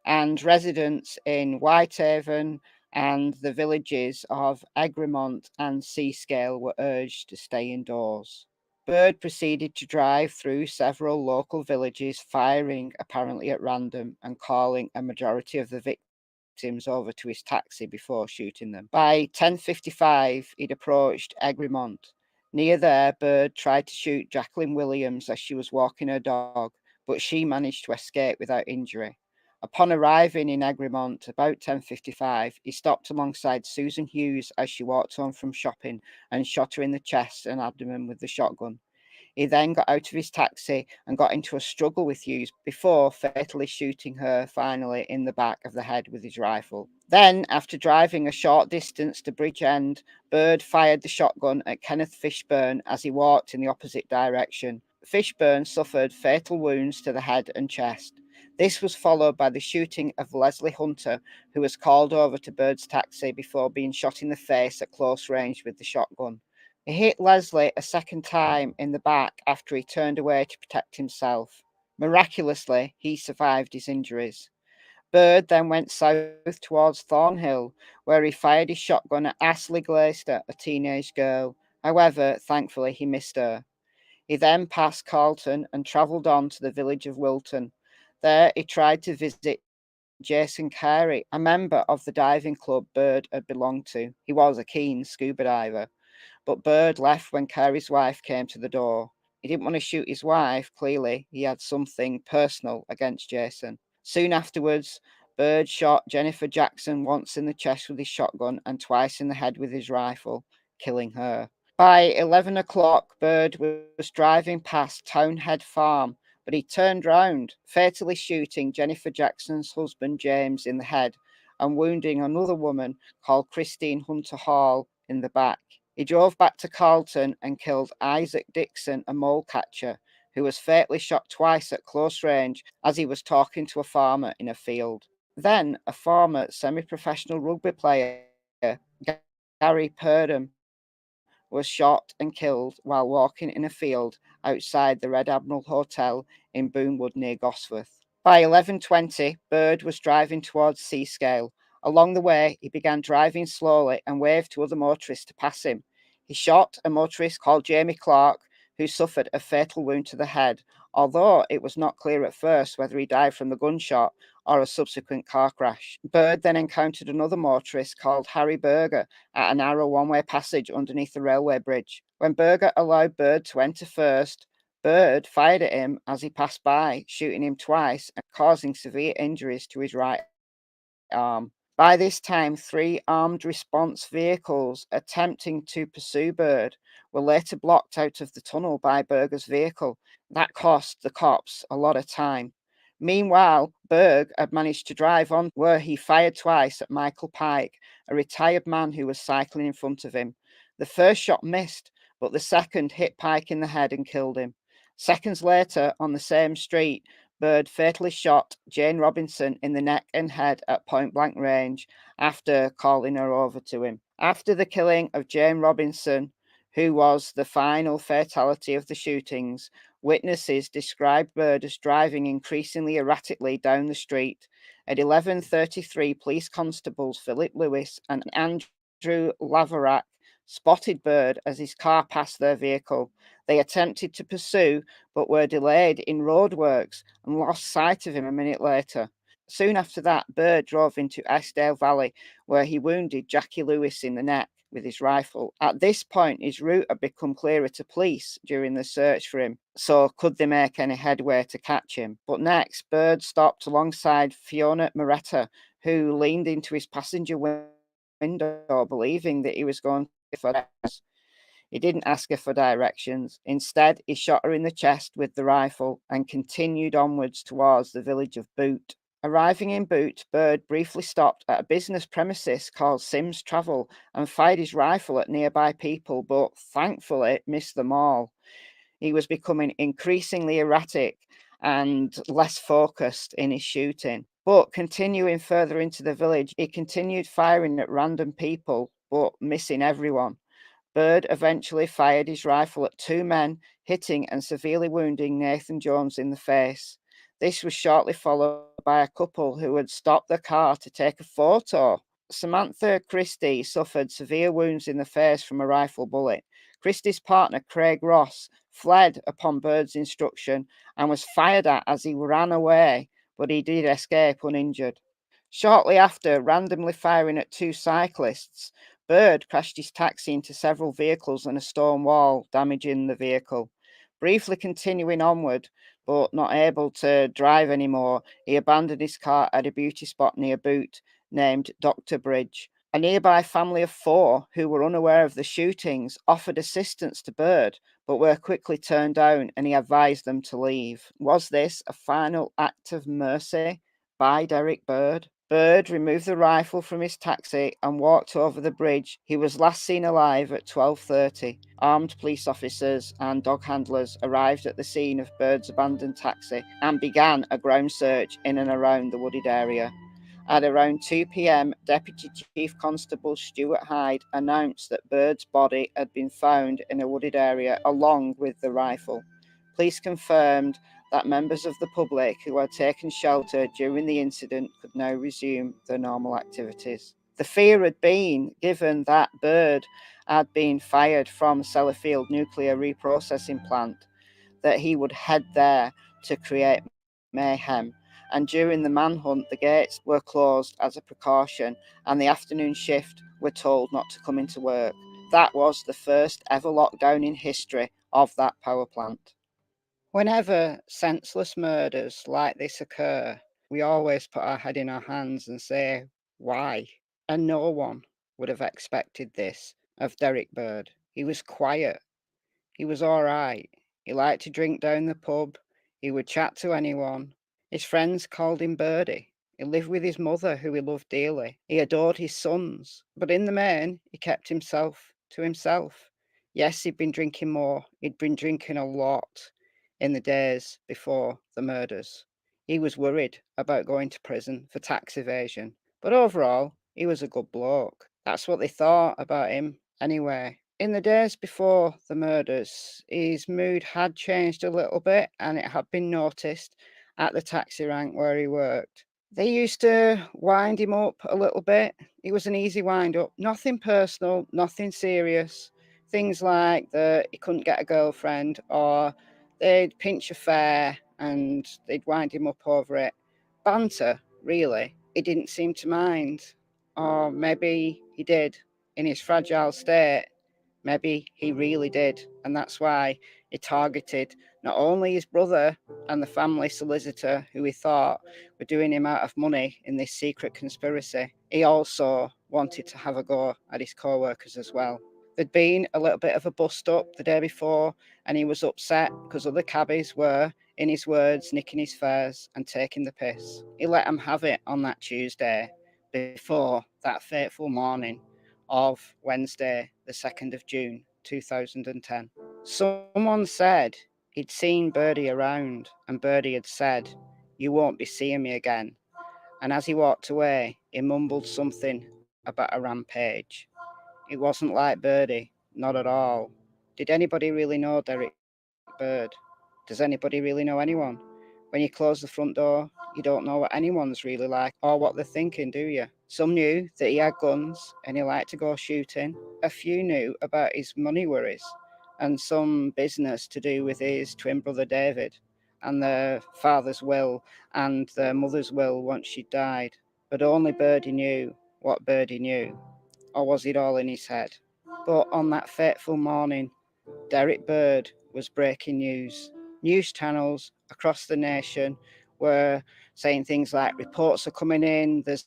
Speaker 1: and residents in Whitehaven and the villages of Egremont and Seascale were urged to stay indoors. Bird proceeded to drive through several local villages, firing apparently at random and calling a majority of the victims over to his taxi before shooting them. By 10:55, he'd approached Egremont. Near there, Bird tried to shoot Jacqueline Williams as she was walking her dog, but she managed to escape without injury. Upon arriving in Egremont about 10:55, he stopped alongside Susan Hughes as she walked home from shopping and shot her in the chest and abdomen with the shotgun. He then got out of his taxi and got into a struggle with Hughes before fatally shooting her finally in the back of the head with his rifle. Then, after driving a short distance to Bridgend, Bird fired the shotgun at Kenneth Fishburne as he walked in the opposite direction. Fishburne suffered fatal wounds to the head and chest. This was followed by the shooting of Leslie Hunter, who was called over to Bird's taxi before being shot in the face at close range with the shotgun. He hit Leslie a second time in the back after he turned away to protect himself. Miraculously, he survived his injuries. Bird then went south towards Thornhill, where he fired his shotgun at Ashley Glaister, a teenage girl. However, thankfully, he missed her. He then passed Carlton and travelled on to the village of Wilton. There, he tried to visit Jason Carey, a member of the diving club Bird had belonged to. He was a keen scuba diver. But Bird left when Carey's wife came to the door. He didn't want to shoot his wife. Clearly, he had something personal against Jason. Soon afterwards, Bird shot Jennifer Jackson once in the chest with his shotgun and twice in the head with his rifle, killing her. By 11 o'clock, Bird was driving past Townhead Farm, but he turned round, fatally shooting Jennifer Jackson's husband James in the head and wounding another woman called Christine Hunter Hall in the back. He drove back to Carlton and killed Isaac Dixon, a mole catcher, who was fatally shot twice at close range as he was talking to a farmer in a field. Then a former semi-professional rugby player, Gary Purdom, was shot and killed while walking in a field outside the Red Admiral Hotel in Boonwood near Gosforth. By 11:20, Bird was driving towards Seascale. Along the way, he began driving slowly and waved to other motorists to pass him. He shot a motorist called Jamie Clark, who suffered a fatal wound to the head, although it was not clear at first whether he died from the gunshot or a subsequent car crash. Bird then encountered another motorist called Harry Berger at a narrow one-way passage underneath the railway bridge. When Berger allowed Bird to enter first, Bird fired at him as he passed by, shooting him twice and causing severe injuries to his right arm. By this time, 3 armed response vehicles attempting to pursue Bird were later blocked out of the tunnel by Berger's vehicle. That cost the cops a lot of time. Meanwhile, Berg had managed to drive on where he fired twice at Michael Pike, a retired man who was cycling in front of him. The first shot missed, but the second hit Pike in the head and killed him. Seconds later, on the same street, Bird fatally shot Jane Robinson in the neck and head at point-blank range after calling her over to him. After the killing of Jane Robinson, who was the final fatality of the shootings, witnesses described Bird as driving increasingly erratically down the street. At 11:33, police constables Philip Lewis and Andrew Laverack spotted Bird as his car passed their vehicle. They attempted to pursue, but were delayed in roadworks and lost sight of him a minute later. Soon after that, Bird drove into Eskdale Valley, where he wounded Jackie Lewis in the neck. with his rifle. At this point, his route had become clearer to police during the search for him, so could they make any headway to catch him? But next, Bird stopped alongside Fiona Moretta, who leaned into his passenger window, believing that he was going for directions. He didn't ask her for directions. Instead, he shot her in the chest with the rifle and continued onwards towards the village of Boot. Arriving in Boot, Bird briefly stopped at a business premises called Sims Travel and fired his rifle at nearby people, but thankfully missed them all. He was becoming increasingly erratic and less focused in his shooting. But continuing further into the village, he continued firing at random people, but missing everyone. Bird eventually fired his rifle at 2 men, hitting and severely wounding Nathan Jones in the face. This was shortly followed by a couple who had stopped the car to take a photo. Samantha Christie suffered severe wounds in the face from a rifle bullet. Christie's partner, Craig Ross, fled upon Bird's instruction and was fired at as he ran away, but he did escape uninjured. Shortly after randomly firing at 2 cyclists, Bird crashed his taxi into several vehicles and a stone wall, damaging the vehicle. Briefly continuing onward, but not able to drive anymore, he abandoned his car at a beauty spot near Boot named Dr. Bridge. A nearby family of 4 who were unaware of the shootings offered assistance to Bird, but were quickly turned down and he advised them to leave. Was this a final act of mercy by Derek Bird? Bird removed the rifle from his taxi and walked over the bridge. He was last seen alive at 12:30. Armed police officers and dog handlers arrived at the scene of Bird's abandoned taxi and began a ground search in and around the wooded area. At around 2 p.m, Deputy Chief Constable Stuart Hyde announced that Bird's body had been found in a wooded area along with the rifle. Police confirmed that members of the public who had taken shelter during the incident could now resume their normal activities. The fear had been, given that Bird had been fired from Sellafield Nuclear Reprocessing Plant, that he would head there to create mayhem. And during the manhunt, the gates were closed as a precaution, and the afternoon shift were told not to come into work. That was the first ever lockdown in history of that power plant. Whenever senseless murders like this occur, we always put our head in our hands and say, why? And no one would have expected this of Derek Bird. He was quiet. He was all right. He liked to drink down the pub. He would chat to anyone. His friends called him Birdie. He lived with his mother, who he loved dearly. He adored his sons. But in the main, he kept himself to himself. Yes, he'd been drinking more. He'd been drinking a lot in the days before the murders. He was worried about going to prison for tax evasion. But overall, he was a good bloke. That's what they thought about him anyway. In the days before the murders, his mood had changed a little bit, and it had been noticed at the taxi rank where he worked. They used to wind him up a little bit. It was an easy wind up, nothing personal, nothing serious. Things like that he couldn't get a girlfriend, or they'd pinch a fare and they'd wind him up over it. Banter, really, he didn't seem to mind. Or maybe he did in his fragile state. Maybe he really did, and that's why he targeted not only his brother and the family solicitor, who he thought were doing him out of money in this secret conspiracy. He also wanted to have a go at his co-workers as well. There'd been a little bit of a bust-up the day before, and he was upset because other cabbies were, in his words, nicking his fares and taking the piss. He let them have it on that Tuesday before that fateful morning of Wednesday, the 2nd of June, 2010. Someone said he'd seen Birdie around, and Birdie had said, "You won't be seeing me again." And as he walked away, he mumbled something about a rampage. It wasn't like Birdie, not at all. Did anybody really know Derek Bird? Does anybody really know anyone? When you close the front door, you don't know what anyone's really like or what they're thinking, do you? Some knew that he had guns and he liked to go shooting. A few knew about his money worries and some business to do with his twin brother David and their father's will and their mother's will once she died. But only Birdie knew what Birdie knew. Or was it all in his head? But on that fateful morning, Derek Bird was breaking news. News channels across the nation were saying things like reports are coming in, there's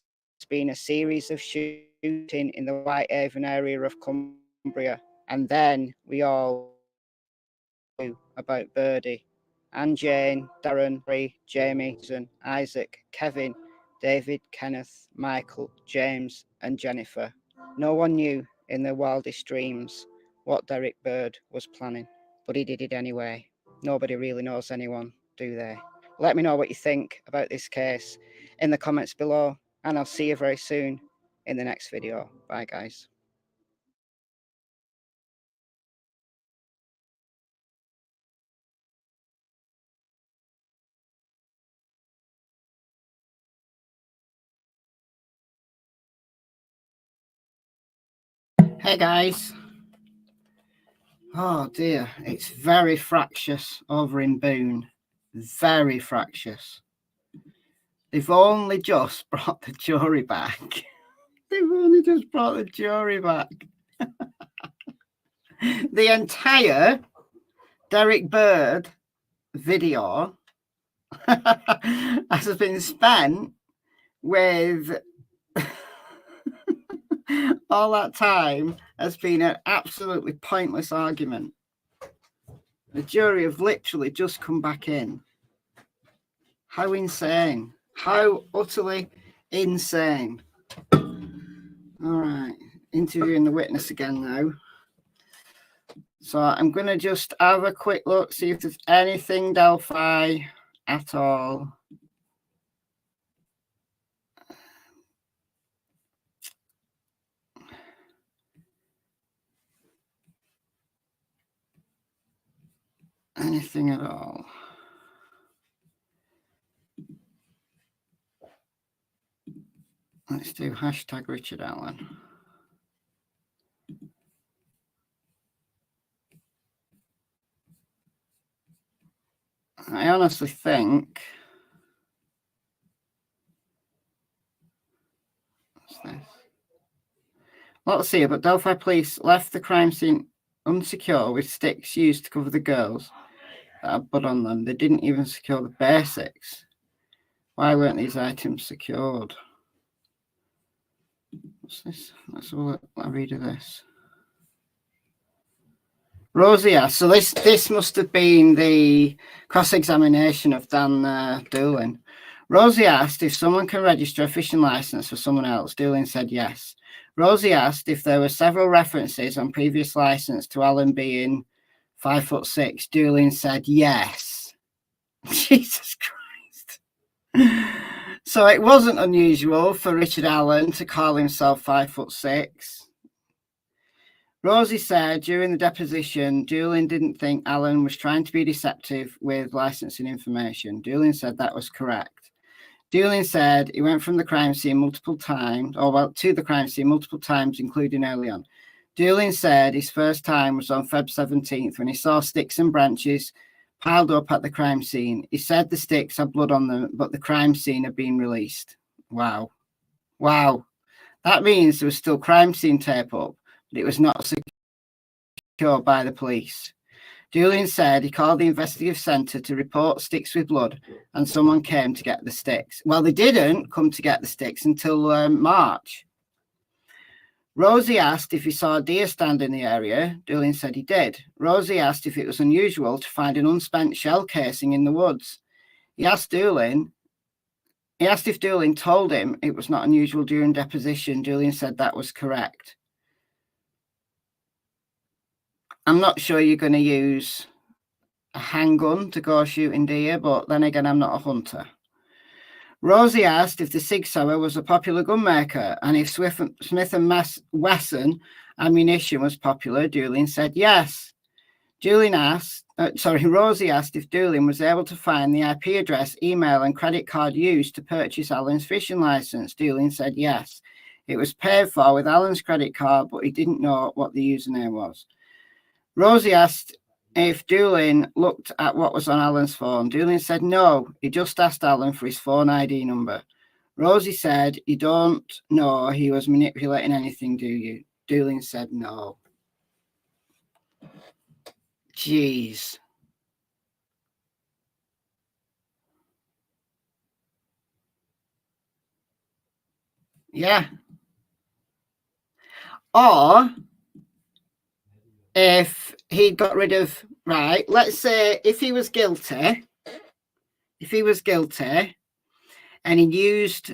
Speaker 1: been a series of shooting in the Whitehaven area of Cumbria. And then we all knew about Birdie. And Jane, Darren, Ray, Jamie, Isaac, Kevin, David, Kenneth, Michael, James, and Jennifer. No one knew in their wildest dreams what Derek Bird was planning, but he did it anyway. Nobody really knows anyone, do they? Let me know what you think about this case in the comments below, and I'll see you very soon in the next video. Bye, guys. Hey guys. Oh dear, it's very fractious over in Boone. Very fractious. They've only just brought the jury back. They've only just brought the jury back. The entire Derek Bird video has been spent with all that time has been an absolutely pointless argument. The jury have literally just come back in. How insane. How utterly insane. All right, interviewing the witness again now. So I'm going to just have a quick look, see if there's anything Delphi at all. Anything at all. Let's do hashtag Richard Allen. I honestly think what's this? Let's see, but Delphi police left the crime scene unsecure with sticks used to cover the girls that had blood on them. They didn't even secure the basics. Why weren't these items secured? What's this? Let's have a read of this. Rosie asked, so this must have been the cross-examination of Dan Doolin. Rosie asked if someone can register a fishing license for someone else. Doolin said yes. Rosie asked if there were several references on previous license to Alan being 5'6". Doolin said yes. Jesus Christ. So it wasn't unusual for Richard Allen to call himself 5'6". Rosie said during the deposition, Doolin didn't think Allen was trying to be deceptive with licensing information. Doolin said that was correct. Doolin said he went from the crime scene multiple times, to the crime scene multiple times, including early on. Doolin said his first time was on Feb 17th when he saw sticks and branches piled up at the crime scene. He said the sticks had blood on them, but the crime scene had been released. Wow. Wow. That means there was still crime scene tape up, but it was not secured by the police. Doolin said he called the investigative centre to report sticks with blood and someone came to get the sticks. Well, they didn't come to get the sticks until March. Rosie asked if he saw a deer stand in the area. Doolin said he did. Rosie asked if it was unusual to find an unspent shell casing in the woods. He asked if Doolin told him it was not unusual during deposition. Doolin said that was correct. I'm not sure you're going to use a handgun to go shooting deer, but then again, I'm not a hunter. Rosie asked if the Sig Sauer was a popular gun maker and if Smith & Wesson ammunition was popular. Doolin said yes. Rosie asked if Doolin was able to find the IP address, email, and credit card used to purchase Allen's fishing license. Doolin said yes. It was paid for with Allen's credit card, but he didn't know what the username was. Rosie asked if Doolin looked at what was on Allen's phone. Doolin said no, he just asked Allen for his phone ID number. Rosie said, you don't know he was manipulating anything, do you? Doolin said no. Jeez. Yeah. Or if he got rid of, right, let's say if he was guilty and he used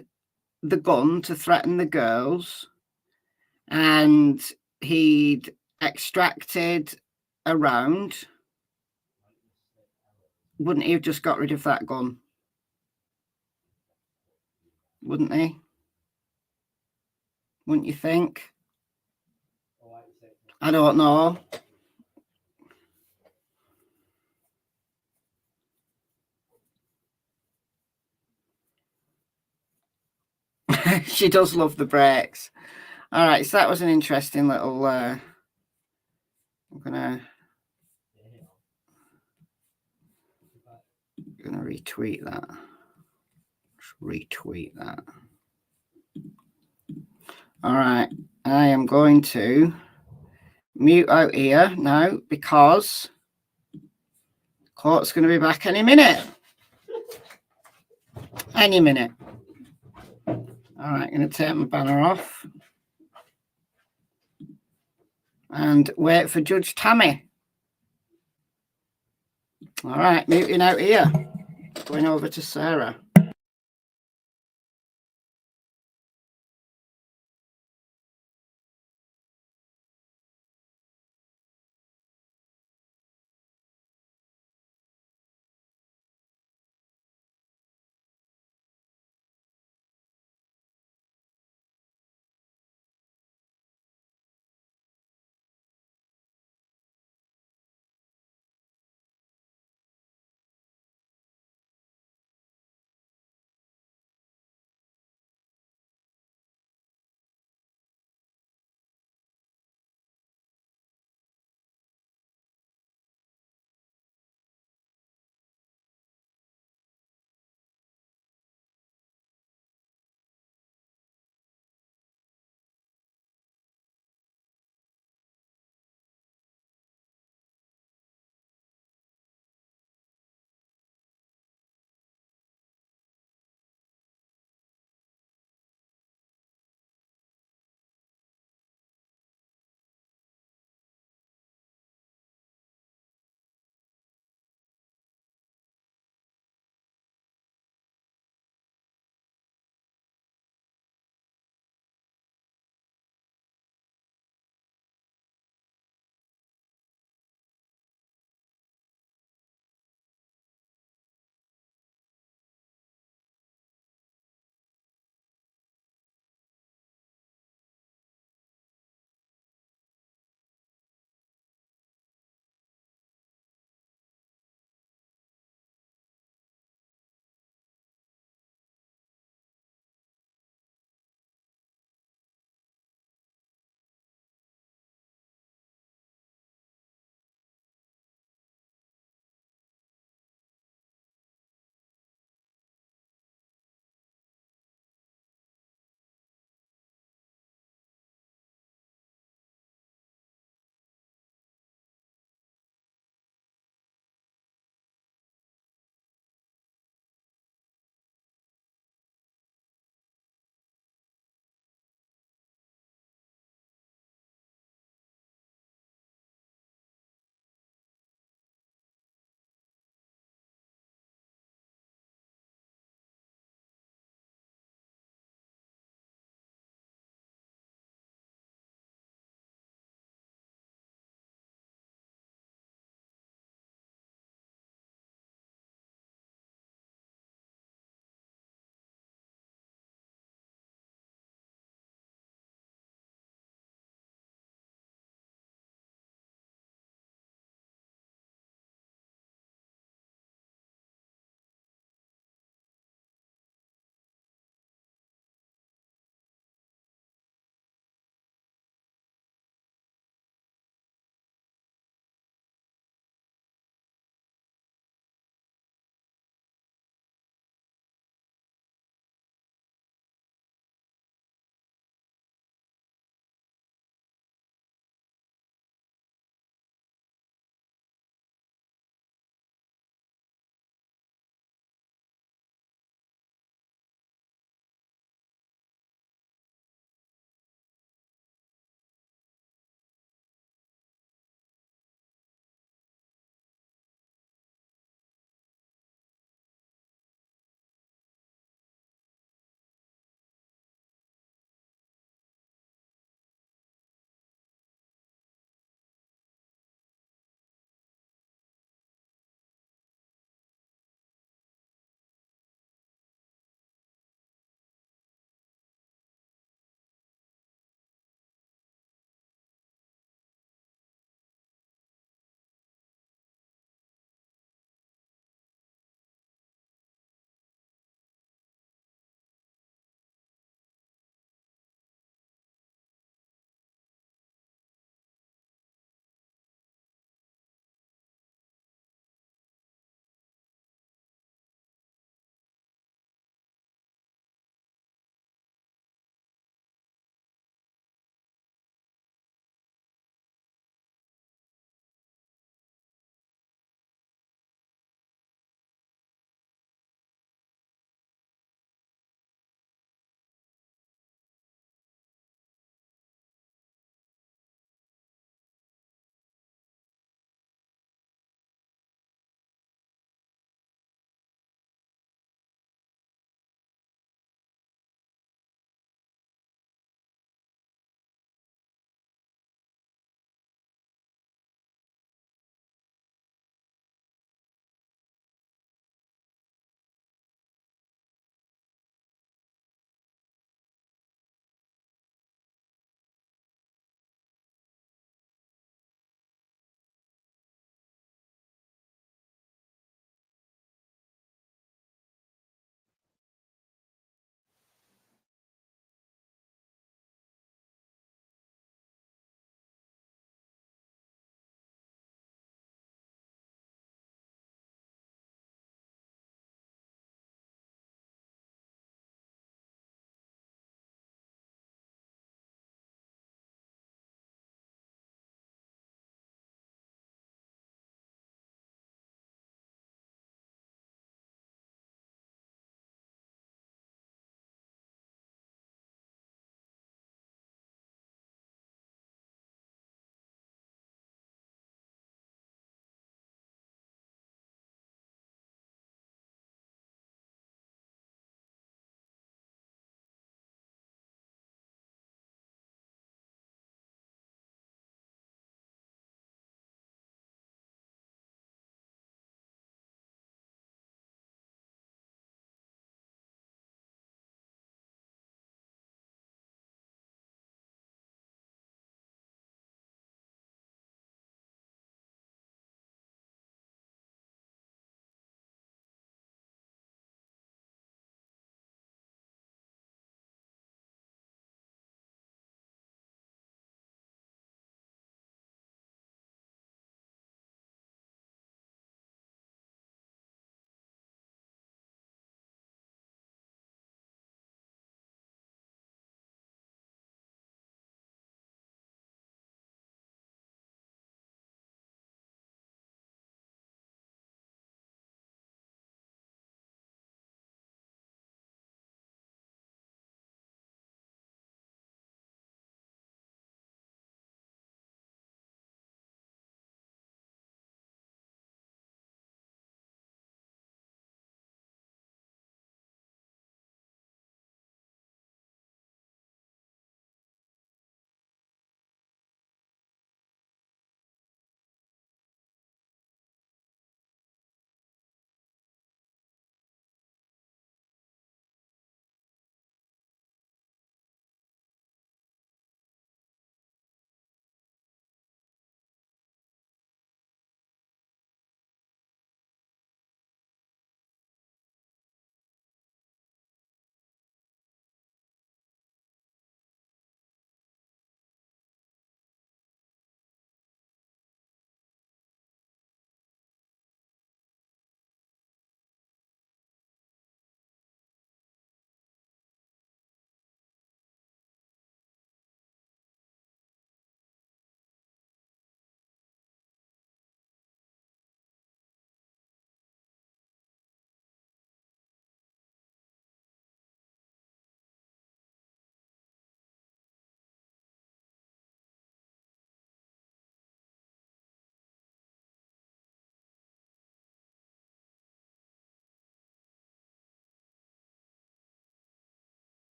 Speaker 1: the gun to threaten the girls and he'd extracted a round, wouldn't he have just got rid of that gun? Wouldn't he? Wouldn't you think? I don't know. She does love the breaks. All right, so that was an interesting little I'm gonna retweet that. Just retweet that. All right, I am going to mute out here now because court's going to be back any minute. Any minute. All right, I'm going to take my banner off and wait for Judge Tammy. All right, muting out here. Going over to Sarah.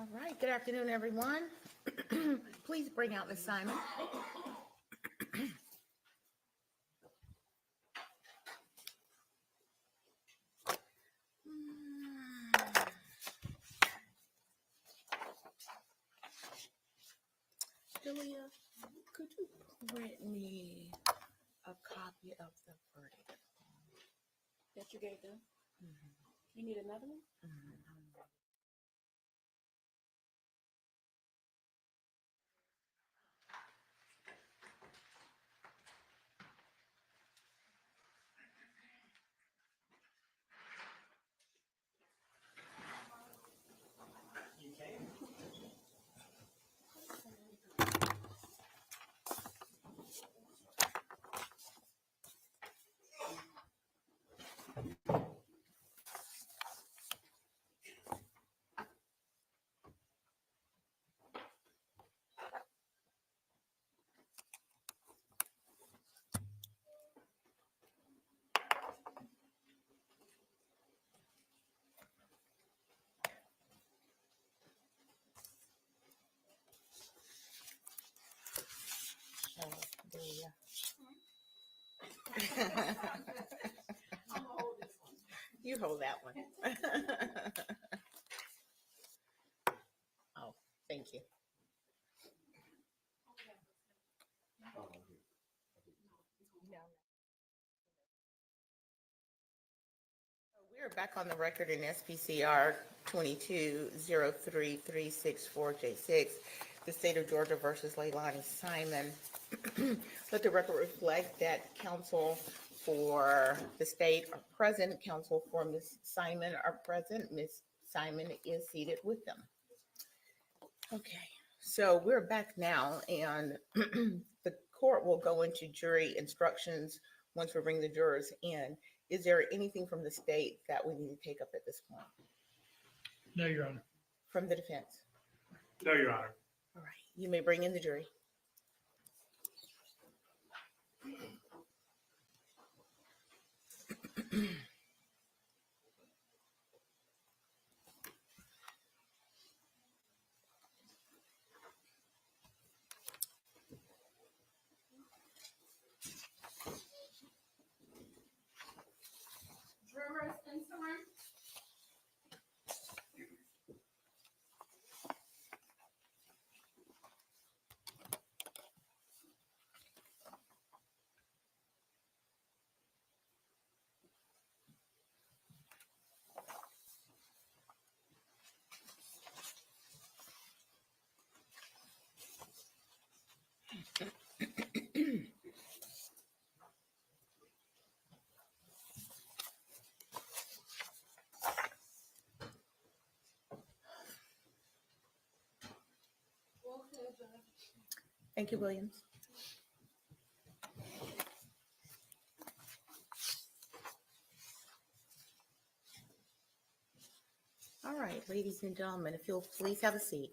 Speaker 2: All right, good afternoon, everyone. Please bring out Ms. Simon. Julia, could you print me a copy of the verdict
Speaker 6: That you gave them? You need another one?
Speaker 2: You hold that one. Oh, thank you. We're back on the record in SPCR 22-03364J6, the state of Georgia versus Leilani Simon. Let the record reflect that counsel for the state are present, counsel for Ms. Simon are present. Ms. Simon is seated with them. Okay, so we're back now, and the court will go into jury instructions once we bring the jurors in. Is there anything from the state that we need to take up at this point?
Speaker 5: No, Your Honor.
Speaker 2: From the defense?
Speaker 5: No, Your Honor.
Speaker 2: All right, you may bring in the jury.
Speaker 6: Jurors in the room?
Speaker 2: Thank you, Williams. All right, ladies and gentlemen, if you'll please have a seat.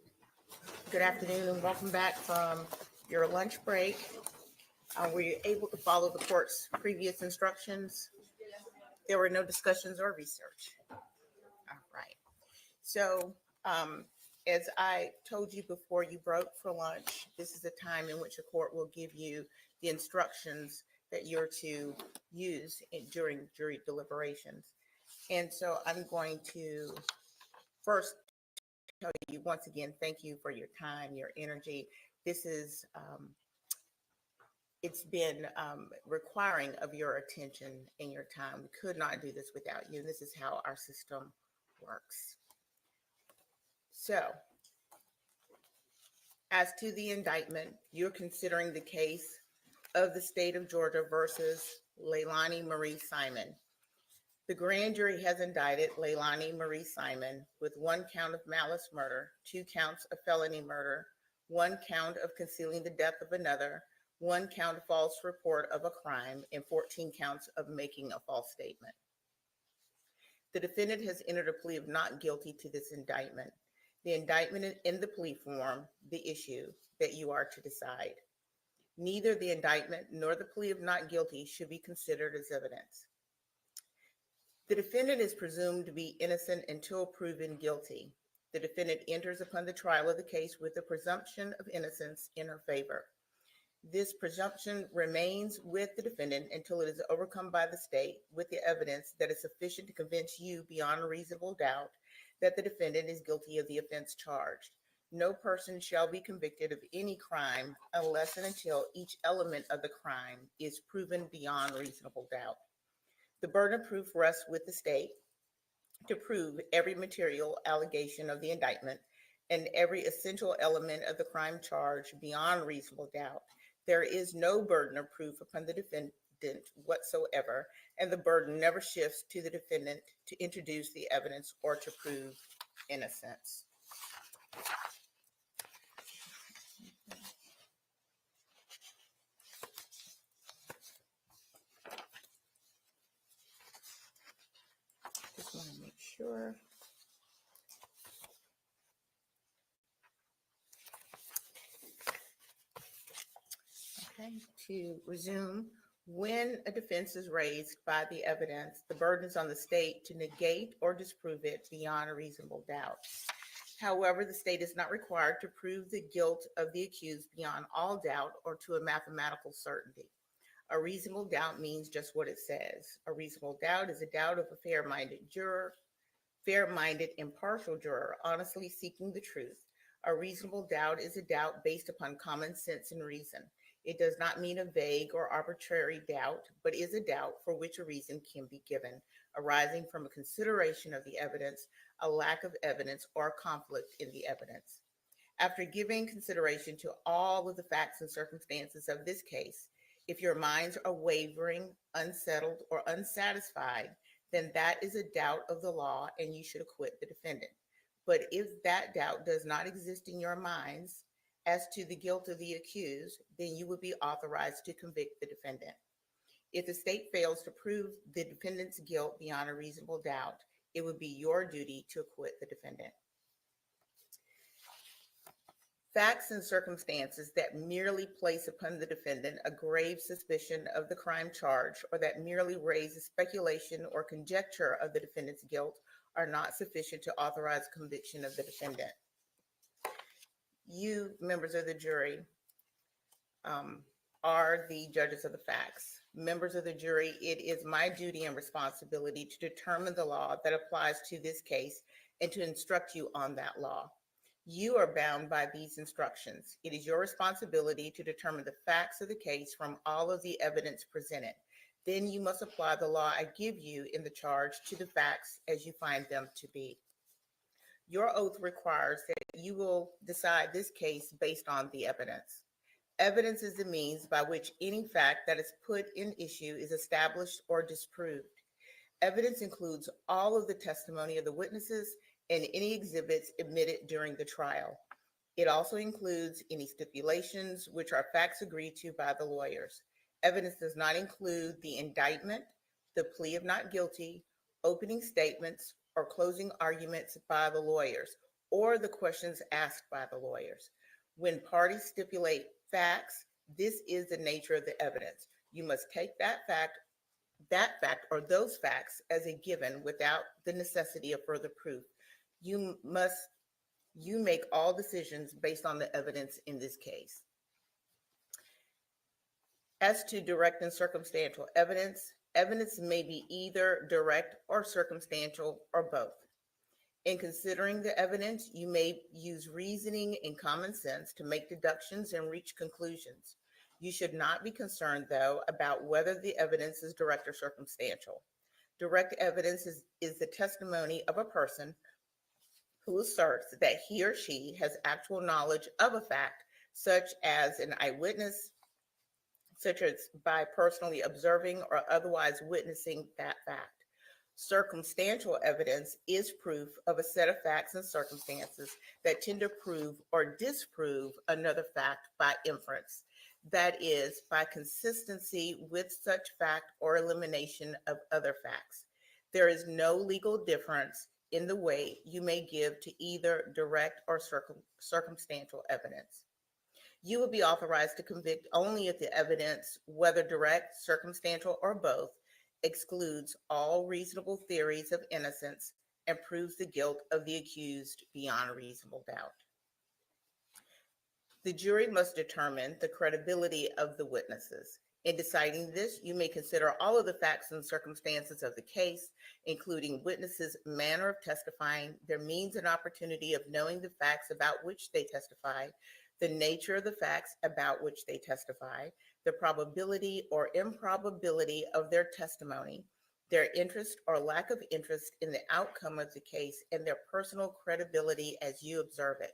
Speaker 2: Good afternoon and welcome back from your lunch break. Were you able to follow the court's previous instructions? There were no discussions or research. All right. So as I told you before you broke for lunch, this is the time in which the court will give you the instructions that you're to use during jury deliberations. And so I'm going to first tell you once again, thank you for your time, your energy. This is, it's been requiring of your attention and your time. We could not do this without you. And this is how our system works. So, as to the indictment, you're considering the case of the state of Georgia versus Leilani Marie Simon. The grand jury has indicted Leilani Marie Simon with 1 count of malice murder, 2 counts of felony murder, 1 count of concealing the death of another, 1 count of false report of a crime, and 14 counts of making a false statement. The defendant has entered a plea of not guilty to this indictment. The indictment in the plea form, the issue that you are to decide. Neither the indictment nor the plea of not guilty should be considered as evidence. The defendant is presumed to be innocent until proven guilty. the defendant enters upon the trial of the case with the presumption of innocence in her favor. This presumption remains with the defendant until it is overcome by the state with the evidence that is sufficient to convince you beyond a reasonable doubt that the defendant is guilty of the offense charged. No person shall be convicted of any crime unless and until each element of the crime is proven beyond reasonable doubt. The burden of proof rests with the state to prove every material allegation of the indictment and every essential element of the crime charged beyond reasonable doubt. There is no burden of proof upon the defendant whatsoever, and the burden never shifts to the defendant to introduce the evidence or to prove innocence. Just want to make sure. Okay, to resume, when a defense is raised by the evidence, the burden is on the state to negate or disprove it beyond a reasonable doubt. However, the state is not required to prove the guilt of the accused beyond all doubt or to a mathematical certainty. A reasonable doubt means just what it says. A reasonable doubt is a doubt of a fair-minded juror, fair-minded, impartial juror, honestly seeking the truth. A reasonable doubt is a doubt based upon common sense and reason. It does not mean a vague or arbitrary doubt, but is a doubt for which a reason can be given, arising from a consideration of the evidence, a lack of evidence, or a conflict in the evidence. After giving consideration to all of the facts and circumstances of this case, if your minds are wavering, unsettled, or unsatisfied, then that is a doubt of the law and you should acquit the defendant. But if that doubt does not exist in your minds as to the guilt of the accused, then you would be authorized to convict the defendant. If the state fails to prove the defendant's guilt beyond a reasonable doubt, it would be your duty to acquit the defendant. Facts and circumstances that merely place upon the defendant a grave suspicion of the crime charged or that merely raise a speculation or conjecture of the defendant's guilt are not sufficient to authorize conviction of the defendant. You, members of the jury, are the judges of the facts. Members of the jury, it is my duty and responsibility to determine the law that applies to this case and to instruct you on that law. You are bound by these instructions. It is your responsibility to determine the facts of the case from all of the evidence presented. Then you must apply the law I give you in the charge to the facts as you find them to be. Your oath requires that you will decide this case based on the evidence. Evidence is the means by which any fact that is put in issue is established or disproved. Evidence includes all of the testimony of the witnesses and any exhibits admitted during the trial. It also includes any stipulations, which are facts agreed to by the lawyers. Evidence does not include the indictment, the plea of not guilty, opening statements, or closing arguments by the lawyers, or the questions asked by the lawyers. When parties stipulate facts, this is the nature of the evidence. You must take that fact or those facts as a given without the necessity of further proof. You make all decisions based on the evidence in this case. As to direct and circumstantial evidence, evidence may be either direct or circumstantial or both. In considering the evidence, you may use reasoning and common sense to make deductions and reach conclusions. You should not be concerned, though, about whether the evidence is direct or circumstantial. Direct evidence is the testimony of a person who asserts that he or she has actual knowledge of a fact, such as an eyewitness, such as by personally observing or otherwise witnessing that fact. Circumstantial evidence is proof of a set of facts and circumstances that tend to prove or disprove another fact by inference. That is, by consistency with such fact or elimination of other facts. There is no legal difference in the way you may give to either direct or circumstantial evidence. You will be authorized to convict only if the evidence, whether direct, circumstantial, or both, excludes all reasonable theories of innocence and proves the guilt of the accused beyond a reasonable doubt. The jury must determine the credibility of the witnesses. In deciding this, you may consider all of the facts and circumstances of the case, including witnesses' manner of testifying, their means and opportunity of knowing the facts about which they testify, the nature of the facts about which they testify, the probability or improbability of their testimony, their interest or lack of interest in the outcome of the case, and their personal credibility as you observe it.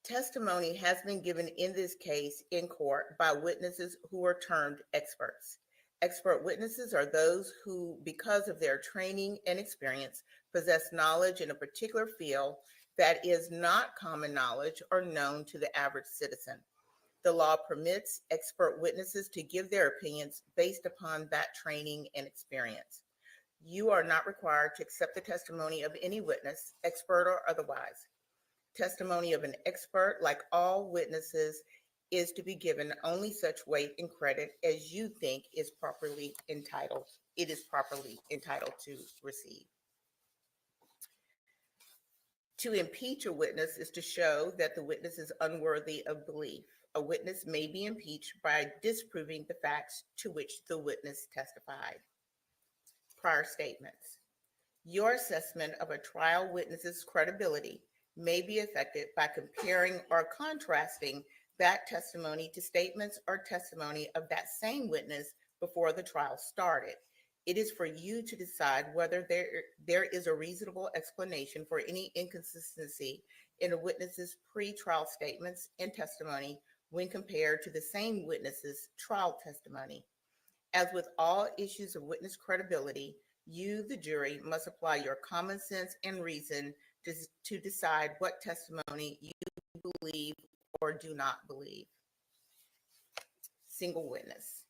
Speaker 2: Testimony has been given in this case in court by witnesses who are termed experts. Expert witnesses are those who, because of their training and experience, possess knowledge in a particular field that is not common knowledge or known to the average citizen. The law permits expert witnesses to give their opinions based upon that training and experience. You are not required to accept the testimony of any witness, expert or otherwise. Testimony of an expert, like all witnesses, is to be given only such weight and credit as you think is properly entitled to receive. To impeach a witness is to show that the witness is unworthy of belief. A witness may be impeached by disproving the facts to which the witness testified. Prior statements. Your assessment of a trial witness's credibility may be affected by comparing or contrasting that testimony to statements or testimony of that same witness before the trial started. It is for you to decide whether there is a reasonable explanation for any inconsistency in a witness's pre-trial statements and testimony when compared to the same witness's trial testimony. As with all issues of witness credibility, you, the jury, must apply your common sense and reason to decide what testimony you believe or do not believe. Single witness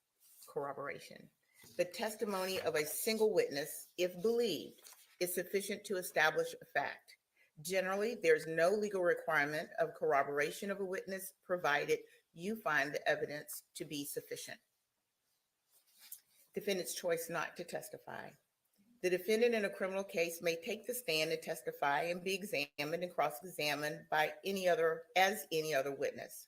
Speaker 2: corroboration. The testimony of a single witness, if believed, is sufficient to establish a fact. Generally, there's no legal requirement of corroboration of a witness, provided you find the evidence to be sufficient. Defendant's choice not to testify. The defendant in a criminal case may take the stand and testify and be examined and cross-examined by any other witness.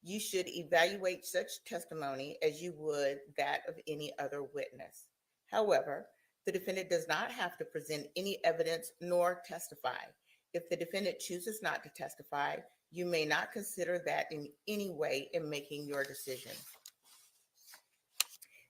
Speaker 2: You should evaluate such testimony as you would that of any other witness. However, the defendant does not have to present any evidence nor testify. If the defendant chooses not to testify, you may not consider that in any way in making your decision.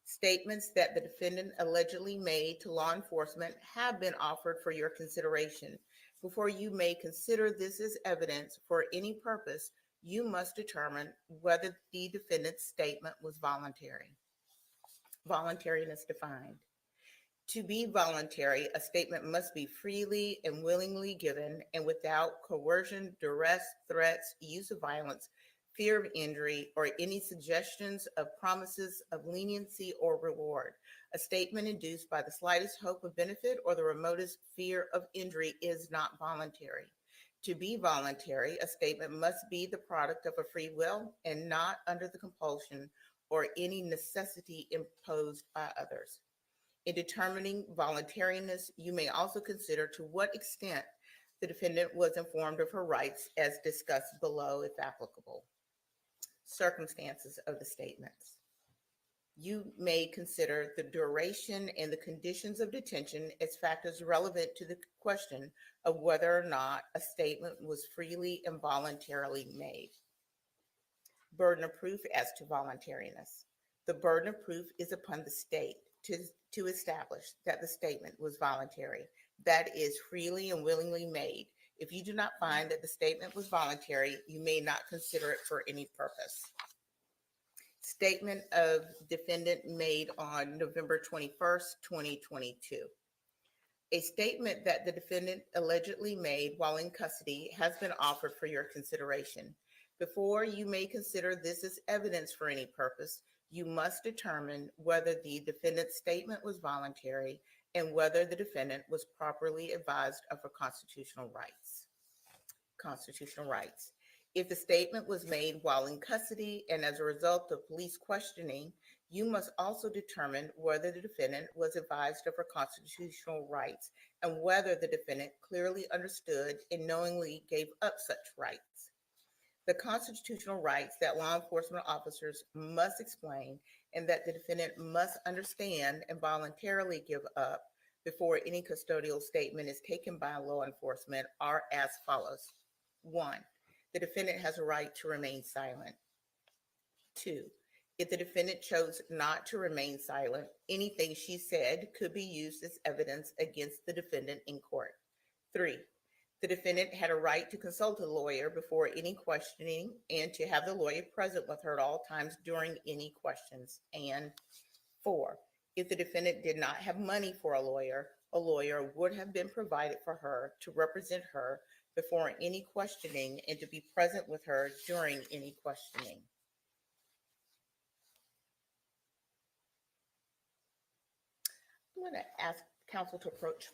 Speaker 2: Statements that the defendant allegedly made to law enforcement have been offered for your consideration. Before you may consider this as evidence for any purpose, you must determine whether the defendant's statement was voluntary. Voluntariness defined. To be voluntary, a statement must be freely and willingly given and without coercion, duress, threats, use of violence, fear of injury, or any suggestions of promises of leniency or reward. A statement induced by the slightest hope of benefit or the remotest fear of injury is not voluntary. To be voluntary, a statement must be the product of a free will and not under the compulsion or any necessity imposed by others. In determining voluntariness, you may also consider to what extent the defendant was informed of her rights as discussed below, if applicable. Circumstances of the statements. You may consider the duration and the conditions of detention as factors relevant to the question of whether or not a statement was freely and voluntarily made. Burden of proof as to voluntariness. The burden of proof is upon the state to establish that the statement was voluntary, that is, freely and willingly made. If you do not find that the statement was voluntary, you may not consider it for any purpose. Statement of defendant made on November 21st, 2022. A statement that the defendant allegedly made while in custody has been offered for your consideration. Before you may consider this as evidence for any purpose, you must determine whether the defendant's statement was voluntary and whether the defendant was properly advised of her constitutional rights. Constitutional rights. If the statement was made while in custody and as a result of police questioning, You must also determine whether the defendant was advised of her constitutional rights and whether the defendant clearly understood and knowingly gave up such rights. The constitutional rights that law enforcement officers must explain and that the defendant must understand and voluntarily give up before any custodial statement is taken by law enforcement are as follows. 1, the defendant has a right to remain silent. 2, if the defendant chose not to remain silent, anything she said could be used as evidence against the defendant in court. 3, the defendant had a right to consult a lawyer before any questioning and to have the lawyer present with her at all times during any questions. And 4, if the defendant did not have money for a lawyer would have been provided for her to represent her before any questioning and to be present with her during any questioning. I'm going to ask counsel to approach.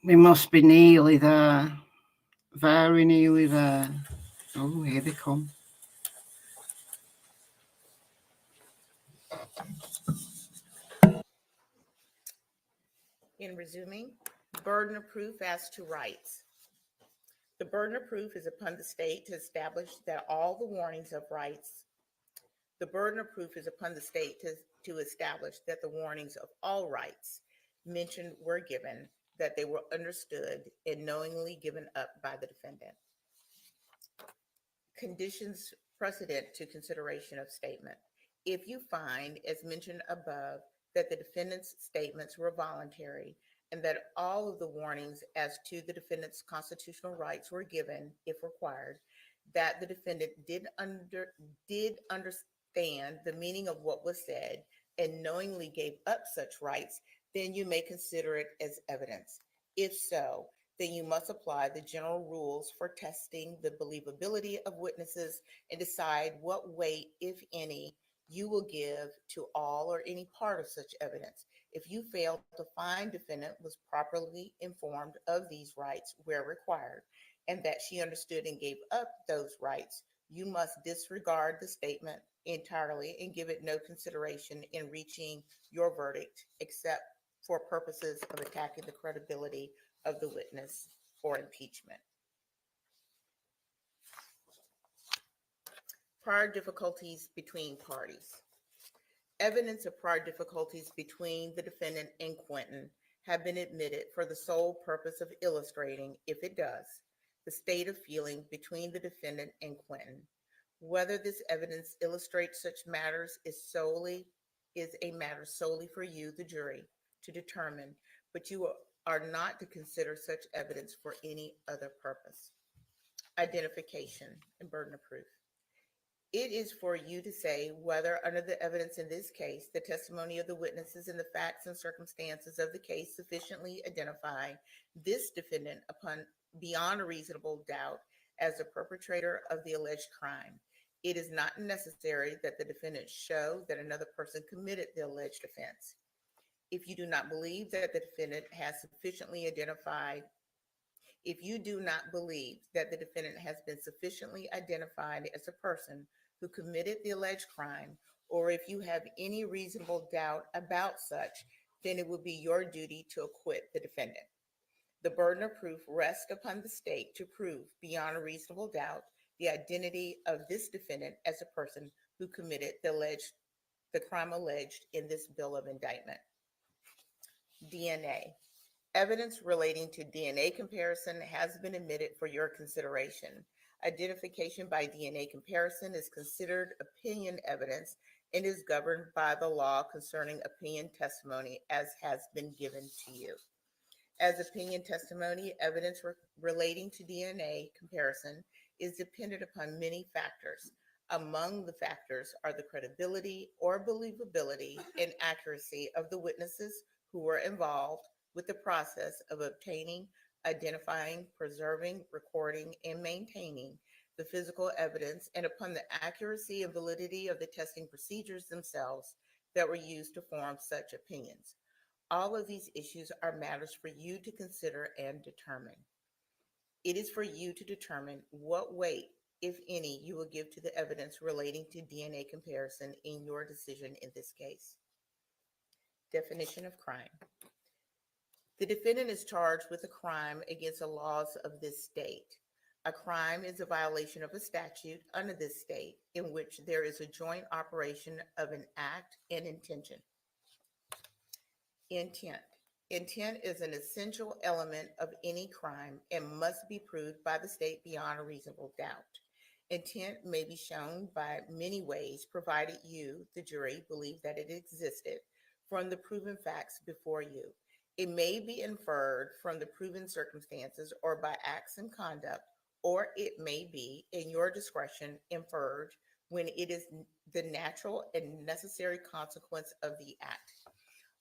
Speaker 1: We must be nearly there. Very nearly there. Oh, here they come.
Speaker 2: In resuming, burden of proof as to rights. The burden of proof is upon the state to establish that all the warnings of rights. The burden of proof is upon the state to establish that the warnings of all rights mentioned were given, that they were understood and knowingly given up by the defendant. Conditions precedent to consideration of statement. If you find, as mentioned above, that the defendant's statements were voluntary and that all of the warnings as to the defendant's constitutional rights were given, if required, that the defendant did understand the meaning of what was said and knowingly gave up such rights, then you may consider it as evidence. If so, then you must apply the general rules for testing the believability of witnesses and decide what weight, if any, you will give to all or any part of such evidence. If you fail to find defendant was properly informed of these rights where required, and that she understood and gave up those rights, you must disregard the statement entirely and give it no consideration in reaching your verdict, except for purposes of attacking the credibility of the witness or impeachment. Prior difficulties between parties. Evidence of prior difficulties between the defendant and Quentin have been admitted for the sole purpose of illustrating, if it does, the state of feeling between the defendant and Quentin. Whether this evidence illustrates such matters is a matter solely for you, the jury, to determine, but you are not to consider such evidence for any other purpose. Identification and burden of proof. It is for you to say whether, under the evidence in this case, the testimony of the witnesses and the facts and circumstances of the case sufficiently identify this defendant beyond a reasonable doubt as the perpetrator of the alleged crime. It is not necessary that the defendant show that another person committed the alleged offense. If you do not believe that the defendant has sufficiently identified, if you do not believe that the defendant has been sufficiently identified as a person who committed the alleged crime, or if you have any reasonable doubt about such, then it will be your duty to acquit the defendant. The burden of proof rests upon the state to prove beyond a reasonable doubt the identity of this defendant as a person who committed the crime alleged in this bill of indictment. DNA. Evidence relating to DNA comparison has been admitted for your consideration. Identification by DNA comparison is considered opinion evidence and is governed by the law concerning opinion testimony as has been given to you. As opinion testimony, evidence relating to DNA comparison is dependent upon many factors. Among the factors are the credibility or believability and accuracy of the witnesses who were involved with the process of obtaining, identifying, preserving, recording, and maintaining the physical evidence, and upon the accuracy and validity of the testing procedures themselves that were used to form such opinions. All of these issues are matters for you to consider and determine. It is for you to determine what weight, if any, you will give to the evidence relating to DNA comparison in your decision in this case. Definition of crime. The defendant is charged with a crime against the laws of this state. A crime is a violation of a statute under this state in which there is a joint operation of an act and intention. Intent. Intent is an essential element of any crime and must be proved by the state beyond a reasonable doubt. Intent may be shown by many ways, provided you, the jury, believe that it existed from the proven facts before you. It may be inferred from the proven circumstances or by acts and conduct, or it may be, in your discretion, inferred when it is the natural and necessary consequence of the act.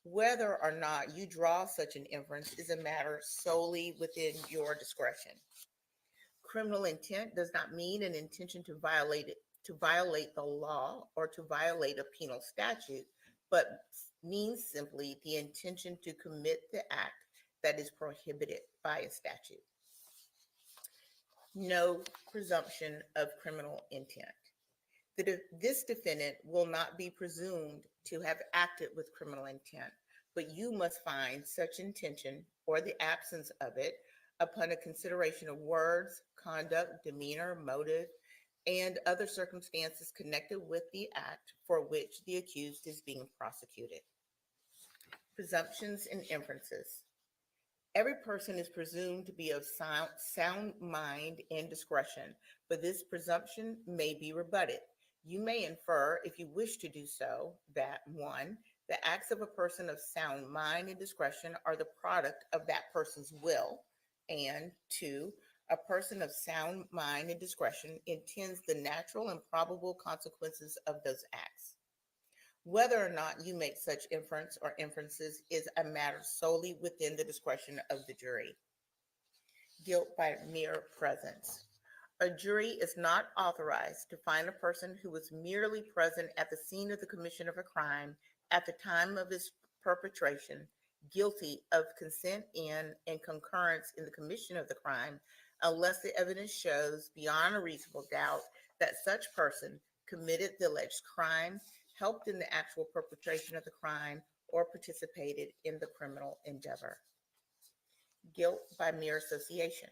Speaker 2: Whether or not you draw such an inference is a matter solely within your discretion. Criminal intent does not mean an intention to violate the law or to violate a penal statute, but means simply the intention to commit the act that is prohibited by a statute. No presumption of criminal intent. This defendant will not be presumed to have acted with criminal intent, but you must find such intention or the absence of it upon a consideration of words, conduct, demeanor, motive, and other circumstances connected with the act for which the accused is being prosecuted. Presumptions and inferences. Every person is presumed to be of sound mind and discretion, but this presumption may be rebutted. You may infer, if you wish to do so, that 1, the acts of a person of sound mind and discretion are the product of that person's will, and 2, a person of sound mind and discretion intends the natural and probable consequences of those acts. Whether or not you make such inference or inferences is a matter solely within the discretion of the jury. Guilt by mere presence. A jury is not authorized to find a person who was merely present at the scene of the commission of a crime at the time of its perpetration guilty of consent in and concurrence in the commission of the crime unless the evidence shows beyond a reasonable doubt that such person committed the alleged crime, helped in the actual perpetration of the crime, or participated in the criminal endeavor. Guilt by mere association.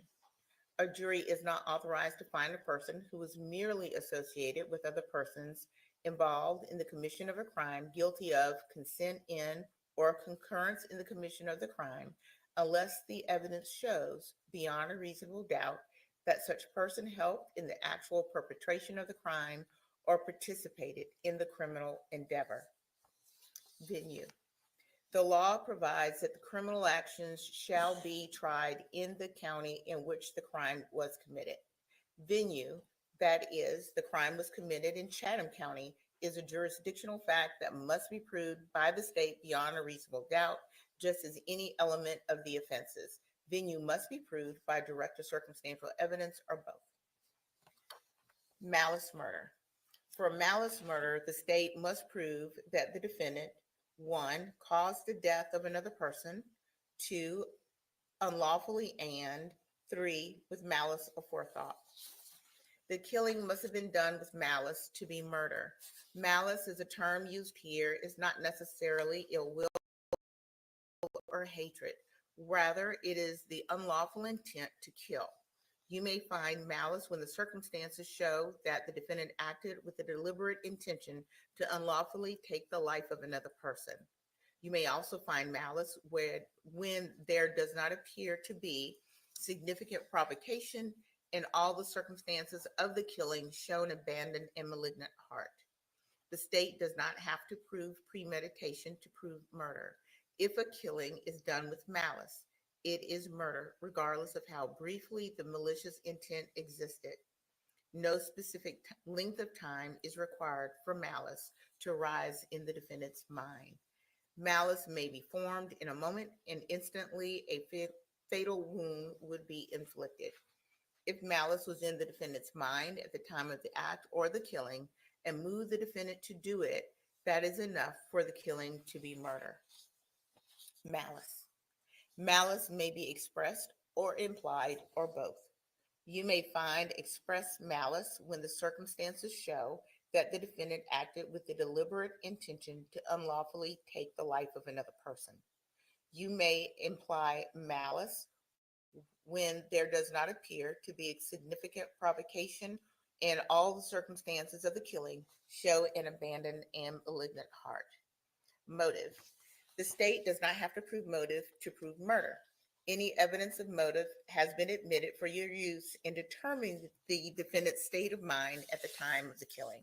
Speaker 2: A jury is not authorized to find a person who was merely associated with other persons involved in the commission of a crime guilty of consent in or concurrence in the commission of the crime unless the evidence shows beyond a reasonable doubt that such person helped in the actual perpetration of the crime or participated in the criminal endeavor. Venue. The law provides that the criminal actions shall be tried in the county in which the crime was committed. Venue, that is, the crime was committed in Chatham County, is a jurisdictional fact that must be proved by the state beyond a reasonable doubt, just as any element of the offenses. Venue must be proved by direct or circumstantial evidence or both. Malice murder. For malice murder, the state must prove that the defendant, 1, caused the death of another person, 2, unlawfully, and 3, with malice aforethought. The killing must have been done with malice to be murder. Malice is a term used here is not necessarily ill will or hatred. Rather, it is the unlawful intent to kill. You may find malice when the circumstances show that the defendant acted with a deliberate intention to unlawfully take the life of another person. You may also find malice when there does not appear to be significant provocation and all the circumstances of the killing show an abandoned and malignant heart. The state does not have to prove premeditation to prove murder. If a killing is done with malice, it is murder, regardless of how briefly the malicious intent existed. No specific length of time is required for malice to arise in the defendant's mind. Malice may be formed in a moment and instantly a fatal wound would be inflicted. If malice was in the defendant's mind at the time of the act or the killing and moved the defendant to do it, that is enough for the killing to be murder. Malice. Malice may be expressed or implied or both. You may find express malice when the circumstances show that the defendant acted with the deliberate intention to unlawfully take the life of another person. You may imply malice when there does not appear to be a significant provocation and all the circumstances of the killing show an abandoned and malignant heart. Motive. The state does not have to prove motive to prove murder. Any evidence of motive has been admitted for your use in determining the defendant's state of mind at the time of the killing.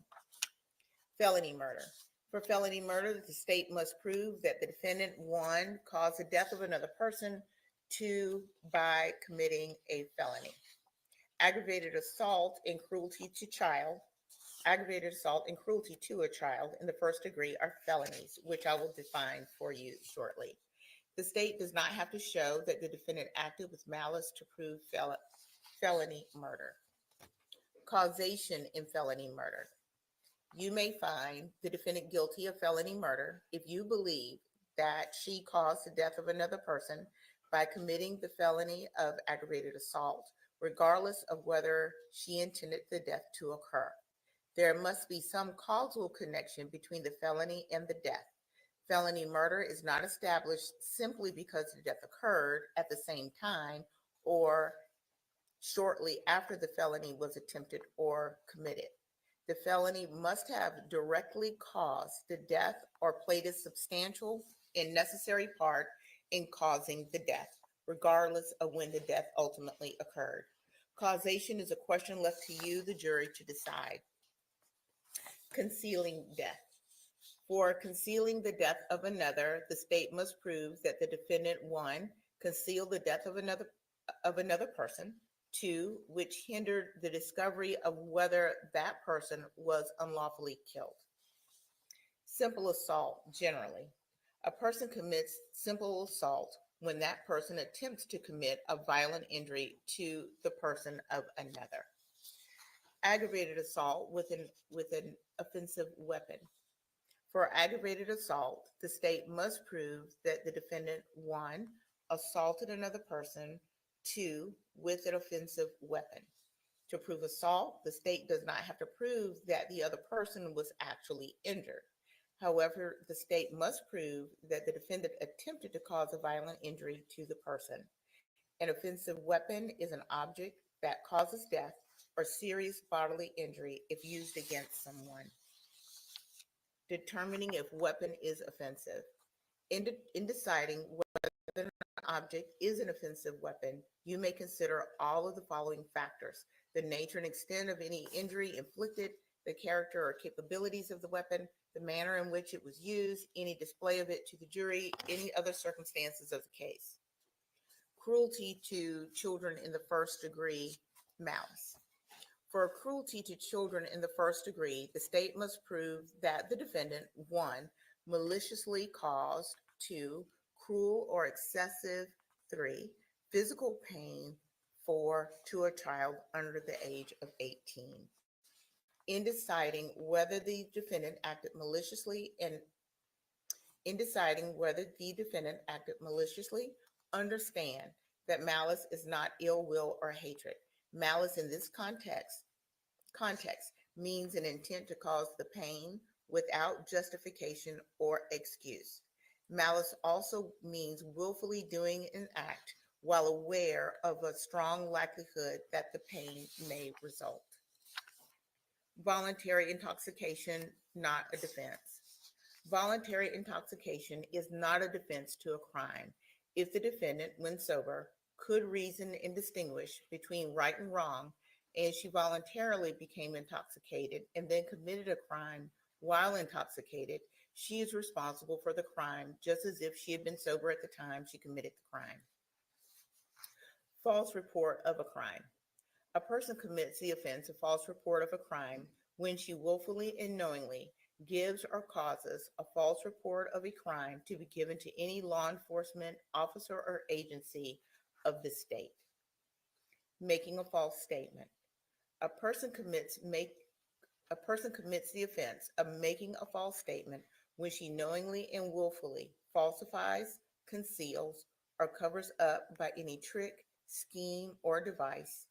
Speaker 2: Felony murder. For felony murder, the state must prove that the defendant, 1, caused the death of another person, 2, by committing a felony. Aggravated assault and cruelty to child. Aggravated assault and cruelty to a child in the first degree are felonies, which I will define for you shortly. The state does not have to show that the defendant acted with malice to prove felony murder. Causation in felony murder. You may find the defendant guilty of felony murder if you believe that she caused the death of another person by committing the felony of aggravated assault, regardless of whether she intended the death to occur. There must be some causal connection between the felony and the death. Felony murder is not established simply because the death occurred at the same time or shortly after the felony was attempted or committed. The felony must have directly caused the death or played a substantial and necessary part in causing the death, regardless of when the death ultimately occurred. Causation is a question left to you, the jury, to decide. Concealing death. For concealing the death of another, the state must prove that the defendant, 1, concealed the death of another person, 2, which hindered the discovery of whether that person was unlawfully killed. Simple assault, generally. A person commits simple assault when that person attempts to commit a violent injury to the person of another. Aggravated assault with an offensive weapon. For aggravated assault, the state must prove that the defendant, 1, assaulted another person, 2, with an offensive weapon. To prove assault, the state does not have to prove that the other person was actually injured. However, the state must prove that the defendant attempted to cause a violent injury to the person. An offensive weapon is an object that causes death or serious bodily injury if used against someone. Determining if weapon is offensive. In deciding whether an object is an offensive weapon, you may consider all of the following factors: the nature and extent of any injury inflicted, the character or capabilities of the weapon, the manner in which it was used, any display of it to the jury, any other circumstances of the case. Cruelty to children in the first degree, malice. For cruelty to children in the first degree, the state must prove that the defendant, 1, maliciously caused, 2, cruel or excessive, 3, physical pain, 4, to a child under the age of 18. In deciding whether the defendant acted maliciously, understand that malice is not ill will or hatred. Malice in this context means an intent to cause the pain without justification or excuse. Malice also means willfully doing an act while aware of a strong likelihood that the pain may result. Voluntary intoxication, not a defense. Voluntary intoxication is not a defense to a crime if the defendant, when sober, could reason and distinguish between right and wrong, and she voluntarily became intoxicated and then committed a crime while intoxicated, she is responsible for the crime just as if she had been sober at the time she committed the crime. False report of a crime. A person commits the offense of false report of a crime when she willfully and knowingly gives or causes a false report of a crime to be given to any law enforcement officer or agency of the state. Making a false statement. A person commits the offense of making a false statement when she knowingly and willfully falsifies, conceals, or covers up by any trick, scheme, or device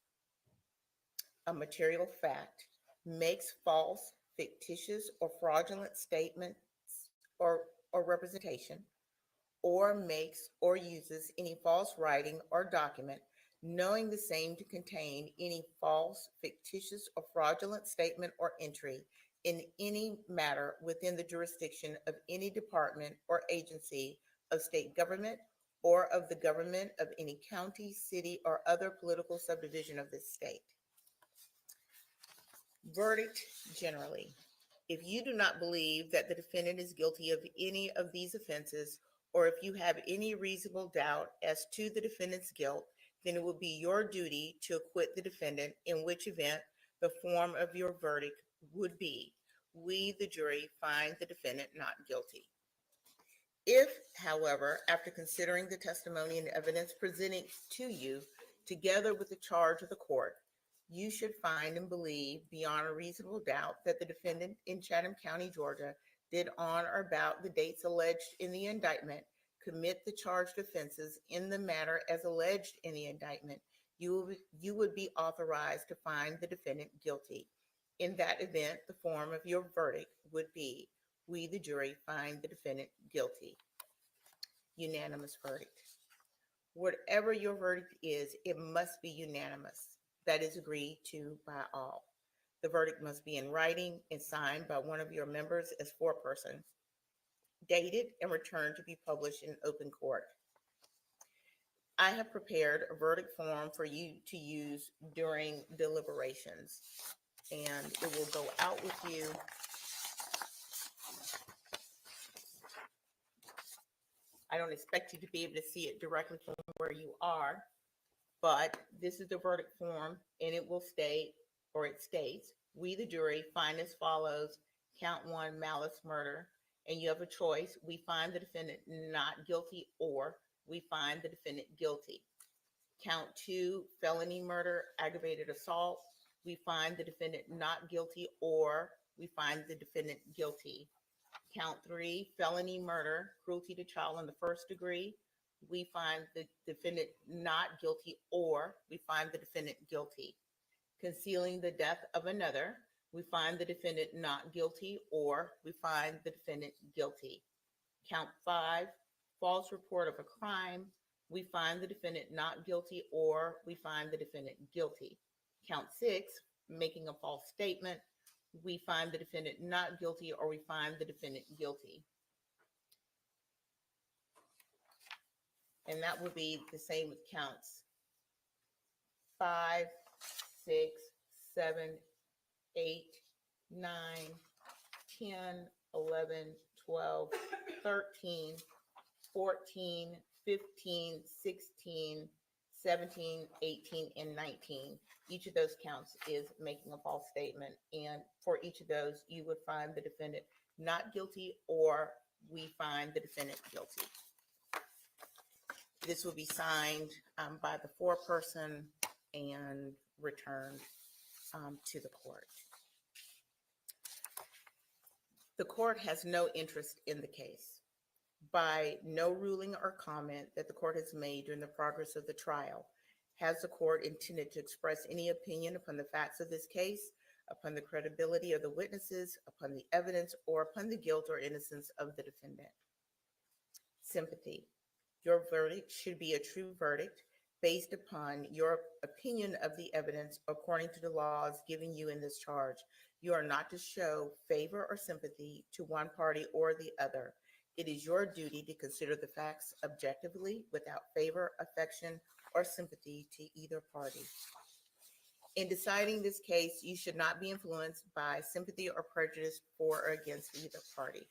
Speaker 2: a material fact, makes false, fictitious, or fraudulent statements or representation, or makes or uses any false writing or document, knowing the same to contain any false, fictitious, or fraudulent statement or entry in any matter within the jurisdiction of any department or agency of state government or of the government of any county, city, or other political subdivision of this state. Verdict generally. If you do not believe that the defendant is guilty of any of these offenses, or if you have any reasonable doubt as to the defendant's guilt, then it will be your duty to acquit the defendant, in which event the form of your verdict would be, we, the jury, find the defendant not guilty. If, however, after considering the testimony and evidence presented to you, together with the charge of the court, you should find and believe beyond a reasonable doubt that the defendant in Chatham County, Georgia, did on or about the dates alleged in the indictment commit the charged offenses in the matter as alleged in the indictment, you would be authorized to find the defendant guilty. In that event, the form of your verdict would be, we, the jury, find the defendant guilty. Unanimous verdict. Whatever your verdict is, it must be unanimous. That is agreed to by all. The verdict must be in writing and signed by one of your members as foreperson, dated and returned to be published in open court. I have prepared a verdict form for you to use during deliberations, and it will go out with you. I don't expect you to be able to see it directly from where you are, but this is the verdict form, and it will state, or it states, we, the jury, find as follows: count 1, malice murder, and you have a choice. We find the defendant not guilty, or we find the defendant guilty. Count 2, felony murder, aggravated assault, we find the defendant not guilty, or we find the defendant guilty. Count 3, felony murder, cruelty to child in the first degree, we find the defendant not guilty, or we find the defendant guilty. Concealing the death of another, we find the defendant not guilty, or we find the defendant guilty. Count 5, false report of a crime, we find the defendant not guilty, or we find the defendant guilty. Count 6, making a false statement, we find the defendant not guilty, or we find the defendant guilty. And that would be the same with counts 5, 6, 7, 8, 9, 10, 11, 12, 13, 14, 15, 16, 17, 18, and 19. Each of those counts is making a false statement. And for each of those, you would find the defendant not guilty, or we find the defendant guilty. This will be signed by the foreperson and returned to the court. The court has no interest in the case. By no ruling or comment that the court has made during the progress of the trial, has the court intended to express any opinion upon the facts of this case, upon the credibility of the witnesses, upon the evidence, or upon the guilt or innocence of the defendant. Sympathy. Your verdict should be a true verdict based upon your opinion of the evidence according to the laws given you in this charge. You are not to show favor or sympathy to one party or the other. It is your duty to consider the facts objectively without favor, affection, or sympathy to either party. In deciding this case, you should not be influenced by sympathy or prejudice for or against either party.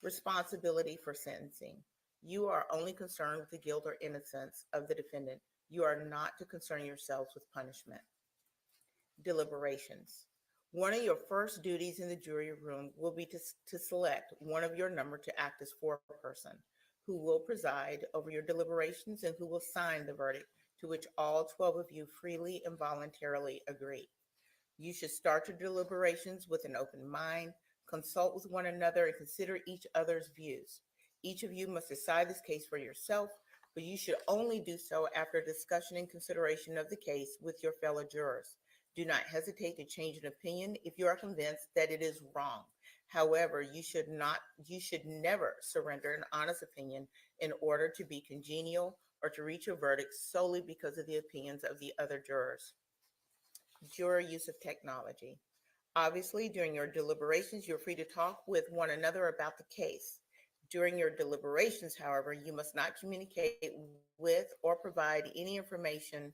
Speaker 2: Responsibility for sentencing. You are only concerned with the guilt or innocence of the defendant. You are not to concern yourselves with punishment. Deliberations. One of your first duties in the jury room will be to select one of your number to act as foreperson. who will preside over your deliberations and who will sign the verdict to which all 12 of you freely and voluntarily agree. You should start your deliberations with an open mind, consult with one another, and consider each other's views. Each of you must decide this case for yourself, but you should only do so after discussion and consideration of the case with your fellow jurors. Do not hesitate to change an opinion if you are convinced that it is wrong. However, you should never surrender an honest opinion in order to be congenial or to reach a verdict solely because of the opinions of the other jurors. Juror use of technology. Obviously, during your deliberations, you're free to talk with one another about the case. During your deliberations, however, you must not communicate with or provide any information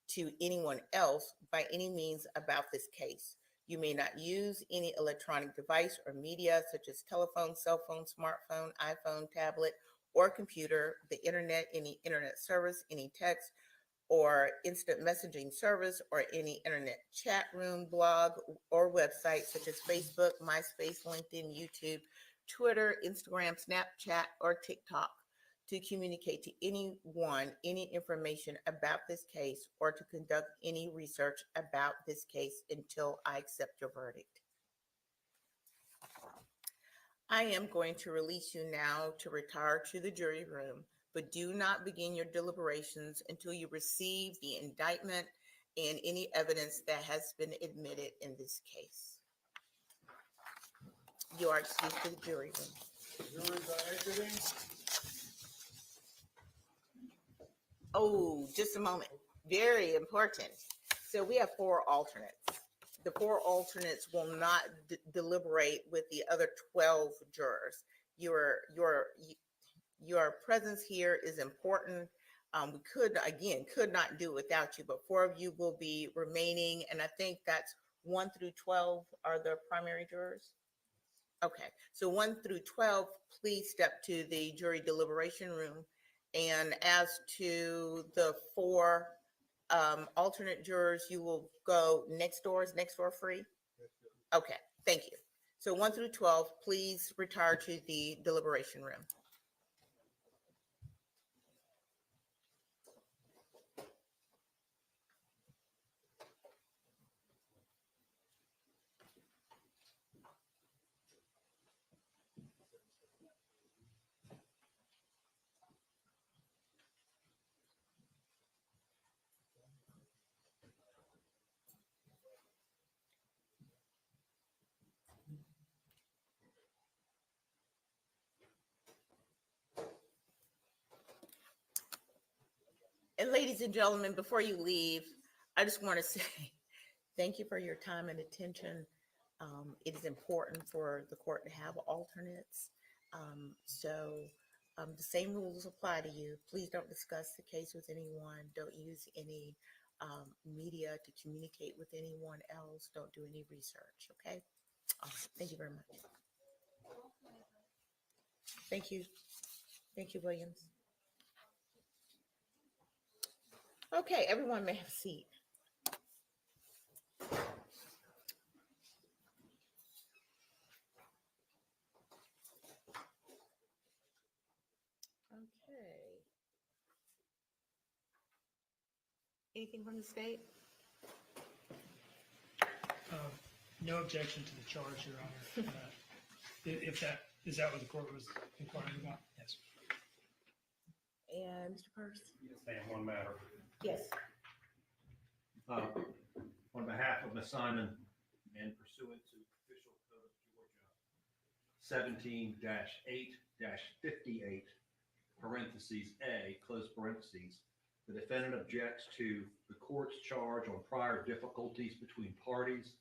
Speaker 2: to anyone else by any means about this case. You may not use any electronic device or media such as telephone, cell phone, smartphone, iPhone, tablet, or computer, the internet, any internet service, any text or instant messaging service, or any internet chat room, blog, or website such as Facebook, MySpace, LinkedIn, YouTube, Twitter, Instagram, Snapchat, or TikTok to communicate to anyone any information about this case or to conduct any research about this case until I accept your verdict. I am going to release you now to retire to the jury room, but do not begin your deliberations until you receive the indictment and any evidence that has been admitted in this case. You are excused to the jury room.
Speaker 15: Juries are exiting.
Speaker 2: Oh, just a moment. Very important. So we have 4 alternates. The 4 alternates will not deliberate with the other 12 jurors. Your presence here is important. We could not do without you, but 4 of you will be remaining. And I think that's 1 through 12 are the primary jurors. Okay, so 1 through 12, please step to the jury deliberation room. And as to the 4 alternate jurors, you will go next door. Is next door free? Okay, thank you. So 1 through 12, please retire to the deliberation room. And ladies and gentlemen, before you leave, I just want to say thank you for your time and attention. It is important for the court to have alternates. The same rules apply to you. Please don't discuss the case with anyone. Don't use any media to communicate with anyone else. Don't do any research, okay? Thank you very much. Thank you. Thank you, Williams. Okay, everyone may have a seat. Okay. Anything from the state?
Speaker 5: No objection to the charge, Your Honor. If that, is that what the court was inquiring about? Yes.
Speaker 2: And Mr. Purse?
Speaker 4: Yes, ma'am, one matter.
Speaker 2: Yes.
Speaker 4: On behalf of Ms. Simon and pursuant to official code of Georgia 17-8-58, parentheses A, close parentheses, the defendant objects to the court's charge on prior difficulties between parties.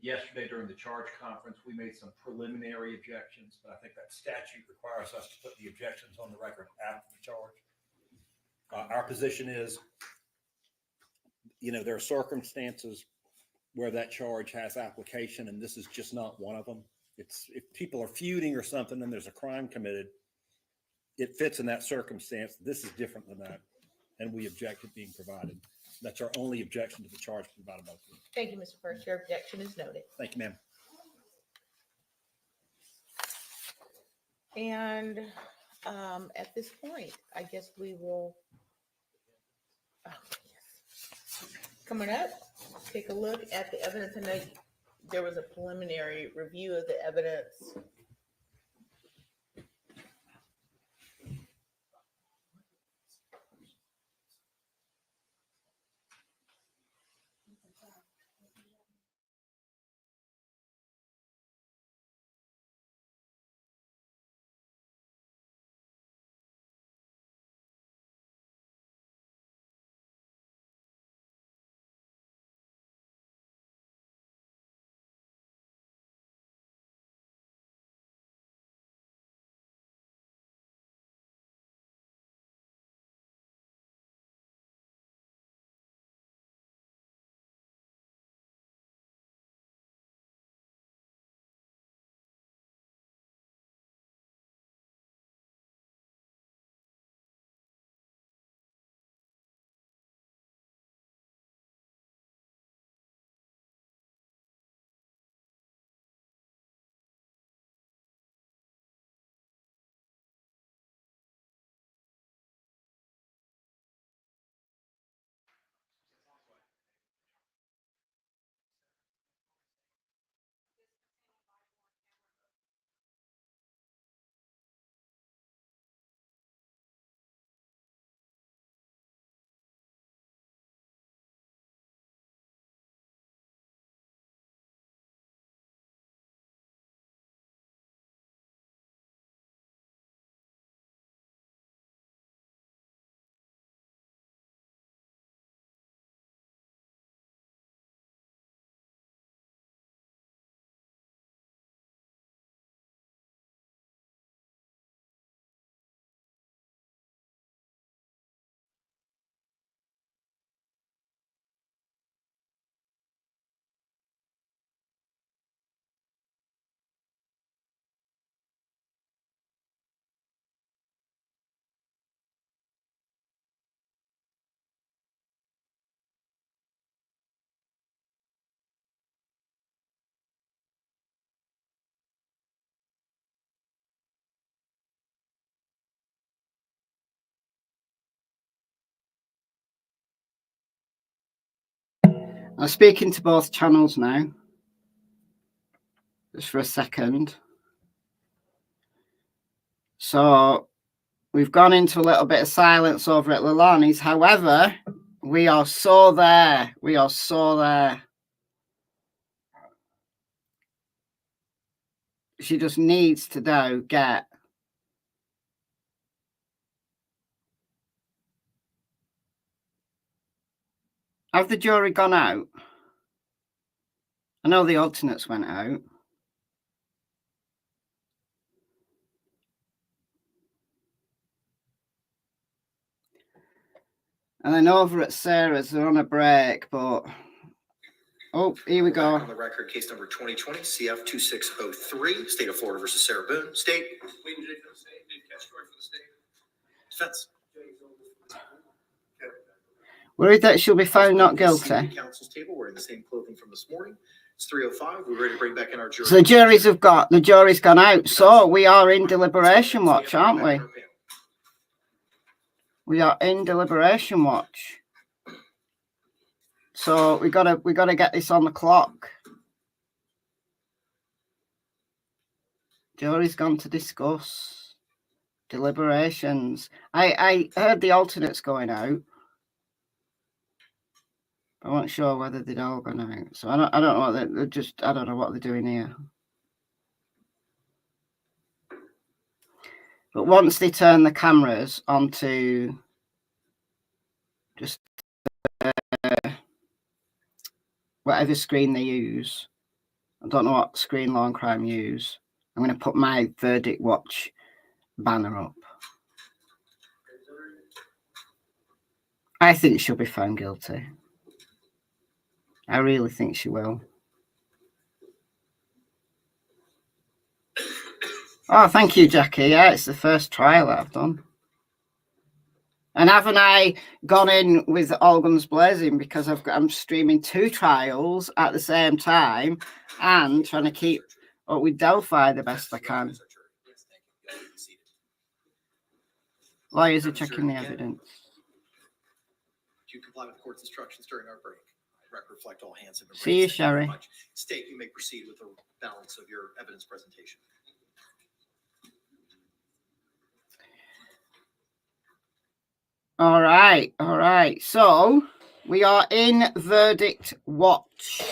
Speaker 4: Yesterday during the charge conference, we made some preliminary objections, but I think that statute requires us to put the objections on the record after the charge. Our position is, there are circumstances where that charge has application, and this is just not one of them. It's if people are feuding or something and there's a crime committed, it fits in that circumstance. This is different than that, and we object to being provided. That's our only objection to the charge provided by the court.
Speaker 2: Thank you, Mr. Purse. Your objection is noted.
Speaker 4: Thank you, ma'am.
Speaker 2: And At this point, I guess we will. Oh, yes. Coming up, take a look at the evidence. I know there was a preliminary review of the evidence.
Speaker 1: I'm speaking to both channels now. Just for a second. So we've gone into a little bit of silence over at Leilani's. However, we are so there. We are so there. She just needs to now get have the jury gone out? I know the alternates went out. And then over at Sarah's, they're on a break, but oh, here we go.
Speaker 7: On the record, case number 2020 CF 2603, State of Florida versus Sarah Boone. State. Defense.
Speaker 1: Worried that she'll be found not guilty.
Speaker 7: Counsel's table wearing the same clothing from this morning. It's 3:05. We're ready to bring back in our jury.
Speaker 1: So the jury's gone out. So we are in deliberation watch, aren't we? We are in deliberation watch. So we gotta get this on the clock. Jury's gone to discuss deliberations. I heard the alternates going out. I wasn't sure whether they'd all gone out. So I don't know what they're just, I don't know what they're doing here. But once they turn the cameras onto just whatever screen they use, I don't know what screen Law and Crime use, I'm going to put my verdict watch banner up. I think she'll be found guilty. I really think she will. Oh, thank you, Jackie. Yeah, it's the first trial that I've done. And haven't I gone in with all guns blazing because I'm streaming 2 trials at the same time and trying to keep up with Delphi the best I can. Lawyers are checking the evidence.
Speaker 7: Do you comply with the court's instructions during our break? Record reflect all hands have been raised.
Speaker 1: See you,
Speaker 7: Thank very
Speaker 1: Sherry.
Speaker 7: much. State, you may proceed with the balance of your evidence presentation.
Speaker 1: All right, all right. So we are in verdict watch.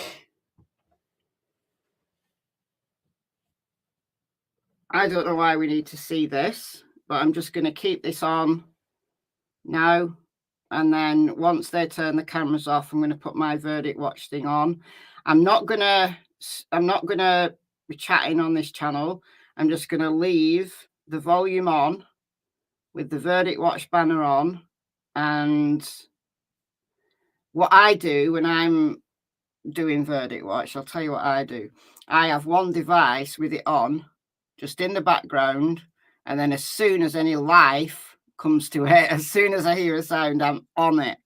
Speaker 1: I don't know why we need to see this, but I'm just going to keep this on now. And then once they turn the cameras off, I'm going to put my verdict watch thing on. I'm not going to be chatting on this channel. I'm just going to leave the volume on with the verdict watch banner on. And what I do when I'm doing verdict watch, I'll tell you what I do. I have one device with it on, just in the background. And then as soon as any life comes to it, as soon as I hear a sound, I'm on it.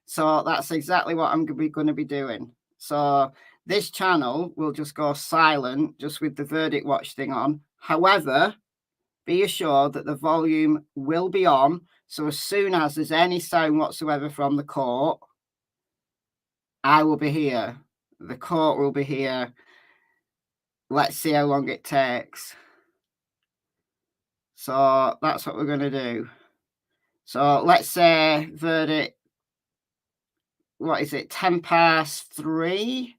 Speaker 1: So that's exactly what I'm going to be doing. So this channel will just go silent just with the verdict watch thing on. However, be assured that the volume will be on. So as soon as there's any sound whatsoever from the court, I will be here. The court will be here. Let's see how long it takes. So that's what we're going to do. So let's say verdict, what is it, 3:10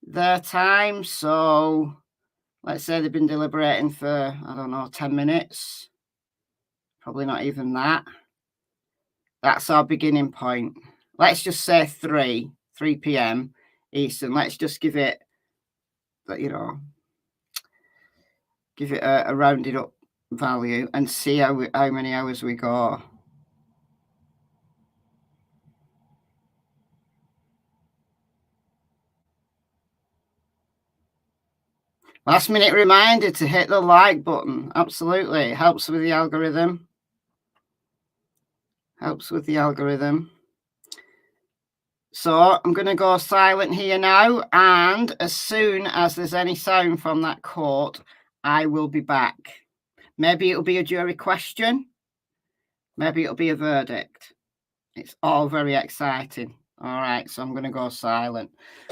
Speaker 1: their time. So let's say they've been deliberating for, I don't know, 10 minutes. Probably not even that. That's our beginning point. Let's just say 3 p.m. Eastern. Let's just give it, you know, give it a rounded up value and see how many hours we go. Last minute reminder to hit the like button. Absolutely. It helps with the algorithm. Helps with the algorithm. So I'm going to go silent here now. And as soon as there's any sound from that court, I will be back. Maybe it'll be a jury question. Maybe it'll be a verdict. It's all very exciting. All right, so I'm going to go silent.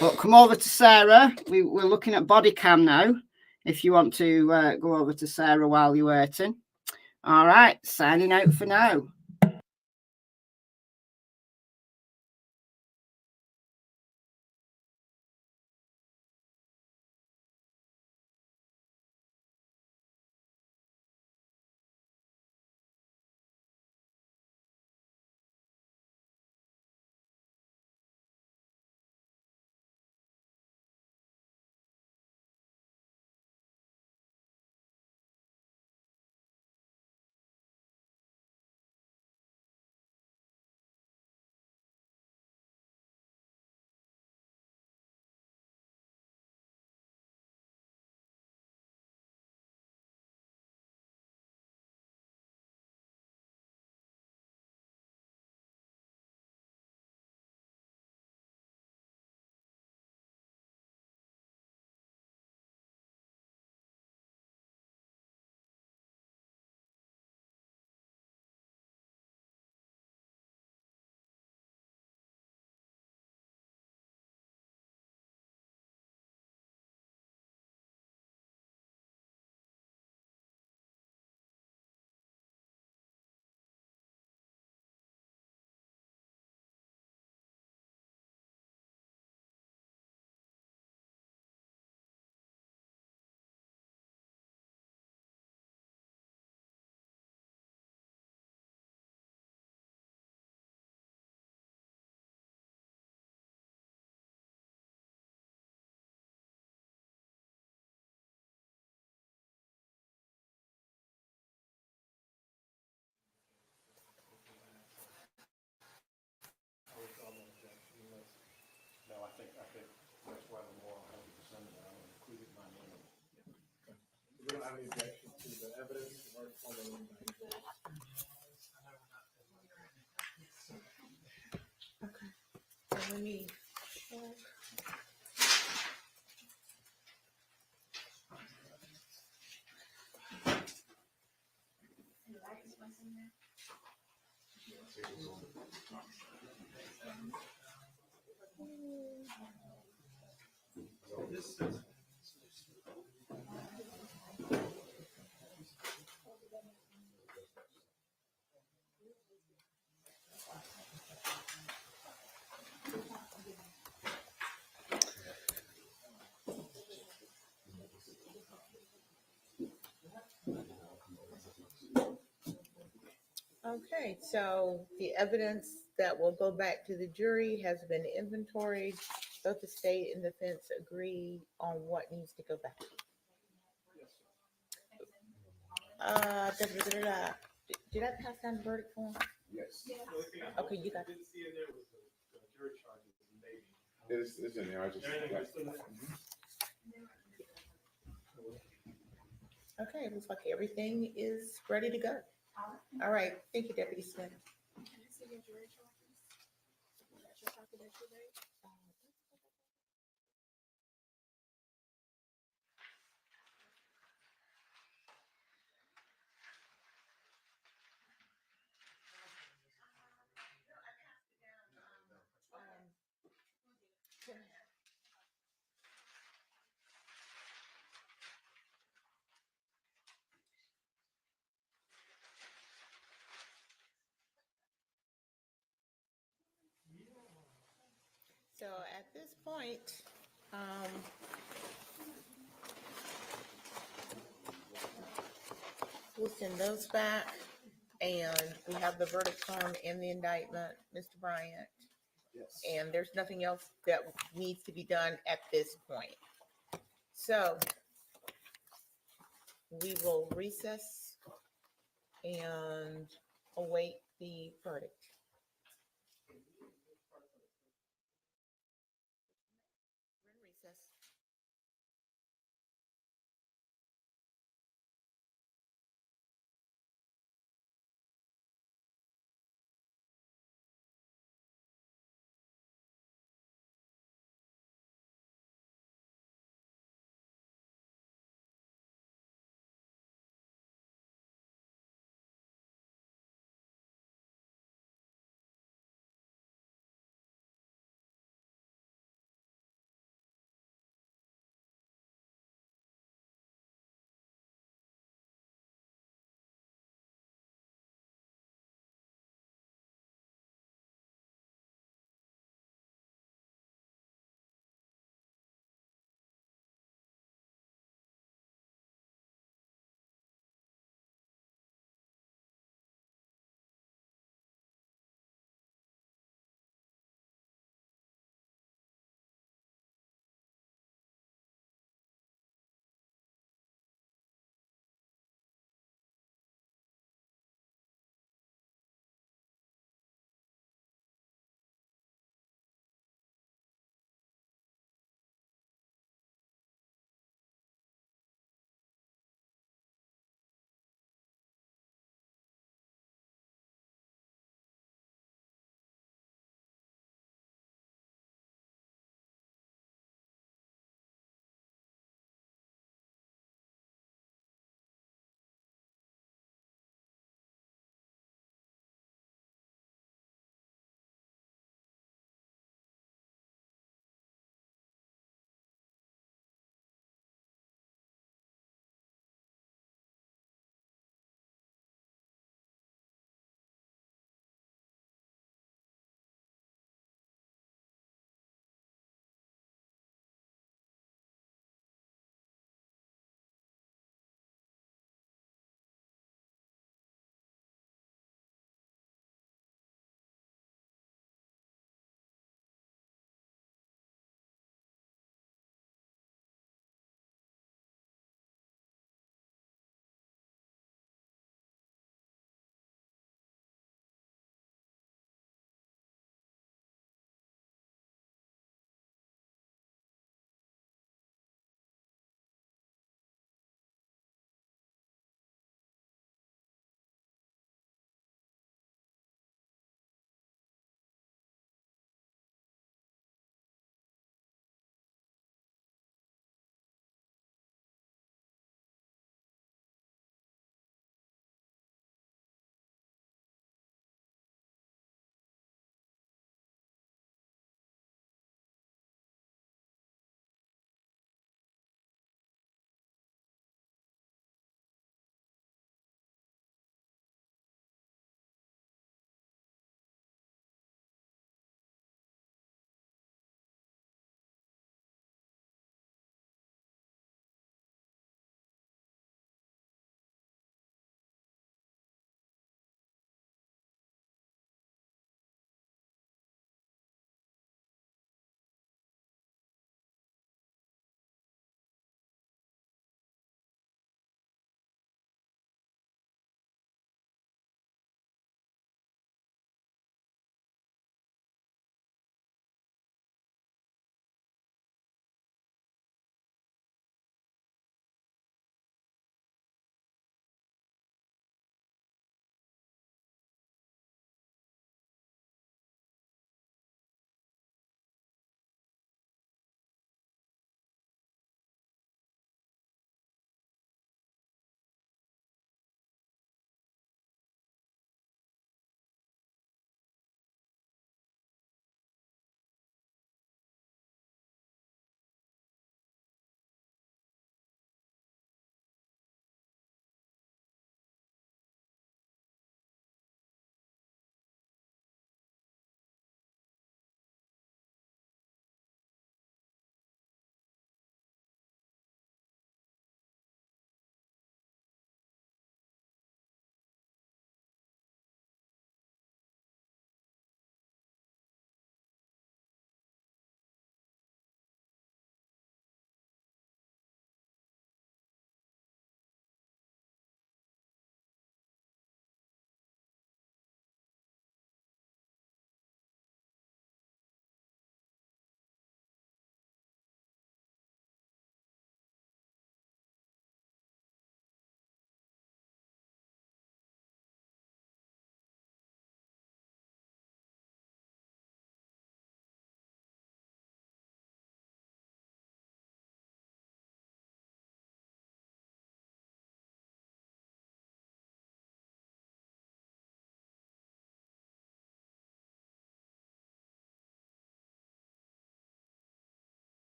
Speaker 1: But come over to Sarah. We're looking at body cam now. If you want to go over to Sarah while you're waiting. All right, signing out for now.
Speaker 3: No, I think that's why the more 100% of that, I included my name. We don't have any objection to the evidence or formally.
Speaker 2: Okay. So let me check. Okay, so the evidence that will go back to the jury has been inventoried. Both the state and defense agree on what needs to go back. Did I pass down the verdict form?
Speaker 15: Yes.
Speaker 2: Okay, you got it.
Speaker 3: Didn't see in there was the jury charges, maybe.
Speaker 15: It's in there, I just.
Speaker 2: Okay, it looks like everything is ready to go. All right, thank you, Deputy Smith.
Speaker 6: Can I see your jury charges? That's your confidential date?
Speaker 2: So at this point, we'll send those back, and we have the verdict form and the indictment, Mr. Bryant.
Speaker 15: Yes.
Speaker 2: And there's nothing else that needs to be done at this point. So we will recess and await the verdict. We're in recess.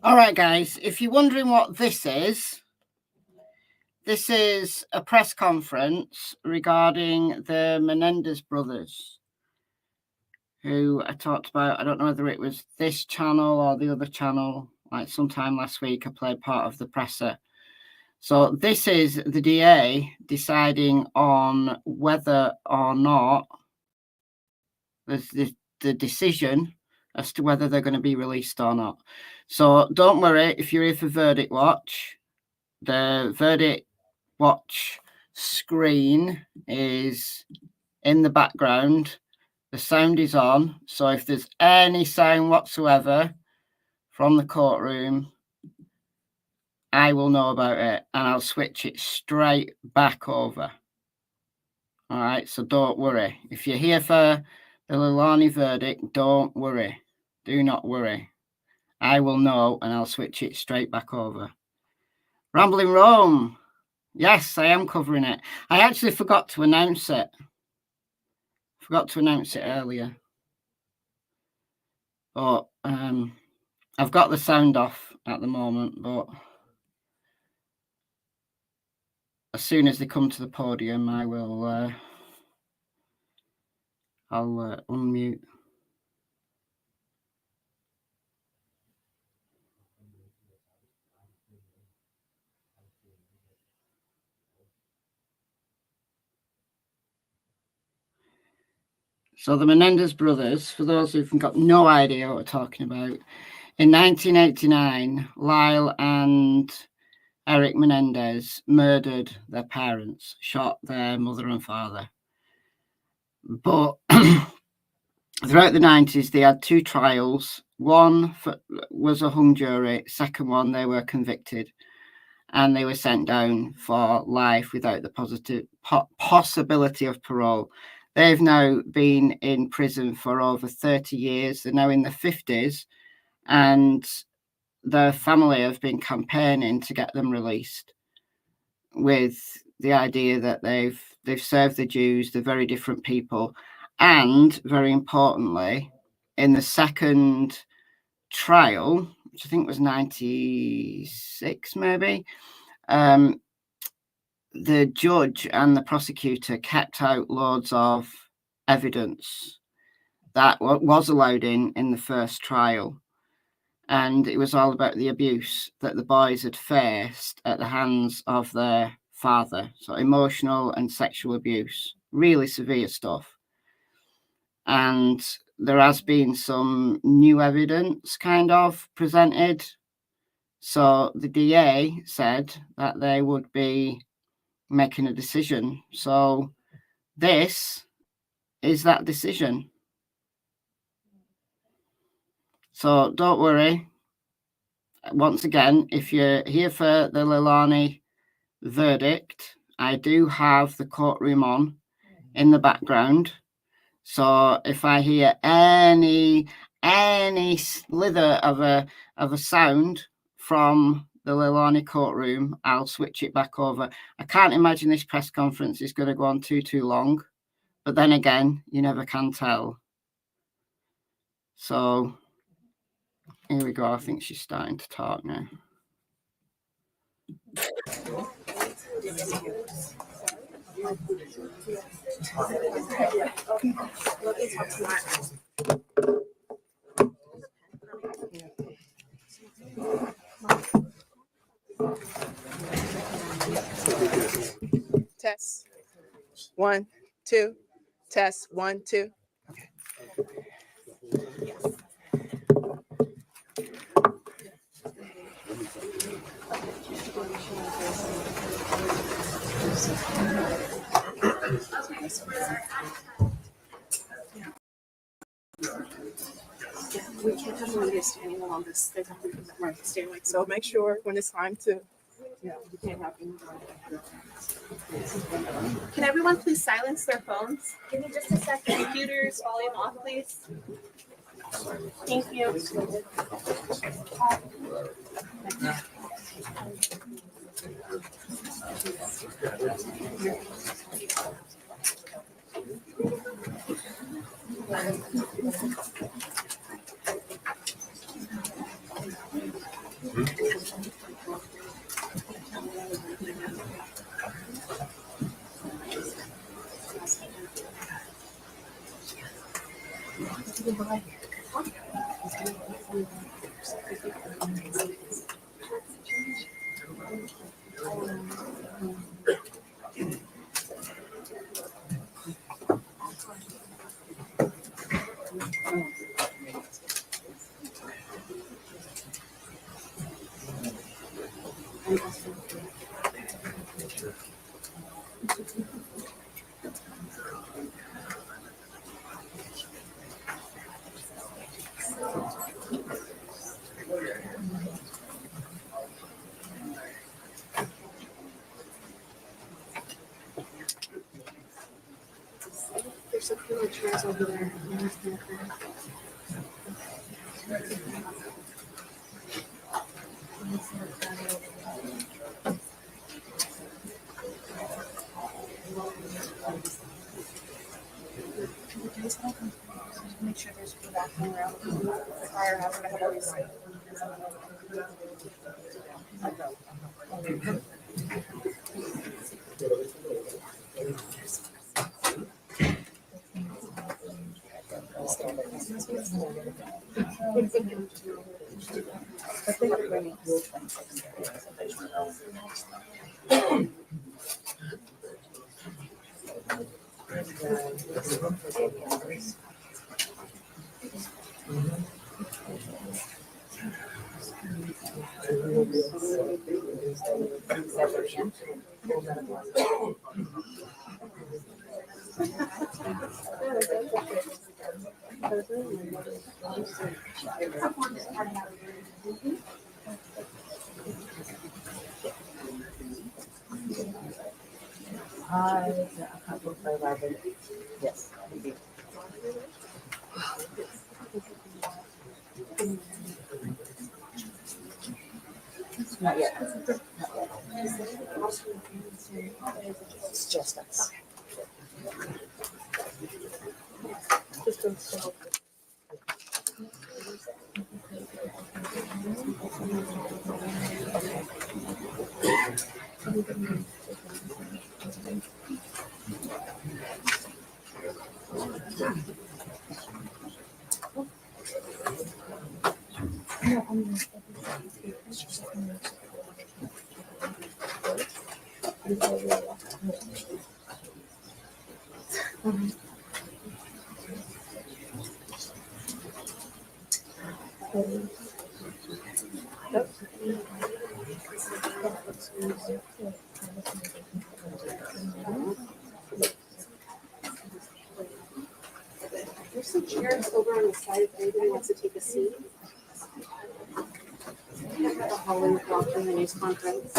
Speaker 1: All right, guys, if you're wondering what this is a press conference regarding the Menendez brothers, who I talked about. I don't know whether it was this channel or the other channel. Like sometime last week, I played part of the presser. So this is the DA deciding on whether or not there's the decision as to whether they're going to be released or not. So don't worry if you're here for Verdict Watch. The Verdict Watch screen is in the background. The sound is on. So if there's any sound whatsoever from the courtroom, I will know about it and I'll switch it straight back over. All right, so don't worry. If you're here for the Leilani verdict, don't worry. Do not worry. I will know and I'll switch it straight back over. Rambling Rome. Yes, I am covering it. I actually forgot to announce it. Forgot to announce it earlier. But I've got the sound off at the moment, but as soon as they come to the podium, I will I'll unmute. So the Menendez brothers, for those who've got no idea what we're talking about, in 1989, Lyle and Eric Menendez murdered their parents, shot their mother and father. But throughout the 90s, they had two trials. One was a hung jury. Second one, they were convicted. And they were sent down for life without the possibility of parole. They've now been in prison for over 30 years. They're now in their 50s. And their family have been campaigning to get them released, with the idea that they've served the Jews. They're very different people. And very importantly, in the second trial, which I think was 96 maybe, the judge and the prosecutor kept out loads of evidence that was allowed in the first trial. And it was all about the abuse that the boys had faced at the hands of their father. So emotional and sexual abuse, really severe stuff. And there has been some new evidence kind of presented. So the DA said that they would be making a decision. So this is that decision. So don't worry. Once again, if you're here for the Leilani verdict, I do have the courtroom on in the background. So if I hear any slither of a sound from the Leilani courtroom, I'll switch it back over. I can't imagine this press conference is going to go on too long, but then again, you never can tell. So here we go. I think she's starting to talk now.
Speaker 16: Test. 1, 2. Test. 1, 2. Okay. We can't have a media standing along this. They have to right standing. So make sure when it's time to, you can't have any. Can everyone please silence their phones? Give me just a second. Computers, volume off, please. Thank you. There's some fewer chairs over there. Make sure there's a bathroom around the firehouse. I have always said.
Speaker 17: Yes. Not yet. It's just us.
Speaker 16: There's some chairs over on the side if anybody wants to take a seat. I have a hallway walk in the news conference.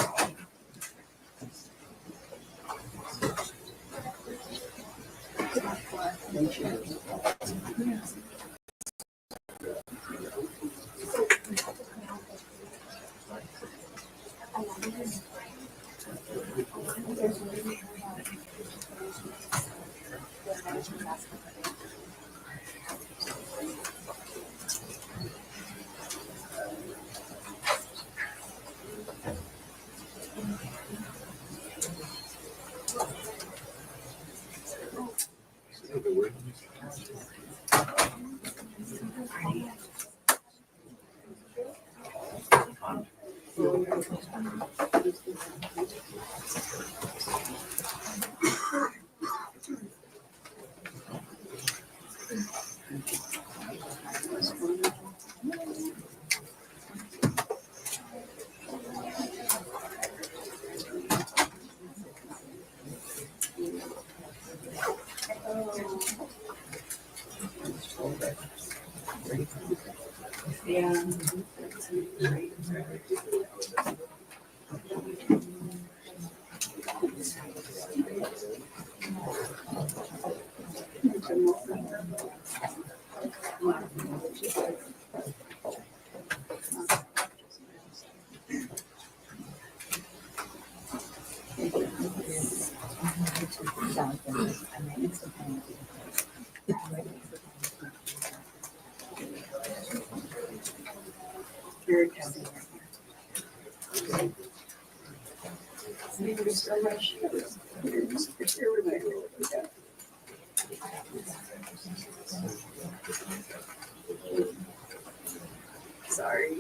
Speaker 17: Sorry.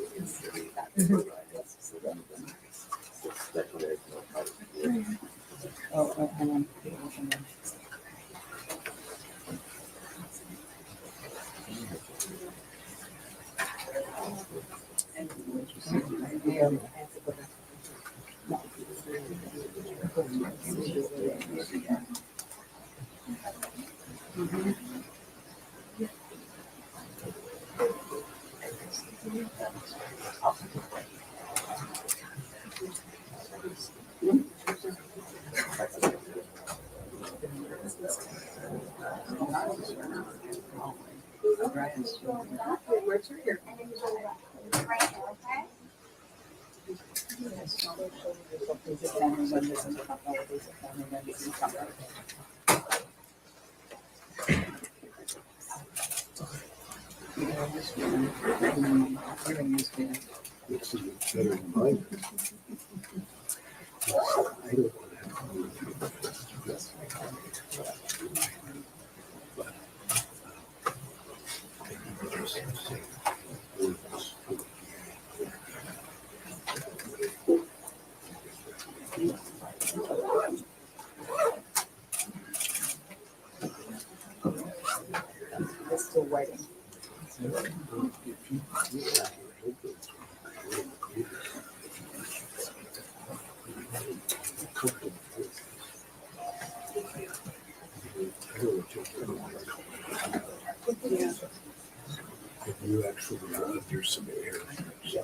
Speaker 17: Oh, and then. Still waiting.
Speaker 18: You actually there's some errors.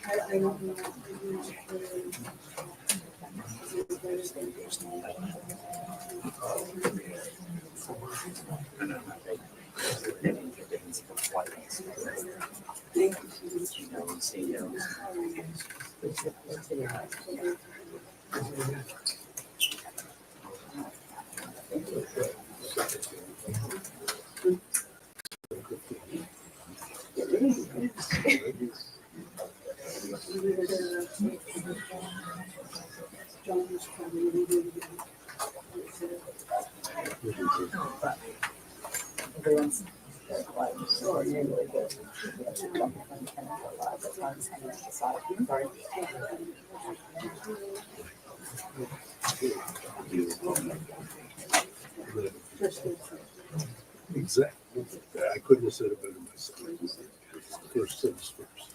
Speaker 17: I don't know. Everyone's so really good.
Speaker 18: Exactly. I couldn't have said it better myself. First things first.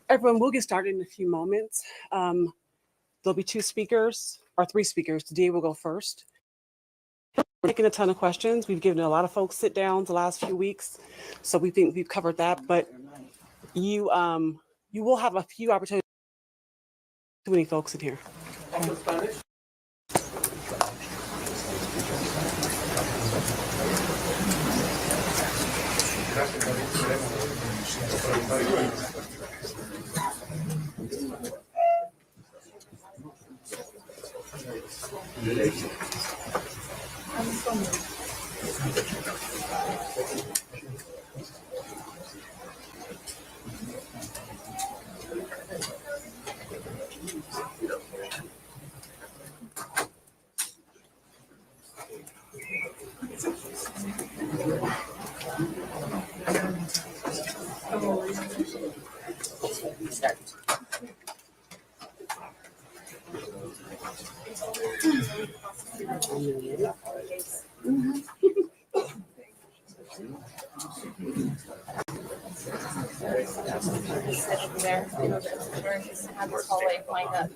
Speaker 16: Everyone, we'll get started in a few moments. There'll be 2 speakers or 3 speakers. Today will go first. We're taking a ton of questions. We've given a lot of folks sit downs the last few weeks, so we think we've covered that. But you will have a few opportunities. Too many folks in here.
Speaker 14: There, we're just have this hallway lined up.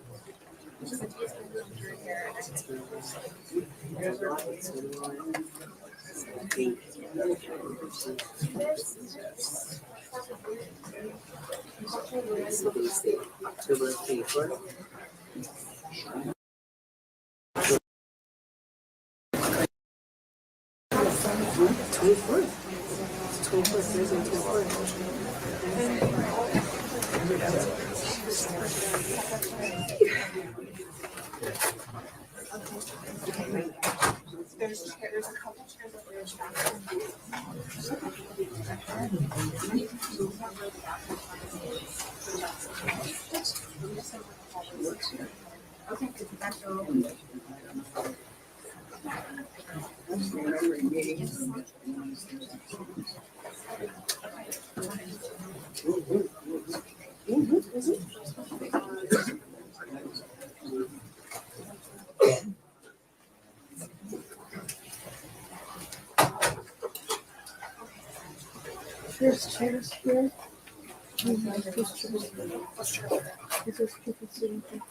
Speaker 17: October 24th. There's a couple chairs up there. There's chairs here. There's chairs here. There's people sitting here.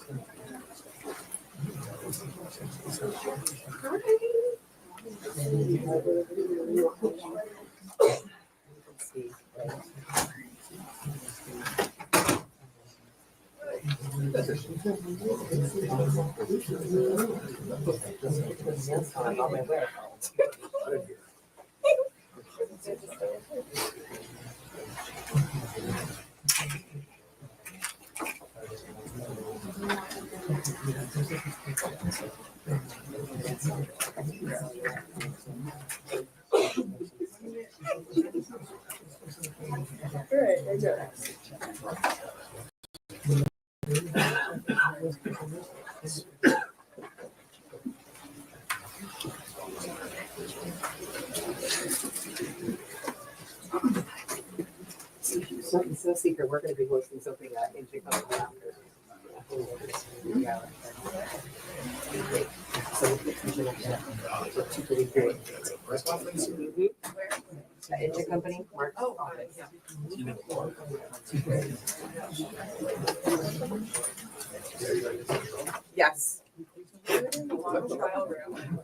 Speaker 17: It's no secret, we're gonna be hosting something in Chicago after. Yeah. So, pretty great. The engine company, Mark's office. Yes. Trial room.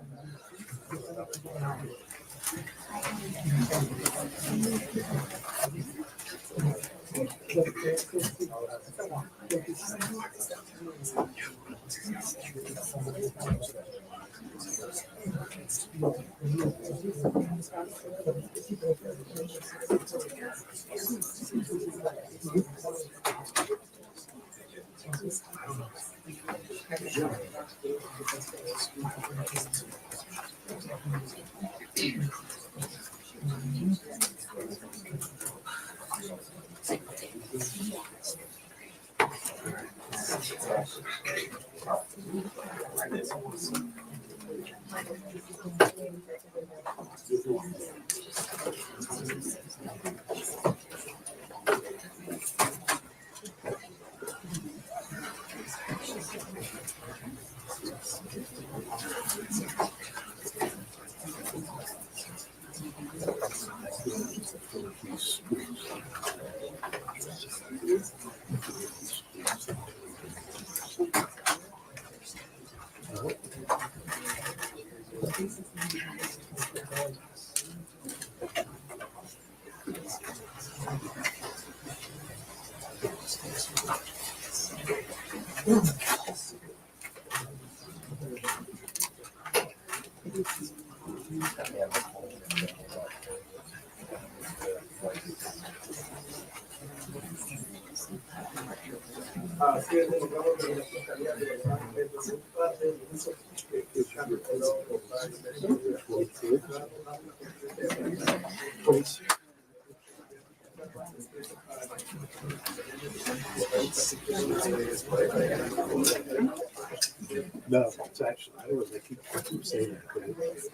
Speaker 18: No, it's actually, I don't know, they keep saying that, but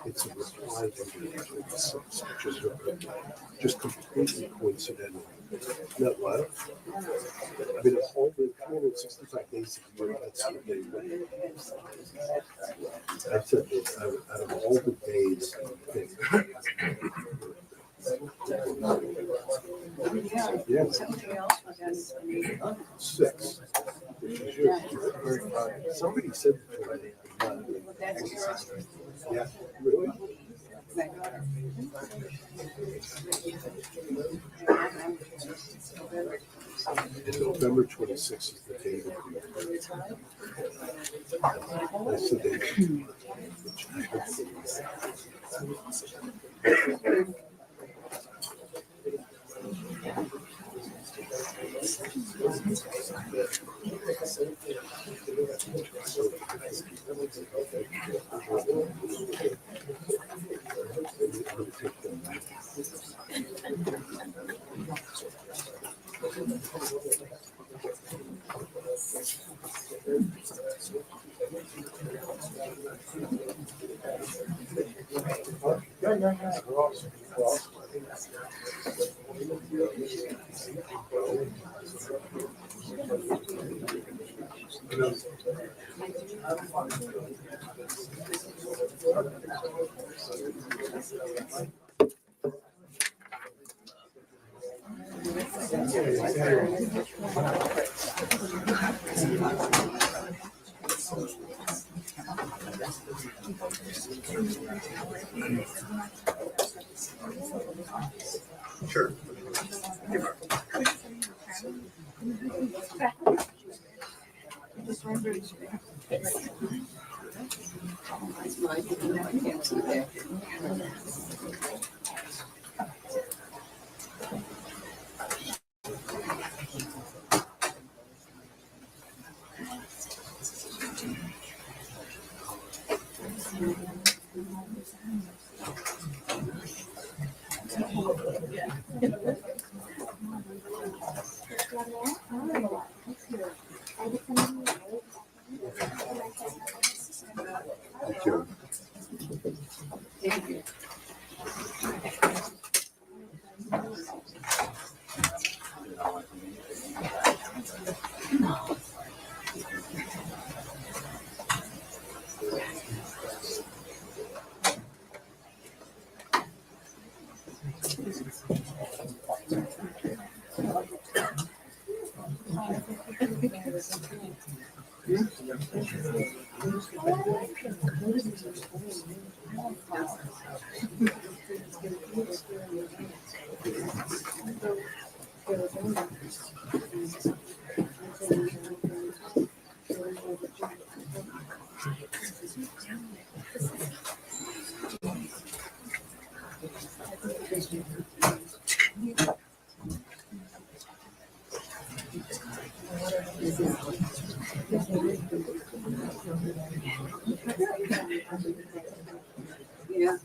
Speaker 18: it's a reply to which is just completely coincidental. No, what? I mean, of all the 365 days of the year, that's what they win. I said that out of all the days, yes. 6. Somebody said before, yeah, really? And November 26th is the day that that's the day.
Speaker 7: Sure.
Speaker 17: Yeah.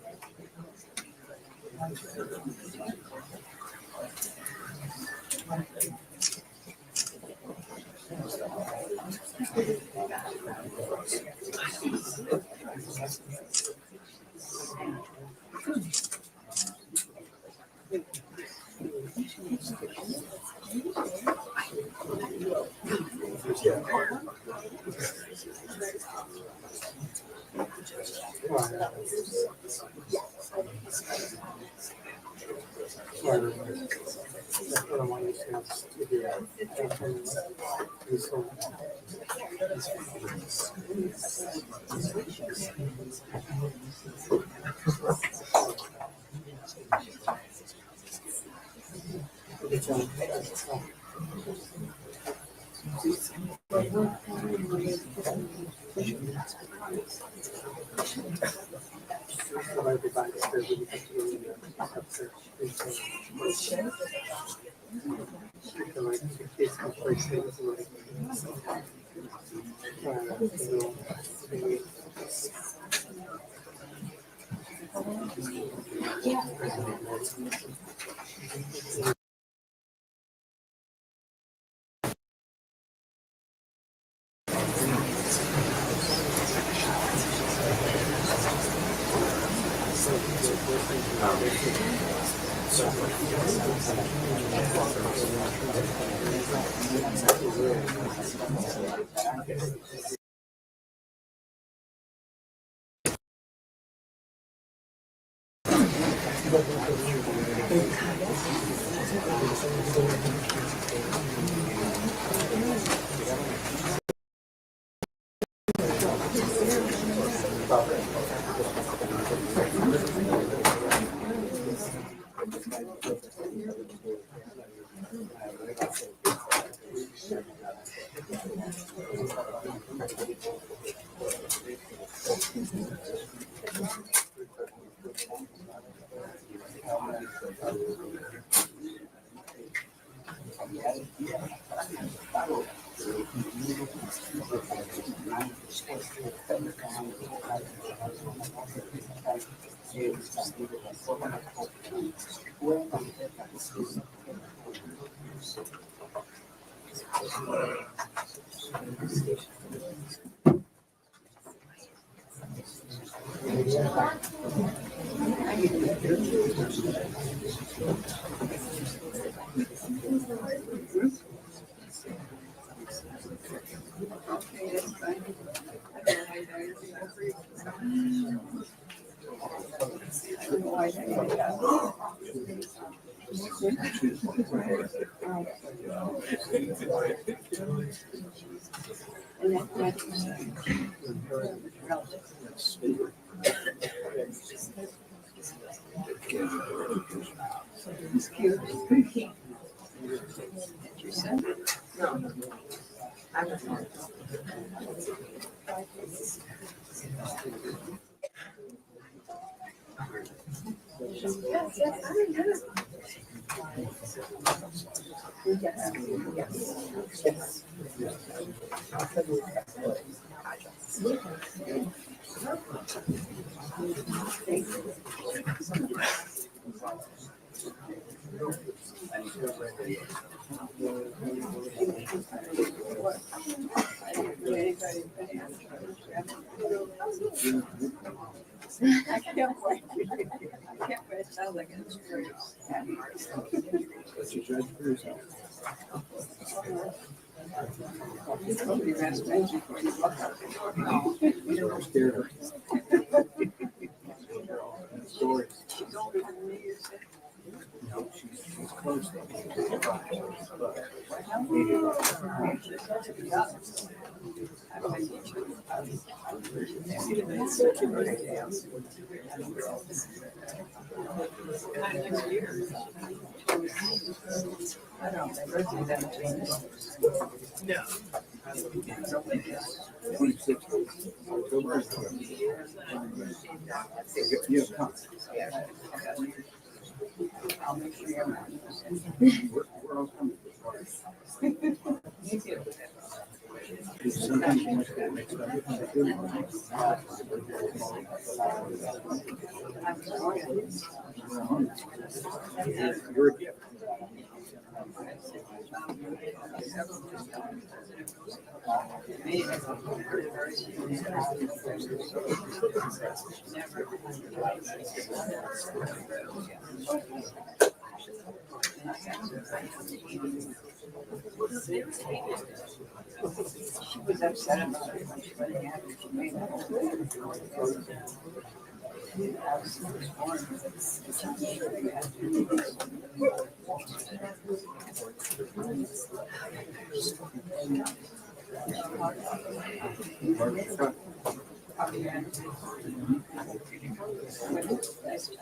Speaker 17: I can't wait. I can't wait. It sounds like an experience. Somebody asked me before you walk out the door. No, you were scared her. She's older than me, you said? No, she's close. I'll make sure you're not. We're all coming. You're a gift. She was upset about it when she went in after she made that whole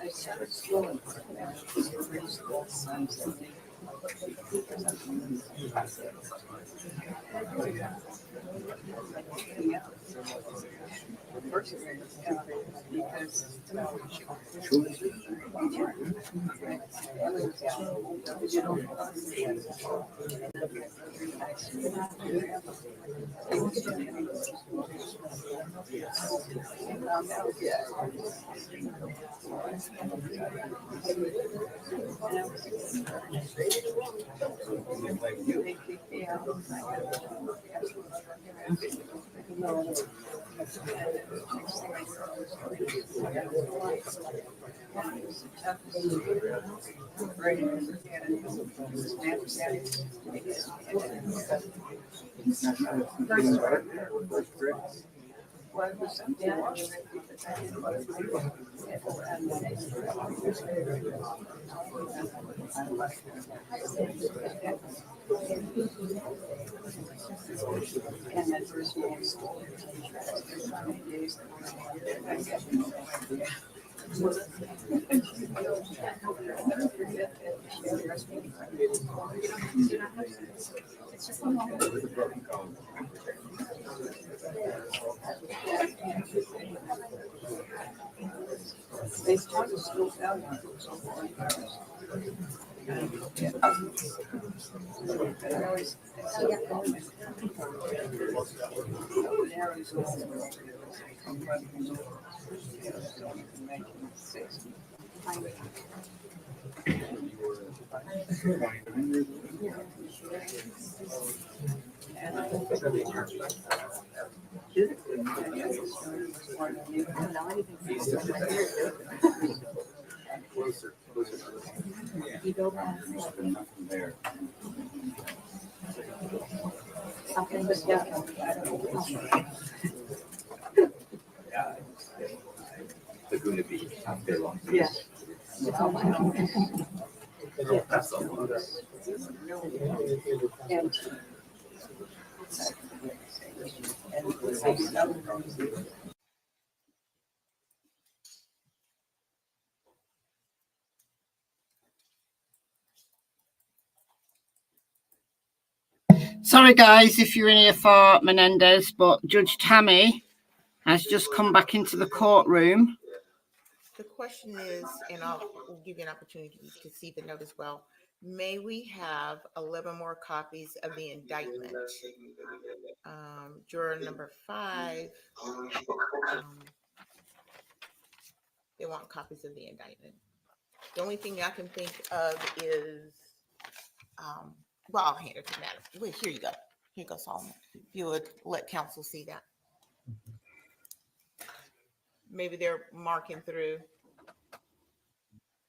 Speaker 17: I started slowing. They started school down. Yeah. It's all mine.
Speaker 1: Sorry, guys, if you're in here for Menendez, but Judge Tammy has just come back into the courtroom.
Speaker 2: The question is, and I'll give you an opportunity to see the note as well. May we have 11 more copies of the indictment? Juror number 5, they want copies of the indictment. The only thing I can think of is, well, I'll hand it to Madam. Wait, here you go. Here you go, Solomon. If you would let counsel see that. Maybe they're marking through,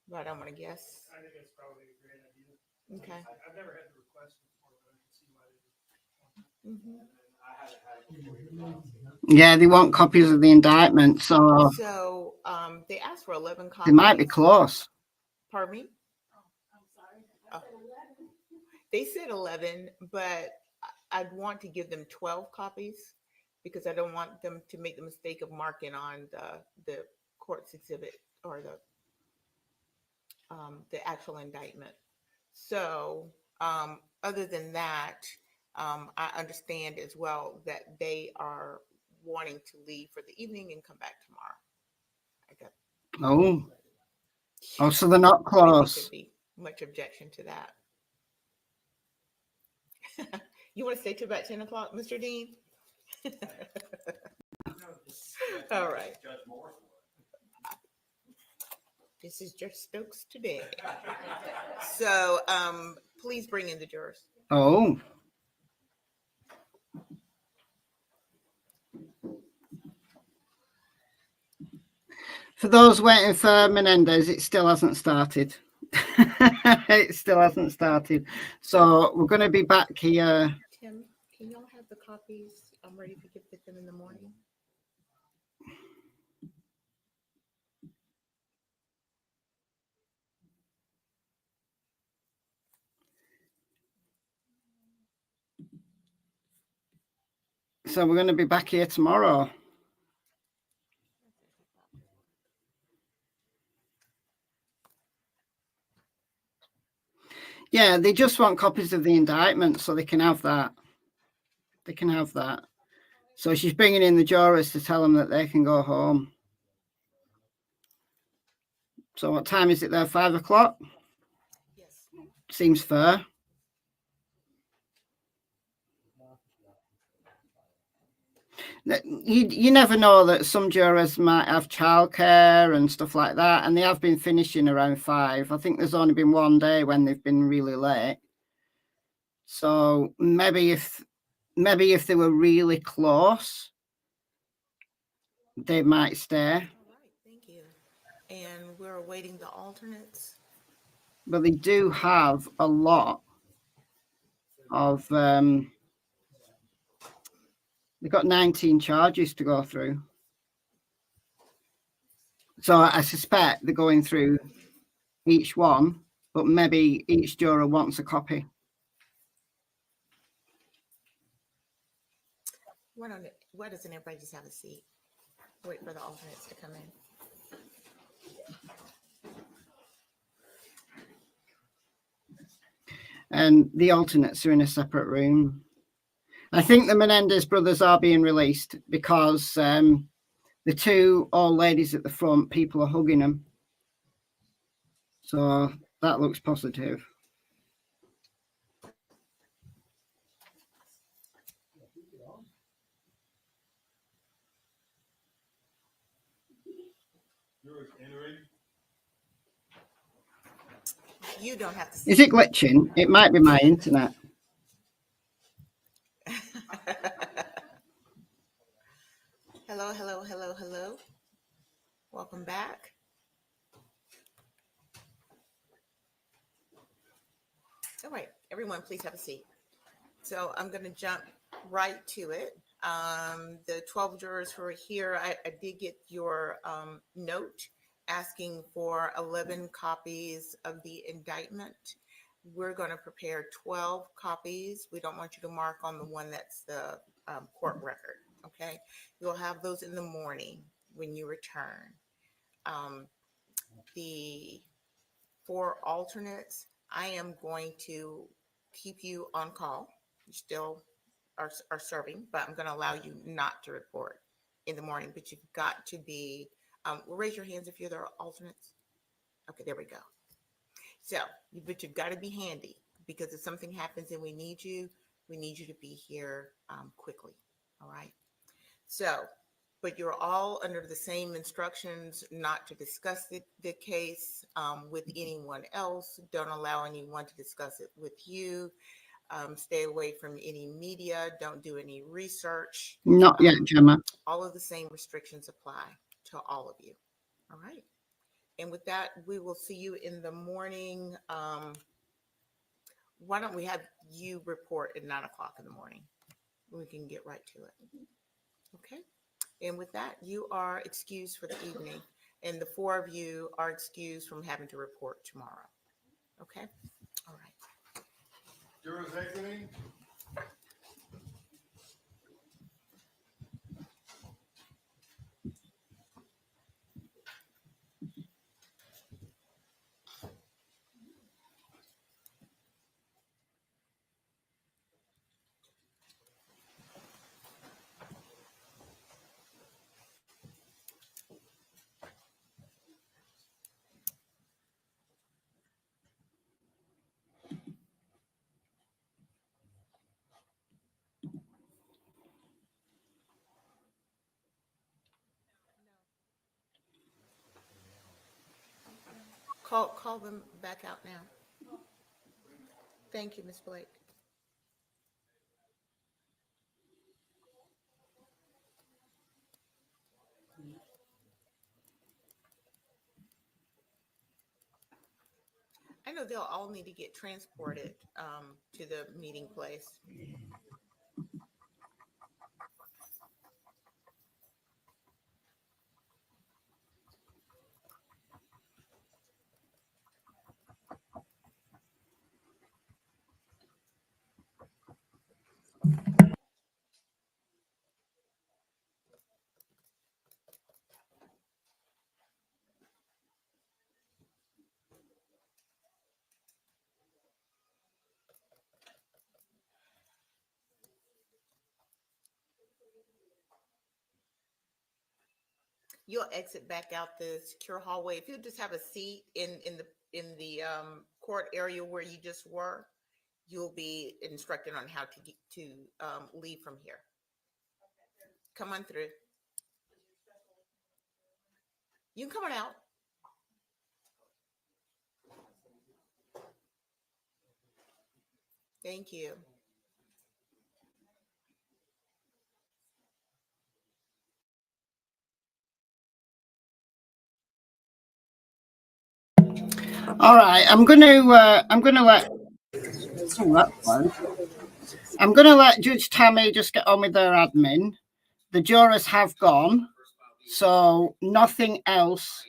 Speaker 2: but I don't want to guess.
Speaker 5: I think that's probably a great idea.
Speaker 2: Okay.
Speaker 5: I've never had the request before, but I can see why they do.
Speaker 2: Mhm.
Speaker 5: I haven't had it before either.
Speaker 1: Yeah, they want copies of the indictment, so
Speaker 2: They asked for 11 copies.
Speaker 1: they might be close.
Speaker 2: Pardon me? Oh. They said 11, but I'd want to give them 12 copies because I don't want them to make the mistake of marking on the court's exhibit or the actual indictment. So other than that, I understand as well that they are wanting to leave for the evening and come back tomorrow.
Speaker 1: Oh, so they're not close.
Speaker 2: There could be much objection to that. You want to stay till about 10 o'clock, Mr. Dean? All right. This is Judge Stokes today. So please bring in the jurors.
Speaker 1: Oh. For those waiting for Menendez, it still hasn't started. It still hasn't started. So we're going to be back here.
Speaker 2: Tim, can y'all have the copies? I'm ready to give them in the morning.
Speaker 1: So we're going to be back here tomorrow. Yeah, they just want copies of the indictment so they can have that. They can have that. So she's bringing in the jurors to tell them that they can go home. So what time is it there? 5 o'clock?
Speaker 2: Yes.
Speaker 1: Seems fair. You never know that some jurors might have childcare and stuff like that, and they have been finishing around 5. I think there's only been one day when they've been really late. So maybe if they were really close, they might stay.
Speaker 2: All right, thank you. And we're awaiting the alternates.
Speaker 1: But they do have a lot of they've got 19 charges to go through. So I suspect they're going through each one, but maybe each juror wants a copy.
Speaker 2: Why doesn't everybody just have a seat? Wait for the alternates to come in.
Speaker 1: And the alternates are in a separate room. I think the Menendez brothers are being released because the 2 old ladies at the front, people are hugging them. So That looks positive.
Speaker 2: You don't have to.
Speaker 1: Is it glitching? It might be my internet.
Speaker 2: Hello, hello, hello, hello. Welcome back. All right, everyone, please have a seat. So I'm going to jump right to it. The 12 jurors who are here, I did get your note asking for 11 copies of the indictment. We're going to prepare 12 copies. We don't want you to mark on the one that's the court record, okay? You'll have those in the morning when you return. The 4 alternates, I am going to keep you on call. You still are serving, but I'm going to allow you not to report in the morning, but you've got to be, raise your hands if you're the alternates. Okay, there we go. So, but you've got to be handy, because if something happens and we need you to be here quickly. All right. So, but you're all under the same instructions not to discuss the case with anyone else. Don't allow anyone to discuss it with you. Stay away from any media. Don't do any research.
Speaker 1: Not yet, Gemma.
Speaker 2: All of the same restrictions apply to all of you. All right. And with that, we will see you in the morning. Why don't we have you report at 9 o'clock in the morning? We can get right to it. Okay. And with that, you are excused for the evening, and the 4 of you are excused from having to report tomorrow. Okay? All right.
Speaker 15: Jurors exiting.
Speaker 2: Call them back out now. Thank you, Ms. Blake. I know they'll all need to get transported to the meeting place. You'll exit back out the secure hallway. If you just have a seat in the court area where you just were, you'll be instructed on how to leave from here. Come on through. You can come on out. Thank you.
Speaker 1: All right, I'm gonna let Judge Tammy just get on with her admin. The jurors have gone, so nothing else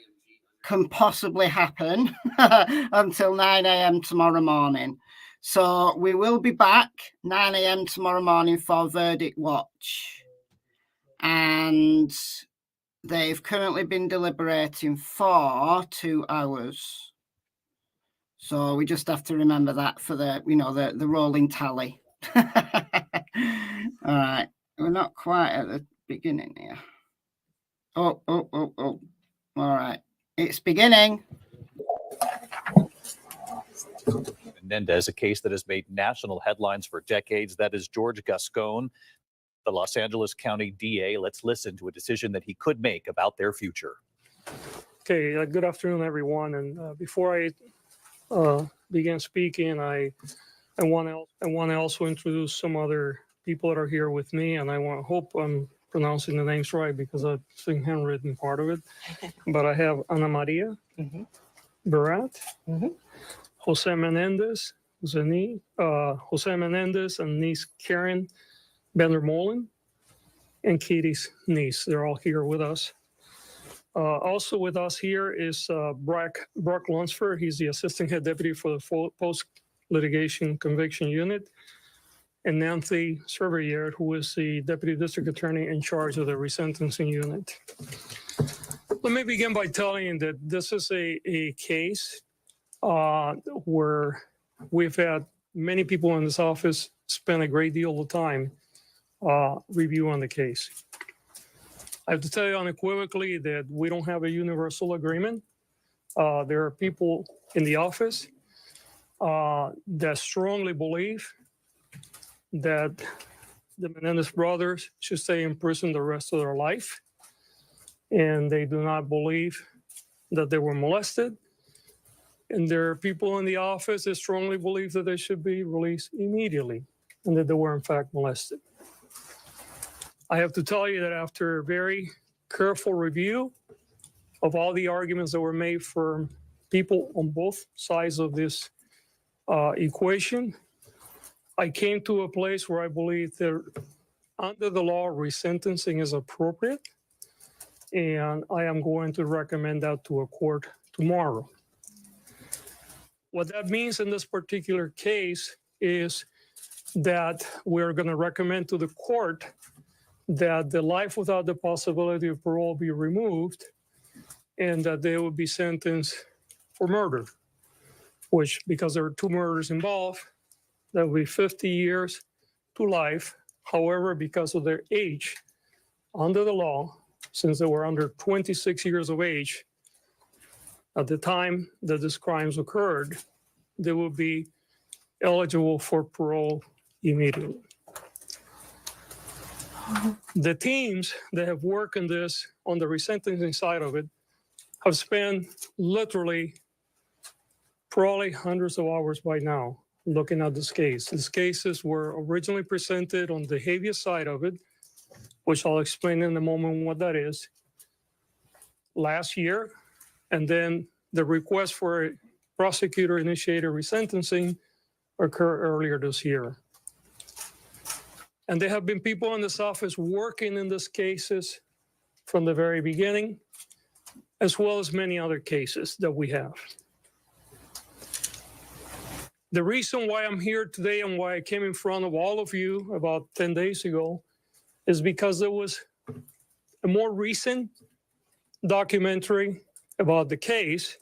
Speaker 1: can possibly happen until 9 a.m. tomorrow morning. So we will be back 9 a.m. tomorrow morning for verdict watch. And they've currently been deliberating for 2 hours. So we just have to remember that for the, the rolling tally. All right. We're not quite at the beginning here. Oh. All right. It's beginning.
Speaker 19: Menendez, a case that has made national headlines for decades. That is George Gascon, the Los Angeles County DA. Let's listen to a decision that he could make about their future.
Speaker 20: Okay, good afternoon, everyone. And before I begin speaking, I want to also introduce some other people that are here with me, and hope I'm pronouncing the names right because I've seen handwritten part of it. But I have Ana Maria Barat, Jose Menendez, Jose Menendez and niece Karen Bender-Molen, and Katie's niece. They're all here with us. Also with us here is Brock Lunsford. He's the Assistant Head Deputy for the Post-Litigation Conviction Unit, and Nancy Cervier, who is the Deputy District Attorney in charge of the Resentencing Unit. Let me begin by telling you that this is a case where we've had many people in this office spend a great deal of time reviewing the case. I have to tell you unequivocally that we don't have a universal agreement. There are people in the office that strongly believe that the Menendez brothers should stay in prison the rest of their life. And they do not believe that they were molested. And there are people in the office that strongly believe that they should be released immediately and that they were in fact molested. I have to tell you that after a very careful review of all the arguments that were made for people on both sides of this equation, I came to a place where I believe that under the law, resentencing is appropriate, and I am going to recommend that to a court tomorrow. What that means in this particular case is that we're going to recommend to the court that the life without the possibility of parole be removed and that they would be sentenced for murder, which, because there are two murders involved, that would be 50 years to life. However, because of their age, under the law, since they were under 26 years of age at the time that these crimes occurred, they would be eligible for parole immediately. The teams that have worked on this, on the resentencing side of it, have spent literally probably hundreds of hours by now looking at this case. These cases were originally presented on the habeas side of it, which I'll explain in a moment what that is, last year. And then the request for a prosecutor-initiated resentencing occurred earlier this year. And there have been people in this office working in these cases from the very beginning, as well as many other cases that we have. The reason why I'm here today and why I came in front of all of you about 10 days ago is because there was a more recent documentary about the case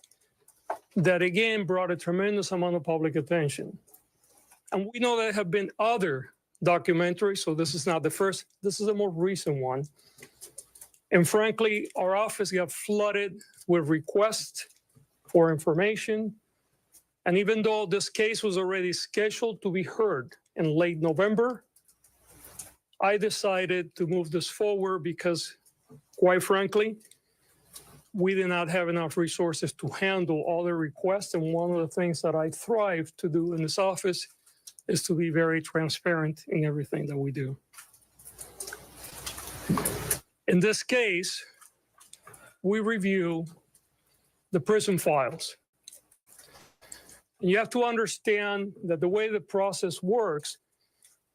Speaker 20: that again brought a tremendous amount of public attention. And we know there have been other documentaries, so this is not the first, this is a more recent one. And frankly, our office got flooded with requests for information. And even though this case was already scheduled to be heard in late November, I decided to move this forward because, quite frankly, we did not have enough resources to handle all the requests. And one of the things that I thrive to do in this office is to be very transparent in everything that we do. In this case, we review the prison files. And you have to understand that the way the process works,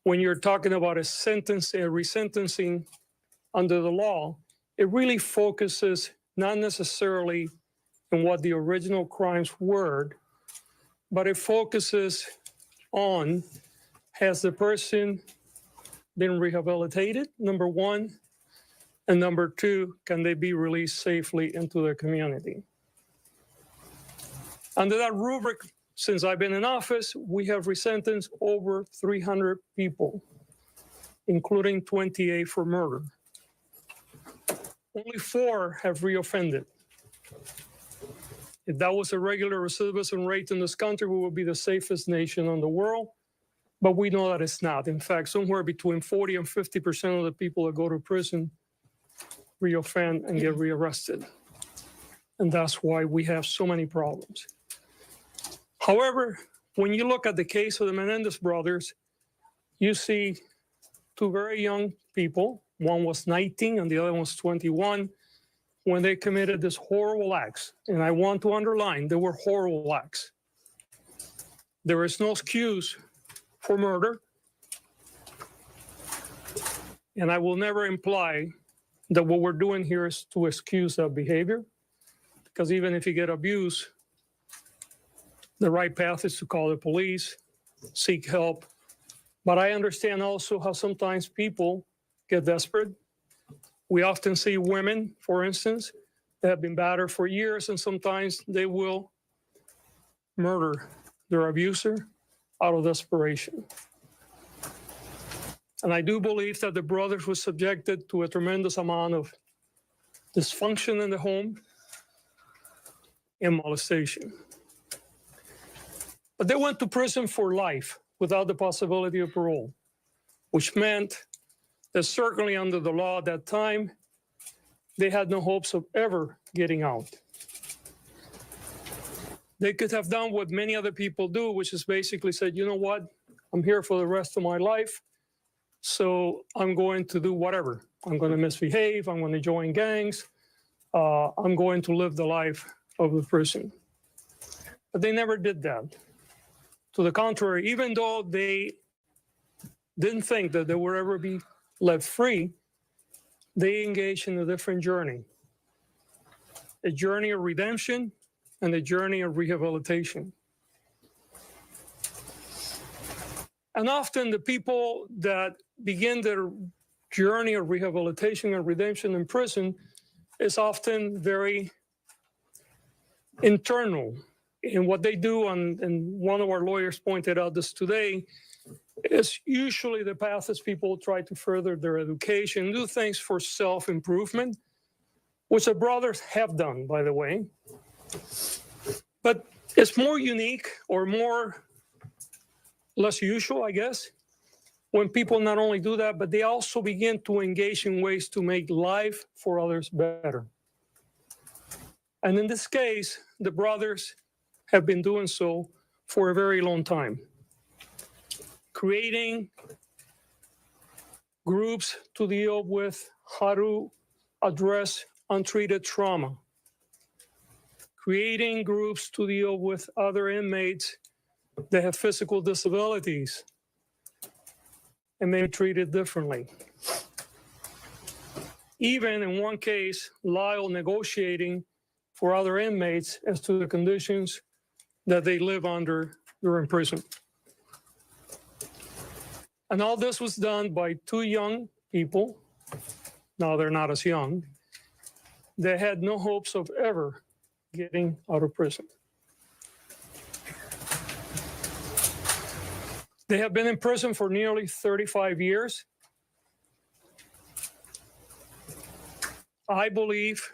Speaker 20: when you're talking about a resentencing under the law, it really focuses not necessarily on what the original crimes were, but it focuses on, has the person been rehabilitated, number one, and number two, can they be released safely into their community? Under that rubric, since I've been in office, we have resentenced over 300 people, including 28 for murder. Only 4 have reoffended. If that was a regular recidivism rate in this country, we would be the safest nation in the world. But we know that it's not. In fact, somewhere between 40 and 50% of the people that go to prison reoffend and get rearrested. And that's why we have so many problems. However, when you look at the case of the Menendez brothers, you see two very young people. One was 19 and the other one was 21 when they committed this horrible acts. And I want to underline, they were horrible acts. There is no excuse for murder. And I will never imply that what we're doing here is to excuse that behavior. Because even if you get abused, the right path is to call the police, seek help. But I understand also how sometimes people get desperate. We often see women, for instance, that have been battered for years, and sometimes they will murder their abuser out of desperation. And I do believe that the brothers were subjected to a tremendous amount of dysfunction in the home and molestation. But they went to prison for life without the possibility of parole, which meant that certainly under the law at that time, they had no hopes of ever getting out. They could have done what many other people do, which is basically said, you know what, I'm here for the rest of my life, so I'm going to do whatever. I'm going to misbehave, I'm going to join gangs, I'm going to live the life of the prison. But they never did that. To the contrary, even though they didn't think that they would ever be let free, they engaged in a different journey. A journey of redemption and a journey of rehabilitation. And often the people that begin their journey of rehabilitation and redemption in prison is often very internal. And what they do, and one of our lawyers pointed out this today, is usually the path is people try to further their education, do things for self-improvement, which the brothers have done, by the way. But it's more unique or less usual, I guess, when people not only do that, but they also begin to engage in ways to make life for others better. And in this case, the brothers have been doing so for a very long time, creating groups to deal with how to address untreated trauma, creating groups to deal with other inmates that have physical disabilities and may be treated differently. Even in one case, Lyle negotiating for other inmates as to the conditions that they live under during prison. And all this was done by two young people. Now they're not as young. They had no hopes of ever getting out of prison. They have been in prison for nearly 35 years. I believe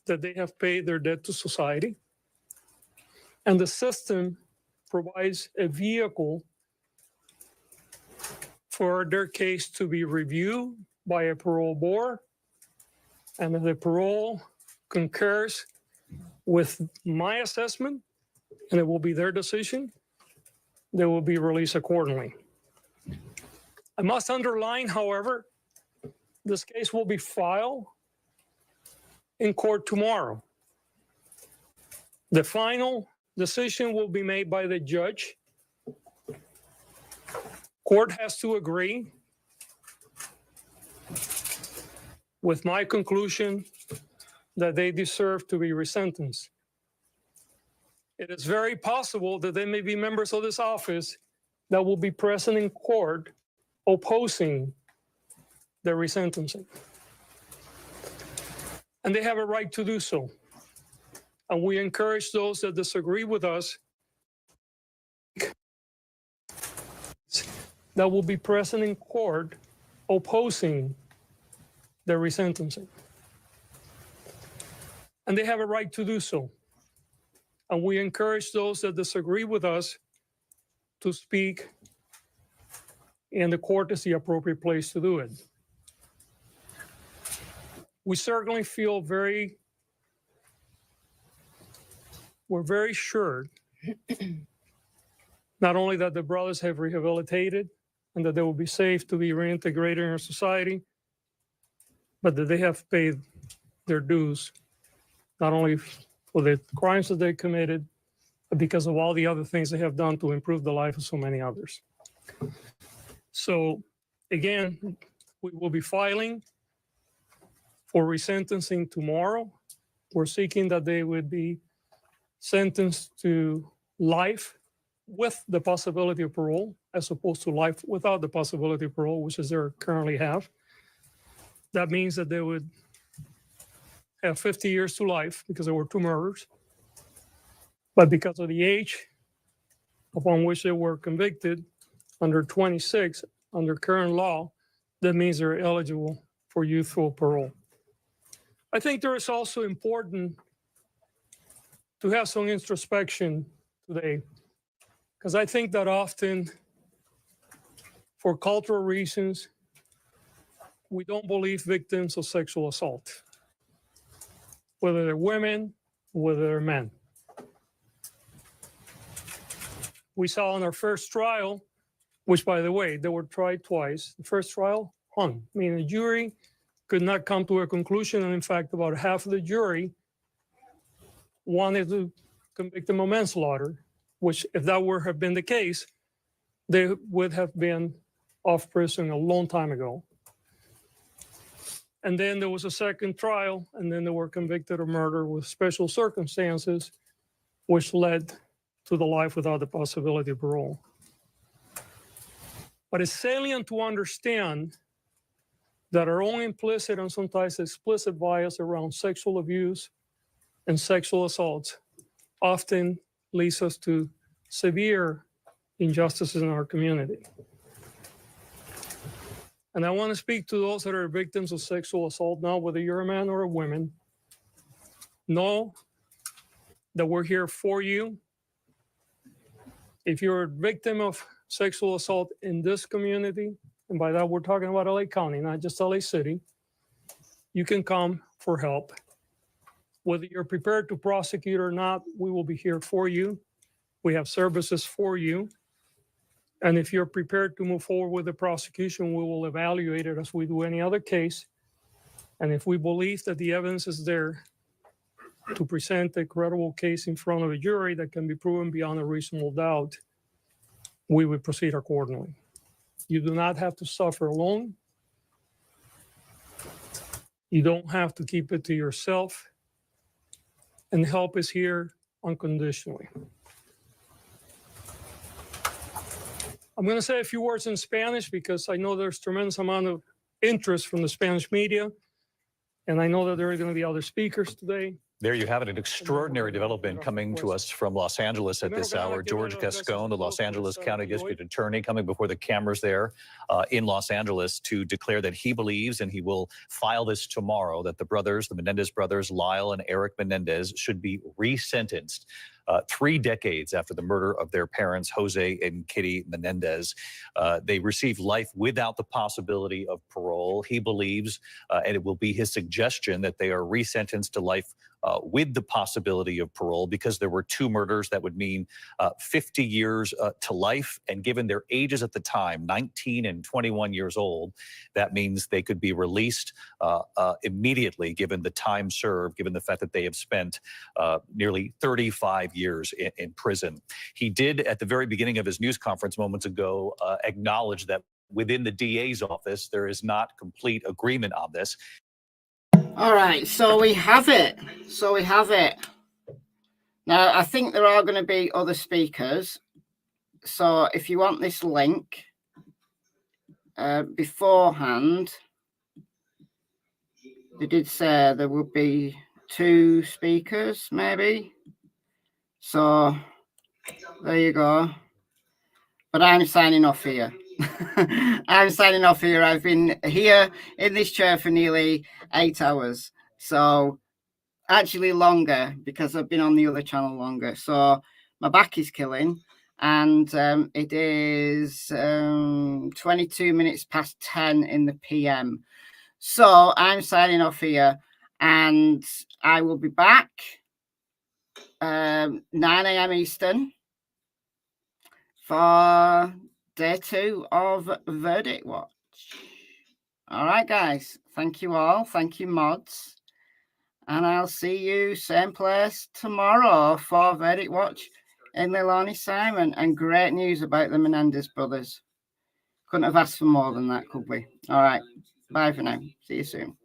Speaker 20: that they have paid their debt to society. And the system provides a vehicle for their case to be reviewed by a parole board. And if the parole concurs with my assessment, and it will be their decision, they will be released accordingly. I must underline, however, this case will be filed in court tomorrow. The final decision will be made by the judge. Court has to agree with my conclusion that they deserve to be resentenced. It is very possible that there may be members of this office that will be present in court opposing the resentencing. And they have a right to do so. And we encourage those that disagree with us that will be present in court opposing the resentencing. And they have a right to do so. And we encourage those that disagree with us to speak, and the court is the appropriate place to do it. We certainly feel we're very sure not only that the brothers have rehabilitated and that they will be safe to be reintegrated in our society, but that they have paid their dues, not only for the crimes that they committed, but because of all the other things they have done to improve the life of so many others. So again, we will be filing for resentencing tomorrow. We're seeking that they would be sentenced to life with the possibility of parole, as opposed to life without the possibility of parole, which is they currently have. That means that they would have 50 years to life because there were 2 murders. But because of the age upon which they were convicted, under 26, under current law, that means they're eligible for youthful parole. I think there is also important to have some introspection today, because I think that often, for cultural reasons, we don't believe victims of sexual assault, whether they're women, whether they're men. We saw in our first trial, which, by the way, they were tried twice. The first trial hung, meaning the jury could not come to a conclusion. And in fact, about half of the jury wanted to convict them of manslaughter, which, if that were have been the case, they would have been off prison a long time ago. And then there was a second trial, and then they were convicted of murder with special circumstances, which led to the life without the possibility of parole. But it's salient to understand that our own implicit and sometimes explicit bias around sexual abuse and sexual assaults often leads us to severe injustices in our community. And I want to speak to those that are victims of sexual assault now, whether you're a man or a woman. Know that we're here for you. If you're a victim of sexual assault in this community, and by that we're talking about LA County, not just LA City, you can come for help. Whether you're prepared to prosecute or not, we will be here for you. We have services for you. And if you're prepared to move forward with the prosecution, we will evaluate it as we do any other case. And if we believe that the evidence is there to present a credible case in front of a jury that can be proven beyond a reasonable doubt, we would proceed accordingly. You do not have to suffer alone. You don't have to keep it to yourself. And help is here unconditionally. I'm going to say a few words in Spanish because I know there's tremendous amount of interest from the Spanish media. And I know that there are going to be other speakers today.
Speaker 19: There you have it, an extraordinary development coming to us from Los Angeles at this hour. George Gascon, the Los Angeles County District Attorney, coming before the cameras there in Los Angeles to declare that he believes, and he will file this tomorrow, that the brothers, the Menendez brothers, Lyle and Eric Menendez, should be resentenced 3 decades after the murder of their parents, Jose and Kitty Menendez. They received life without the possibility of parole. He believes, and it will be his suggestion, that they are resentenced to life with the possibility of parole, because there were 2 murders that would mean 50 years to life. And given their ages at the time, 19 and 21 years old, that means they could be released immediately, given the time served, given the fact that they have spent nearly 35 years in prison. He did, at the very beginning of his news conference moments ago, acknowledge that within the DA's office, there is not complete agreement on this.
Speaker 1: All right, so we have it. Now, I think there are going to be other speakers. So if you want this link beforehand, they did say there would be 2 speakers, maybe. So there you go. But I'm signing off here. I'm signing off here. I've been here in this chair for nearly 8 hours. So actually longer because I've been on the other channel longer. So my back is killing, and it is 22 minutes past 10 in the PM. So I'm signing off here, and I will be back 9 a.m. Eastern for day 2 of Verdict Watch. All right, guys. Thank you all. Thank you, mods. And I'll see you same place tomorrow for Verdict Watch in Leilani Simon. And great news about the Menendez brothers. Couldn't have asked for more than that, could we? All right. Bye for now. See you soon.